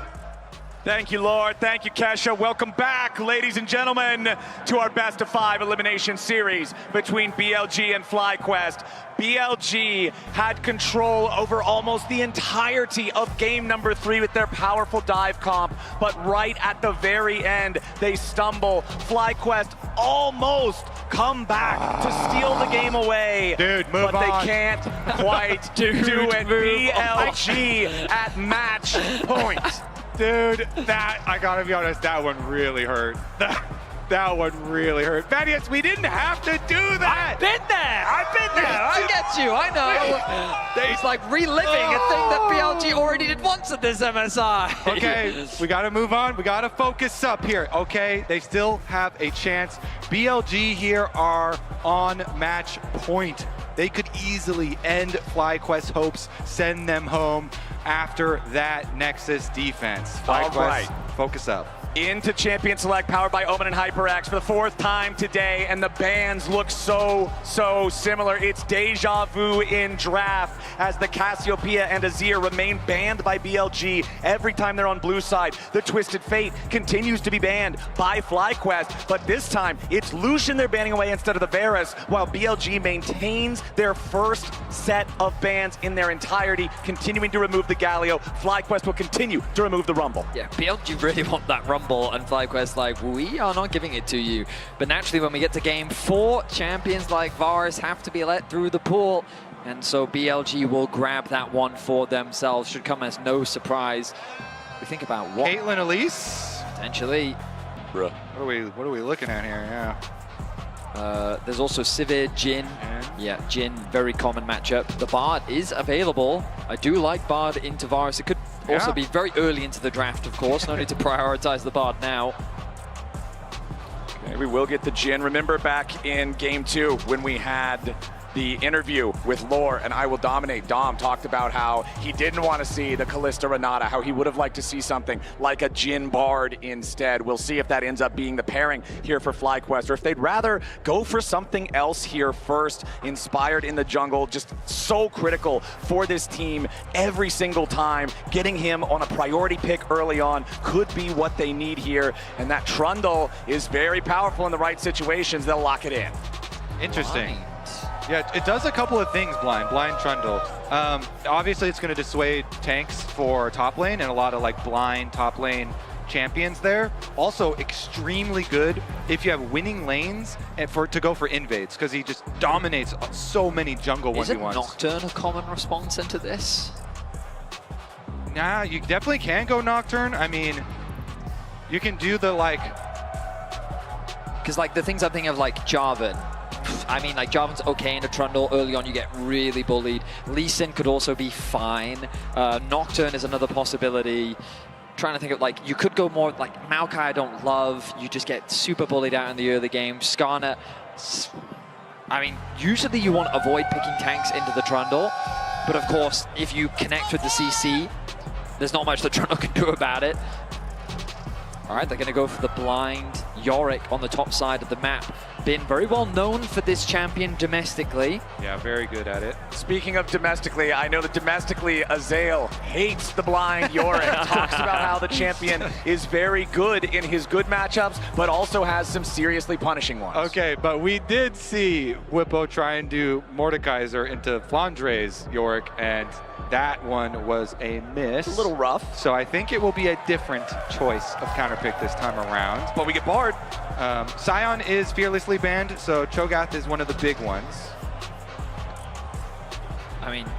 Thank you, Lord. Thank you, Kesha. Welcome back, ladies and gentlemen, to our best of 5 elimination series between BLG and FlyQuest. BLG had control over almost the entirety of game number 3 with their powerful dive comp, but right at the very end, they stumble. FlyQuest almost come back to steal the game away. Dude, move but on. They can't quite do it. BLG at match point. Dude, that, I gotta be honest, that one really hurt. That one really hurt. Vadius, we didn't have to do that! I've been there! I get you, I know! It's like reliving a thing that BLG already did once at this MSI. Okay, we gotta move on. We gotta focus up here, okay? They still have a chance. BLG here are on match point. They could easily end FlyQuest's hopes, send them home after that Nexus defense. FlyQuest, focus up. Into Champion Select, powered by Omen and HyperX for the 4th time today, and the bans look so similar. It's deja vu in draft as the Cassiopeia and Azir remain banned by BLG every time they're on blue side. The Twisted Fate continues to be banned by FlyQuest, but this time it's Lucian they're banning away instead of the Varus, while BLG maintains their first set of bans in their entirety, continuing to remove the Galio. FlyQuest will continue to remove the Rumble. Yeah, BLG really want that Rumble, and FlyQuest like, we are not giving it to you. But naturally, when we get to game 4, champions like Varus have to be let through the pool, and so BLG will grab that one for themselves. Should come as no surprise. We think about what... Caitlyn Elise? Potentially. Bruh. What are we looking at here? Yeah. There's also Sivir, Jhin. Yeah, Jhin, very common matchup. The Bard is available. I do like Bard into Varus. It could also be very early into the draft, of course. No need to prioritize the Bard now. Okay, we will get the Jhin. Remember back in game 2 when we had the interview with Lore and I Will Dominate, Dom talked about how he didn't want to see the Kalista Renata, how he would have liked to see something like a Jhin Bard instead. We'll see if that ends up being the pairing here for FlyQuest, or if they'd rather go for something else here first. Inspired in the jungle, just so critical for this team every single time. Getting him on a priority pick early on could be what they need here, and that Trundle is very powerful in the right situations. They'll lock it in. Interesting. Yeah, it does a couple of things, Blind Trundle. Obviously, it's going to dissuade tanks for top lane and a lot of like blind top lane champions there. Also, extremely good if you have winning lanes and to go for invades, because he just dominates so many jungle 1v1s. Isn't Nocturne a common response into this? Nah, you definitely can go Nocturne. I mean, you can do the like... Because like the things I'm thinking of, like Jarvan. I mean, like, Jarvan's okay in a Trundle. Early on, you get really bullied. Lee Sin could also be fine. Nocturne is another possibility. Trying to think of, like, you could go more, like, Maokai I don't love. You just get super bullied out in the early game. Skarner, I mean, usually you want to avoid picking tanks into the Trundle. But, of course, if you connect with the CC, there's not much the Trundle can do about it. All right, they're going to go for the blind Yorick on the top side of the map. Been very well known for this champion domestically. Yeah, very good at it. Speaking of domestically, I know that domestically Azael hates the blind Yorick. Talks about how the champion is very good in his good matchups, but also has some seriously punishing ones. Okay, but we did see Whippo try and do Mordekaiser into Flandre's Yorick, and that one was a miss. A little rough. So I think it will be a different choice of counterpick this time around. But we get Bard. Sion is fearlessly banned, so Cho'Gath is one of the big ones. I mean, do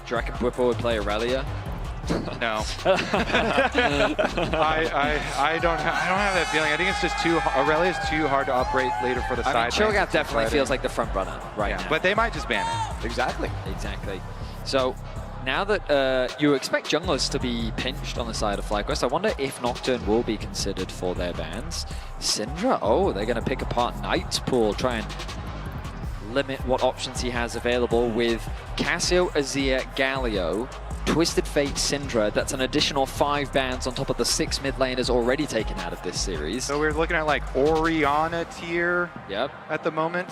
you reckon Whippo would play Aurelia? No. I don't have that feeling. I think it's just Aurelia's too hard to operate later for the side. I mean, Cho'Gath definitely feels like the front runner right now. But they might just ban it. Exactly. Exactly. So now that you expect junglers to be pinched on the side of FlyQuest, I wonder if Nocturne will be considered for their bans. Syndra, oh, they're going to pick apart Knight's pool, try and limit what options he has available with Cassio, Azir, Galio, Twisted Fate, Syndra. That's an additional 5 bans on top of the 6 mid laners already taken out of this series. So we're looking at like Orianna tier at the moment.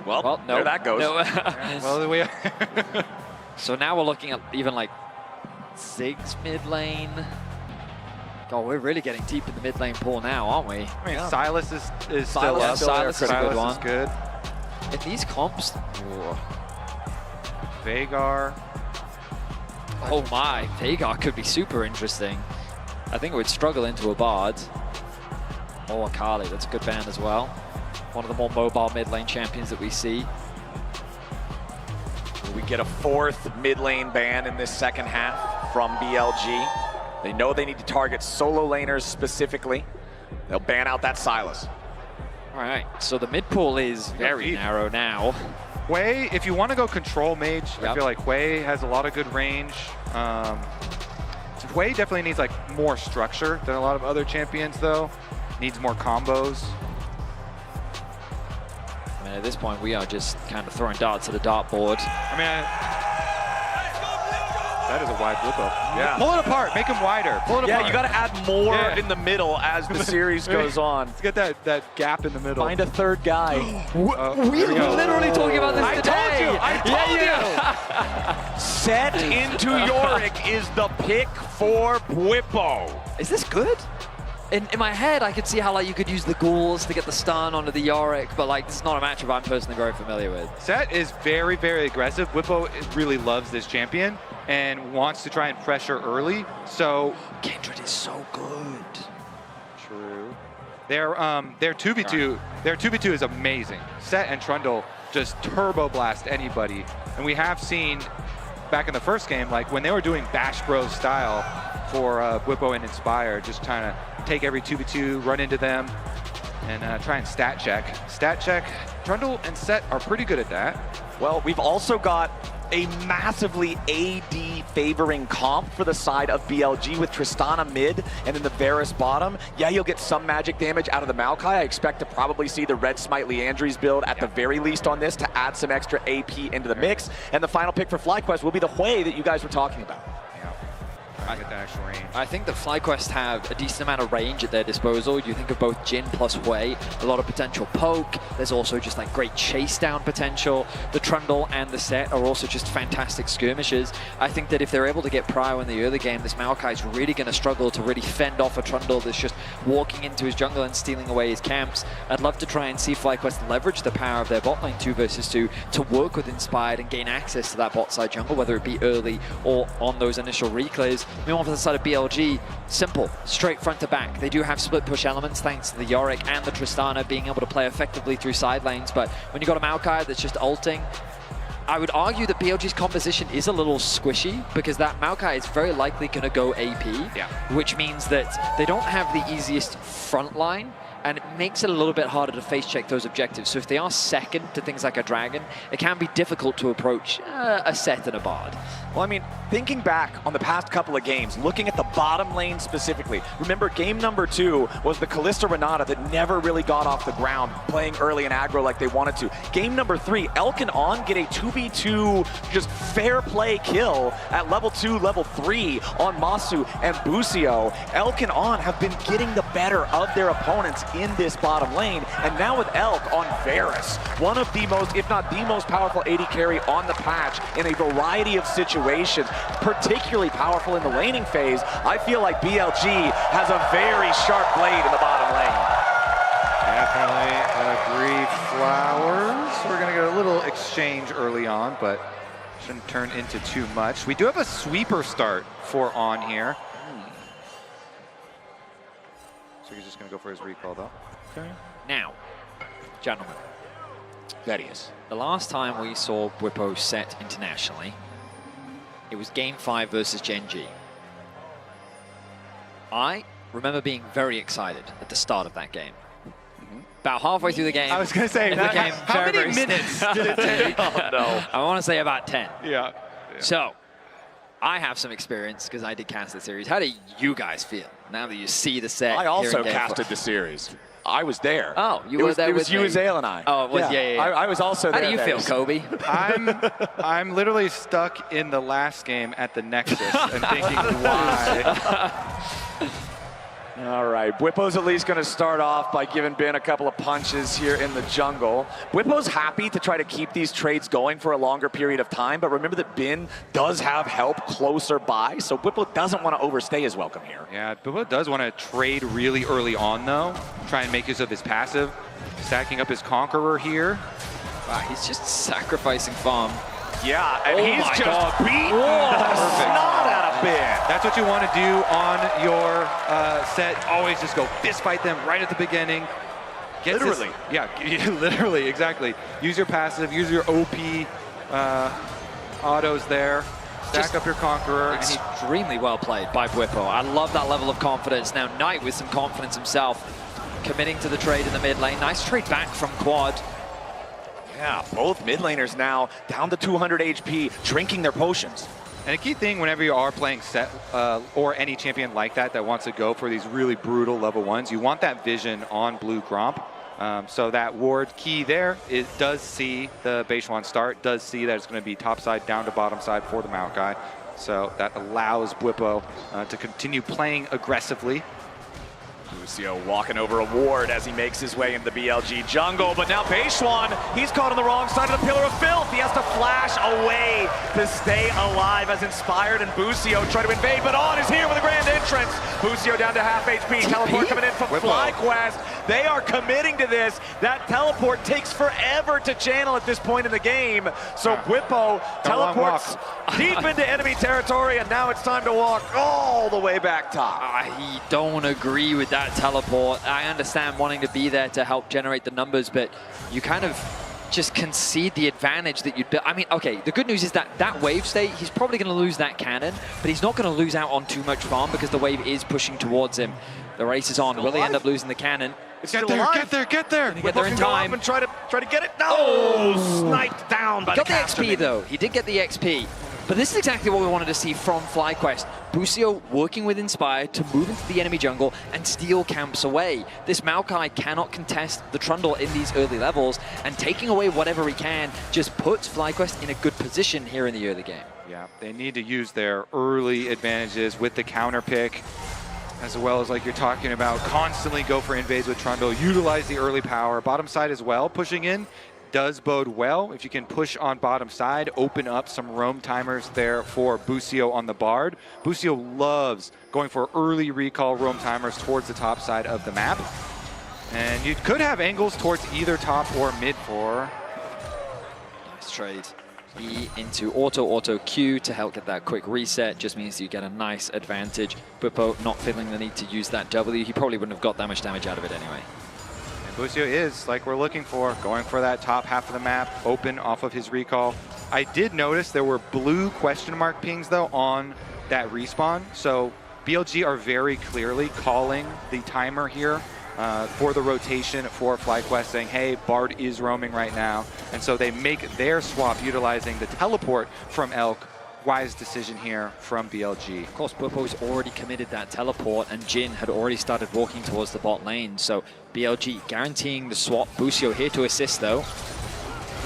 Well no, there that goes. No. Well, so now we're looking at even like Ziggs mid lane. God, we're really getting deep in the mid lane pool now, aren't we? I mean, Silas is still up. Silas is a good one. Is good. In these comps, Veigar. Oh my, Veigar could be super interesting. I think it would struggle into a Bard. Oh, Akali, that's a good ban as well. One of the more mobile mid lane champions that we see. We get a 4th mid lane ban in this second half from BLG. They know they need to target solo laners specifically. They'll ban out that Silas. All right, so the mid pool is very narrow now. Hui, if you want to go control mage, I feel like Hui has a lot of good range. Hui definitely needs like more structure than a lot of other champions though. Needs more combos. I mean, at this point, we are just kind of throwing darts at a dartboard. I mean, That is a wide Whippo. Yeah. Pull it apart. Make him wider. Pull it apart. Yeah, you got to add more in the middle as the series goes on. Let's get that gap in the middle. Find a third guy. We were literally talking about this today. I told you. Set into Yorick is the pick for Whippo. Is this good? In my head, I could see how like you could use the ghouls to get the stun onto the Yorick, but like this is not a matchup I'm personally very familiar with. Set is very, very aggressive. Whippo really loves this champion and wants to try and pressure early. So Kindred is so good. True. Their 2v2, their 2v2 is amazing. Set and Trundle just turbo blast anybody, and we have seen back in the first game, like when they were doing Bash Bros style for Whippo and Inspire, just trying to take every 2v2, run into them, and try and stat check. Stat check, Trundle and Set are pretty good at that. Well, we've also got a massively AD favoring comp for the side of BLG with Tristana mid and then the Varus bottom. Yeah, you'll get some magic damage out of the Maokai. I expect to probably see the Red Smite Leandries build at the very least on this to add some extra AP into the mix. And the final pick for FlyQuest will be the Hui that you guys were talking about. I get the actual range. I think that FlyQuest have a decent amount of range at their disposal. You think of both Jin plus Hui, a lot of potential poke. There's also just like great chase down potential. The Trundle and the Set are also just fantastic skirmishers. I think that if they're able to get Prio in the early game, this Maokai is really going to struggle to really fend off a Trundle that's just walking into his jungle and stealing away his camps. I'd love to try and see FlyQuest leverage the power of their bot lane 2 versus 2 to work with Inspired and gain access to that bot side jungle, whether it be early or on those initial reclays. Meanwhile, for the side of BLG, simple, straight front to back. They do have split push elements thanks to the Yorick and the Tristana being able to play effectively through side lanes, but when you got a Maokai that's just ulting, I would argue that BLG's composition is a little squishy because that Maokai is very likely going to go AP, which means that they don't have the easiest front line, and it makes it a little bit harder to face check those objectives. So if they are second to things like a Dragon, it can be difficult to approach a Set and a Bard. Well, I mean, thinking back on the past couple of games, looking at the bottom lane specifically, remember game number 2 was the Kalista Renata that never really got off the ground, playing early and aggro like they wanted to. Game number 3, Elk and On get a 2v2 just fair play kill at level 2, level 3 on Masu and Busio. Elk and On have been getting the better of their opponents in this bottom lane, and now with Elk on Varus, one of the most, if not the most powerful AD carry on the patch in a variety of situations, particularly powerful in the laning phase. I feel like BLG has a very sharp blade in the bottom lane. Definitely agree, Flowers. We're gonna get a little exchange early on, but shouldn't turn into too much. We do have a sweeper start for On here. So he's just gonna go for his recall though. Okay. Now, gentlemen, Vedius. The last time we saw Whippo set internationally, it was Game 5 versus Gen G. I remember being very excited at the start of that game. About halfway through the game. I was gonna say, how many minutes did it take? Oh, no. I want to say about 10. Yeah. So, I have some experience because I did cast the series. How do you guys feel now that you see the set? I also casted the series. I was there. Oh, you were there with me? It was you, Azale, and I. Oh, it was, yeah. I was also there. How do you feel, Kobe? I'm literally stuck in the last game at the Nexus and thinking why. All right, Whippo's at least going to start off by giving Ben a couple of punches here in the jungle. Whippo's happy to try to keep these trades going for a longer period of time, but remember that Ben does have help closer by, so Whippo doesn't want to overstay his welcome here. Yeah, Whippo does want to trade really early on, though. Try and make use of his passive. Stacking up his Conqueror here. Wow, he's just sacrificing farm. Yeah, and he's just beating the snot out of Ben. That's what you want to do on your set. Always just go fist fight them right at the beginning. Literally. Yeah, literally, exactly. Use your passive, use your OP autos there. Stack up your Conqueror. Extremely well played by Whippo. I love that level of confidence. Now Knight with some confidence himself, committing to the trade in the mid lane. Nice trade back from Quad. Yeah, both mid laners now down to 200 HP, drinking their potions. And a key thing whenever you are playing set or any champion like that wants to go for these really brutal level 1s, you want that vision on blue Gromp. So that ward key there, it does see the Beishuan start, does see that it's going to be top side down to bottom side for the Maokai. So that allows Bwipo to continue playing aggressively. Busio walking over a ward as he makes his way into the BLG jungle, but now Beishuan, he's caught on the wrong side of the Pillar of Filth. He has to flash away to stay alive as Inspired and Busio try to invade, but On is here with a grand entrance. Busio down to half HP, teleport coming in from FlyQuest. They are committing to this. That teleport takes forever to channel at this point in the game, so Bwipo teleports deep into enemy territory, and now it's time to walk all the way back top. I don't agree with that teleport. I understand wanting to be there to help generate the numbers, but you kind of just concede the advantage that you'd build. I mean, okay, the good news is that that wave state, he's probably going to lose that cannon, but he's not going to lose out on too much farm because the wave is pushing towards him. The race is on. Will he end up losing the cannon? Get there, get there, get there! Get there in time. And try to get it. No! Sniped down by Got the XP though. He did get the XP. But this is exactly what we wanted to see from FlyQuest. Busio working with Inspired to move into the enemy jungle and steal camps away. This Maokai cannot contest the Trundle in these early levels, and taking away whatever he can just puts FlyQuest in a good position here in the early game. Yeah, they need to use their early advantages with the counter pick, as well as, like you're talking about, constantly go for invades with Trundle, utilize the early power. Bottom side as well, pushing in does bode well. If you can push on bottom side, open up some roam timers there for Busio on the Bard. Busio loves going for early recall roam timers towards the top side of the map. And you could have angles towards either top or mid for. Nice trade. E into auto Q to help get that quick reset. Just means you get a nice advantage. Bwipo not feeling the need to use that W. He probably wouldn't have got that much damage out of it anyway. Busio is, like we're looking for, going for that top half of the map, open off of his recall. I did notice there were blue question mark pings, though, on that respawn. So BLG are very clearly calling the timer here for the rotation for FlyQuest, saying, hey, Bard is roaming right now. And so they make their swap utilizing the teleport from Elk. Wise decision here from BLG. Of course, Bwipo's already committed that teleport, and Jin had already started walking towards the bot lane. So BLG guaranteeing the swap. Busio here to assist, though.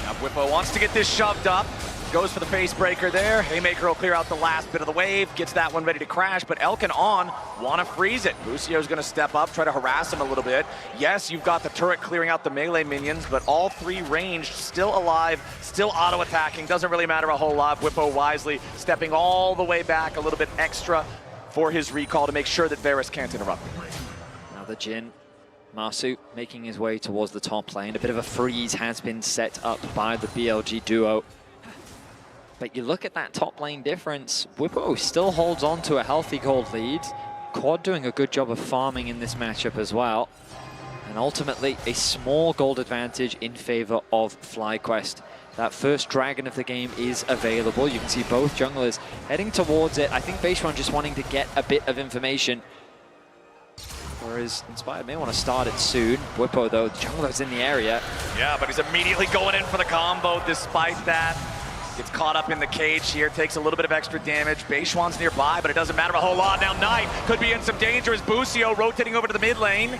Now Bwipo wants to get this shoved up. Goes for the face breaker there. Haymaker will clear out the last bit of the wave. Gets that one ready to crash, but Elk and On want to freeze it. Busio's going to step up, try to harass him a little bit. Yes, you've got the turret clearing out the melee minions, but all three ranged, still alive, still auto-attacking. Doesn't really matter a whole lot. Bwipo wisely stepping all the way back a little bit extra for his recall to make sure that Varus can't interrupt him. Now the Jin. Masu making his way towards the top lane. A bit of a freeze has been set up by the BLG duo. But you look at that top lane difference, Bwipo still holds on to a healthy gold lead. Quad doing a good job of farming in this matchup as well. And ultimately, a small gold advantage in favor of FlyQuest. That first dragon of the game is available. You can see both junglers heading towards it. I think Beishuan just wanting to get a bit of information. Whereas Inspired may want to start it soon. Bwipo, though, the jungler's in the area. Yeah, but he's immediately going in for the combo despite that. Gets caught up in the cage here, takes a little bit of extra damage. Beishuan's nearby, but it doesn't matter a whole lot. Now Knight could be in some danger as Busio rotating over to the mid lane.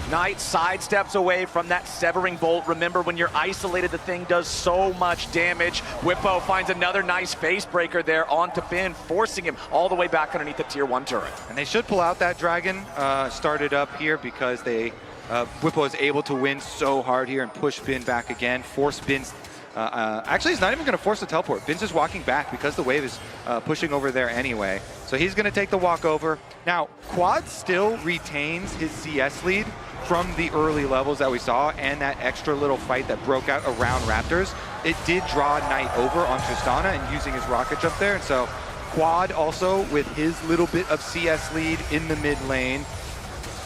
Knight sidesteps away from that severing bolt. Remember, when you're isolated, the thing does so much damage. Bwipo finds another nice face breaker there onto Bin, forcing him all the way back underneath the tier 1 turret. And they should pull out that dragon started up here because they Bwipo is able to win so hard here and push Bin back again, force Bin's actually, he's not even going to force the teleport. Bin's just walking back because the wave is pushing over there anyway. So he's going to take the walk over. Now, Quad still retains his CS lead from the early levels that we saw and that extra little fight that broke out around Raptors. It did draw Knight over on Tristana and using his rocket jump there. And so Quad also with his little bit of CS lead in the mid lane.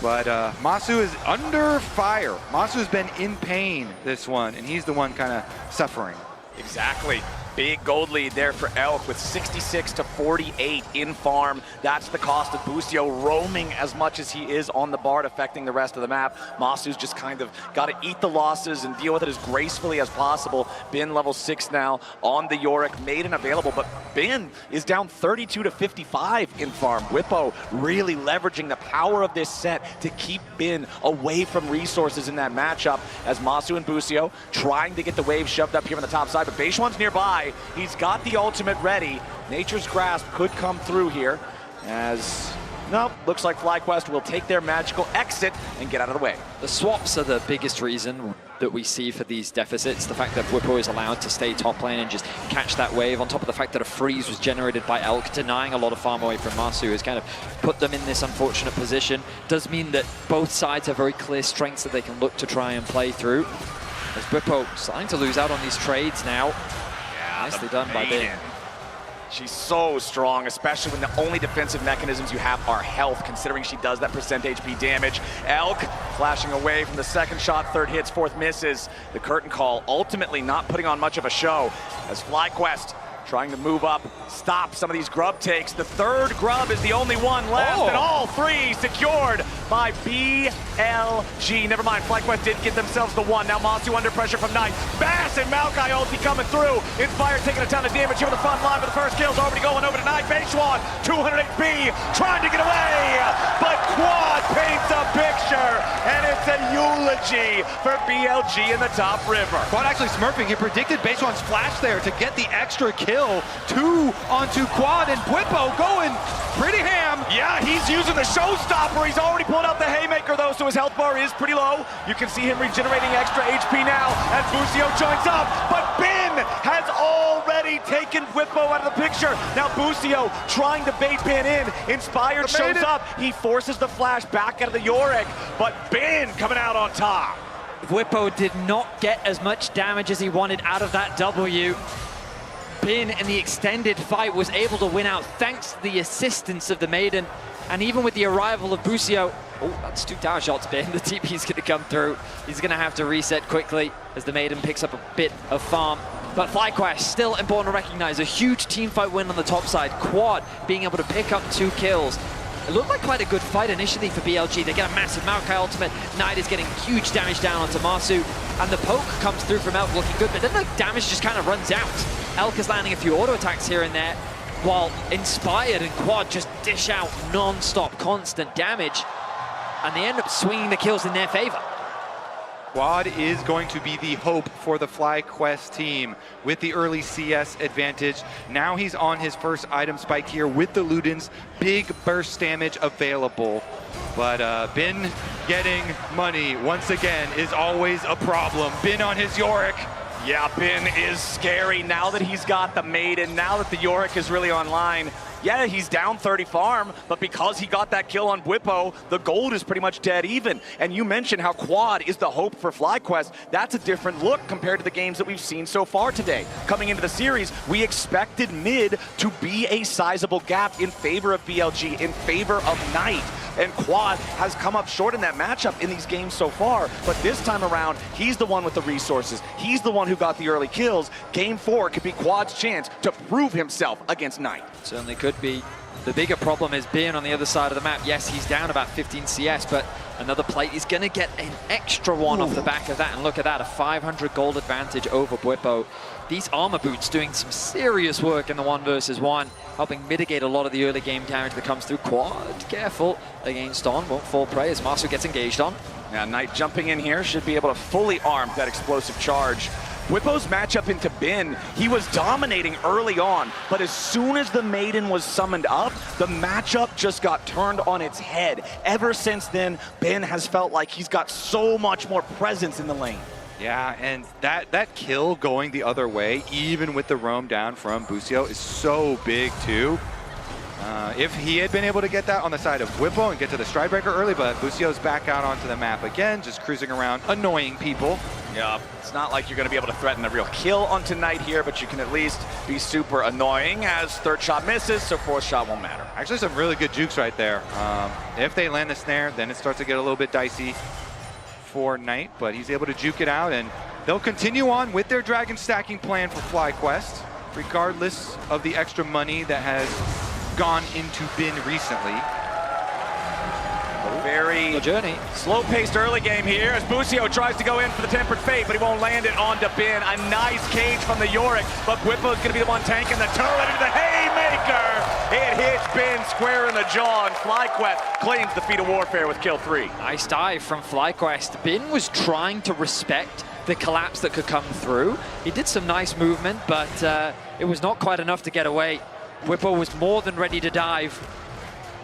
But Masu is under fire. Masu's been in pain this one, and he's the one kind of suffering. Exactly. Big gold lead there for Elk with 66 to 48 in farm. That's the cost of Busio roaming as much as he is on the Bard, affecting the rest of the map. Masu's just kind of got to eat the losses and deal with it as gracefully as possible. Bin level 6 now on the Yorick, made and available, but Bin is down 32 to 55 in farm. Bwipo really leveraging the power of this set to keep Bin away from resources in that matchup as Masu and Busio trying to get the wave shoved up here on the top side, but Beishuan's nearby. MSI. He's got the ultimate ready. Nature's Grasp could come through here as... Nope, looks like FlyQuest will take their magical exit and get out of the way. The swaps are the biggest reason that we see for these deficits. The fact that Whippo is allowed to stay top lane and just catch that wave, on top of the fact that a freeze was generated by Elk, denying a lot of farm away from Masu, has kind of put them in this unfortunate position. Does mean that both sides have very clear strengths that they can look to try and play through. As Whippo starting to lose out on these trades now. Yeah, nicely done by Bin. She's so strong, especially when the only defensive mechanisms you have are health, considering she does that percent HP damage. Elk flashing away from the second shot, third hits, fourth misses. The curtain call ultimately not putting on much of a show as FlyQuest trying to move up, stop some of these grub takes. The third grub is the only one left, and all three secured by BLG. Never mind, FlyQuest did get themselves the one. Now Masu under pressure from Knight. Massive Maokai ulti coming through. Inspire taking a ton of damage here with the front line, but the first kill's already going over to Knight. Basewan, 200 HP, trying to get away, but Quad paints a picture, and it's a eulogy for BLG in the top river. Quad actually smurfing. He predicted Basewan's flash there to get the extra kill. 2 onto Quad, and Whippo going pretty ham. Yeah, he's using the showstopper. He's already pulled out the haymaker though, so his health bar is pretty low. You can see him regenerating extra HP now as Busio joins up, but Bin has already taken Whippo out of the picture. Now Busio trying to bait Bin in. Inspired shows up. He forces the flash back out of the Yorick, but Bin coming out on top. Whippo did not get as much damage as he wanted out of that W. Bin in the extended fight was able to win out thanks to the assistance of the Maiden. And even with the arrival of Busio, oh, that's 2 tower shots, Bin. The TP's gonna come through. He's gonna have to reset quickly as the Maiden picks up a bit of farm. But FlyQuest, still important to recognize, a huge team fight win on the top side. Quad being able to pick up 2 kills. It looked like quite a good fight initially for BLG. They get a massive Maokai ultimate. Knight is getting huge damage down onto Masu. And the poke comes through from Elk looking good, but then the damage just kind of runs out. Elk is landing a few auto attacks here and there, while Inspired and Quad just dish out non-stop, constant damage. And they end up swinging the kills in their favor. Quad is going to be the hope for the FlyQuest team with the early CS advantage. Now he's on his first item spike here with the Ludens. Big burst damage available. But Bin getting money once again is always a problem. Bin on his Yorick. Yeah, Bin is scary now that he's got the Maiden, now that the Yorick is really online. Yeah, he's down 30 farm, but because he got that kill on Whippo, the gold is pretty much dead even. And you mentioned how Quad is the hope for FlyQuest. That's a different look compared to the games that we've seen so far today. Coming into the series, we expected mid to be a sizable gap in favor of BLG, in favor of Knight. And Quad has come up short in that matchup in these games so far, but this time around, he's the one with the resources. He's the one who got the early kills. Game 4 could be Quad's chance to prove himself against Knight. Certainly could be. The bigger problem is being on the other side of the map. Yes, he's down about 15 CS, but another plate. He's going to get an extra one off the back of that. And look at that, a 500 gold advantage over Whippo. These armor boots doing some serious work in the 1 versus 1, helping mitigate a lot of the early game damage that comes through. Quad, careful against On, won't fall prey as Masu gets engaged on. Now Knight jumping in here should be able to fully arm that explosive charge. Whippo's matchup into Bin, he was dominating early on, but as soon as the Maiden was summoned up, the matchup just got turned on its head. Ever since then, Bin has felt like he's got so much more presence in the lane. Yeah, and that kill going the other way, even with the roam down from Busio, is so big too. If he had been able to get that on the side of Whippo and get to the Stridebreaker early, but Busio's back out onto the map again, just cruising around, annoying people. Yeah, it's not like you're going to be able to threaten a real kill on tonight here, but you can at least be super annoying as 3rd shot misses, so 4th shot won't matter. Actually, some really good jukes right there. If they land the snare, then it starts to get a little bit dicey for Knight, but he's able to juke it out, and they'll continue on with their dragon stacking plan for FlyQuest, regardless of the extra money that has gone into Bin recently. Very slow-paced early game here as Busio tries to go in for the Tempered Fate, but he won't land it onto Bin. A nice cage from the Yorick, but Whippo's going to be the one tanking the turret into the haymaker. It hits Bin square in the jaw, and FlyQuest claims the feat of warfare with kill 3. Nice dive from FlyQuest. Bin was trying to respect the collapse that could come through. He did some nice movement, but it was not quite enough to get away. Whippo was more than ready to dive.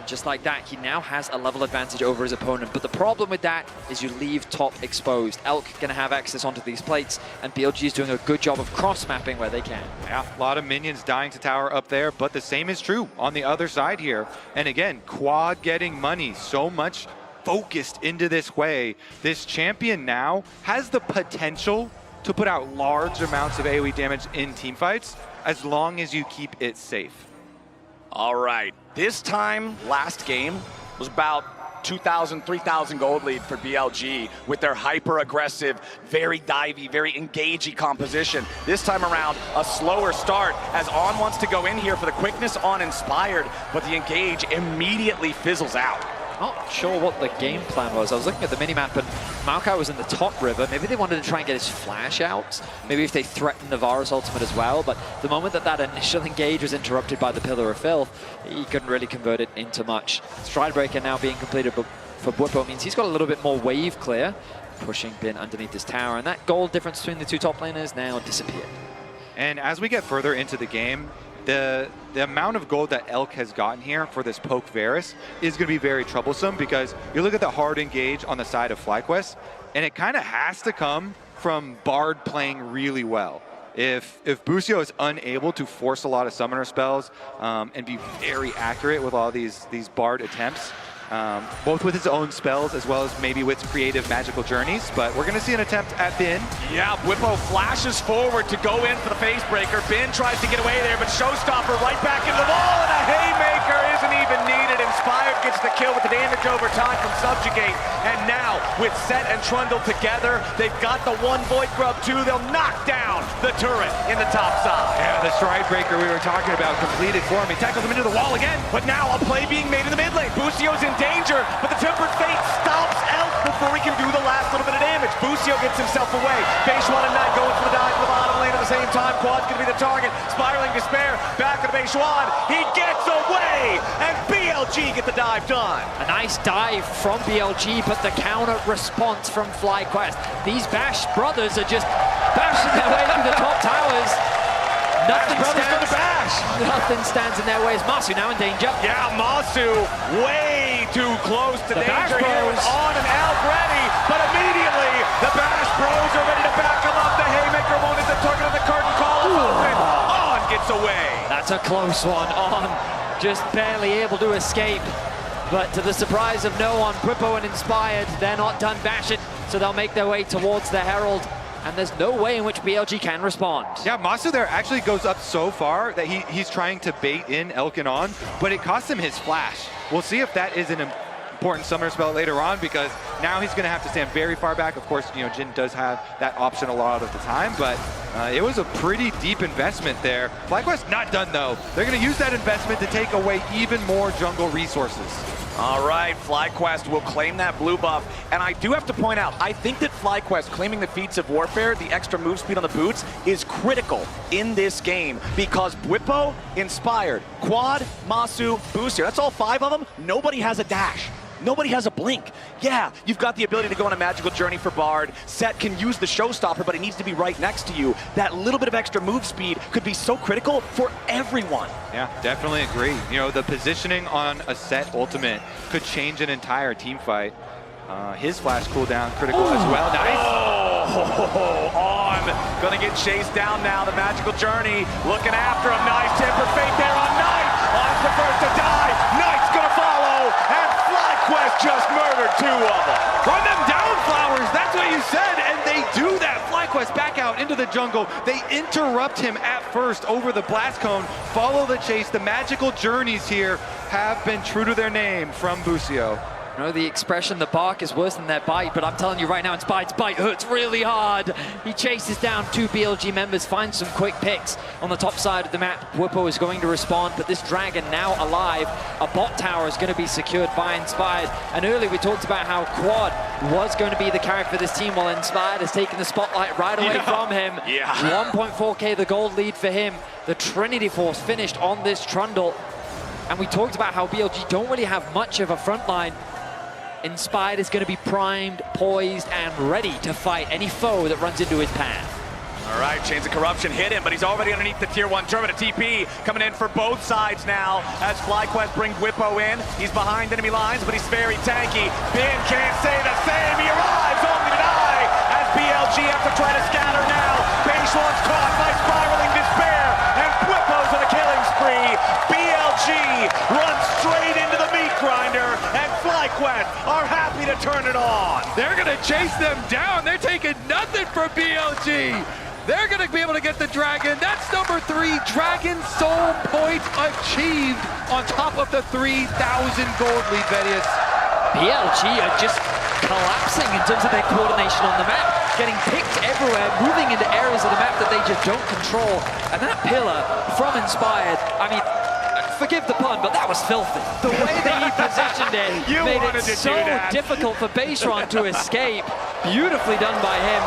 Just like that, he now has a level advantage over his opponent. But the problem with that is you leave top exposed. Elk gonna have access onto these plates, and BLG is doing a good job of cross-mapping where they can. Yeah, a lot of minions dying to tower up there, but the same is true on the other side here. And again, Quad getting money, so much focused into this way. This champion now has the potential to put out large amounts of AoE damage in teamfights as long as you keep it safe. All right, this time, last game, was about 2,000, 3,000 gold lead for BLG with their hyper-aggressive, very divey, very engagey composition. This time around, a slower start as On wants to go in here for the quickness on Inspired, but the engage immediately fizzles out. Not sure what the game plan was. I was looking at the minimap and Maokai was in the top river. Maybe they wanted to try and get his flash out. Maybe if they threatened the Varus ultimate as well. But the moment that initial engage was interrupted by the Pillar of Filth, he couldn't really convert it into much. Stride Breaker now being completed for Whippo means he's got a little bit more wave clear, pushing Bin underneath this tower. And that gold difference between the two top laners now disappeared. And as we get further into the game, the amount of gold that Elk has gotten here for this poke Varus is going to be very troublesome, because you look at the hard engage on the side of FlyQuest, and it kind of has to come from Bard playing really well. If Busio is unable to force a lot of summoner spells and be very accurate with all these Bard attempts, both with his own spells as well as maybe with creative magical journeys, but we're going to see an attempt at Bin. Yeah, Whippo flashes forward to go in for the face breaker. Bin tries to get away there, but Showstopper right back into the wall, and a haymaker isn't even needed. Inspired gets the kill with the damage over time from Subjugate, and now with Set and Trundle together, they've got the one Void Grub too. They'll knock down the turret in the top side. Yeah, the Stride Breaker we were talking about completed for him. He tackles him into the wall again, but now a play being made in the mid lane. Busio's in danger, but the Tempered Fate stops Elk before he can do the last little bit of damage. Busio gets himself away. Beishwan and Knight going for the dive to the bottom lane at the same time. Quad's gonna be the target. Spiraling Despair, back to Beishwan. He gets away, and BLG get the dive done. A nice dive from BLG, but the counter response from FlyQuest. These Bash brothers are just bashing their way through the top towers. Nothing stands in their way as Masu now in danger. Yeah, Masu way too close to danger here with On and Elk ready, but immediately the Bash Bros are ready to back him up. The haymaker won't hit the target of the curtain call is open. On gets away. That's a close one. On just barely able to escape, but to the surprise of no one, Whippo and Inspired, they're not done bashing, so they'll make their way towards the Herald. And there's no way in which BLG can respond. Yeah, Masu there actually goes up so far that he's trying to bait in Elk and On, but it costs him his flash. We'll see if that is an important summoner spell later on, because now he's going to have to stand very far back. Of course, you know, Jin does have that option a lot of the time, but it was a pretty deep investment there. FlyQuest not done though. They're going to use that investment to take away even more jungle resources. All right, FlyQuest will claim that blue buff. And I do have to point out, I think that FlyQuest claiming the feats of warfare, the extra move speed on the boots, is critical in this game, because Whippo, Inspired, Quad, Masu, Busio, that's all 5 of them. Nobody has a dash. Nobody has a blink. Yeah, you've got the ability to go on a magical journey for Bard. Set can use the Showstopper, but it needs to be right next to you. That little bit of extra move speed could be so critical for everyone. Yeah, definitely agree. You know, the positioning on a Set ultimate could change an entire team fight. His flash cooldown critical as well. Nice. On. Gonna get chased down now. The magical journey looking after him. Nice Tempered Fate there on Knight. On's the first to die. Knight's gonna follow. And FlyQuest just murdered 2 of them. Run them down, Flowers. That's what you said. And they do that. FlyQuest back out into the jungle. They interrupt him at first over the blast cone. Follow the chase. The magical journeys here have been true to their name from Busio. You know the expression, the bark is worse than their bite, but I'm telling you right now, Inspired's bite hurts really hard. He chases down 2 BLG members, finds some quick picks on the top side of the map. Whippo is going to respond, but this Dragon now alive. A bot tower is going to be secured by Inspired. And earlier we talked about how Quad was going to be the character for this team, while Inspired has taken the spotlight right away from him. 1.4k the gold lead for him. The Trinity Force finished on this Trundle. And we talked about how BLG don't really have much of a front line. Inspired is going to be primed, poised, and ready to fight any foe that runs into his path. All right, Chains of Corruption hit him, but he's already underneath the Tier 1 turret. A TP coming in for both sides now as FlyQuest brings Whippo in. He's behind enemy lines, but he's very tanky. Bin can't say the same. He arrives only to die as BLG have to try to scatter now. Baseone's caught by spiraling despair, and Whippo's on a killing spree. BLG runs straight into the meat grinder, and FlyQuest are happy to turn it on. They're going to chase them down. They're taking nothing from BLG. They're going to be able to get the Dragon. That's number 3, Dragon Soul Point achieved on top of the 3,000 gold lead, Vedius. BLG are just collapsing in terms of their coordination on the map, getting picked everywhere, moving into areas of the map that they just don't control. And that pillar from Inspired, I mean, forgive the pun, but that was filthy. The way that he positioned it made it so difficult for Baseron to escape. Beautifully done by him.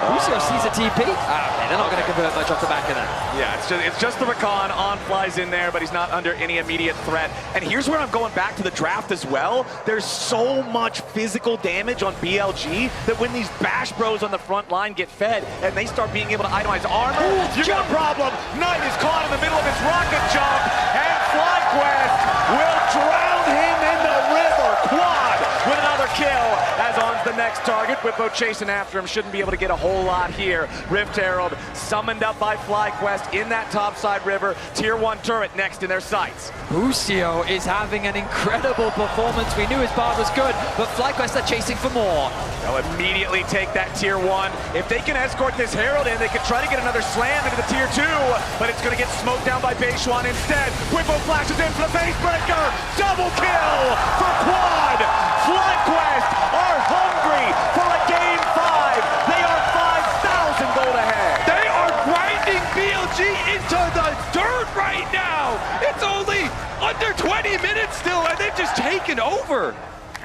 Lucio sees a TP. Okay, they're not going to convert much off the back of that. Yeah, it's just the Rakan on flies in there, but he's not under any immediate threat. And here's where I'm going back to the draft as well. There's so much physical damage on BLG that when these Bash Bros on the front line get fed and they start being able to itemize armor, you got a problem. Knight is caught in the middle of his rocket jump, and FlyQuest will drown him in the river. Quad with another kill as on's the next target. Whippo chasing after him, shouldn't be able to get a whole lot here. Rift Herald summoned up by FlyQuest in that topside river. Tier 1 turret next in their sights. Lucio is having an incredible performance. We knew his bar was good, but FlyQuest are chasing for more. They'll immediately take that Tier 1. If they can escort this Herald in, they could try to get another slam into the Tier 2, but it's going to get smoked down by Basewan instead. Whippo flashes in for the face breaker. Double kill for Quad. FlyQuest are hungry for a Game 5. They are 5,000 gold ahead. They are grinding BLG into the dirt right now. It's only under 20 minutes still, and they've just taken over.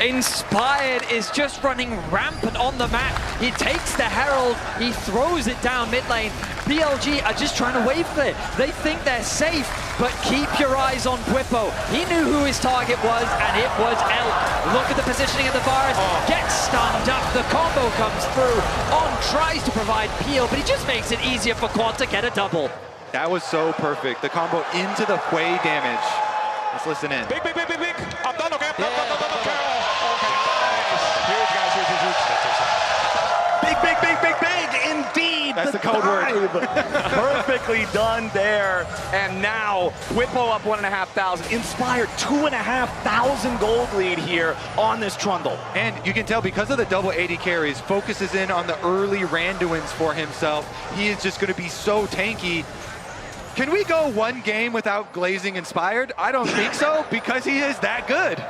Inspired is just running rampant on the map. He takes the Herald, he throws it down mid lane. BLG are just trying to wave clear. They think they're safe, but keep your eyes on Whippo. He knew who his target was, and it was Elk. Look at the positioning of the Varus. Gets stunned up. The combo comes through. On tries to provide peel, but he just makes it easier for Quad to get a double. That was so perfect. The combo into the Hwei damage. Let's listen in. Big. I'm done, okay? Big, indeed. That's the code word. Perfectly done there. And now, Whippo up 1,500. Inspired 2,500 gold lead here on this Trundle. And you can tell because of the double 80 carries, focuses in on the early Randuins for himself. He is just going to be so tanky. Can we go one game without glazing Inspired? I don't think so, because he is that good.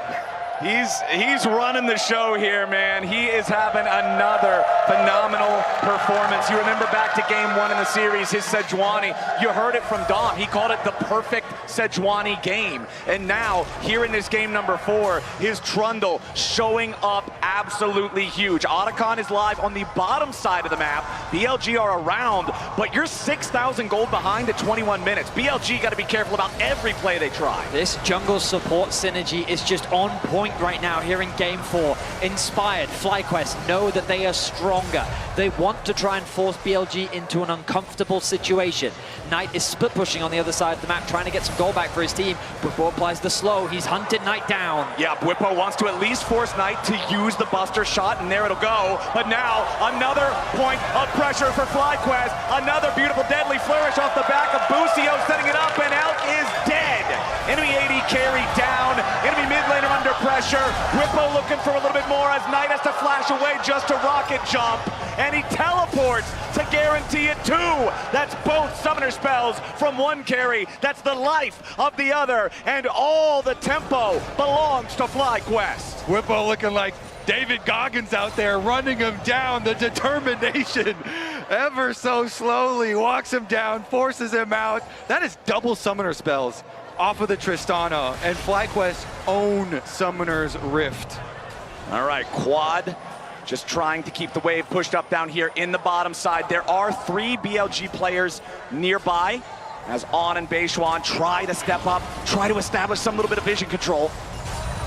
He's running the show here, man. He is having another phenomenal performance. You remember back to Game 1 in the series, his Sejuani. You heard it from Dom. He called it the perfect Sejuani game. And now, here in this game number 4, his Trundle showing up absolutely huge. Otacon is live on the bottom side of the map. BLG are around, but you're 6,000 gold behind at 21 minutes. BLG got to be careful about every play they try. This jungle support synergy is just on point right now here in Game 4. Inspired, FlyQuest know that they are stronger. They want to try and force BLG into an uncomfortable situation. Knight is split pushing on the other side of the map, trying to get some goal back for his team. Whippo applies the slow. He's hunted Knight down. Yeah, Whippo wants to at least force Knight to use the Buster shot, and there it'll go. But now, another point of pressure for FlyQuest. Another beautiful deadly flourish off the back of Busio, setting it up, and Elk is dead. Enemy AD carry down. Enemy mid laner under pressure. Whippo looking for a little bit more as Knight has to flash away just to rocket jump. And he teleports to guarantee it too. That's both summoner spells from one carry. That's the life of the other. And all the tempo belongs to FlyQuest. Whippo looking like David Goggins out there, running him down. The determination, ever so slowly, walks him down, forces him out. That is double summoner spells off of the Tristana, and FlyQuest own Summoner's Rift. All right, Quad just trying to keep the wave pushed up down here in the bottom side. There are 3 BLG players nearby as On and Beishuan try to step up, try to establish some little bit of vision control.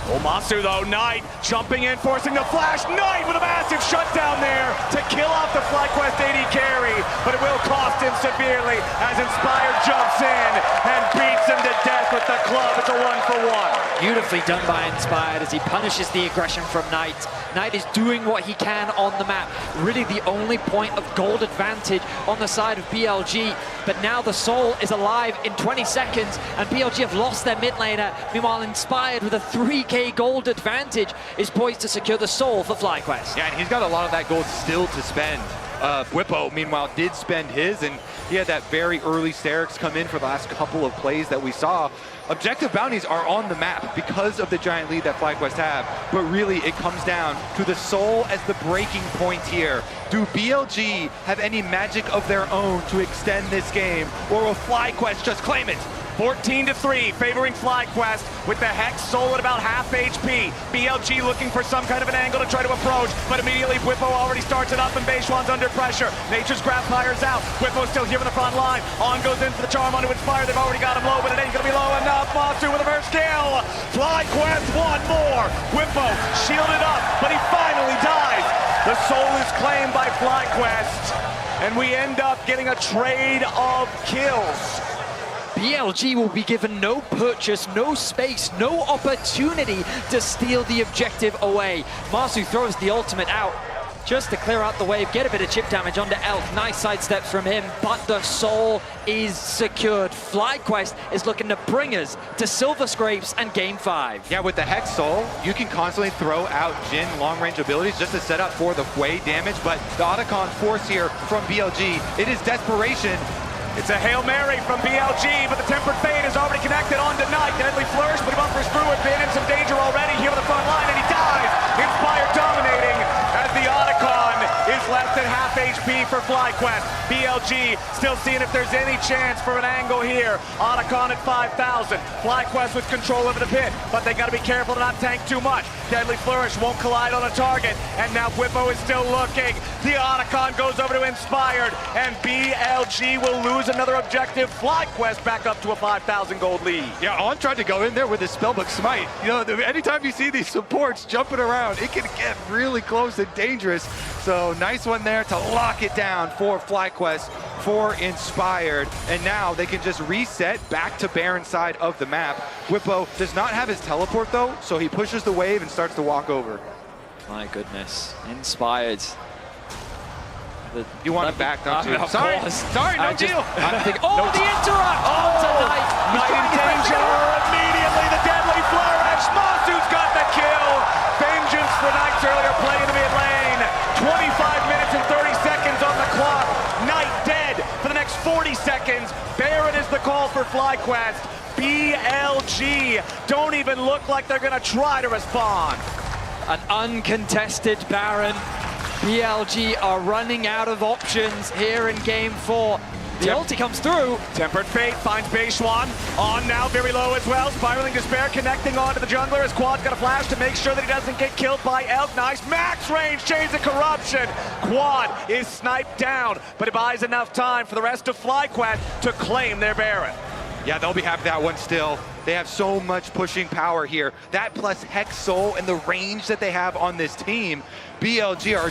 Omasu though, Knight jumping in, forcing the flash. Knight with a massive shutdown there to kill off the FlyQuest AD carry, but it will cost him severely as Inspired jumps in and beats him to death with the club. It's a 1-for-1. Beautifully done by Inspired as he punishes the aggression from Knight. Knight is doing what he can on the map. Really the only point of gold advantage on the side of BLG, but now the Soul is alive in 20 seconds and BLG have lost their mid laner. Meanwhile, Inspired with a 3k gold advantage is poised to secure the Soul for FlyQuest. Yeah, and he's got a lot of that gold still to spend. Whippo, meanwhile, did spend his, and he had that very early Sterix come in for the last couple of plays that we saw. Objective bounties are on the map because of the giant lead that FlyQuest have, but really it comes down to the Soul as the breaking point here. Do BLG have any magic of their own to extend this game, or will FlyQuest just claim it? 14-3, favoring FlyQuest with the Hex Soul at about half HP. BLG looking for some kind of an angle to try to approach, but immediately Whippo already starts it up and Beishuan's under pressure. Nature's Grab fires out. Whippo's still here in the front line. On goes in for the charm onto Inspire. They've already got him low, but it ain't gonna be low enough. Monster with a first kill. FlyQuest one more. Whippo shielded up, but he finally dies. The Soul is claimed by FlyQuest, and we end up getting a trade of kills. BLG will be given no purchase, no space, no opportunity to steal the objective away. Masu throws the ultimate out just to clear out the wave, get a bit of chip damage onto Elk. Nice sidestep from him, but the Soul is secured. FlyQuest is looking to bring us to Silver Scrapes and Game 5. Yeah, with the Hex Soul, you can constantly throw out Jin long-range abilities just to set up for the Hwei damage, but the Otacon force here from BLG, it is desperation. It's a Hail Mary from BLG, but the Tempered Fate is already connected on Knight. Deadly Flourish, but he bumpers through it, been in some danger already here on the front line, and he dies. Inspired dominating as the Otacon is less than half HP for FlyQuest. BLG still seeing if there's any chance for an angle here. Otacon at 5,000. FlyQuest with control over the pit, but they gotta be careful to not tank too much. Deadly Flourish won't collide on a target, and now Whippo is still looking. The Otacon goes over to Inspired, and BLG will lose another objective. FlyQuest back up to a 5,000 gold lead. Yeah, On tried to go in there with his Spellbook Smite. You know, anytime you see these supports jumping around, it can get really close and dangerous. So nice one there to lock it down for FlyQuest, for Inspired. And now they can just reset back to Baron side of the map. Whippo does not have his teleport though, so he pushes the wave and starts to walk over. My goodness, Inspired. You want it back, don't you? Sorry, no deal. I'm thinking, oh, the interrupt! Oh, tonight. Knight in danger immediately. The Deadly Flourish. Masu's got the kill. Vengeance for Knight's earlier play in the mid lane. 25 minutes and 30 seconds on the clock. Knight dead for the next 40 seconds. Baron is the call for FlyQuest. BLG don't even look like they're gonna try to respond. An uncontested Baron. BLG are running out of options here in Game 4. The ulti comes through. Tempered Fate finds Beishuan. On now, very low as well. Spiraling Despair connecting onto the jungler as Quad's got a flash to make sure that he doesn't get killed by Elk. Nice max range, Chains of Corruption. Quad is sniped down, but it buys enough time for the rest of FlyQuest to claim their Baron. Yeah, they'll be happy that one still. They have so much pushing power here. That plus Hex Soul and the range that they have on this team, BLG are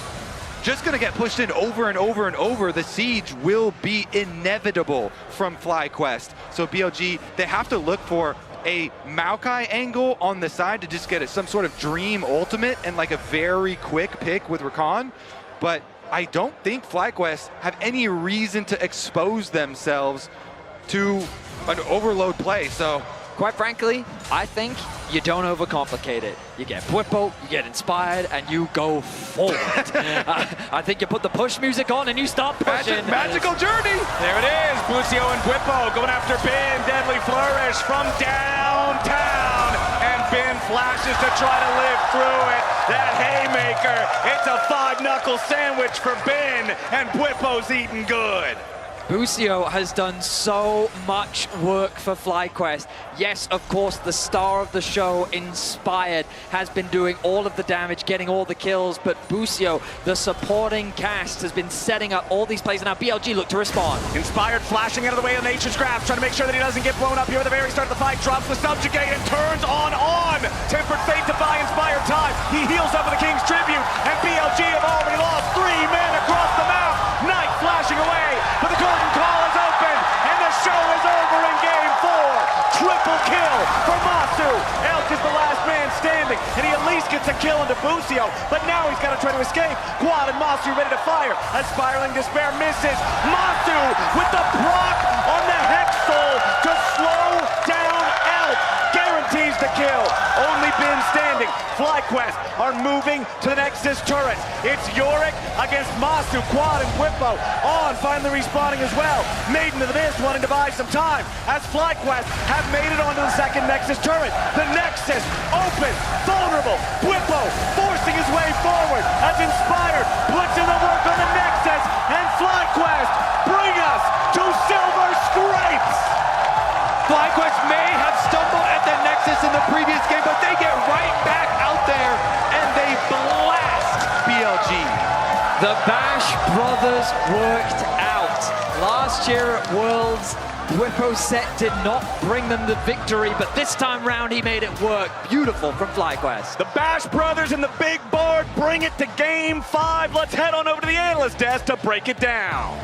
just gonna get pushed in over and over and over. The siege will be inevitable from FlyQuest. So BLG, they have to look for a Maokai angle on the side to just get some sort of dream ultimate and like a very quick pick with Rakan. But I don't think FlyQuest have any reason to expose themselves to an overload play. So quite frankly, I think you don't overcomplicate it. You get Whippo, you get Inspired, and you go forward. I think you put the push music on and you start pushing. Magical journey! There it is, Lucio and Whippo going after Bin. Deadly Flourish from downtown. And Bin flashes to try to live through it. That haymaker, it's a 5-knuckle sandwich for Bin, and Whippo's eating good. Busio has done so much work for FlyQuest. Yes, of course, the star of the show, Inspired, has been doing all of the damage, getting all the kills, but Busio, the supporting cast, has been setting up all these plays, and now BLG look to respond. Inspired flashing out of the way of Nature's Grasp, trying to make sure that he doesn't get blown up here at the very start of the fight. Drops the subjugate and turns on. Tempered Fate to buy Inspired time. He heals up with the King's Tribute, and BLG have already lost 3 men across the map. Knight flashing away, but the curtain call is open, and the show is over in Game 4. Triple kill for Masu. Elk is the last man standing, and he at least gets a kill into Busio, but now he's got to try to escape. Quad and Masu ready to fire. A Spiraling Despair misses. Masu with the proc on the Hex Soul to slow down Elk. Guarantees the kill. Only Ben standing. FlyQuest are moving to the Nexus turret. It's Yorick against Masu, Quad, and Whippo. On finally respawning as well. Maiden to the Mist wanting to buy some time as FlyQuest have made it onto the second Nexus turret. The Nexus open, vulnerable. Whippo forcing his way forward as Inspired puts in the work on the Nexus, and FlyQuest bring us to Silver Scrapes. FlyQuest may have stumbled at the Nexus in the previous game, but they get right back out there and they blast BLG. The Bash brothers worked out. Last year at Worlds, Whippo set did not bring them the victory, but this time round he made it work. Beautiful from FlyQuest. The Bash brothers and the big board bring it to Game 5. Let's head on over to the analyst desk to break it down.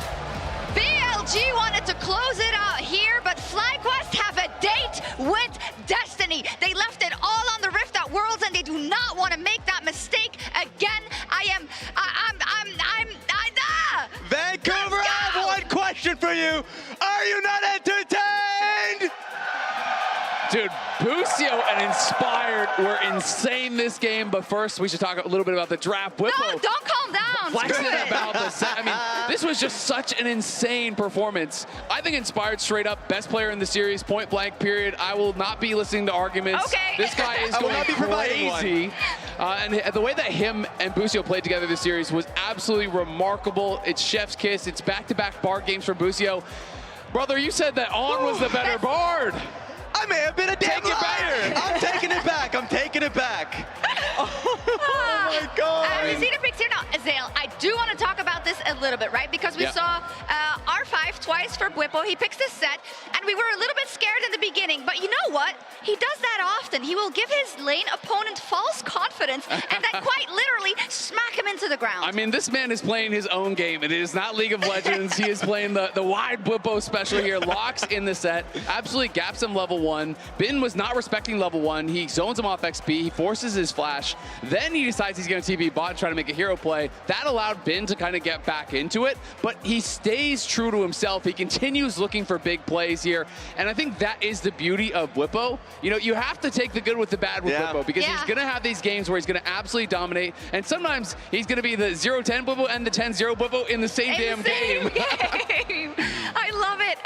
BLG wanted to close it out here, but FlyQuest have a date with destiny. They left it all on the Rift at Worlds, and they do not want to make that mistake again. Vancouver, I have one question for you. Are you not entertained? Dude, Busio and Inspired were insane this game, but first we should talk a little bit about the draft. Whippo, no, don't calm down. flexing about the set. I mean, this was just such an insane performance. I think Inspired straight up best player in the series, point blank, period. I will not be listening to arguments. Okay. This guy is going crazy. And the way that him and Busio played together this series was absolutely remarkable. It's chef's kiss. It's back-to-back Bard games for Busio. Brother, you said that On was the better Bard. I may have been a damn liar. I'm taking it back. I'm taking it back. Oh my God. You see the picks here now. Azale, I do want to talk about this a little bit, right? Because we saw R5 twice for Whippo. He picks this set, and we were a little bit scared in the beginning, but you know what? He does that often. He will give his lane opponent false confidence and then quite literally smack him into the ground. I mean, this man is playing his own game. It is not League of Legends. He is playing the wide Whippo special here. Locks in the set. Absolutely gaps him level 1. Bin was not respecting level 1. He zones him off XP. He forces his flash. Then he decides he's going to TP bot, try to make a hero play. That allowed Bin to kind of get back into it, but he stays true to himself. He continues looking for big plays here, and I think that is the beauty of Whippo. You know, you have to take the good with the bad with Whippo, because he's going to have these games where he's going to absolutely dominate, and sometimes he's going to be the 0-10 Whippo and the 10-0 Whippo in the same game. I love it.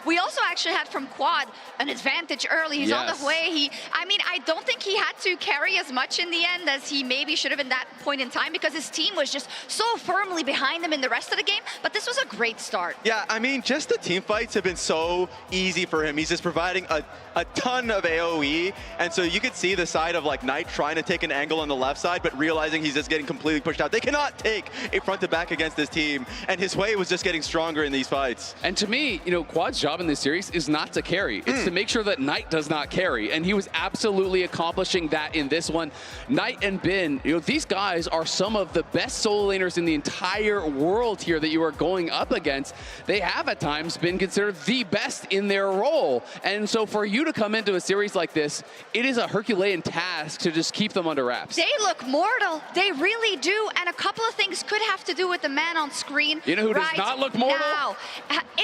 We also actually had from Quad an advantage early. He's on the way. I don't think he had to carry as much in the end as he maybe should have in that point in time, because his team was just so firmly behind him in the rest of the game. But this was a great start. Yeah, I mean, just the team fights have been so easy for him. He's just providing a ton of AoE, and so you could see the side of like Knight trying to take an angle on the left side, but realizing he's just getting completely pushed out. They cannot take a front to back against this team, and his way was just getting stronger in these fights. And to me, you know, Quad's job in this series is not to carry. It's to make sure that Knight does not carry, and he was absolutely accomplishing that in this one. Knight and Bin, you know, these guys are some of the best solo laners in the entire world here that you are going up against. They have at times been considered the best in their role, and so for you to come into a series like this, it is a Herculean task to just keep them under wraps. They look mortal. They really do, and a couple of things could have to do with the man on screen. You know who does not look mortal? Now.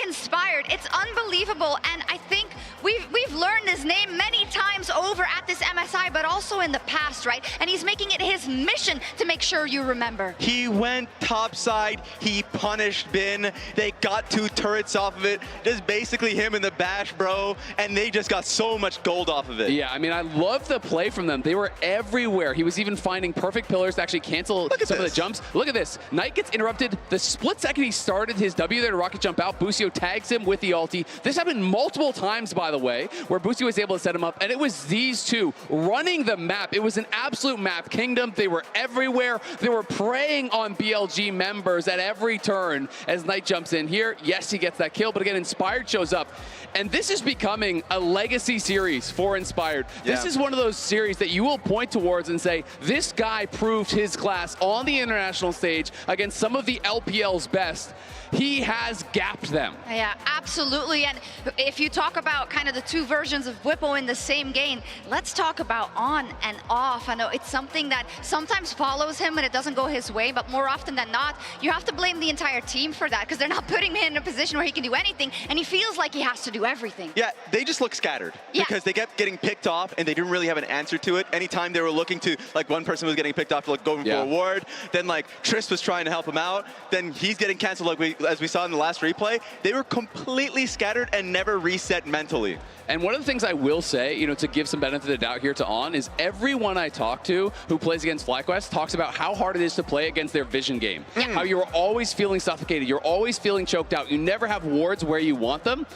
Inspired. It's unbelievable, and I think we've learned his name many times over at this this MSI, but also in the past, right? And he's making it his mission to make sure you remember. He went topside, he punished Bin, they got 2 turrets off of it, just basically him in the bash, bro, and they just got so much gold off of it. Yeah, I mean, I love the play from them. They were everywhere. He was even finding perfect pillars to actually cancel some of the jumps. Look at this. Knight gets interrupted. The split second he started his W there to rocket jump out, Busio tags him with the ulti. This happened multiple times, by the way, where Busio was able to set him up, and it was these two running the map. It was an absolute map kingdom. They were everywhere. They were preying on BLG members at every turn as Knight jumps in here. Yes, he gets that kill, but again, Inspired shows up. And this is becoming a legacy series for Inspired. This is one of those series that you will point towards and say, this guy proved his class on the international stage against some of the LPL's best. He has gapped them. Yeah, absolutely. And if you talk about kind of the 2 versions of Whippo in the same game, let's talk about on and off. I know it's something that sometimes follows him when it doesn't go his way, but more often than not, you have to blame the entire team for that because they're not putting him in a position where he can do anything, and he feels like he has to do everything. Yeah, they just look scattered because they kept getting picked off and they didn't really have an answer to it. Anytime they were looking to, like one person was getting picked off, like going for a ward, then like Triss was trying to help him out, then he's getting canceled like as we saw in the last replay. They were completely scattered and never reset mentally. And one of the things I will say, you know, to give some benefit of the doubt here to On, is everyone I talk to who plays against FlyQuest talks about how hard it is to play against their vision game. How you're always feeling suffocated, you're always feeling choked out, you never have wards where you want them.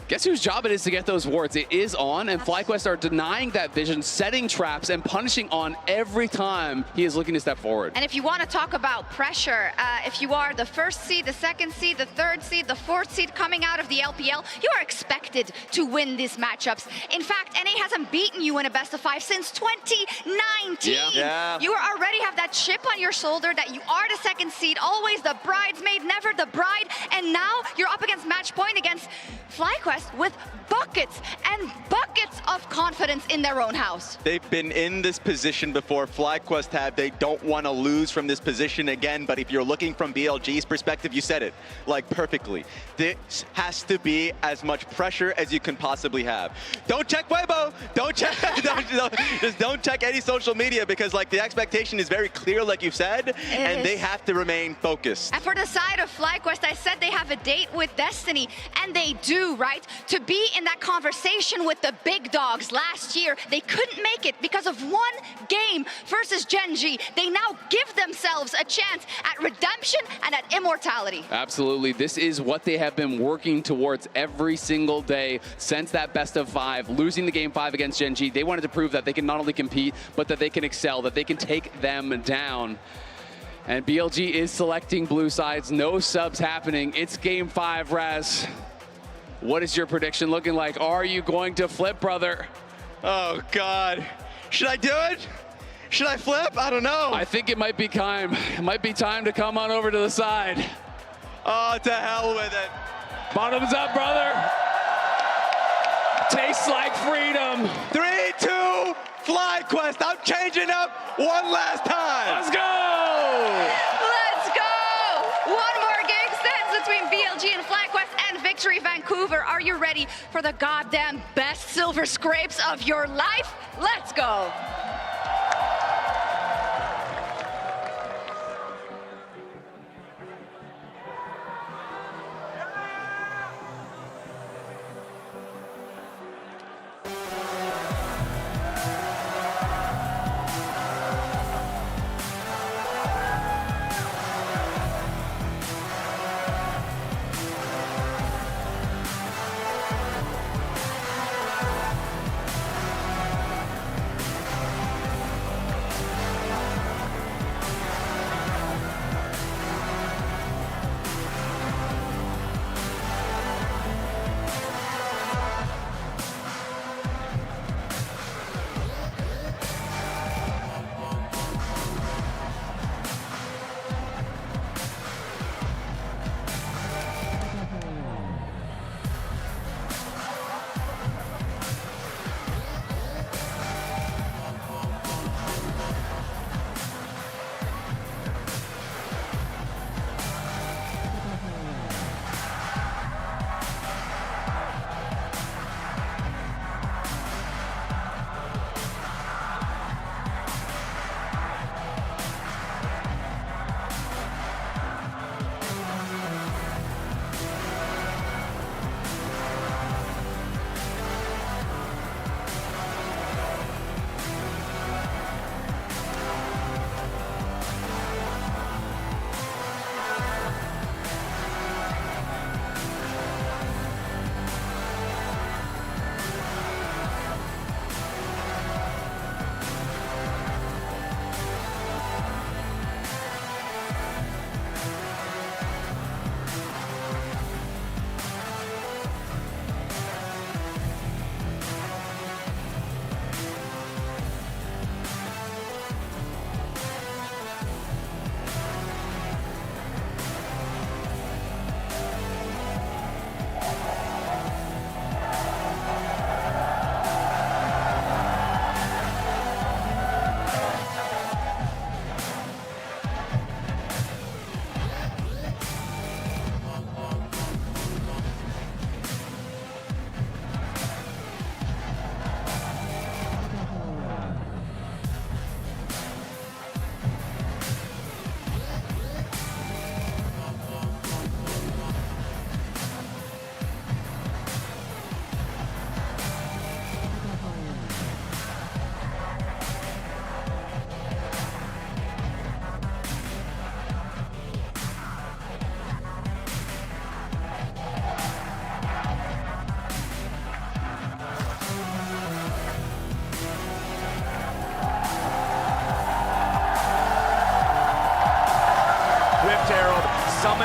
Guess whose job it is to get those wards? It is On, and FlyQuest are denying that vision, setting traps, and punishing On every time he is looking to step forward. And if you want to talk about pressure, if you are the 1st seed, the 2nd seed, the 3rd seed, the 4th seed coming out of the LPL, you are expected to win these matchups. In fact, NA hasn't beaten you in a best of 5 since 2019. You already have that chip on your shoulder that you are the 2nd seed, always the bridesmaid, never the bride, and now you're up against match point against FlyQuest with buckets and buckets of confidence in their own house. They've been in this position before. FlyQuest have. They don't want to lose from this position again, but if you're looking from BLG's perspective, you said it like perfectly. This has to be as much pressure as you can possibly have. Don't check Weibo. Don't check. Just don't check any social media because like the expectation is very clear, like you've said, and they have to remain focused. And for the side of FlyQuest, I said they have a date with Destiny, and they do, right? To be in that conversation with the big dogs last year, they couldn't make it because of one game versus Gen G. They now give themselves a chance at redemption and at immortality. Absolutely. This is what they have been working towards every single day since that best of 5, losing the game 5 against Gen G. They wanted to prove that they can not only compete, but that they can excel, that they can take them down. And BLG is selecting blue sides. No subs happening. It's game 5, Raz. What is your prediction looking like? Are you going to flip, brother? Oh, God. Should I do it? Should I flip? I don't know. I think it might be time. It might be time to come on over to the side. Oh, to hell with it. Bottoms up, brother. Tastes like freedom. 3, 2, FlyQuest. I'm changing up one last time. Let's go. Let's go. One more game stands between BLG and FlyQuest and Victory Vancouver. Are you ready for the goddamn best silver scrapes of your life? Let's go.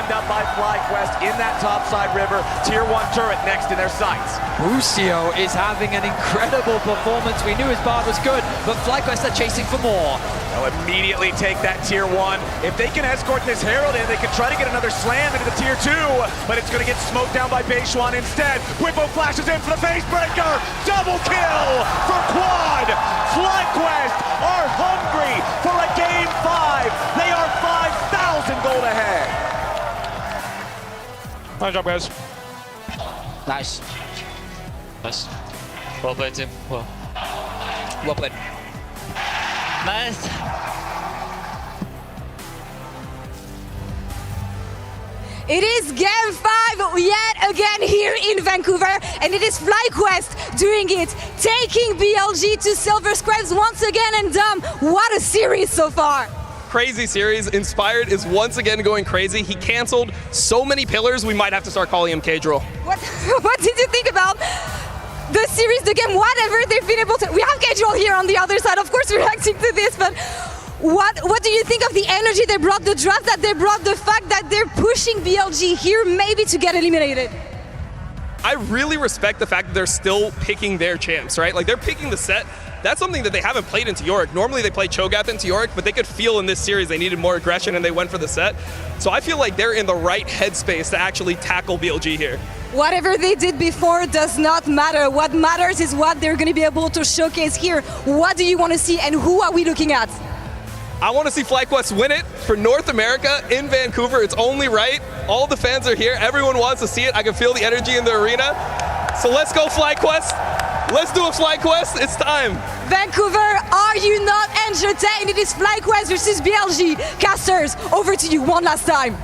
lined up by FlyQuest in that topside river. Tier 1 turret next in their sights. Busio is having an incredible performance. We knew his bard was good, but FlyQuest are chasing for more. They'll immediately take that Tier 1. If they can escort this Herald in, they can try to get another slam into the Tier 2, but it's going to get smoked down by Beishuan instead. Whippo flashes in for the face breaker. Double kill for Quad. FlyQuest are hungry for a Game 5. They are 5,000 gold ahead. Nice job, guys. Nice. Nice. Well played, team. Well played. Nice. It is Game 5 yet again here in Vancouver, and it is FlyQuest doing it, taking BLG to Silver Scrapes once again. And Dom, what a series so far. Crazy series. Inspired is once again going crazy. He canceled so many pillars, we might have to start calling him K-Drill. What did you think about the series, the game, whatever they've been able to? We have K-Drill here on the other side, of course, reacting to this, but what do you think of the energy they brought, the draft that they brought, the fact that they're pushing BLG here maybe to get eliminated? I really respect the fact that they're still picking their champs, right? Like, they're picking the set. That's something that they haven't played into Yorick. Normally they play Cho'Gath into Yorick, but they could feel in this series they needed more aggression and they went for the set. So I feel like they're in the right headspace to actually tackle BLG here. Whatever they did before does not matter. What matters is what they're going to be able to showcase here. What do you want to see and who are we looking at? I want to see FlyQuest win it for North America in Vancouver. It's only right. All the fans are here. Everyone wants to see it. I can feel the energy in the arena. So let's go FlyQuest. Let's do a FlyQuest. It's time. Vancouver, are you not entertained? It is FlyQuest versus BLG. Casters, over to you one last time.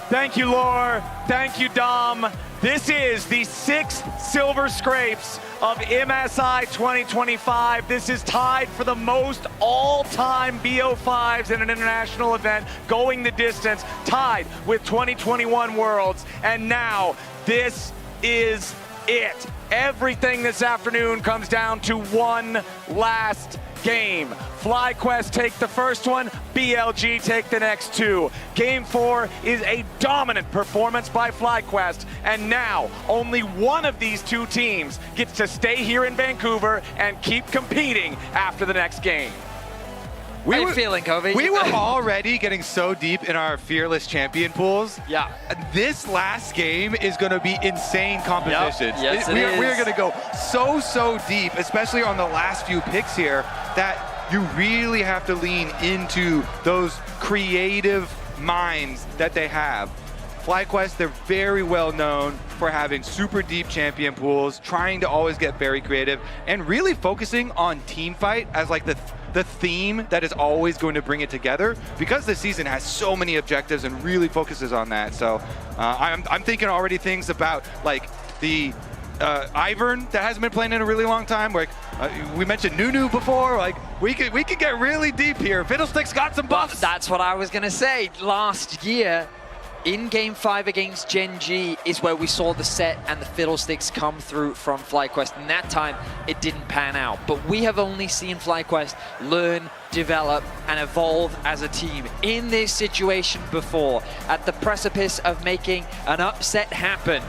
Thank you, Laure. Thank you, Dom. This is the 6th Silver Scrapes of MSI 2025. This is tied for the most all-time BO5s in an international event, going the distance, tied with 2021 Worlds. And now, this is it. Everything this afternoon comes down to one last game. FlyQuest take the first one, BLG take the next two. Game 4 is a dominant performance by FlyQuest, and now only one of these two teams gets to stay here in Vancouver and keep competing after the next game. How you feeling, Kobe? We were already getting so deep in our Fearless Champion pools. Yeah. This last game is going to be insane compositions. Yep. Yes, We're going to go so deep, especially on the last few picks here, that you really have to lean into those creative minds that they have. FlyQuest, they're very well known for having super deep champion pools, trying to always get very creative, and really focusing on team fight as like the theme that is always going to bring it together, because this season has so many objectives and really focuses on that. So I'm thinking already things about like the Ivern that hasn't been playing in a really long time. Like we mentioned Nunu before. Like we could get really deep here. Fiddlesticks got some buffs. That's what I was gonna say. Last year, in Game 5 against Gen G is where we saw the set and the Fiddlesticks come through from FlyQuest, and that time it didn't pan out. But we have only seen FlyQuest learn, develop, and evolve as a team in this situation before, at the precipice of making an upset happen,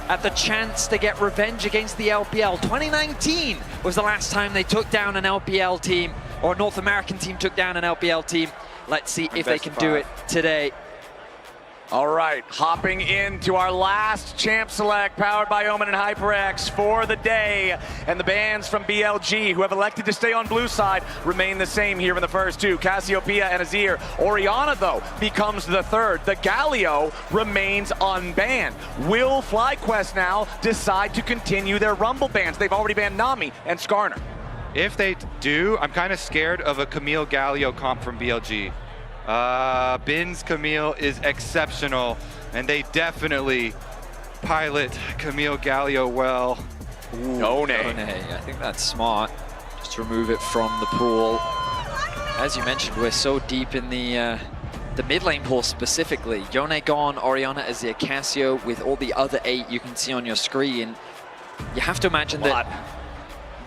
at the chance to get revenge against the LPL. 2019 was the last time they took down an LPL team, or a North American team took down an LPL team. Let's see if they can do it today. All right, hopping into our last champ select powered by Omen and HyperX for the day. And the bans from BLG, who have elected to stay on blue side, remain the same here in the first two. Cassiopeia and Azir. Orianna, though, becomes the third. The Galio remains unbanned. Will FlyQuest now decide to continue their Rumble bans? They've already banned Nami and Skarner. If they do, I'm kind of scared of a Camille Galio comp from BLG. Bin's Camille is exceptional, and they definitely pilot Camille Galio well. No name. I think that's smart. Just remove it from the pool. As you mentioned, we're so deep in the mid lane pool specifically. Yone gone, Orianna, Azir, Cassio with all the other 8 you can see on your screen. You have to imagine that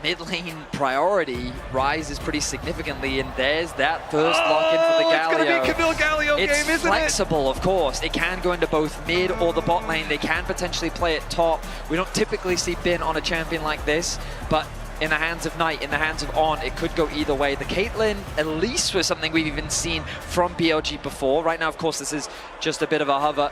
mid lane priority rises pretty significantly, and there's that first lock-in for the Galio. It's going to be a Camille Galio game, isn't it? It's flexible, of course. It can go into both mid or the bot lane. They can potentially play it top. We don't typically see Bin on a champion like this, but in the hands of Knight, in the hands of On, it could go either way. The Caitlyn, at least, was something we've even seen from BLG before. Right now, of course, this is just a bit of a hover.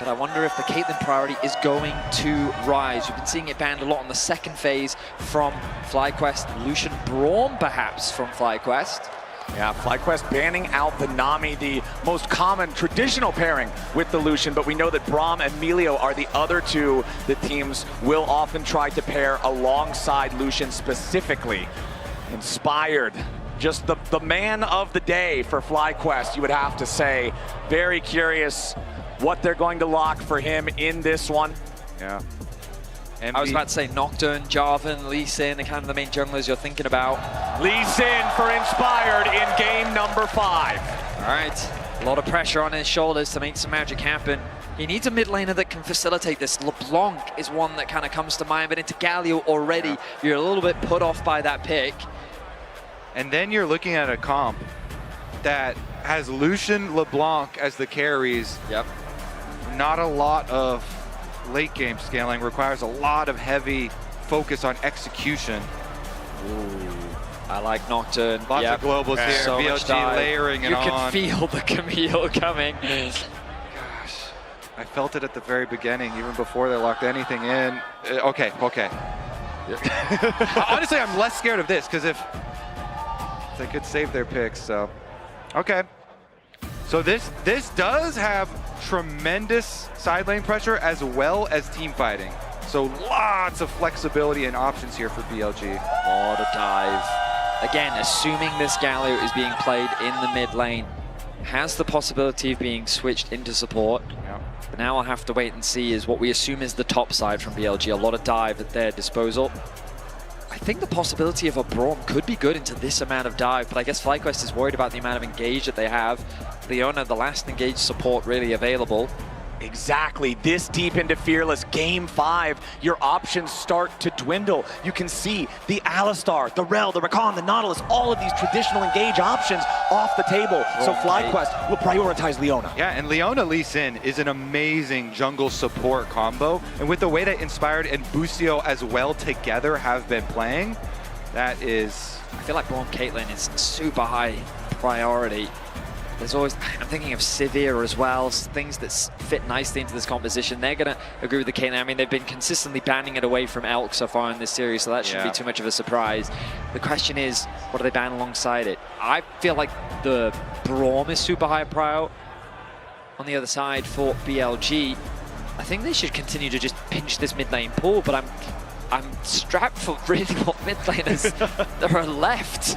But I wonder if the Caitlyn priority is going to rise. We've been seeing it banned a lot on the second phase from FlyQuest. Lucian Braum, perhaps, from FlyQuest. Yeah, FlyQuest banning out the Nami, the most common traditional pairing with the Lucian, but we know that Braum and Melio are the other two that teams will often try to pair alongside Lucian specifically. Inspired, just the man of the day for FlyQuest, you would have to say. Very curious what they're going to lock for him in this one. Yeah. I was about to say Nocturne, Jarvan, Lee Sin are kind of the main junglers you're thinking about. Lee Sin for Inspired in game number 5. All right, a lot of pressure on his shoulders to make some magic happen. He needs a mid laner that can facilitate this. LeBlanc is one that kind of comes to mind, but into Galio already, you're a little bit put off by that pick. And then you're looking at a comp that has Lucian, LeBlanc as the carries. Yep. Not a lot of late game scaling, requires a lot of heavy focus on execution. Ooh, I like Nocturne. Lots of globals here, so BLG layering it on. You can feel the Camille coming. Gosh, I felt it at the very beginning, even before they locked anything in. Okay. Honestly, I'm less scared of this, because if they could save their picks, so. Okay. So this does have tremendous side lane pressure as well as team fighting. So lots of flexibility and options here for BLG. A lot of dive. Again, assuming this Galio is being played in the mid lane, has the possibility of being switched into support. Yeah. But now I'll have to wait and see is what we assume is the top side from BLG. A lot of dive at their disposal. I think the possibility of a Braum could be good into this amount of dive, but I guess FlyQuest is worried about the amount of engage that they have. Leona, the last engage support really available. Exactly, this deep into Fearless, game 5, your options start to dwindle. You can see the Alistar, the Rel, the Rakan, the Nautilus, all of these traditional engage options off the table. So FlyQuest will prioritize Leona. Yeah, and Leona Lee Sin is an amazing jungle support combo. And with the way that Inspired and Boostio as well together have been playing, that is... I feel like Braum Caitlyn is super high priority. There's always, I'm thinking of Sivir as well, things that fit nicely into this composition. They're going to agree with the Caitlyn. I mean, they've been consistently banning it away from Elk so far in this series, so that shouldn't be too much of a surprise. The question is, what do they ban alongside it? I feel like the Braum is super high prio. On the other side for BLG, I think they should continue to just pinch this mid lane pool, but I'm strapped for really what mid laners there are left.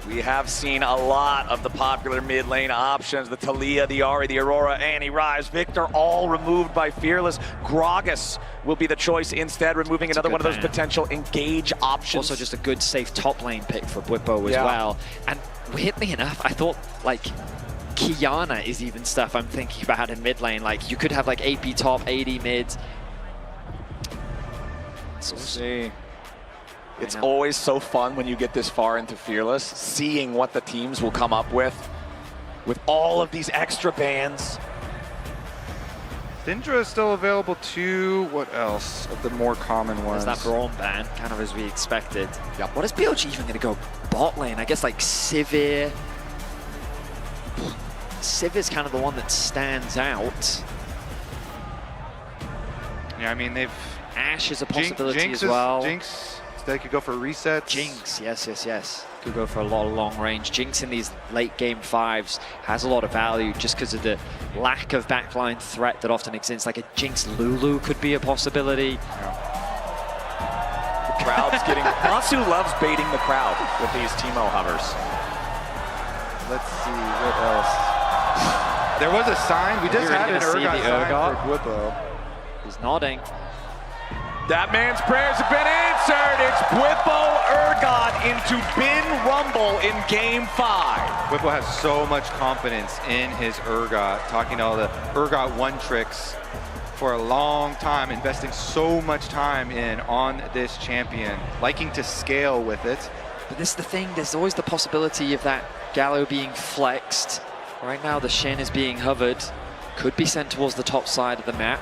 We have seen a lot of the popular mid lane options. The Talia, the Ahri, the Aurora, Annie, Rise, Victor, all removed by Fearless. Gragas will be the choice instead, removing another one of those potential engage options. Also just a good, safe top lane pick for Bwipo as well. And weirdly enough, I thought, like, Kiana is even stuff I'm thinking about in mid lane. Like, you could have, like, AP top, AD mid. We'll see. It's always so fun when you get this far into Fearless, seeing what the teams will come up with all of these extra bans. Syndra is still available too. What else of the more common ones? There's that Braum ban, kind of as we expected. Yep. What is BLG even going to go bot lane? I guess like Sivir. Sivir's kind of the one that stands out. Yeah, I mean, they've... Ashe is a possibility Jinx as well. Jinx. They could go for resets. Jinx, yes. Could go for a lot of long range. Jinx in these late game 5s has a lot of value just because of the lack of backline threat that often exists. Like a Jinx Lulu could be a possibility. The crowd's getting... Natsu loves baiting the crowd with these Teemo hovers. Let's see, what else? There was a sign. We just had an Urgot sign for Bwipo. He's nodding. That man's prayers have been answered. It's Bwipo Urgot into Bin Rumble in game 5. Bwipo has so much confidence in his Urgot, talking all the Urgot one tricks for a long time, investing so much time on this champion, liking to scale with it. But this is the thing, there's always the possibility of that Gallo being flexed. Right now the Shen is being hovered, could be sent towards the top side of the map.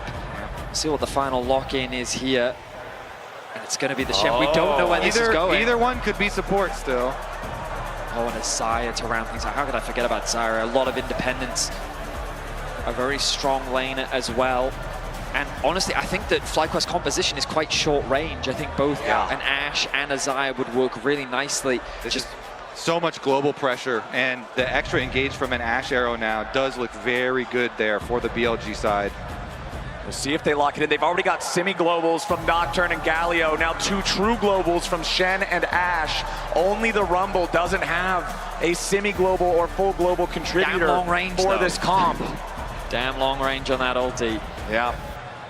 See what the final lock-in is here. And it's going to be the Shen. We don't know where this is going. Either one could be support still. Oh, and a Xayah to round things out. How could I forget about Xayah? A lot of independence. A very strong laner as well. And honestly, I think that FlyQuest composition is quite short range. I think both an Ashe and a Xayah would work really nicely. Just so much global pressure, and the extra engage from an Ashe arrow now does look very good there for the BLG side. We'll see if they lock it in. They've already got semi-globals from Nocturne and Galio. Now 2 true globals from Shen and Ashe. Only the Rumble doesn't have a semi-global or full global contributor long range, for this comp. Damn long range on that ulti. Yeah.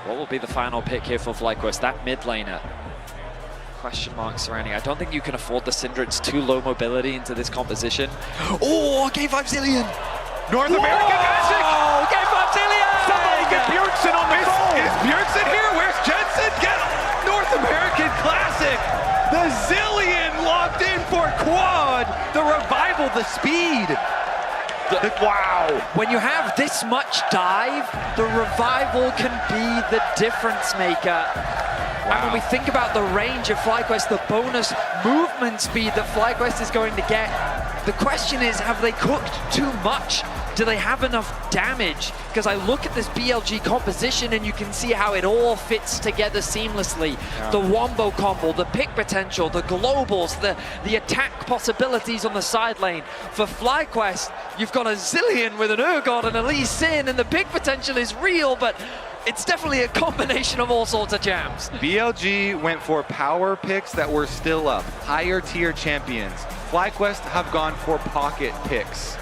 What will be the final pick here for FlyQuest? That mid laner. Question marks surrounding. I don't think you can afford the Syndra. It's too low mobility into this composition. Oh, Game 5 Zillion! North American Magic! Oh, Game 5 Zillion! Somebody get Bjergsen on the phone! Is Bjergsen here? Where's Jensen? Get North American Classic! The Zillion locked in for quad! The revival, the speed! Wow! When you have this much dive, the revival can be the difference maker. And when we think about the range of FlyQuest, the bonus movement speed that FlyQuest is going to get, the question is, have they cooked too much? Do they have enough damage? Because I look at this BLG composition and you can see how it all fits together seamlessly. Yeah. The wombo combo, the pick potential, the globals, the attack possibilities on the side lane. For FlyQuest, you've got a Zillion with an Urgot and a Lee Sin, and the pick potential is real, but it's definitely a combination of all sorts of jams. BLG went for power picks that were still up, higher tier champions. FlyQuest have gone for pocket picks.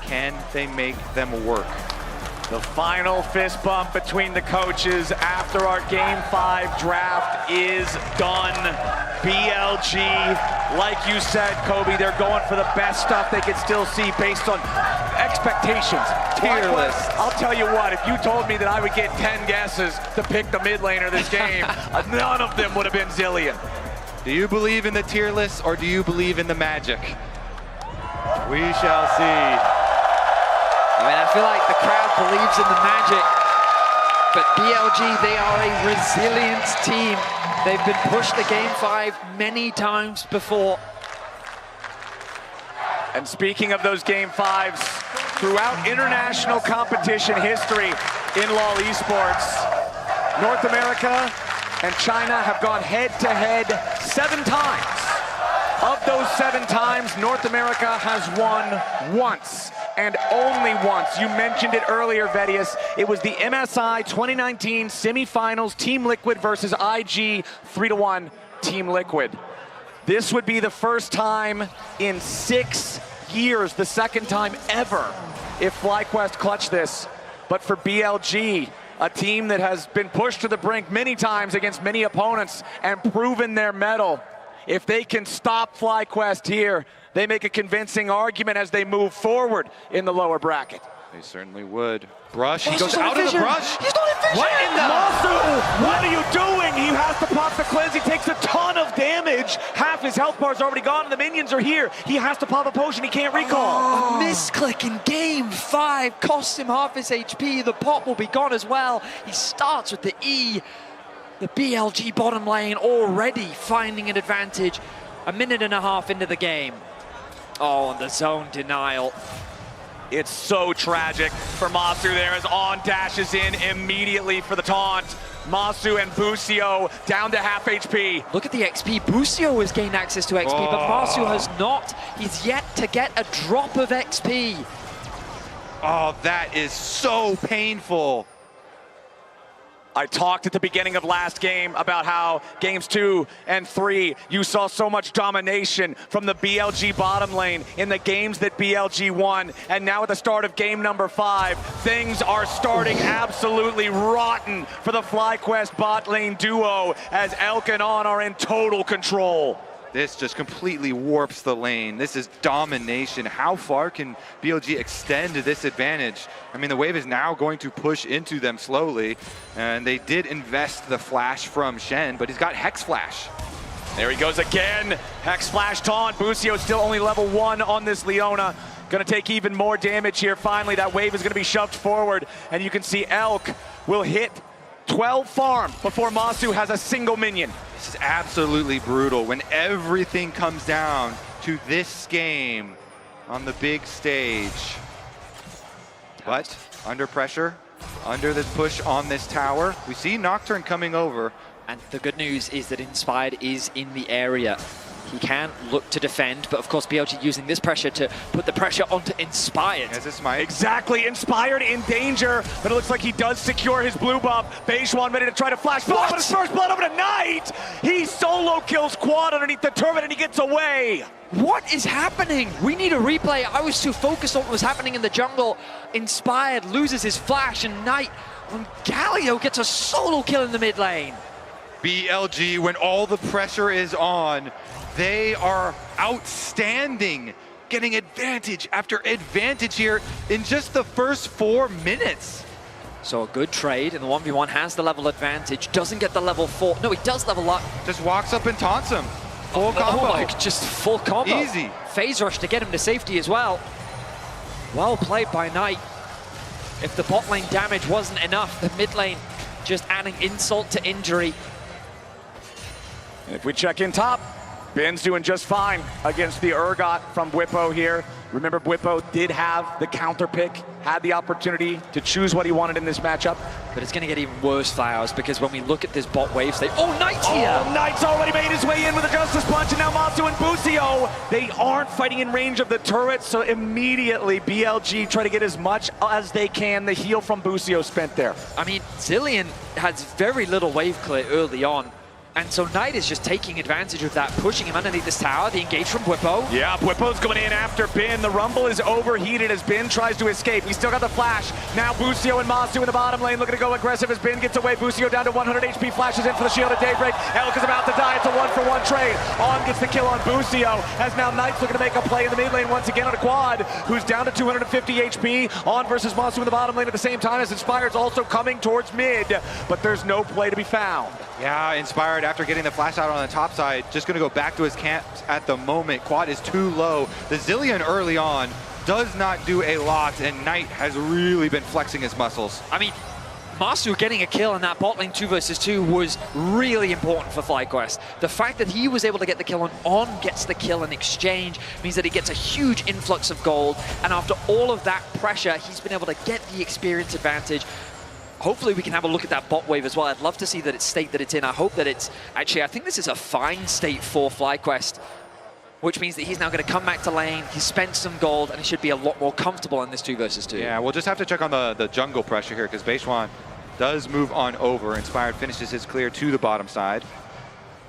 Can they make them work? The final fist bump between the coaches after our Game 5 draft is done. BLG, like you said, Kobe, they're going for the best stuff they can still see based on expectations. Tier list. I'll tell you what, if you told me that I would get 10 guesses to pick the mid laner this game, none of them would have been Zillion. Do you believe in the tier list, or do you believe in the magic? We shall see. I mean, I feel like the crowd believes in the magic, but BLG, they are a resilient team. They've been pushed to Game 5 many times before. And speaking of those Game 5s, throughout international competition history in LoL Esports, North America and China have gone head-to-head 7 times. Of those 7 times, North America has won once. And only once. You mentioned it earlier, Vedius. It was the MSI 2019 semifinals, Team Liquid versus IG 3-1 Team Liquid. This would be the first time in 6 years, the second time ever, if FlyQuest clutched this. But for BLG, a team that has been pushed to the brink many times against many opponents and proven their mettle, if they can stop FlyQuest here, they make a convincing argument as they move forward in the lower bracket. They certainly would. Brush, he Oh, goes he's not out of the in brush. He's not in vision! What in the Masu? What are you doing? He has to pop the cleanse. He takes a ton of damage. Half his health bar's already gone and the minions are here. He has to pop a potion. He can't recall. A misclick in Game 5 costs him half his HP. The pop will be gone as well. He starts with the E. The BLG bottom lane already finding an advantage. A minute and a half into the game. Oh, and the zone denial. It's so tragic for Masu there as On dashes in immediately for the taunt. Masu and Busio down to half HP. Look at the XP. Busio has gained access to XP, but Masu has not. He's yet to get a drop of XP. Oh, that is so painful. I talked at the beginning of last game about how games 2 and 3, you saw so much domination from the BLG bottom lane in the games that BLG won. And now at the start of game number 5, things are starting absolutely rotten for the FlyQuest bot lane duo as Elk and On are in total control. This just completely warps the lane. This is domination. How far can BLG extend this advantage? I mean, the wave is now going to push into them slowly, and they did invest the flash from Shen, but he's got Hex Flash. There he goes again. Hex Flash taunt. Busio still only level 1 on this Leona. Gonna take even more damage here. Finally, that wave is gonna be shoved forward, and you can see Elk will hit 12 farm before Masu has a single minion. This is absolutely brutal when everything comes down to this game on the big stage. But under pressure, under this push on this tower, we see Nocturne coming over. And the good news is that Inspired is in the area. He can look to defend, but of course BLG using this pressure to put the pressure onto Inspired. As this might. Exactly, Inspired in danger, but it looks like he does secure his blue buff. Beishwan ready to try to flash forward, but his first blood over to Knight! He solo kills Quad underneath the turret and he gets away! What is happening? We need a replay. I was too focused on what was happening in the jungle. Inspired loses his flash, and Knight on Galio gets a solo kill in the mid lane. BLG, when all the pressure is on, they are outstanding, getting advantage after advantage here in just the first 4 minutes. So a good trade, and the 1v1 has the level advantage, doesn't get the level 4. No, he does level up. Just walks up and taunts him. Full combo. Oh my, just full combo. Easy. Phase rush to get him to safety as well. Well played by Knight. If the bot lane damage wasn't enough, the mid lane just adding insult to injury. If we check in top, Ben's doing just fine against the Urgot from Bwipo here. Remember, Bwipo did have the counter pick, had the opportunity to choose what he wanted in this matchup. But it's going to get even worse, Flowers, because when we look at this bot wave state, oh, Knight's here! Oh, Knight's already made his way in with a Justice Punch, and now Masu and Busio, they aren't fighting in range of the turret, so immediately BLG try to get as much as they can. The heal from Busio spent there. I mean, Zilean has very little wave clear early on. And so Knight is just taking advantage of that, pushing him underneath this tower. The engage from Bwipo. Yeah, Bwipo's going in after Ben. The Rumble is overheated as Ben tries to escape. He's still got the flash. Now Busio and Masu in the bottom lane looking to go aggressive as Ben gets away. Busio down to 100 HP, flashes in for the shield of Daybreak. Elk is about to die. It's a 1-for-1 trade. On gets the kill on Busio as now Knight's looking to make a play in the mid lane once again on a Quad, who's down to 250 HP. On versus Masu in the bottom lane at the same time as Inspired's also coming towards mid, but there's no play to be found. Yeah, Inspired after getting the flash out on the top side, just gonna go back to his camps at the moment. Quad is too low. The Zilean early on does not do a lot, and Knight has really been flexing his muscles. I mean, Masu getting a kill in that bot lane 2 versus 2 was really important for FlyQuest. The fact that he was able to get the kill on gets the kill in exchange means that he gets a huge influx of gold, and after all of that pressure, he's been able to get the experience advantage. Hopefully we can have a look at that bot wave as well. I'd love to see that it's state that it's in. I hope that it's actually, I think this is a fine state for FlyQuest, which means that he's now going to come back to lane. He's spent some gold and he should be a lot more comfortable in this 2 versus 2. Yeah, we'll just have to check on the jungle pressure here because Beishwan does move on over. Inspired finishes his clear to the bottom side.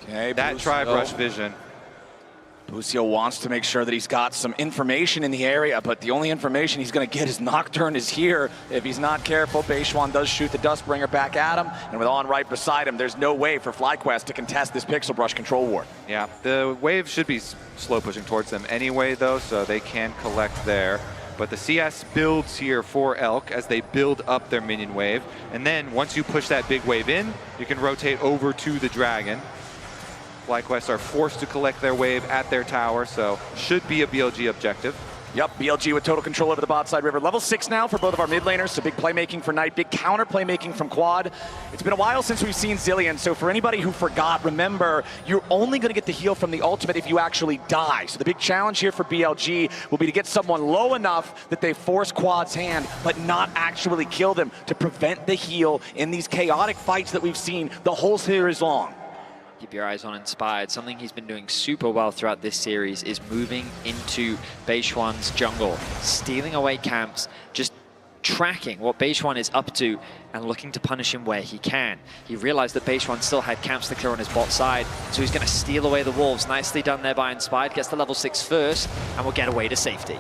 Okay, that Tribe Rush vision. Busio wants to make sure that he's got some information in the area, but the only information he's going to get is Nocturne is here. If he's not careful, Beishwan does shoot the Dustbringer back at him, and with On right beside him, there's no way for FlyQuest to contest this Pixel Brush control ward. Yeah, the wave should be slow pushing towards them anyway, though, so they can collect there. But the CS builds here for Elk as they build up their minion wave, and then once you push that big wave in, you can rotate over to the Dragon. FlyQuest are forced to collect their wave at their tower, so should be a BLG objective. Yep, BLG with total control over the bot side river. Level 6 now for both of our mid laners, so big playmaking for Knight, big counter playmaking from Quad. It's been a while since we've seen Zilean, so for anybody who forgot, remember, you're only going to get the heal from the ultimate if you actually die. So the big challenge here for BLG will be to get someone low enough that they force Quad's hand, but not actually kill them to prevent the heal in these chaotic fights that we've seen the whole series long. Keep your eyes on Inspired. Something he's been doing super well throughout this series is moving into Beishwan's jungle, stealing away camps, just tracking what Beishwan is up to and looking to punish him where he can. He realized that Beishwan still had camps to clear on his bot side, so he's going to steal away the wolves. Nicely done there by Inspired. Gets to level 6 first and will get away to safety.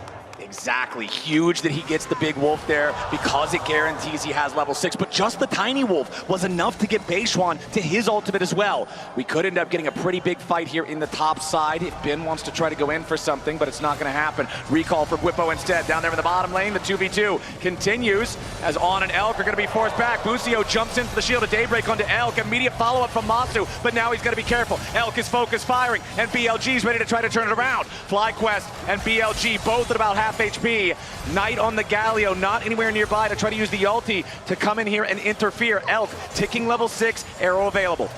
Exactly. Huge that he gets the big wolf there because it guarantees he has level 6, but just the tiny wolf was enough to get Beishuan to his ultimate as well. We could end up getting a pretty big fight here in the top side if Bin wants to try to go in for something, but it's not going to happen. Recall for Bwipo instead. Down there in the bottom lane, the 2v2 continues as On and Elk are going to be forced back. Busio jumps into the shield of Daybreak onto Elk. Immediate follow-up from Masu, but now he's going to be careful. Elk is focused firing, and BLG's ready to try to turn it around. FlyQuest and BLG both at about half HP. Knight on the Galio, not anywhere nearby to try to use the ulti to come in here and interfere. Elk ticking level 6, arrow available.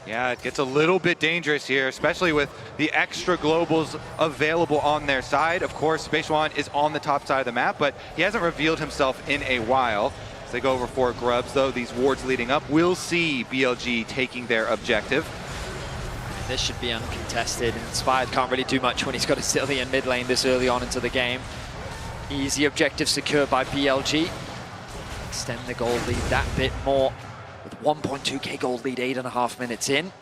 Yeah, it gets a little bit dangerous here, especially with the extra globals available on their side. Of course, Beishuan is on the top side of the map, but he hasn't revealed himself in a while. As they go over for grubs, though, these wards leading up, we'll see BLG taking their objective. This should be uncontested. Inspired can't really do much when he's got a Silly in mid lane this early on into the game. Easy objective secured by BLG. Extend the gold lead that bit more with 1.2k gold lead 8.5 minutes in.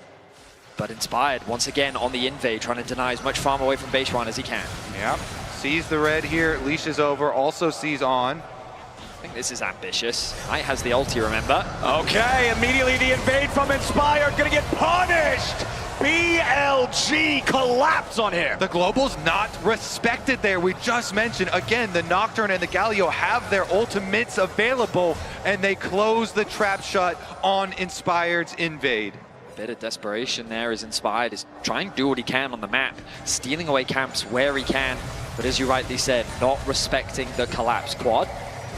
But Inspired once again on the invade, trying to deny as much farm away from Beishuan as he can. Yeah, sees the red here, leash is over, also sees On. I think this is ambitious. Knight has the ulti, remember? Okay, immediately the invade from Inspired, gonna get punished! BLG collapse on him. The global's not respected there. We just mentioned, again, the Nocturne and the Galio have their ultimates available, and they close the trap shut on Inspired's invade. Bit of desperation there as Inspired is trying to do what he can on the map, stealing away camps where he can, but as you rightly said, not respecting the collapse. Quad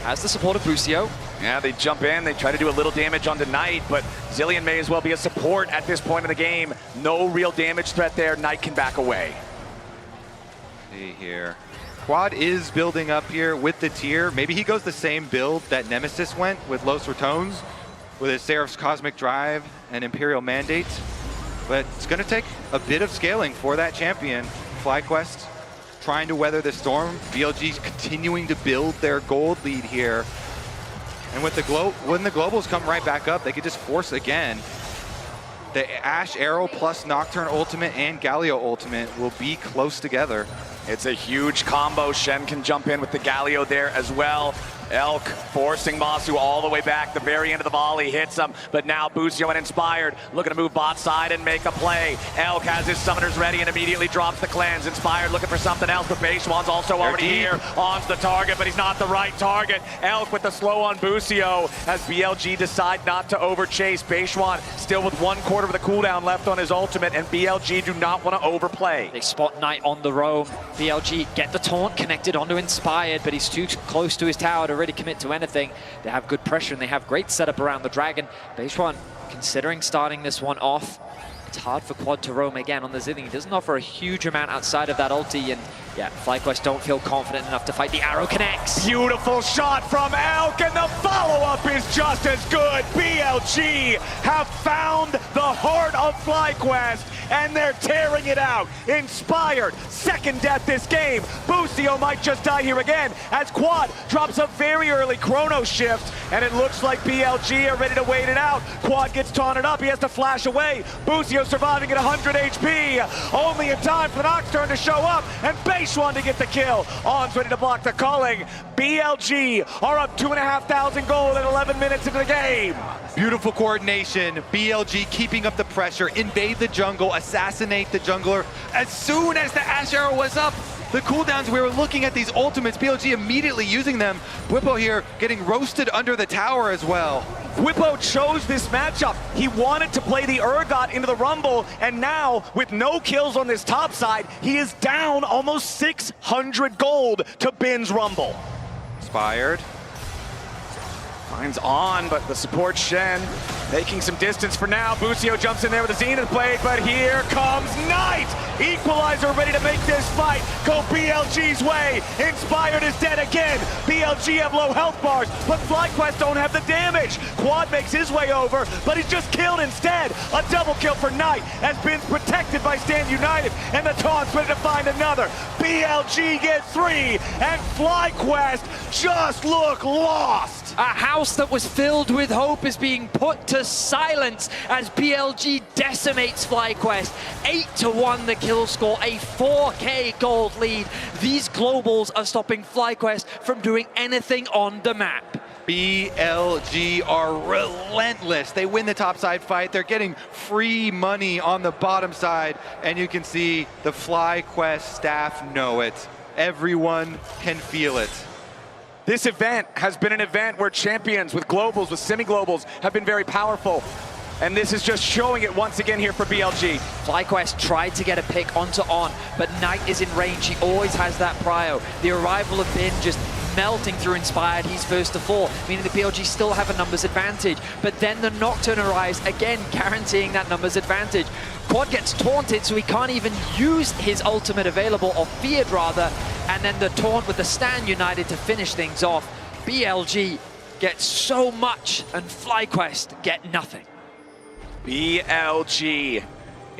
has the support of Busio. Yeah, they jump in, they try to do a little damage onto Knight, but Zilean may as well be a support at this point in the game. No real damage threat there, Knight can back away. See here. Quad is building up here with the tier. Maybe he goes the same build that Nemesis went with Los Ratones, with his Seraph's Cosmic Drive and Imperial Mandate. But it's going to take a bit of scaling for that champion. FlyQuest trying to weather the storm. BLG's continuing to build their gold lead here. And with when the globals come right back up, they could just force again. The Ashe Arrow plus Nocturne ultimate and Galio ultimate will be close together. It's a huge combo. Shen can jump in with the Galio there as well. Elk forcing Masu all the way back. The very end of the volley hits him, but now Busio and Inspired looking to move bot side and make a play. Elk has his summoners ready and immediately drops the clans. Inspired looking for something else, but Beishuan's also already here. On's the target, but he's not the right target. Elk with the slow on Busio as BLG decide not to overchase. Beishuan still with 1/4 of the cooldown left on his ultimate, and BLG do not want to overplay. They spot Knight on the roam. BLG get the taunt connected onto Inspired, but he's too close to his tower to really commit to anything. They have good pressure and they have great setup around the dragon. Beishuan considering starting this one off. It's hard for Quad to roam again on the Zilean. He doesn't offer a huge amount outside of that ulti, and yeah, FlyQuest don't feel confident enough to fight. The arrow connects. Beautiful shot from Elk, and the follow-up is just as good. BLG have found the heart of FlyQuest, and they're tearing it out. Inspired, second death this game. Busio might just die here again as Quad drops a very early chrono shift, and it looks like BLG are ready to wait it out. Quad gets taunted up, he has to flash away. Busio surviving at 100 HP, only in time for the Nocturne to show up, and Beishuan to get the kill. On's ready to block the culling. BLG are up 2,500 gold at 11 minutes into the game. Beautiful coordination. BLG keeping up the pressure, invade the jungle, assassinate the jungler. As soon as the Ashe Arrow was up, the cooldowns, we were looking at these ultimates, BLG immediately using them. Bwipo here getting roasted under the tower as well. Bwipo chose this matchup. He wanted to play the Urgot into the Rumble, and now, with no kills on this top side, he is down almost 600 gold to Bin's Rumble. Inspired. Finds On, but the support Shen making some distance for now. Busio jumps in there with a Zenith blade, but here comes Knight! Equalizer ready to make this fight go BLG's way. Inspired is dead again. BLG have low health bars, but FlyQuest don't have the damage. Quad makes his way over, but he's just killed instead. A double kill for Knight has been protected by Stand United, and the taunt's ready to find another. BLG get 3, and FlyQuest just look lost. A house that was filled with hope is being put to silence as BLG decimates FlyQuest. 8-1 the kill score, a 4K gold lead. These globals are stopping FlyQuest from doing anything on the map. BLG are relentless. They win the top side fight. They're getting free money on the bottom side. And you can see the FlyQuest staff know it. Everyone can feel it. This event has been an event where champions with globals, with semi-globals, have been very powerful. And this is just showing it once again here for BLG. FlyQuest tried to get a pick onto On, but Knight is in range. He always has that prio. The arrival of Bin just melting through Inspired. He's first to fall, meaning the BLG still have a numbers advantage. But then the Nocturne arrives, again guaranteeing that numbers advantage. Quad gets taunted, so he can't even use his ultimate available, or feared rather, and then the taunt with the Stand United to finish things off. BLG gets so much, and FlyQuest get nothing. BLG.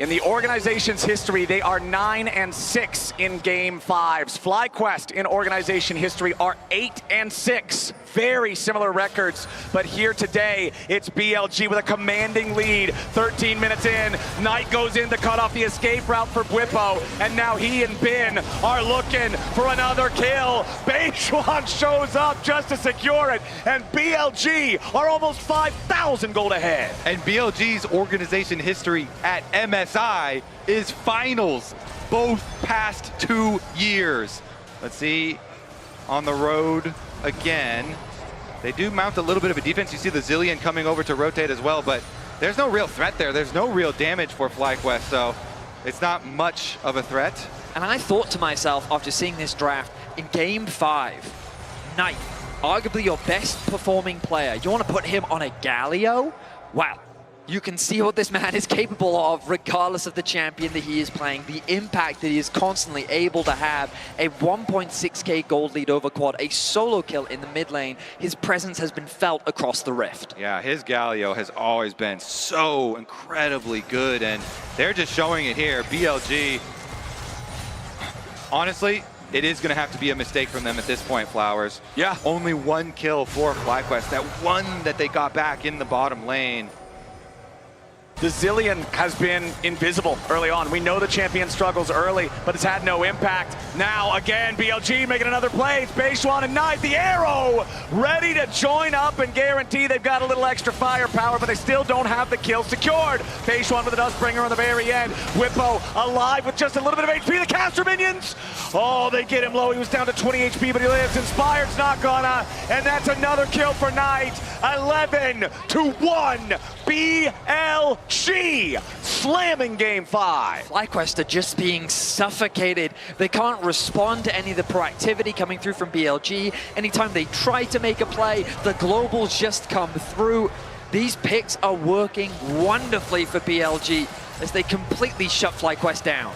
In the organization's history, they are 9-6 in Game 5s. FlyQuest in organization history are 8-6. Very similar records, but here today, it's BLG with a commanding lead. 13 minutes in, Knight goes in to cut off the escape route for Bwipo, and now he and Bin are looking for another kill. Beishwan shows up just to secure it, and BLG are almost 5,000 gold ahead. And BLG's organization history at MSI is finals, both past 2 years. Let's see, on the road again. They do mount a little bit of a defense. You see the Zillion coming over to rotate as well, but there's no real threat there. There's no real damage for FlyQuest, so it's not much of a threat. And I thought to myself after seeing this draft, in Game 5, Knight, arguably your best performing player, you want to put him on a Galio? Wow. You can see what this man is capable of regardless of the champion that he is playing, the impact that he is constantly able to have. A 1.6k gold lead over Quad, a solo kill in the mid lane. His presence has been felt across the rift. Yeah, his Galio has always been so incredibly good, and they're just showing it here. BLG, honestly, it is going to have to be a mistake from them at this point, Flowers. Yeah. Only 1 kill for FlyQuest, that one that they got back in the bottom lane. The Zillion has been invisible early on. We know the champion struggles early, but it's had no impact. Now, again, BLG making another play. It's Beishwan and Knight, the arrow, ready to join up and guarantee they've got a little extra firepower, but they still don't have the kill secured. Beishwan with the Dustbringer on the very end. Bwipo alive with just a little bit of HP. The caster minions, oh, they get him low. He was down to 20 HP, but he lives. Inspired's not gonna, and that's another kill for Knight. 11-1, BLG slamming Game 5. FlyQuest are just being suffocated. They can't respond to any of the proactivity coming through from BLG. Anytime they try to make a play, the globals just come through. These picks are working wonderfully for BLG as they completely shut FlyQuest down.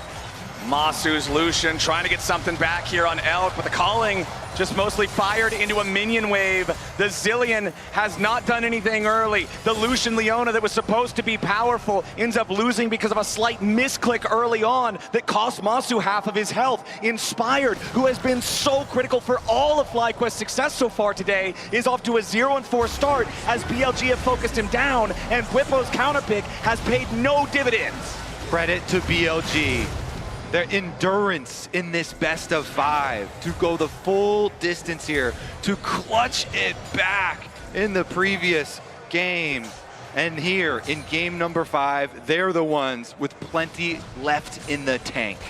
Masu's Lucian trying to get something back here on Elk, but the calling just mostly fired into a minion wave. The Zillion has not done anything early. The Lucian Leona that was supposed to be powerful ends up losing because of a slight misclick early on that cost Masu half of his health. Inspired, who has been so critical for all of FlyQuest's success so far today, is off to a 0-4 start as BLG have focused him down, and Bwipo's counterpick has paid no dividends. Credit to BLG. Their endurance in this best of 5 to go the full distance here, to clutch it back in the previous game. And here in game number 5, they're the ones with plenty left in the tank.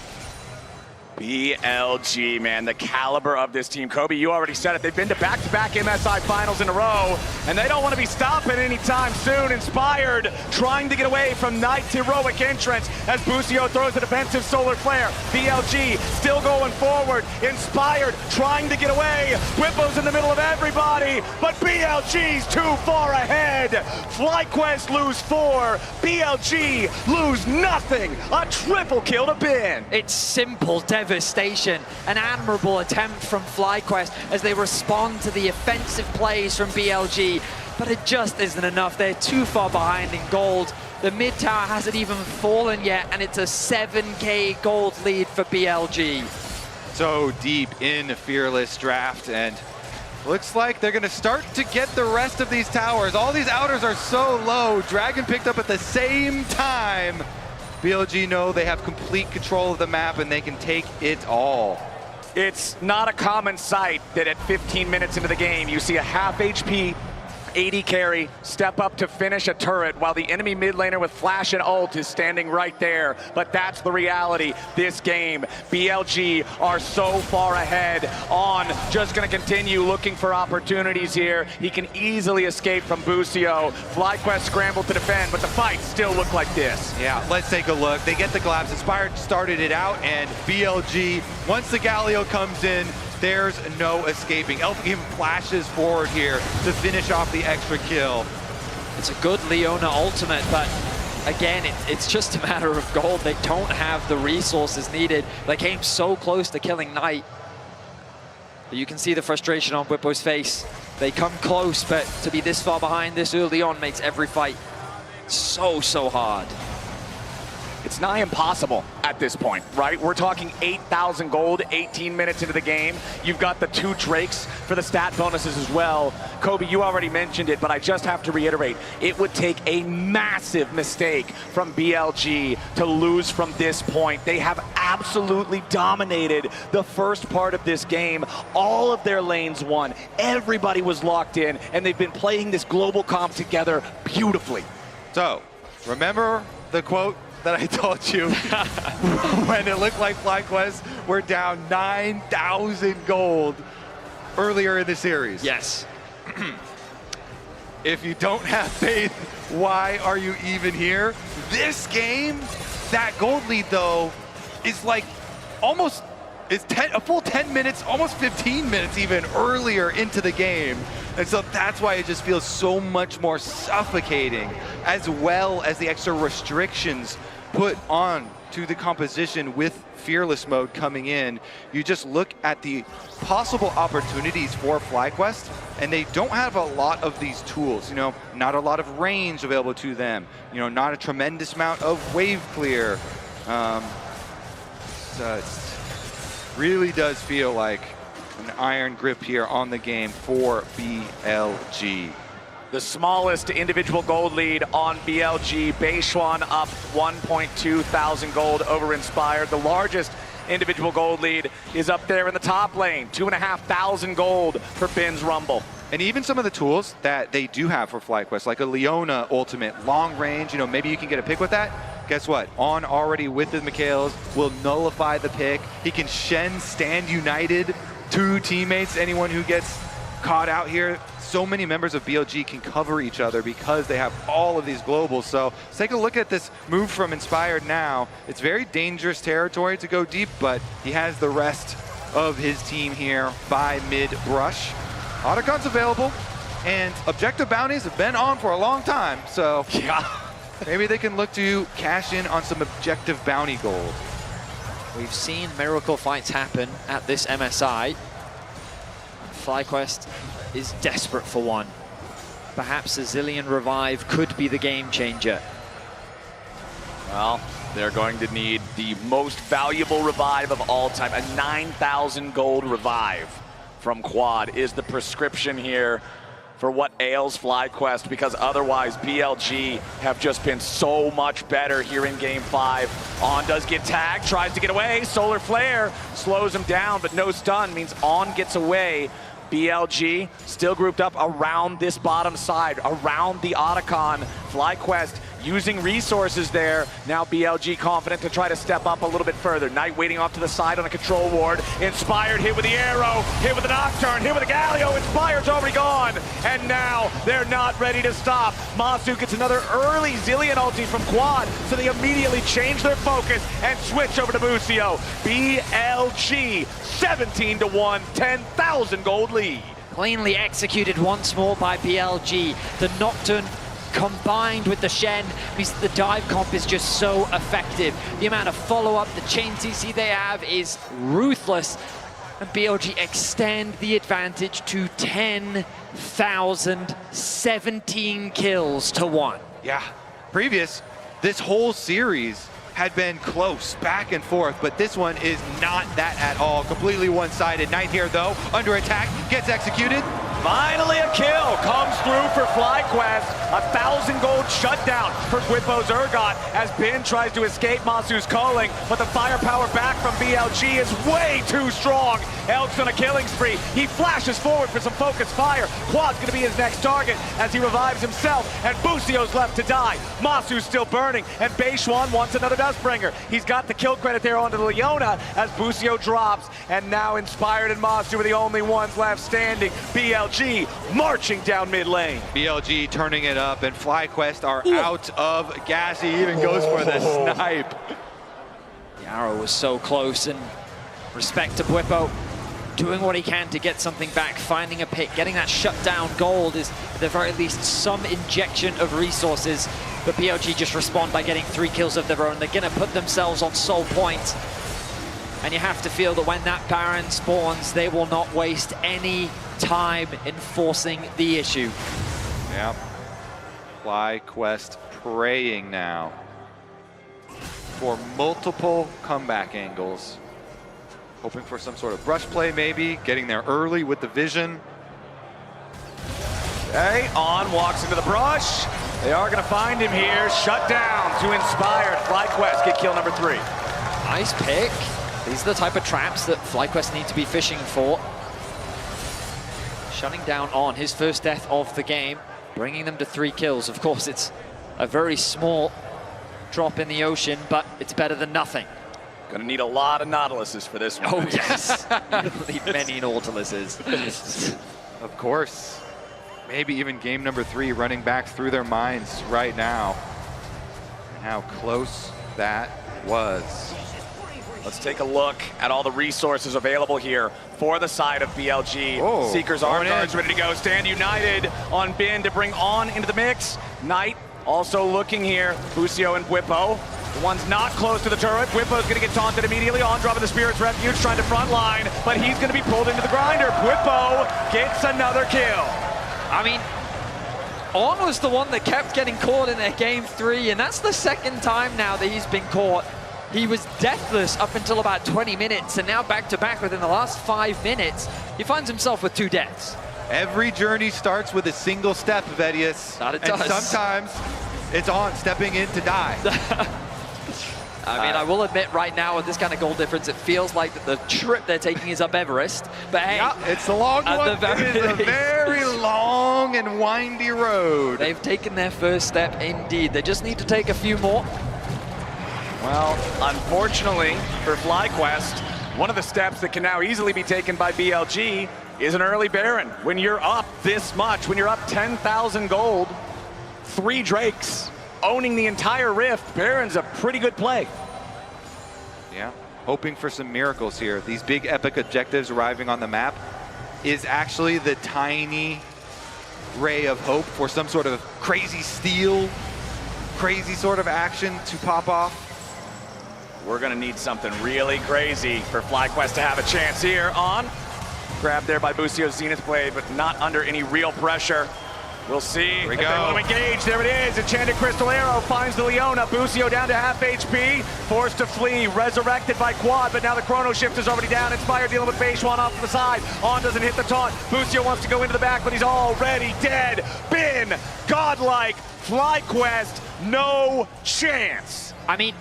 BLG, man, the caliber of this team. Kobe, you already said it. They've been to back-to-back MSI finals in a row, and they don't want to be stopping anytime soon. Inspired, trying to get away from Knight's heroic entrance as Busio throws a defensive solar flare. BLG still going forward. Inspired, trying to get away. Bwipo's in the middle of everybody, but BLG's too far ahead. FlyQuest lose 4, BLG lose nothing. A triple kill to Bin. It's simple devastation. An admirable attempt from FlyQuest as they respond to the offensive plays from BLG, but it just isn't enough. They're too far behind in gold. The mid tower hasn't even fallen yet, and it's a 7k gold lead for BLG. So deep in Fearless draft, and Looks like they're gonna start to get the rest of these towers. All these outers are so low. Dragon picked up at the same time. BLG know they have complete control of the map and they can take it all. It's not a common sight that at 15 minutes into the game, you see a half HP 80 carry step up to finish a turret while the enemy mid laner with flash and ult is standing right there. But that's the reality this game. BLG are so far ahead. On just going to continue looking for opportunities here. He can easily escape from Busio. FlyQuest scrambled to defend, but the fight still looked like this. Yeah, let's take a look. They get the collapse. Inspired started it out, and BLG, once the Galio comes in, there's no escaping. Elf even flashes forward here to finish off the extra kill. It's a good Leona ultimate, but again, it's just a matter of gold. They don't have the resources needed. They came so close to killing Knight. You can see the frustration on Whippo's face. They come close, but to be this far behind this early on makes every fight so hard. It's nigh impossible at this point, right? We're talking 8,000 gold, 18 minutes into the game. You've got the 2 Drakes for the stat bonuses as well. Kobe, you already mentioned it, but I just have to reiterate, it would take a massive mistake from BLG to lose from this point. They have absolutely dominated the first part of this game. All of their lanes won. Everybody was locked in, and they've been playing this global comp together beautifully. So, remember the quote that I told you when it looked like FlyQuest were down 9,000 gold earlier in the series? Yes. If you don't have faith, why are you even here? This game, that gold lead though, is like almost, it's a full 10 minutes, almost 15 minutes even earlier into the game. And so that's why it just feels so much more suffocating, as well as the extra restrictions put on to the composition with Fearless mode coming in. You just look at the possible opportunities for FlyQuest, and they don't have a lot of these tools, you know, not a lot of range available to them, you know, not a tremendous amount of wave clear. So it really does feel like an iron grip here on the game for BLG. The smallest individual gold lead on BLG. Beishuan up 1.2 thousand gold over Inspired. The largest individual gold lead is up there in the top lane. 2,500 gold for Bin's Rumble. And even some of the tools that they do have for FlyQuest, like a Leona ultimate, long range, you know, maybe you can get a pick with that. Guess what? On already with the Mikhails will nullify the pick. He can Shen stand united 2 teammates, anyone who gets caught out here. So many members of BLG can cover each other because they have all of these globals. So let's take a look at this move from Inspired now. It's very dangerous territory to go deep, but he has the rest of his team here by mid-brush. Otacon's available, and objective bounties have been on for a long time, so yeah, maybe they can look to cash in on some objective bounty gold. We've seen miracle fights happen at this MSI. FlyQuest is desperate for one. Perhaps a Zillion revive could be the game changer. Well, they're going to need the most valuable revive of all time. A 9,000 gold revive from Quad is the prescription here for what ails FlyQuest, because otherwise BLG have just been so much better here in Game 5. On does get tagged, tries to get away. Solar Flare slows him down, but no stun means On gets away. BLG still grouped up around this bottom side, around the Otacon. FlyQuest using resources there. Now BLG confident to try to step up a little bit further. Knight waiting off to the side on a control ward. Inspired hit with the arrow, hit with the Nocturne, hit with the Galio. Inspired's already gone. And now they're not ready to stop. Masu gets another early Zillion ulti from Quad, so they immediately change their focus and switch over to Busio. BLG 17-1, 10,000 gold lead. Cleanly executed once more by BLG. The Nocturne combined with the Shen means that the dive comp is just so effective. The amount of follow-up, the chain CC they have is ruthless. And BLG extend the advantage to 10,000, 17 kills to 1. Yeah, previous, this whole series, had been close, back and forth, but this one is not that at all. Completely one-sided. Knight here, though, under attack, gets executed. Finally a kill comes through for FlyQuest. 1,000 gold shutdown for Whippo's Urgot as Ben tries to escape Masu's culling, but the firepower back from BLG is way too strong. Elk's on a killing spree. He flashes forward for some focused fire. Quad's gonna be his next target as he revives himself, and Busio's left to die. Masu's still burning, and Beishuan wants another Dustbringer. He's got the kill credit there onto the Leona as Busio drops, and now Inspired and Masu are the only ones left standing. BLG marching down mid lane. BLG turning it up, and FlyQuest are out of gas. He even goes for the snipe. The arrow was so close, and respect to Bwipo, doing what he can to get something back, finding a pick, getting that shutdown gold is at the very least some injection of resources. But BLG just respond by getting 3 kills of their own. They're gonna put themselves on soul point. And you have to feel that when that Baron spawns, they will not waste any time in forcing the issue. Yep. FlyQuest praying now for multiple comeback angles. Hoping for some sort of brush play maybe, getting there early with the vision. Okay, On walks into the brush. They are gonna find him here. Shut down to Inspired. FlyQuest get kill number 3. Nice pick. These are the type of traps that FlyQuest need to be fishing for. Shutting down On, his first death of the game, bringing them to 3 kills. Of course, it's a very small drop in the ocean, but it's better than nothing. Gonna need a lot of Nautiluses for this one. Oh, yes. You'll need many Nautiluses. Of course. Maybe even game number 3 running back through their minds right now. And how close that was. Let's take a look at all the resources available here for the side of BLG. Oh, Seekers Arm Guards ready to go. Stand united on Ben to bring On into the mix. Knight also looking here. Busio and Bwipo. The one's not close to the turret. Bwipo's gonna get taunted immediately. On dropping the Spirit's Refuge, trying to front line, but he's gonna be pulled into the grinder. Bwipo gets another kill. I mean, On was the one that kept getting caught in their game 3, and that's the second time now that he's been caught. He was deathless up until about 20 minutes, and now back-to-back within the last 5 minutes, he finds himself with 2 deaths. Every journey starts with a single step, Vedius. That it and does. sometimes it's On stepping in to die. I mean, I will admit right now with this kind of goal difference, it feels like that the trip they're taking is up Everest. But hey, yeah, it's a long one. It is a very long and windy road. They've taken their first step indeed. They just need to take a few more. Well, unfortunately for FlyQuest, one of the steps that can now easily be taken by BLG is an early Baron. When you're up this much, when you're up 10,000 gold, 3 Drakes, owning the entire Rift, Baron's a pretty good play. Yeah, hoping for some miracles here. These big epic objectives arriving on the map is actually the tiny ray of hope for some sort of crazy steal, crazy sort of action to pop off. We're gonna need something really crazy for FlyQuest to have a chance here. On, grabbed there by Busio's Zenith Blade, but not under any real pressure. We'll see if they want to engage. There it is. Enchanted Crystal Arrow finds the Leona. Busio down to half HP. Forced to flee. Resurrected by Quad, but now the Chrono Shift is already down. Inspired dealing with Beishuan off to the side. On doesn't hit the taunt. Busio wants to go into the back, but he's already dead. Ben, godlike. FlyQuest, no chance. I mean,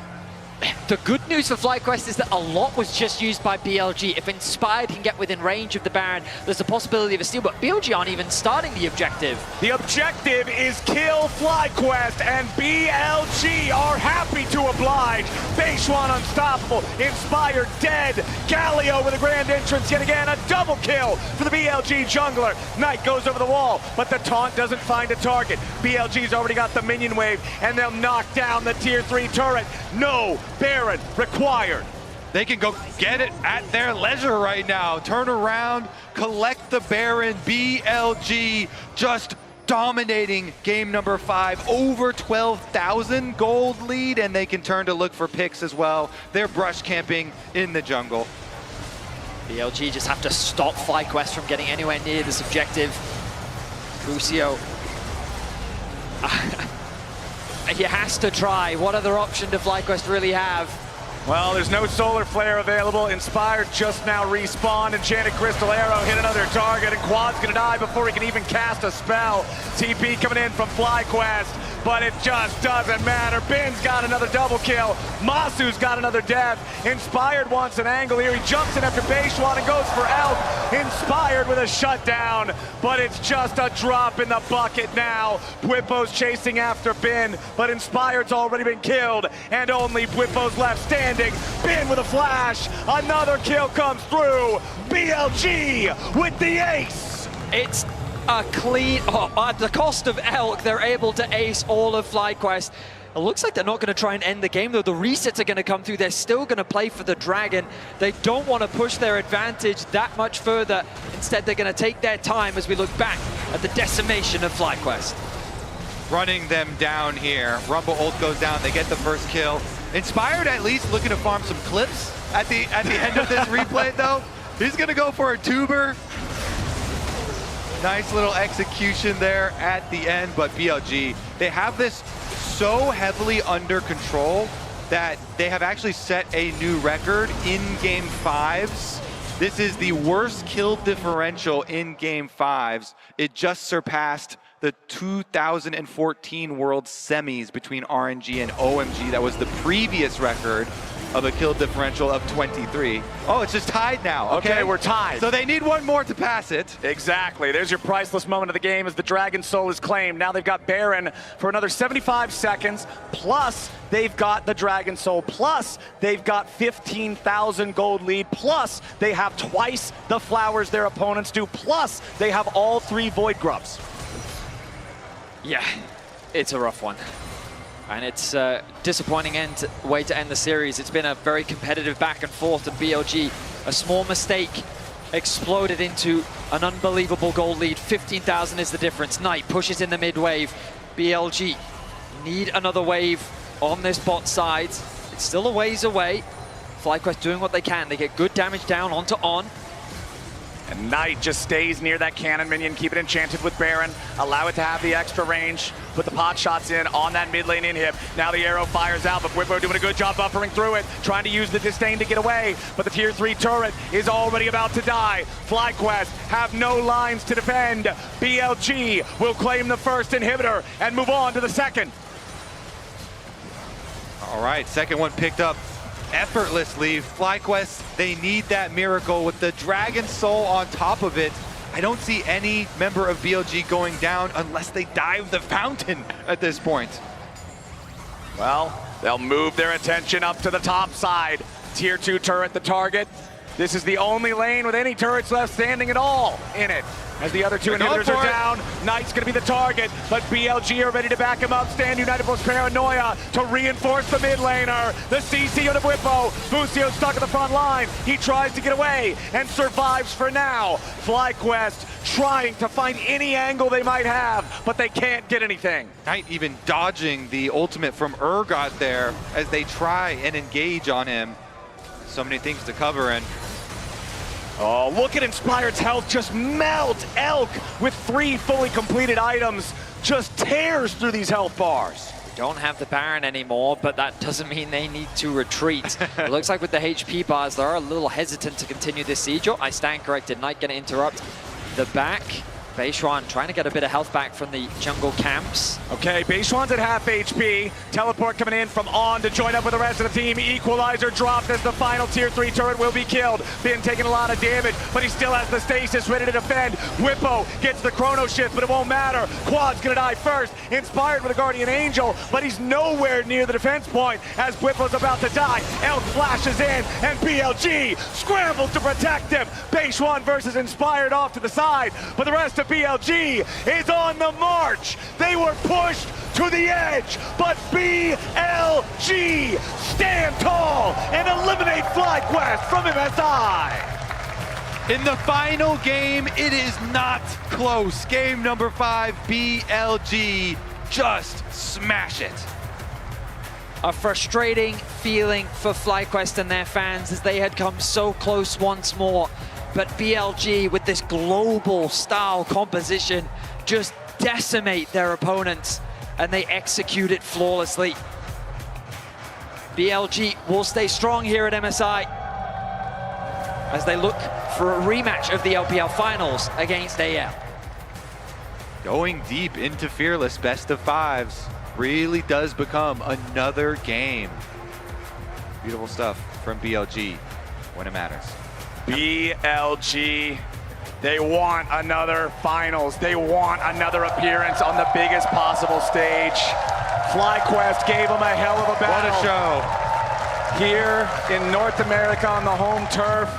the good news for FlyQuest is that a lot was just used by BLG. If Inspired can get within range of the Baron, there's a possibility of a steal, but BLG aren't even starting the objective. The objective is kill FlyQuest, and BLG are happy to oblige. Beishuan unstoppable, Inspired dead. Galio with a grand entrance yet again, a double kill for the BLG jungler. Knight goes over the wall, but the taunt doesn't find a target. BLG's already got the minion wave, and they'll knock down the tier 3 turret. No Baron required. They can go get it at their leisure right now. Turn around, collect the Baron. BLG just dominating game number 5. Over 12,000 gold lead, and they can turn to look for picks as well. They're brush camping in the jungle. BLG just have to stop FlyQuest from getting anywhere near this objective. Busio. he has to try. What other option do FlyQuest really have? Well, there's no solar flare available. Inspired just now respawned. Enchanted Crystal Arrow hit another target, and Quad's gonna die before he can even cast a spell. TP coming in from FlyQuest, but it just doesn't matter. Bin's got another double kill. Masu's got another death. Inspired wants an angle here. He jumps in after Beishwan and goes for Elk. Inspired with a shutdown, but it's just a drop in the bucket now. Bwipo's chasing after Bin, but Inspired's already been killed, and only Bwipo's left standing. Bin with a flash. Another kill comes through. BLG with the ace. It's a clean, at the cost of Elk, they're able to ace all of FlyQuest. It looks like they're not going to try and end the game, though. The resets are going to come through. They're still going to play for the Dragon. They don't want to push their advantage that much further. Instead, they're going to take their time as we look back at the decimation of FlyQuest. Running them down here. Rumble ult goes down. They get the first kill. Inspired at least looking to farm some clips at the end of this replay, though. He's going to go for a tuber. Nice little execution there at the end, but BLG, they have this so heavily under control that they have actually set a new record in Game 5s. This is the worst kill differential in Game 5s. It just surpassed the 2014 World Semis between RNG and OMG. That was the previous record of a kill differential of 23. Oh, it's just tied now. Okay, we're tied. So they need one more to pass it. Exactly. There's your priceless moment of the game as the Dragon Soul is claimed. Now they've got Baron for another 75 seconds, plus they've got the Dragon Soul, plus they've got 15,000 gold lead, plus they have twice the flowers their opponents do, plus they have all 3 Void Grubs. Yeah, it's a rough one. And it's a disappointing way to end the series. It's been a very competitive back and forth, and BLG, a small mistake, exploded into an unbelievable gold lead. 15,000 is the difference. Knight pushes in the mid wave. BLG need another wave on this bot side. It's still a ways away. FlyQuest doing what they can. They get good damage down onto On. And Knight just stays near that cannon minion, keep it enchanted with Baron, allow it to have the extra range, put the pot shots in on that mid lane inhib. Now the arrow fires out, but Bwipo doing a good job buffering through it, trying to use the disdain to get away, but the tier 3 turret is already about to die. FlyQuest have no lines to defend. BLG will claim the first inhibitor and move on to the second. All right, second one picked up effortlessly. FlyQuest, they need that miracle with the Dragon Soul on top of it. I don't see any member of BLG going down unless they dive the fountain at this point. Well, they'll move their attention up to the top side. Tier 2 turret the target. This is the only lane with any turrets left standing at all in it. As the other 2 inhibitors are down, Knight's gonna be the target, but BLG are ready to back him up. Stand United Force Paranoia to reinforce the mid laner. The CC on the Bwipo. Busio stuck at the front line. He tries to get away and survives for now. FlyQuest trying to find any angle they might have, but they can't get anything. Knight even dodging the ultimate from Urgot there as they try and engage on him. So many things to cover, and oh, look at Inspired's health just melt. Elk with 3 fully completed items just tears through these health bars. We don't have the Baron anymore, but that doesn't mean they need to retreat. It looks like with the HP bars, they're a little hesitant to continue this siege. Oh, I stand corrected. Knight gonna interrupt the back. Beishwan trying to get a bit of health back from the jungle camps. Okay, Beishwan's at half HP. Teleport coming in from On to join up with the rest of the team. Equalizer dropped as the final tier 3 turret will be killed. Bin taking a lot of damage, but he still has the stasis ready to defend. Bwipo gets the chrono shift, but it won't matter. Quad's gonna die first. Inspired with a Guardian Angel, but he's nowhere near the defense point as Bwipo's about to die. Elk flashes in, and BLG scrambles to protect him. Beishwan versus Inspired off to the side, but the rest of BLG is on the march. They were pushed to the edge, but BLG stand tall and eliminate FlyQuest from MSI. in the final game, it is not close. Game number 5, BLG just smash it. A frustrating feeling for FlyQuest and their fans as they had come so close once more. But BLG, with this global style composition, just decimate their opponents. and they execute it flawlessly. BLG will stay strong here at MSI as they look for a rematch of the LPL finals against AL. Going deep into Fearless best of fives really does become another game. Beautiful stuff from BLG when it matters. BLG, they want another finals. They want another appearance on the biggest possible stage. FlyQuest gave them a hell of a battle. What a show. Here in North America on the home turf.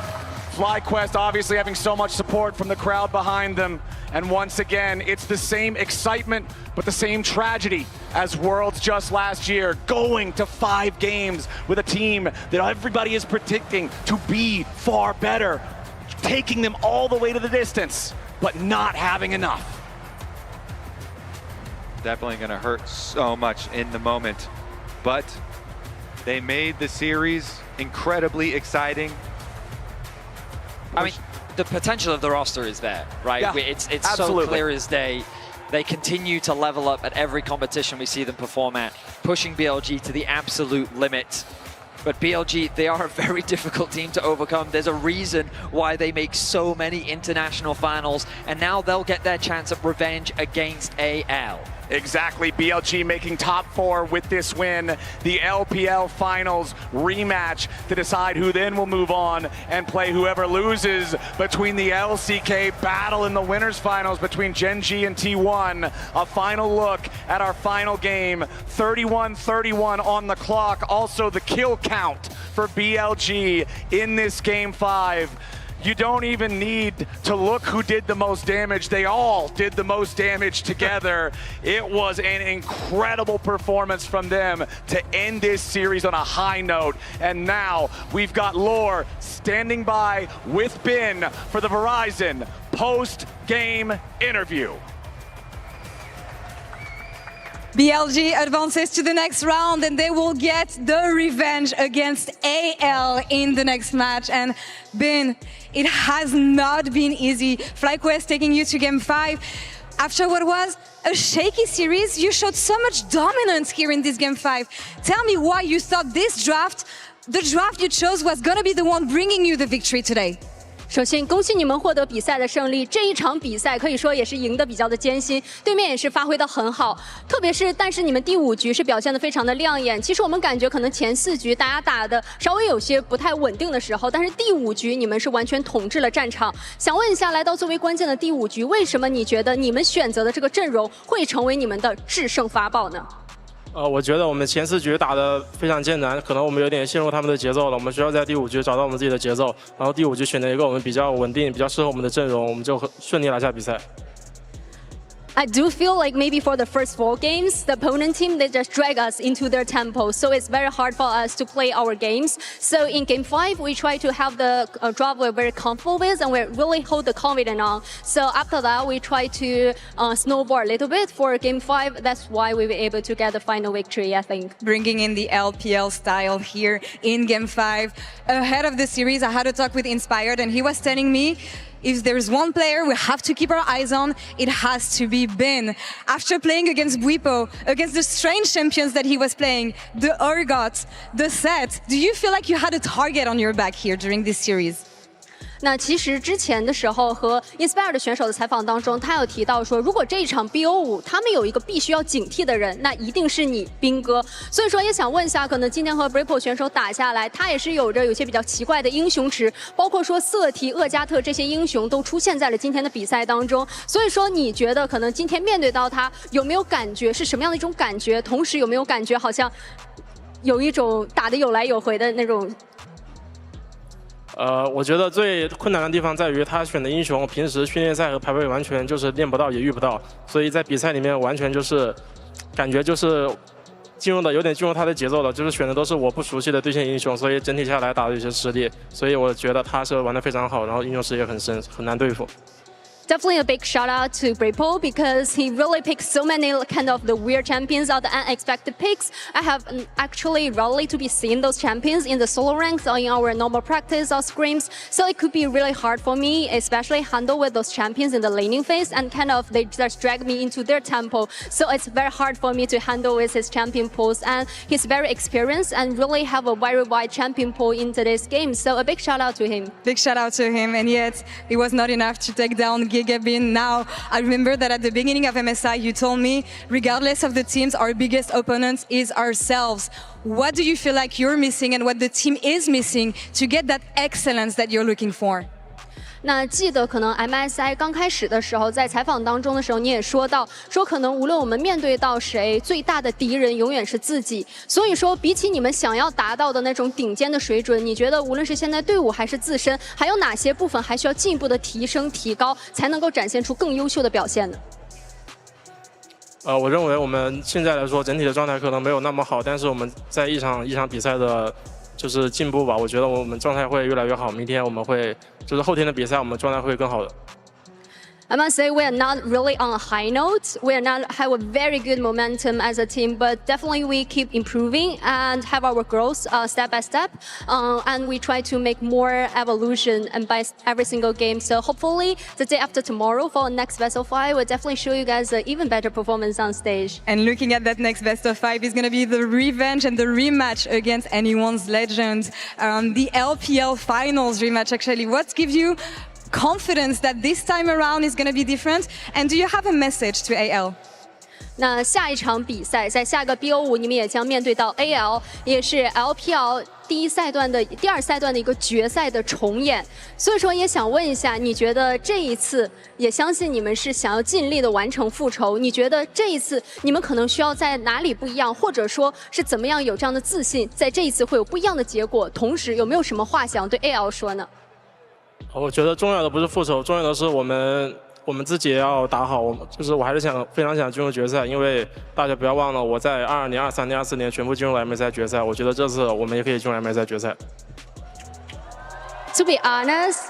FlyQuest obviously having so much support from the crowd behind them. And once again, it's the same excitement, but the same tragedy as Worlds just last year, going to 5 games with a team that everybody is predicting to be far better, taking them all the way to the distance, but not having enough. Definitely gonna hurt so much in the moment, but they made the series incredibly exciting. I mean, the potential of the roster is there, right? Yeah, it's absolutely. so clear as day. They continue to level up at every competition we see them perform at, pushing BLG to the absolute limit. But BLG, they are a very difficult team to overcome. There's a reason why they make so many international finals, and now they'll get their chance at revenge against AL. Exactly, BLG making top 4 with this win. The LPL Finals rematch to decide who then will move on and play whoever loses between the LCK battle in the winners finals between Gen G and T1. A final look at our final game, 31-31 on the clock. Also the kill count for BLG in this game 5. You don't even need to look who did the most damage. They all did the most damage together. It was an incredible performance from them to end this series on a high note. And now we've got Lore standing by with Bin for the Verizon post-game interview. BLG advances to the next round and they will get the revenge against AL in the next match. And Bin, it has not been easy. FlyQuest taking you to game 5. After what was a shaky series, you showed so much dominance here in this game 5. Tell me why you thought this draft, the draft you chose, was gonna be the one bringing you the victory today. 首先，恭喜你们获得比赛的胜利。这一场比赛可以说也是赢得比较的艰辛，对面也是发挥得很好。特别是，但是你们第5局是表现得非常的亮眼。其实我们感觉可能前4局大家打的稍微有些不太稳定的时候，但是第5局你们是完全统治了战场。想问一下，来到最为关键的第5局，为什么你觉得你们选择的这个阵容会成为你们的制胜法宝呢？ 我觉得我们前4局打得非常艰难，可能我们有点陷入他们的节奏了。我们需要在第5局找到我们自己的节奏，然后第5局选择一个我们比较稳定、比较适合我们的阵容，我们就顺利拿下比赛。 I do feel like maybe for the first 4 games, the opponent team, they just drag us into their tempo. So it's very hard for us to play our games. So in game 5, we try to have the draft we're very comfortable with and we really hold the confidence on. So after that, we try to snowboard a little bit for game 5. That's why we were able to get the final victory, I think. Bringing in the LPL style here in game 5. Ahead of the series, I had a talk with Inspired and he was telling me, if there's one player we have to keep our eyes on, it has to be Bin. After playing against Bwipo, against the strange champions that he was playing, the Urgot, the Set, do you feel like you had a target on your back here during this series? 那其实之前的时候和 Inspire 的选手的采访当中，他有提到说，如果这一场 BO5 他们有一个必须要警惕的人，那一定是你斌哥。所以说也想问一下，可能今天和 Bwipo 选手打下来，他也是有着有些比较奇怪的英雄池，包括说瑟提、厄加特这些英雄都出现在了今天的比赛当中。所以说你觉得可能今天面对到他有没有感觉是什么样的一种感觉？同时有没有感觉好像有一种打得有来有回的那种？ 我觉得最困难的地方在于他选的英雄，平时训练赛和排位完全就是练不到也遇不到，所以在比赛里面完全就是感觉就是有点进入他的节奏了，就是选的都是我不熟悉的对线英雄，所以整体下来打的有些吃力，所以我觉得他是玩得非常好，然后英雄池也很深，很难对付。就 definitely a big shout out to Brippo because he really picked so many kind of the weird champions or the unexpected picks. I have actually rarely to be seeing those champions in the solo ranks or in our normal practice or scrims. So it could be really hard for me, especially handle with those champions in the laning phase and kind of they just drag me into their tempo. So it's very hard for me to handle with his champion pools, and he's very experienced and really have a very wide champion pool in today's game. So a big shout out to him. Big shout out to him, and yet it was not enough to take down Gigabin. Now, I remember that at the beginning of MSI, you told me, regardless of the teams, our biggest opponent is ourselves. What do you feel like you're missing and what the team is missing to get that excellence that you're looking for? 那记得可能 MSI 刚开始的时候，在采访当中的时候，你也说到，说可能无论我们面对到谁，最大的敌人永远是自己。所以说，比起你们想要达到的那种顶尖的水准，你觉得无论是现在队伍还是自身，还有哪些部分还需要进一步的提升、提高，才能够展现出更优秀的表现呢？我认为我们现在来说整体的状态可能没有那么好，但是我们在一场比赛的。就是进步吧，我觉得我们状态会越来越好。明天我们会，就是后天的比赛，我们状态会更好的。I must say we are not really on a high note. We are not have a very good momentum as a team, but definitely we keep improving and have our growth step by step. And we try to make more evolution and by every single game. So hopefully the day after tomorrow for our next best of 5, we'll definitely show you guys an even better performance on stage. And looking at that next best of 5 is going to be the revenge and the rematch against anyone's legend. The LPL finals rematch actually. What gives you confidence that this time around is going to be different? And do you have a message to AL? 那下一场比赛，在下个 BO5，你们也将面对到 AL， 也是 LPL 第二赛段的一个决赛的重演。所以说，也想问一下，你觉得这一次，也相信你们是想要尽力的完成复仇。你觉得这一次你们可能需要在哪里不一样，或者说是怎么样有这样的自信，在这一次会有不一样的结果？同时，有没有什么话想对 AL 说呢？我觉得重要的不是复仇，重要的是我们自己也要打好。我还是非常想进入决赛，因为大家不要忘了，我在22年、23年、24年全部进入了 MSI 决赛。我觉得这次我们也可以进入 MSI 决赛。To be honest,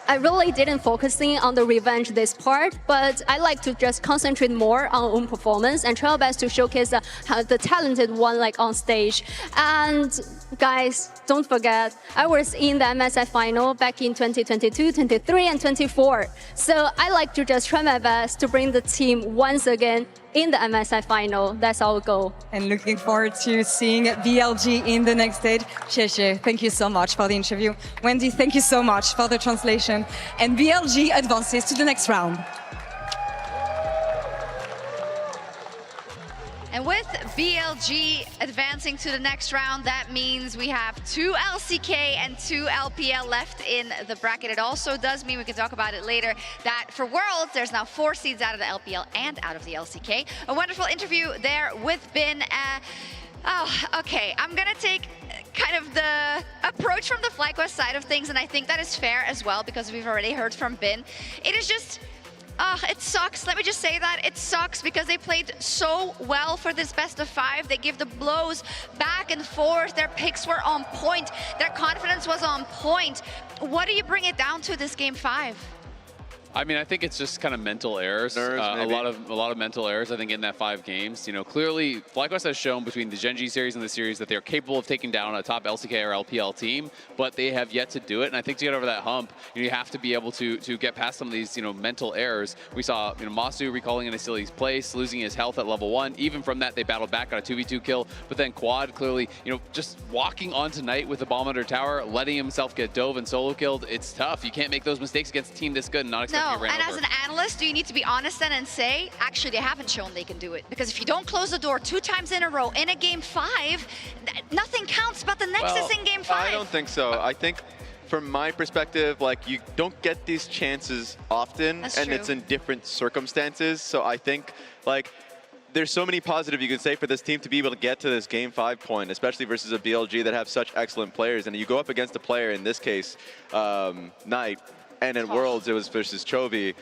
I really didn't focusing on the revenge this part, but I like to just concentrate more on own performance and try our best to showcase the talented one like on stage. And guys, don't forget, I was in the MSI final back in 2022, 23, and 24. So I like to just try my best to bring the team once again in the MSI final. That's our goal. And looking forward to seeing BLG in the next stage. Xie, thank you so much for the interview. Wendy, thank you so much for the translation. And BLG advances to the next round. And with BLG advancing to the next round, that means we have 2 LCK and 2 LPL left in the bracket. It also does mean, we can talk about it later, that for Worlds, there's now 4 seeds out of the LPL and out of the LCK. A wonderful interview there with Bin. Okay, I'm gonna take kind of the approach from the FlyQuest side of things, and I think that is fair as well, because we've already heard from Bin. It is just, it sucks. Let me just say that. It sucks because they played so well for this best of 5. They give the blows back and forth. Their picks were on point. Their confidence was on point. What do you bring it down to this game 5? I mean, I think it's just kind of mental errors. A lot of mental errors, I think, in that 5 games. You know, clearly, FlyQuest has shown between the Gen G series and the series that they are capable of taking down a top LCK or LPL team, but they have yet to do it. And I think to get over that hump, you have to be able to get past some of these, mental errors. We saw, Masu recalling in a silly place, losing his health at level 1. Even from that, they battled back on a 2v2 kill. But then Quad clearly, just walking on tonight with the bomb under tower, letting himself get dove and solo killed. It's tough. You can't make those mistakes against a team this good and not expect to get ran and over. as an analyst, do you need to be honest then and say, actually, they haven't shown they can do it? Because if you don't close the door 2 times in a row in a game 5, nothing counts but the Nexus in game 5. I don't think so. I think from my perspective, you don't get these chances often, and it's in different circumstances. So I think, there's so many positive you can say for this team to be able to get to this game 5 point, especially versus a BLG that have such excellent players. And you go up against a player, in this case, Knight, and in Worlds, it was versus Chovy.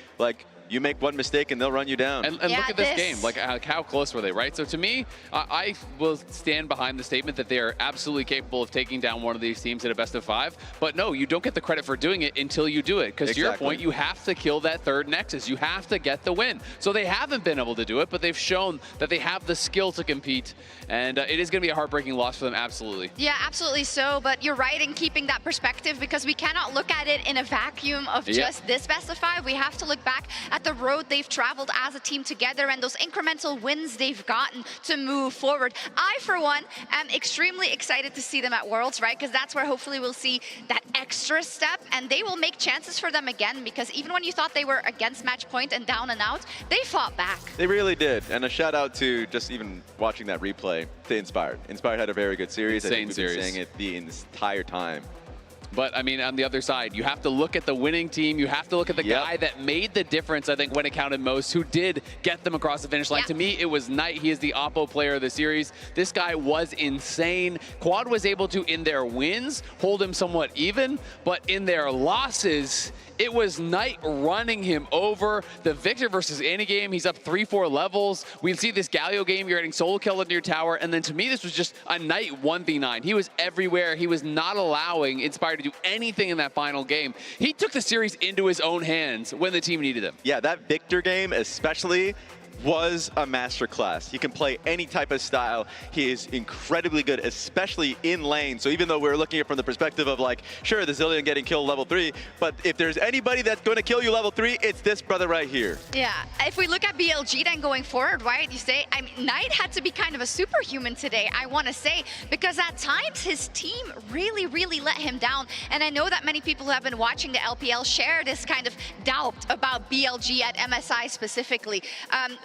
You make one mistake and they'll run you down. And look at this game, like how close were they, right? So to me, I will stand behind the statement that they are absolutely capable of taking down one of these teams at a best of 5. But no, you don't get the credit for doing it until you do it. Because to your point, you have to kill that third Nexus. You have to get the win. So they haven't been able to do it, but they've shown that they have the skill to compete. And it is going to be a heartbreaking loss for them, absolutely. Yeah, absolutely so. But you're right in keeping that perspective, because we cannot look at it in a vacuum of just this best of 5. We have to look back at the road they've traveled as a team together and those incremental wins they've gotten to move forward. I, for one, am extremely excited to see them at Worlds, right? Because that's where hopefully we'll see that extra step, and they will make chances for them again, because even when you thought they were against match point and down and out, they fought back. They really did. And a shout out to just even watching that replay to Inspired. Inspired had a very good series. Insane I think we've series. been saying it the entire time. But, I mean, on the other side, you have to look at the winning team. You have to look at the guy that made the difference, I think, when it counted most, who did get them across the finish line. To me, it was Knight. He is the Oppo player of the series. This guy was insane. Quad was able to, in their wins, hold him somewhat even, but in their losses, it was Knight running him over. The Victor versus Annie game, he's up 3-4 levels. We can see this Galio game, you're getting solo kill into your tower, and then to me, this was just a Knight 1v9. He was everywhere. He was not allowing Inspired to do anything in that final game. He took the series into his own hands when the team needed him. Yeah, that Victor game especially was a masterclass. He can play any type of style. He is incredibly good, especially in lane. So even though we're looking at it from the perspective of like, sure, the Zilean getting killed level 3, but if there's anybody that's going to kill you level 3, it's this brother right here. Yeah, if we look at BLG then going forward, right, you say, I mean, Knight had to be kind of a superhuman today, I want to say, because at times his team really, really let him down. And I know that many people who have been watching the LPL share this kind of doubt about BLG at MSI specifically.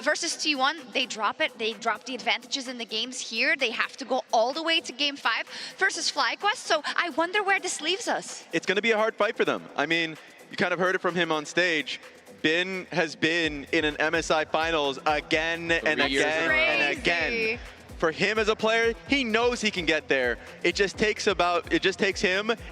Versus T1, they drop it. They drop the advantages in the games here. They have to go all the way to game 5 versus FlyQuest. So I wonder where this leaves us. It's going to be a hard fight for them. I mean, you kind of heard it from him on stage. Bin has been in an MSI finals again and again and again. For him as a player, he knows he can get there. It just takes him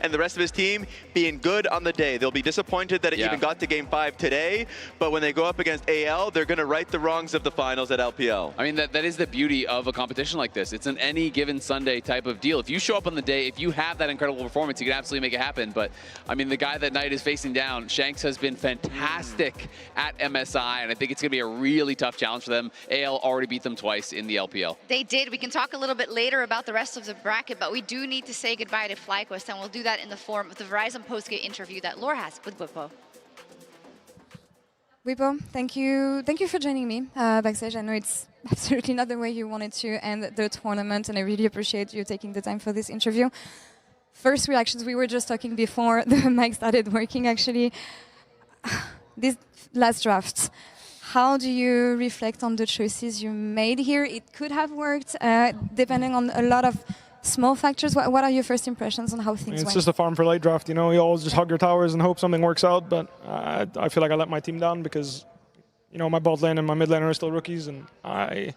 and the rest of his team being good on the day. They'll be disappointed that it even got to game 5 today, but when they go up against AL, they're going to right the wrongs of the finals at LPL. I mean, that is the beauty of a competition like this. It's an any given Sunday type of deal. If you show up on the day, if you have that incredible performance, you can absolutely make it happen. But, I mean, the guy that Knight is facing down, Shanks, has been fantastic at MSI, and I think it's going to be a really tough challenge for them. AL already beat them twice in the LPL. They did. We can talk a little bit later about the rest of the bracket, but we do need to say goodbye to FlyQuest, and we'll do that in the form of the Verizon postgame interview that Laura has with Whippo. Whippo, thank you for joining me backstage. I know it's absolutely not the way you wanted to end the tournament, and I really appreciate you taking the time for this interview. First reactions, we were just talking before the mic started working, actually. This last draft, how do you reflect on the choices you made here? It could have worked, depending on a lot of small factors. What are your first impressions on how things went? It's just a farm for light draft, you know. You always just hug your towers and hope something works out. But I feel like I let my team down because, you know, my bot lane and my mid laner are still rookies, and I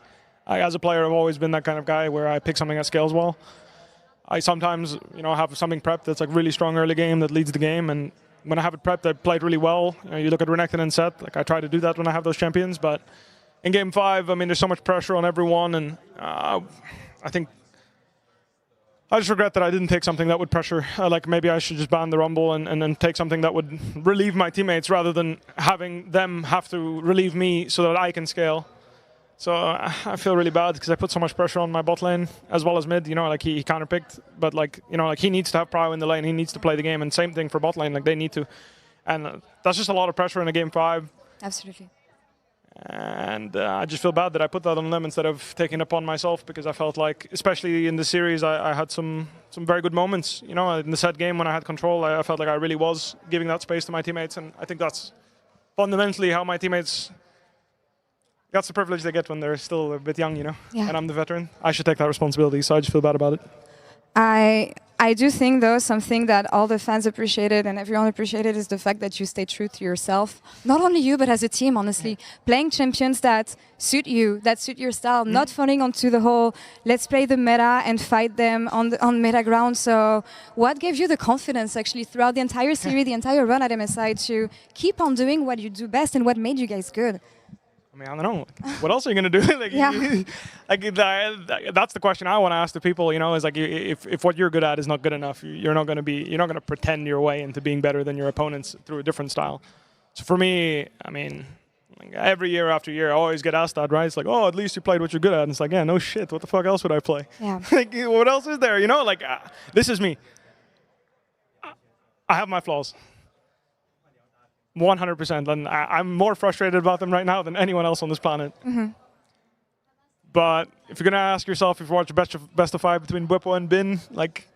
as a player, have always been that kind of guy where I pick something that scales well. I sometimes, you know, have something prepped that's like really strong early game that leads the game, and when I have it prepped, I play it really well. You know, you look at Renekton and Sett, like I try to do that when I have those champions, but in game 5, I mean, there's so much pressure on everyone, and I think I just regret that I didn't take something that would pressure. Like maybe I should just ban the Rumble and then take something that would relieve my teammates rather than having them have to relieve me so that I can scale. So I feel really bad because I put so much pressure on my bot lane as well as mid. You know, like he counterpicked, but like, you know, like he needs to have prio in the lane. He needs to play the game, and same thing for bot lane. Like they need to, and that's just a lot of pressure in a game 5. Absolutely. And I just feel bad that I put that on them instead of taking it upon myself, because I felt like, especially in the series, I had some very good moments. You know, in the set game when I had control, I felt like I really was giving that space to my teammates, and I think that's fundamentally how my teammates. That's the privilege they get when they're still a bit young, you know. Yeah. And I'm the veteran. I should take that responsibility, so I just feel bad about it. I I do think, though, something that all the fans appreciated and everyone appreciated is the fact that you stay true to yourself. Not only you, but as a team, honestly. Playing champions that suit you, that suit your style, not falling onto the whole, let's play the meta and fight them on meta ground. So what gave you the confidence, actually, throughout the entire series, the entire run at MSI, to keep on doing what you do best and what made you guys good? I mean, I don't know. What else are you going to do? That's the question I want to ask the people, you know, is like, if what you're good at is not good enough, you're not going to pretend your way into being better than your opponents through a different style. So for me, I mean, like every year after year, I always get asked that, right? It's like, oh, at least you played what you're good at. And it's like, yeah, no shit. What the fuck else would I play? Yeah. Like, what else is there? You know, like, this is me. I have my flaws. 100%, and I'm more frustrated about them right now than anyone else on this planet. But if you're gonna ask yourself if you watch best of 5 between Bwipo and Bin, like,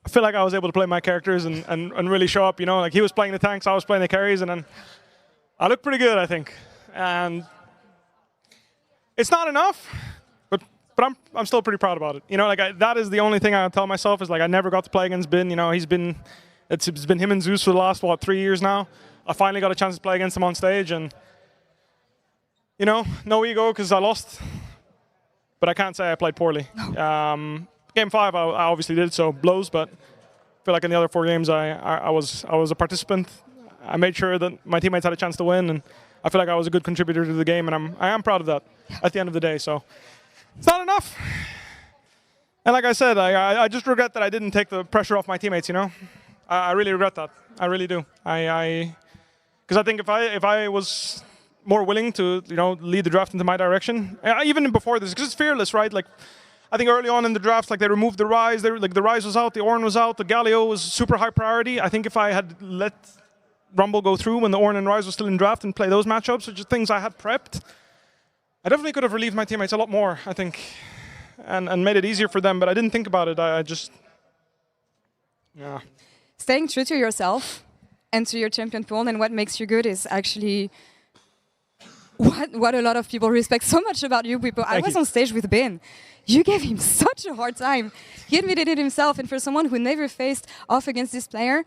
I feel like I was able to play my characters and really show up. You know, like he was playing the tanks, I was playing the carries, and then I looked pretty good, I think. And it's not enough, but I'm still pretty proud about it. You know, like that is the only thing I tell myself is like I never got to play against Bin. You know, it's been him and Zeus for the last, what, 3 years now. I finally got a chance to play against him on stage, and, you know, no ego because I lost, but I can't say I played poorly. Game 5, I obviously did, so blows, but I feel like in the other 4 games, I was a participant. I made sure that my teammates had a chance to win, and I feel like I was a good contributor to the game, and I am proud of that at the end of the day, so it's not enough. And like I said, I just regret that I didn't take the pressure off my teammates, you know? I really regret that. I really do. Because I think if I was more willing to, you know, lead the draft into my direction, even before this, because it's fearless, right? Like, I think early on in the drafts, like they removed the Rise, like the Rise was out, the Ornn was out, the Galio was super high priority. I think if I had let Rumble go through when the Ornn and Rise was still in draft and play those matchups, which are things I had prepped, I definitely could have relieved my teammates a lot more, I think, and made it easier for them. But I didn't think about it. I just, yeah. Staying true to yourself and to your champion pool and what makes you good is actually what a lot of people respect so much about you, Bwipo. I was on stage with Ben. You gave him such a hard time. He admitted it himself, and for someone who never faced off against this player,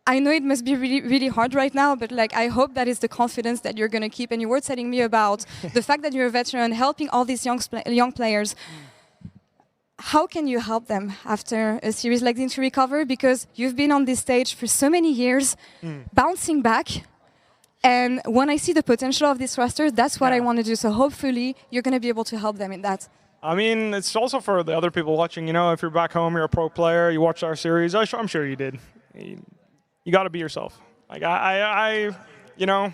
I know it must be really, really hard right now, but like I hope that is the confidence that you're going to keep. And you were telling me about the fact that you're a veteran, helping all these young players. How can you help them after a series like this to recover? Because you've been on this stage for so many years, bouncing back. And when I see the potential of this roster, that's what I want to do. So hopefully you're going to be able to help them in that. I mean, it's also for the other people watching. You know, if you're back home, you're a pro player, you watched our series. I'm sure you did. You got to be yourself. Like you know,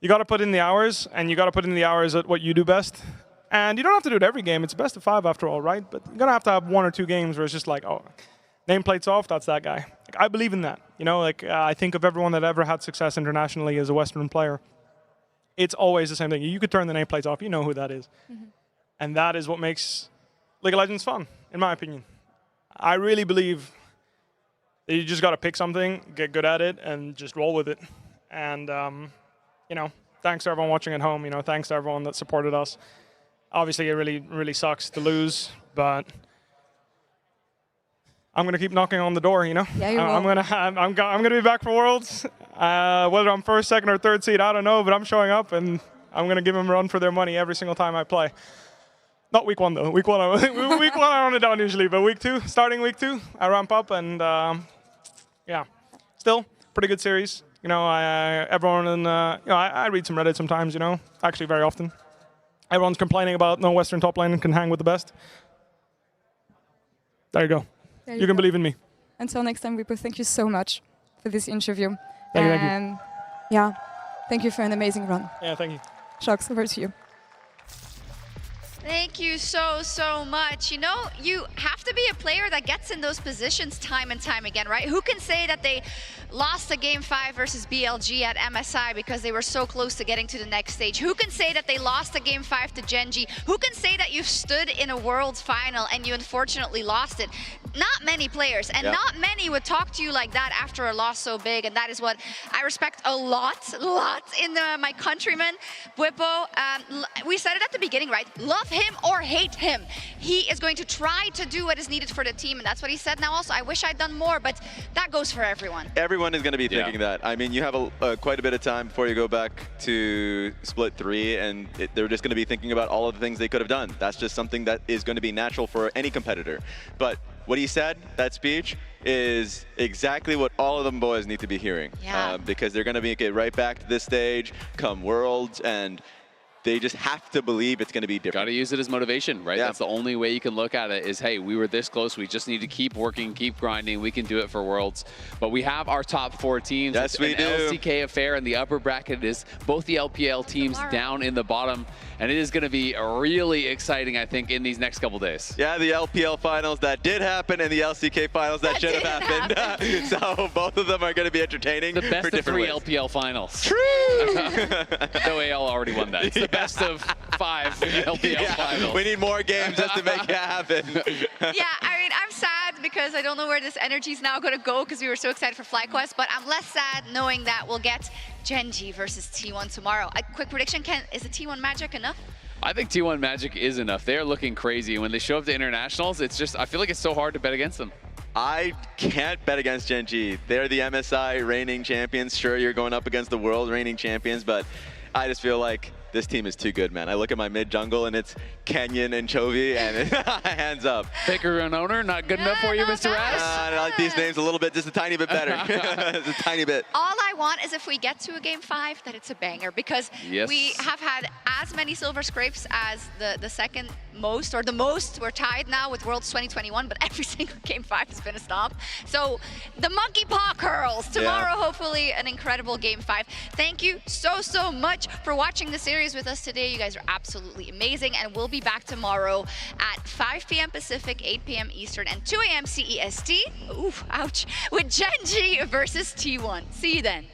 you got to put in the hours, and you got to put in the hours at what you do best. And you don't have to do it every game. It's best of 5 after all, right? But you're going to have 1 or 2 games where it's just like, oh, nameplate's off, that's that guy. Like, I believe in that. You know, like I think of everyone that ever had success internationally as a Western player. It's always the same thing. You could turn the nameplates off. You know who that is. And that is what makes League of Legends fun, in my opinion. I really believe that you just got to pick something, get good at it, and just roll with it. And, you know, thanks to everyone watching at home. You know, thanks to everyone that supported us. Obviously, it really, really sucks to lose, but I'm gonna keep knocking on the door. You know, yeah, you will. I'm gonna be back for Worlds. Whether I'm first, second, or third seed, I don't know, but I'm showing up, and I'm gonna give them a run for their money every single time I play. Not week 1 though. Week 1, I run it down usually, but week 2, starting week 2, I ramp up, and yeah, still pretty good series. You know, everyone in, you know, I read some Reddit sometimes. You know, actually very often. Everyone's complaining about no Western top lane can hang with the best. There you go. You can believe in me. Until next time, Bwipo, thank you so much for this interview. Thank you. Yeah, thank you for an amazing run. Yeah, thank you. Shocks, over to you. Thank you so much. You know, you have to be a player that gets in those positions time and time again, right? Who can say that they lost a game 5 versus BLG at MSI because they were so close to getting to the next stage? Who can say that they lost a game 5 to Genji? Who can say that you've stood in a Worlds final and you unfortunately lost it? Not many players, and not many would talk to you like that after a loss so big, and that is what I respect a lot in my countrymen. Bwipo, we said it at the beginning, right? Love him or hate him, he is going to try to do what is needed for the team, and that's what he said now also. I wish I'd done more, but that goes for everyone. Everyone is going to be thinking that. I mean, you have quite a bit of time before you go back to Split 3, and they're just going to be thinking about all of the things they could have done. That's just something that is going to be natural for any competitor. But what he said, that speech, is exactly what all of them boys need to be hearing. Yeah. Because they're going to make it right back to this stage, come Worlds, and they just have to believe it's going to be different. Got to use it as motivation, right? Yeah. That's the only way you can look at it is, hey, we were this close. We just need to keep working, keep grinding. We can do it for Worlds. But we have our top 4 teams. Yes, we do. LCK affair in the upper bracket is both the LPL teams down in the bottom. And it is going to be really exciting, I think, in these next couple days. Yeah, the LPL finals that did happen and the LCK finals that should have happened. So both of them are going to be entertaining. The best for of different 3 ways. LPL finals. True! Though AL already won that. It's the best of 5 LPL finals. We need more games just to make it happen. Yeah, I mean, I'm sad because I don't know where this energy is now going to go because we were so excited for FlyQuest, but I'm less sad knowing that we'll get Gen.G versus T1 tomorrow. A quick prediction, is the T1 Magic enough? I think T1 Magic is enough. They are looking crazy. When they show up to internationals, it's just, I feel like it's so hard to bet against them. I can't bet against Gen.G. They're the MSI reigning champions. Sure, you're going up against the world reigning champions, but I just feel like this team is too good, man. I look at my mid jungle and it's Kenyon and Chovy, and hands up. Faker and owner, not good enough for you, Mr. Raz? I like these names a little bit, just a tiny bit better. Just a tiny bit. All I want is if we get to a game 5, that it's a banger, because we have had as many silver scrapes as the second most, or the most. We're tied now with Worlds 2021, but every single game 5 has been a stomp. So the monkey paw curls. Tomorrow, hopefully, an incredible game 5. Thank you so much for watching the series with us today. You guys are absolutely amazing, and we'll be back tomorrow at 5 p.m. Pacific, 8 p.m. Eastern, and 2 a.m. CEST. Oof, ouch. With Gen.G versus T1. See you then.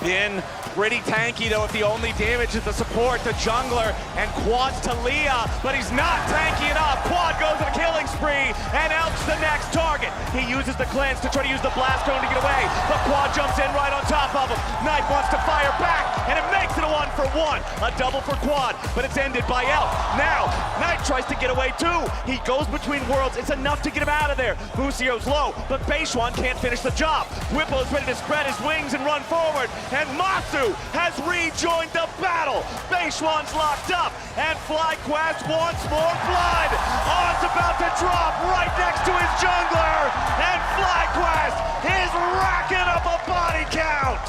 Been pretty tanky though, if the only damage is the support, the jungler, and Quad's to Leah, but he's not tanky enough. Quad goes on a killing spree and outs the next target. He uses the cleanse to try to use the blast cone to get away, but Quad jumps in right on top of him. Knight wants to fire back, and it makes it a 1-for-1. A double for Quad, but it's ended by Elf. Now, Knight tries to get away too. He goes between worlds. It's enough to get him out of there. Busio's low, but Beishuan can't finish the job. Whipple's ready to spread his wings and run forward. And Masu has rejoined the battle. Beishuan's locked up, and FlyQuest wants more blood. On's about to drop right next to his jungler, and FlyQuest is racking up a body count.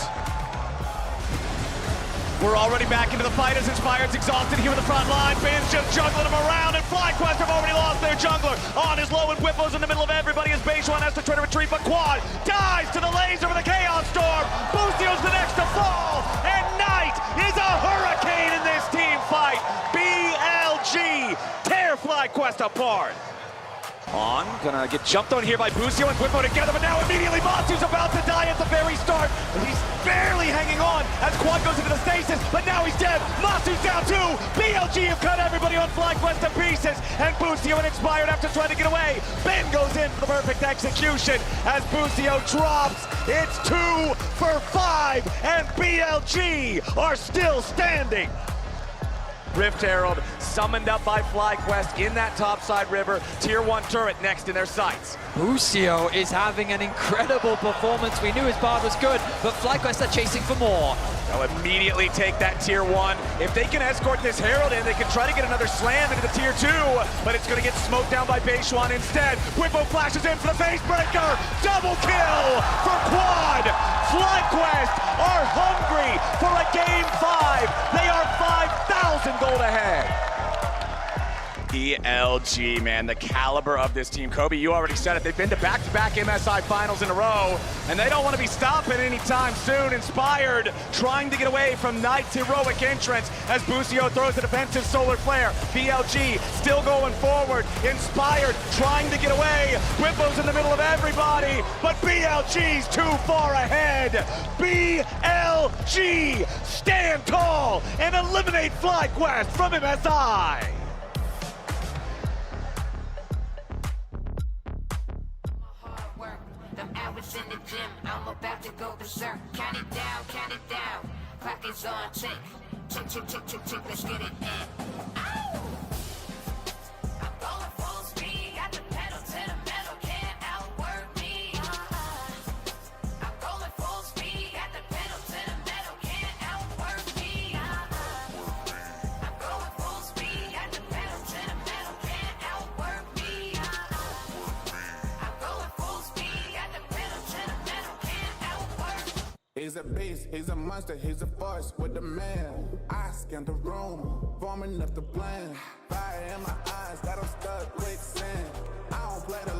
We're already back into the fight as Inspired's exhausted here in the front line. Bin's just juggling him around, and FlyQuest have already lost their jungler. On is low, and Whipple's in the middle of everybody as Beishuan has to try to retreat, but Quad dies to the laser with a Chaos Storm. Busio's the next to fall, and Knight is a hurricane in this team fight. BLG tear FlyQuest apart. On, gonna get jumped on here by Busio and Whippo together, but now immediately Masu's about to die at the very start. He's barely hanging on as Quad goes into the stasis, but now he's dead. Masu's down too. BLG have cut everybody on FlyQuest to pieces, and Busio and Inspired after trying to get away. Ben goes in for the perfect execution as Busio drops. It's 2 for 5, and BLG are still standing. Rift Herald summoned up by FlyQuest in that topside river. Tier 1 turret next in their sights. Busio is having an incredible performance. We knew his bard was good, but FlyQuest are chasing for more. They'll immediately take that Tier 1. If they can escort this Herald in, they can try to get another slam into the Tier 2, but it's going to get smoked down by Beishuan instead. Whippo flashes in for the face breaker. Double kill for Quad. FlyQuest are hungry for a game 5. They are 5,000 gold ahead. BLG, man, the caliber of this team. Kobe, you already said it. They've been to back-to-back MSI finals in a row, and they don't want to be stopping anytime soon. Inspired, trying to get away from Knight's heroic entrance as Busio throws a defensive solar flare. BLG still going forward. Inspired, trying to get away. Whippo's in the middle of everybody, but BLG's too far ahead. BLG, stand tall and eliminate FlyQuest from MSI. Them hours in the gym, I'm I'm about to go berserk. Count it down, clock is on, tick, let's get it in. Ow! I'm going full speed, got the pedal to the metal, can't outwork me. I'm going full speed, got the pedal to the metal, can't outwork me. I'm going full speed, got the pedal to the metal, can't outwork me. I'm going full speed, got the pedal to the metal, can't outwork me. He's a beast, he's a monster, he's a force with the man. I scanned the room, forming up the plan. Fire in my eyes, got him stuck with sand. I don't play the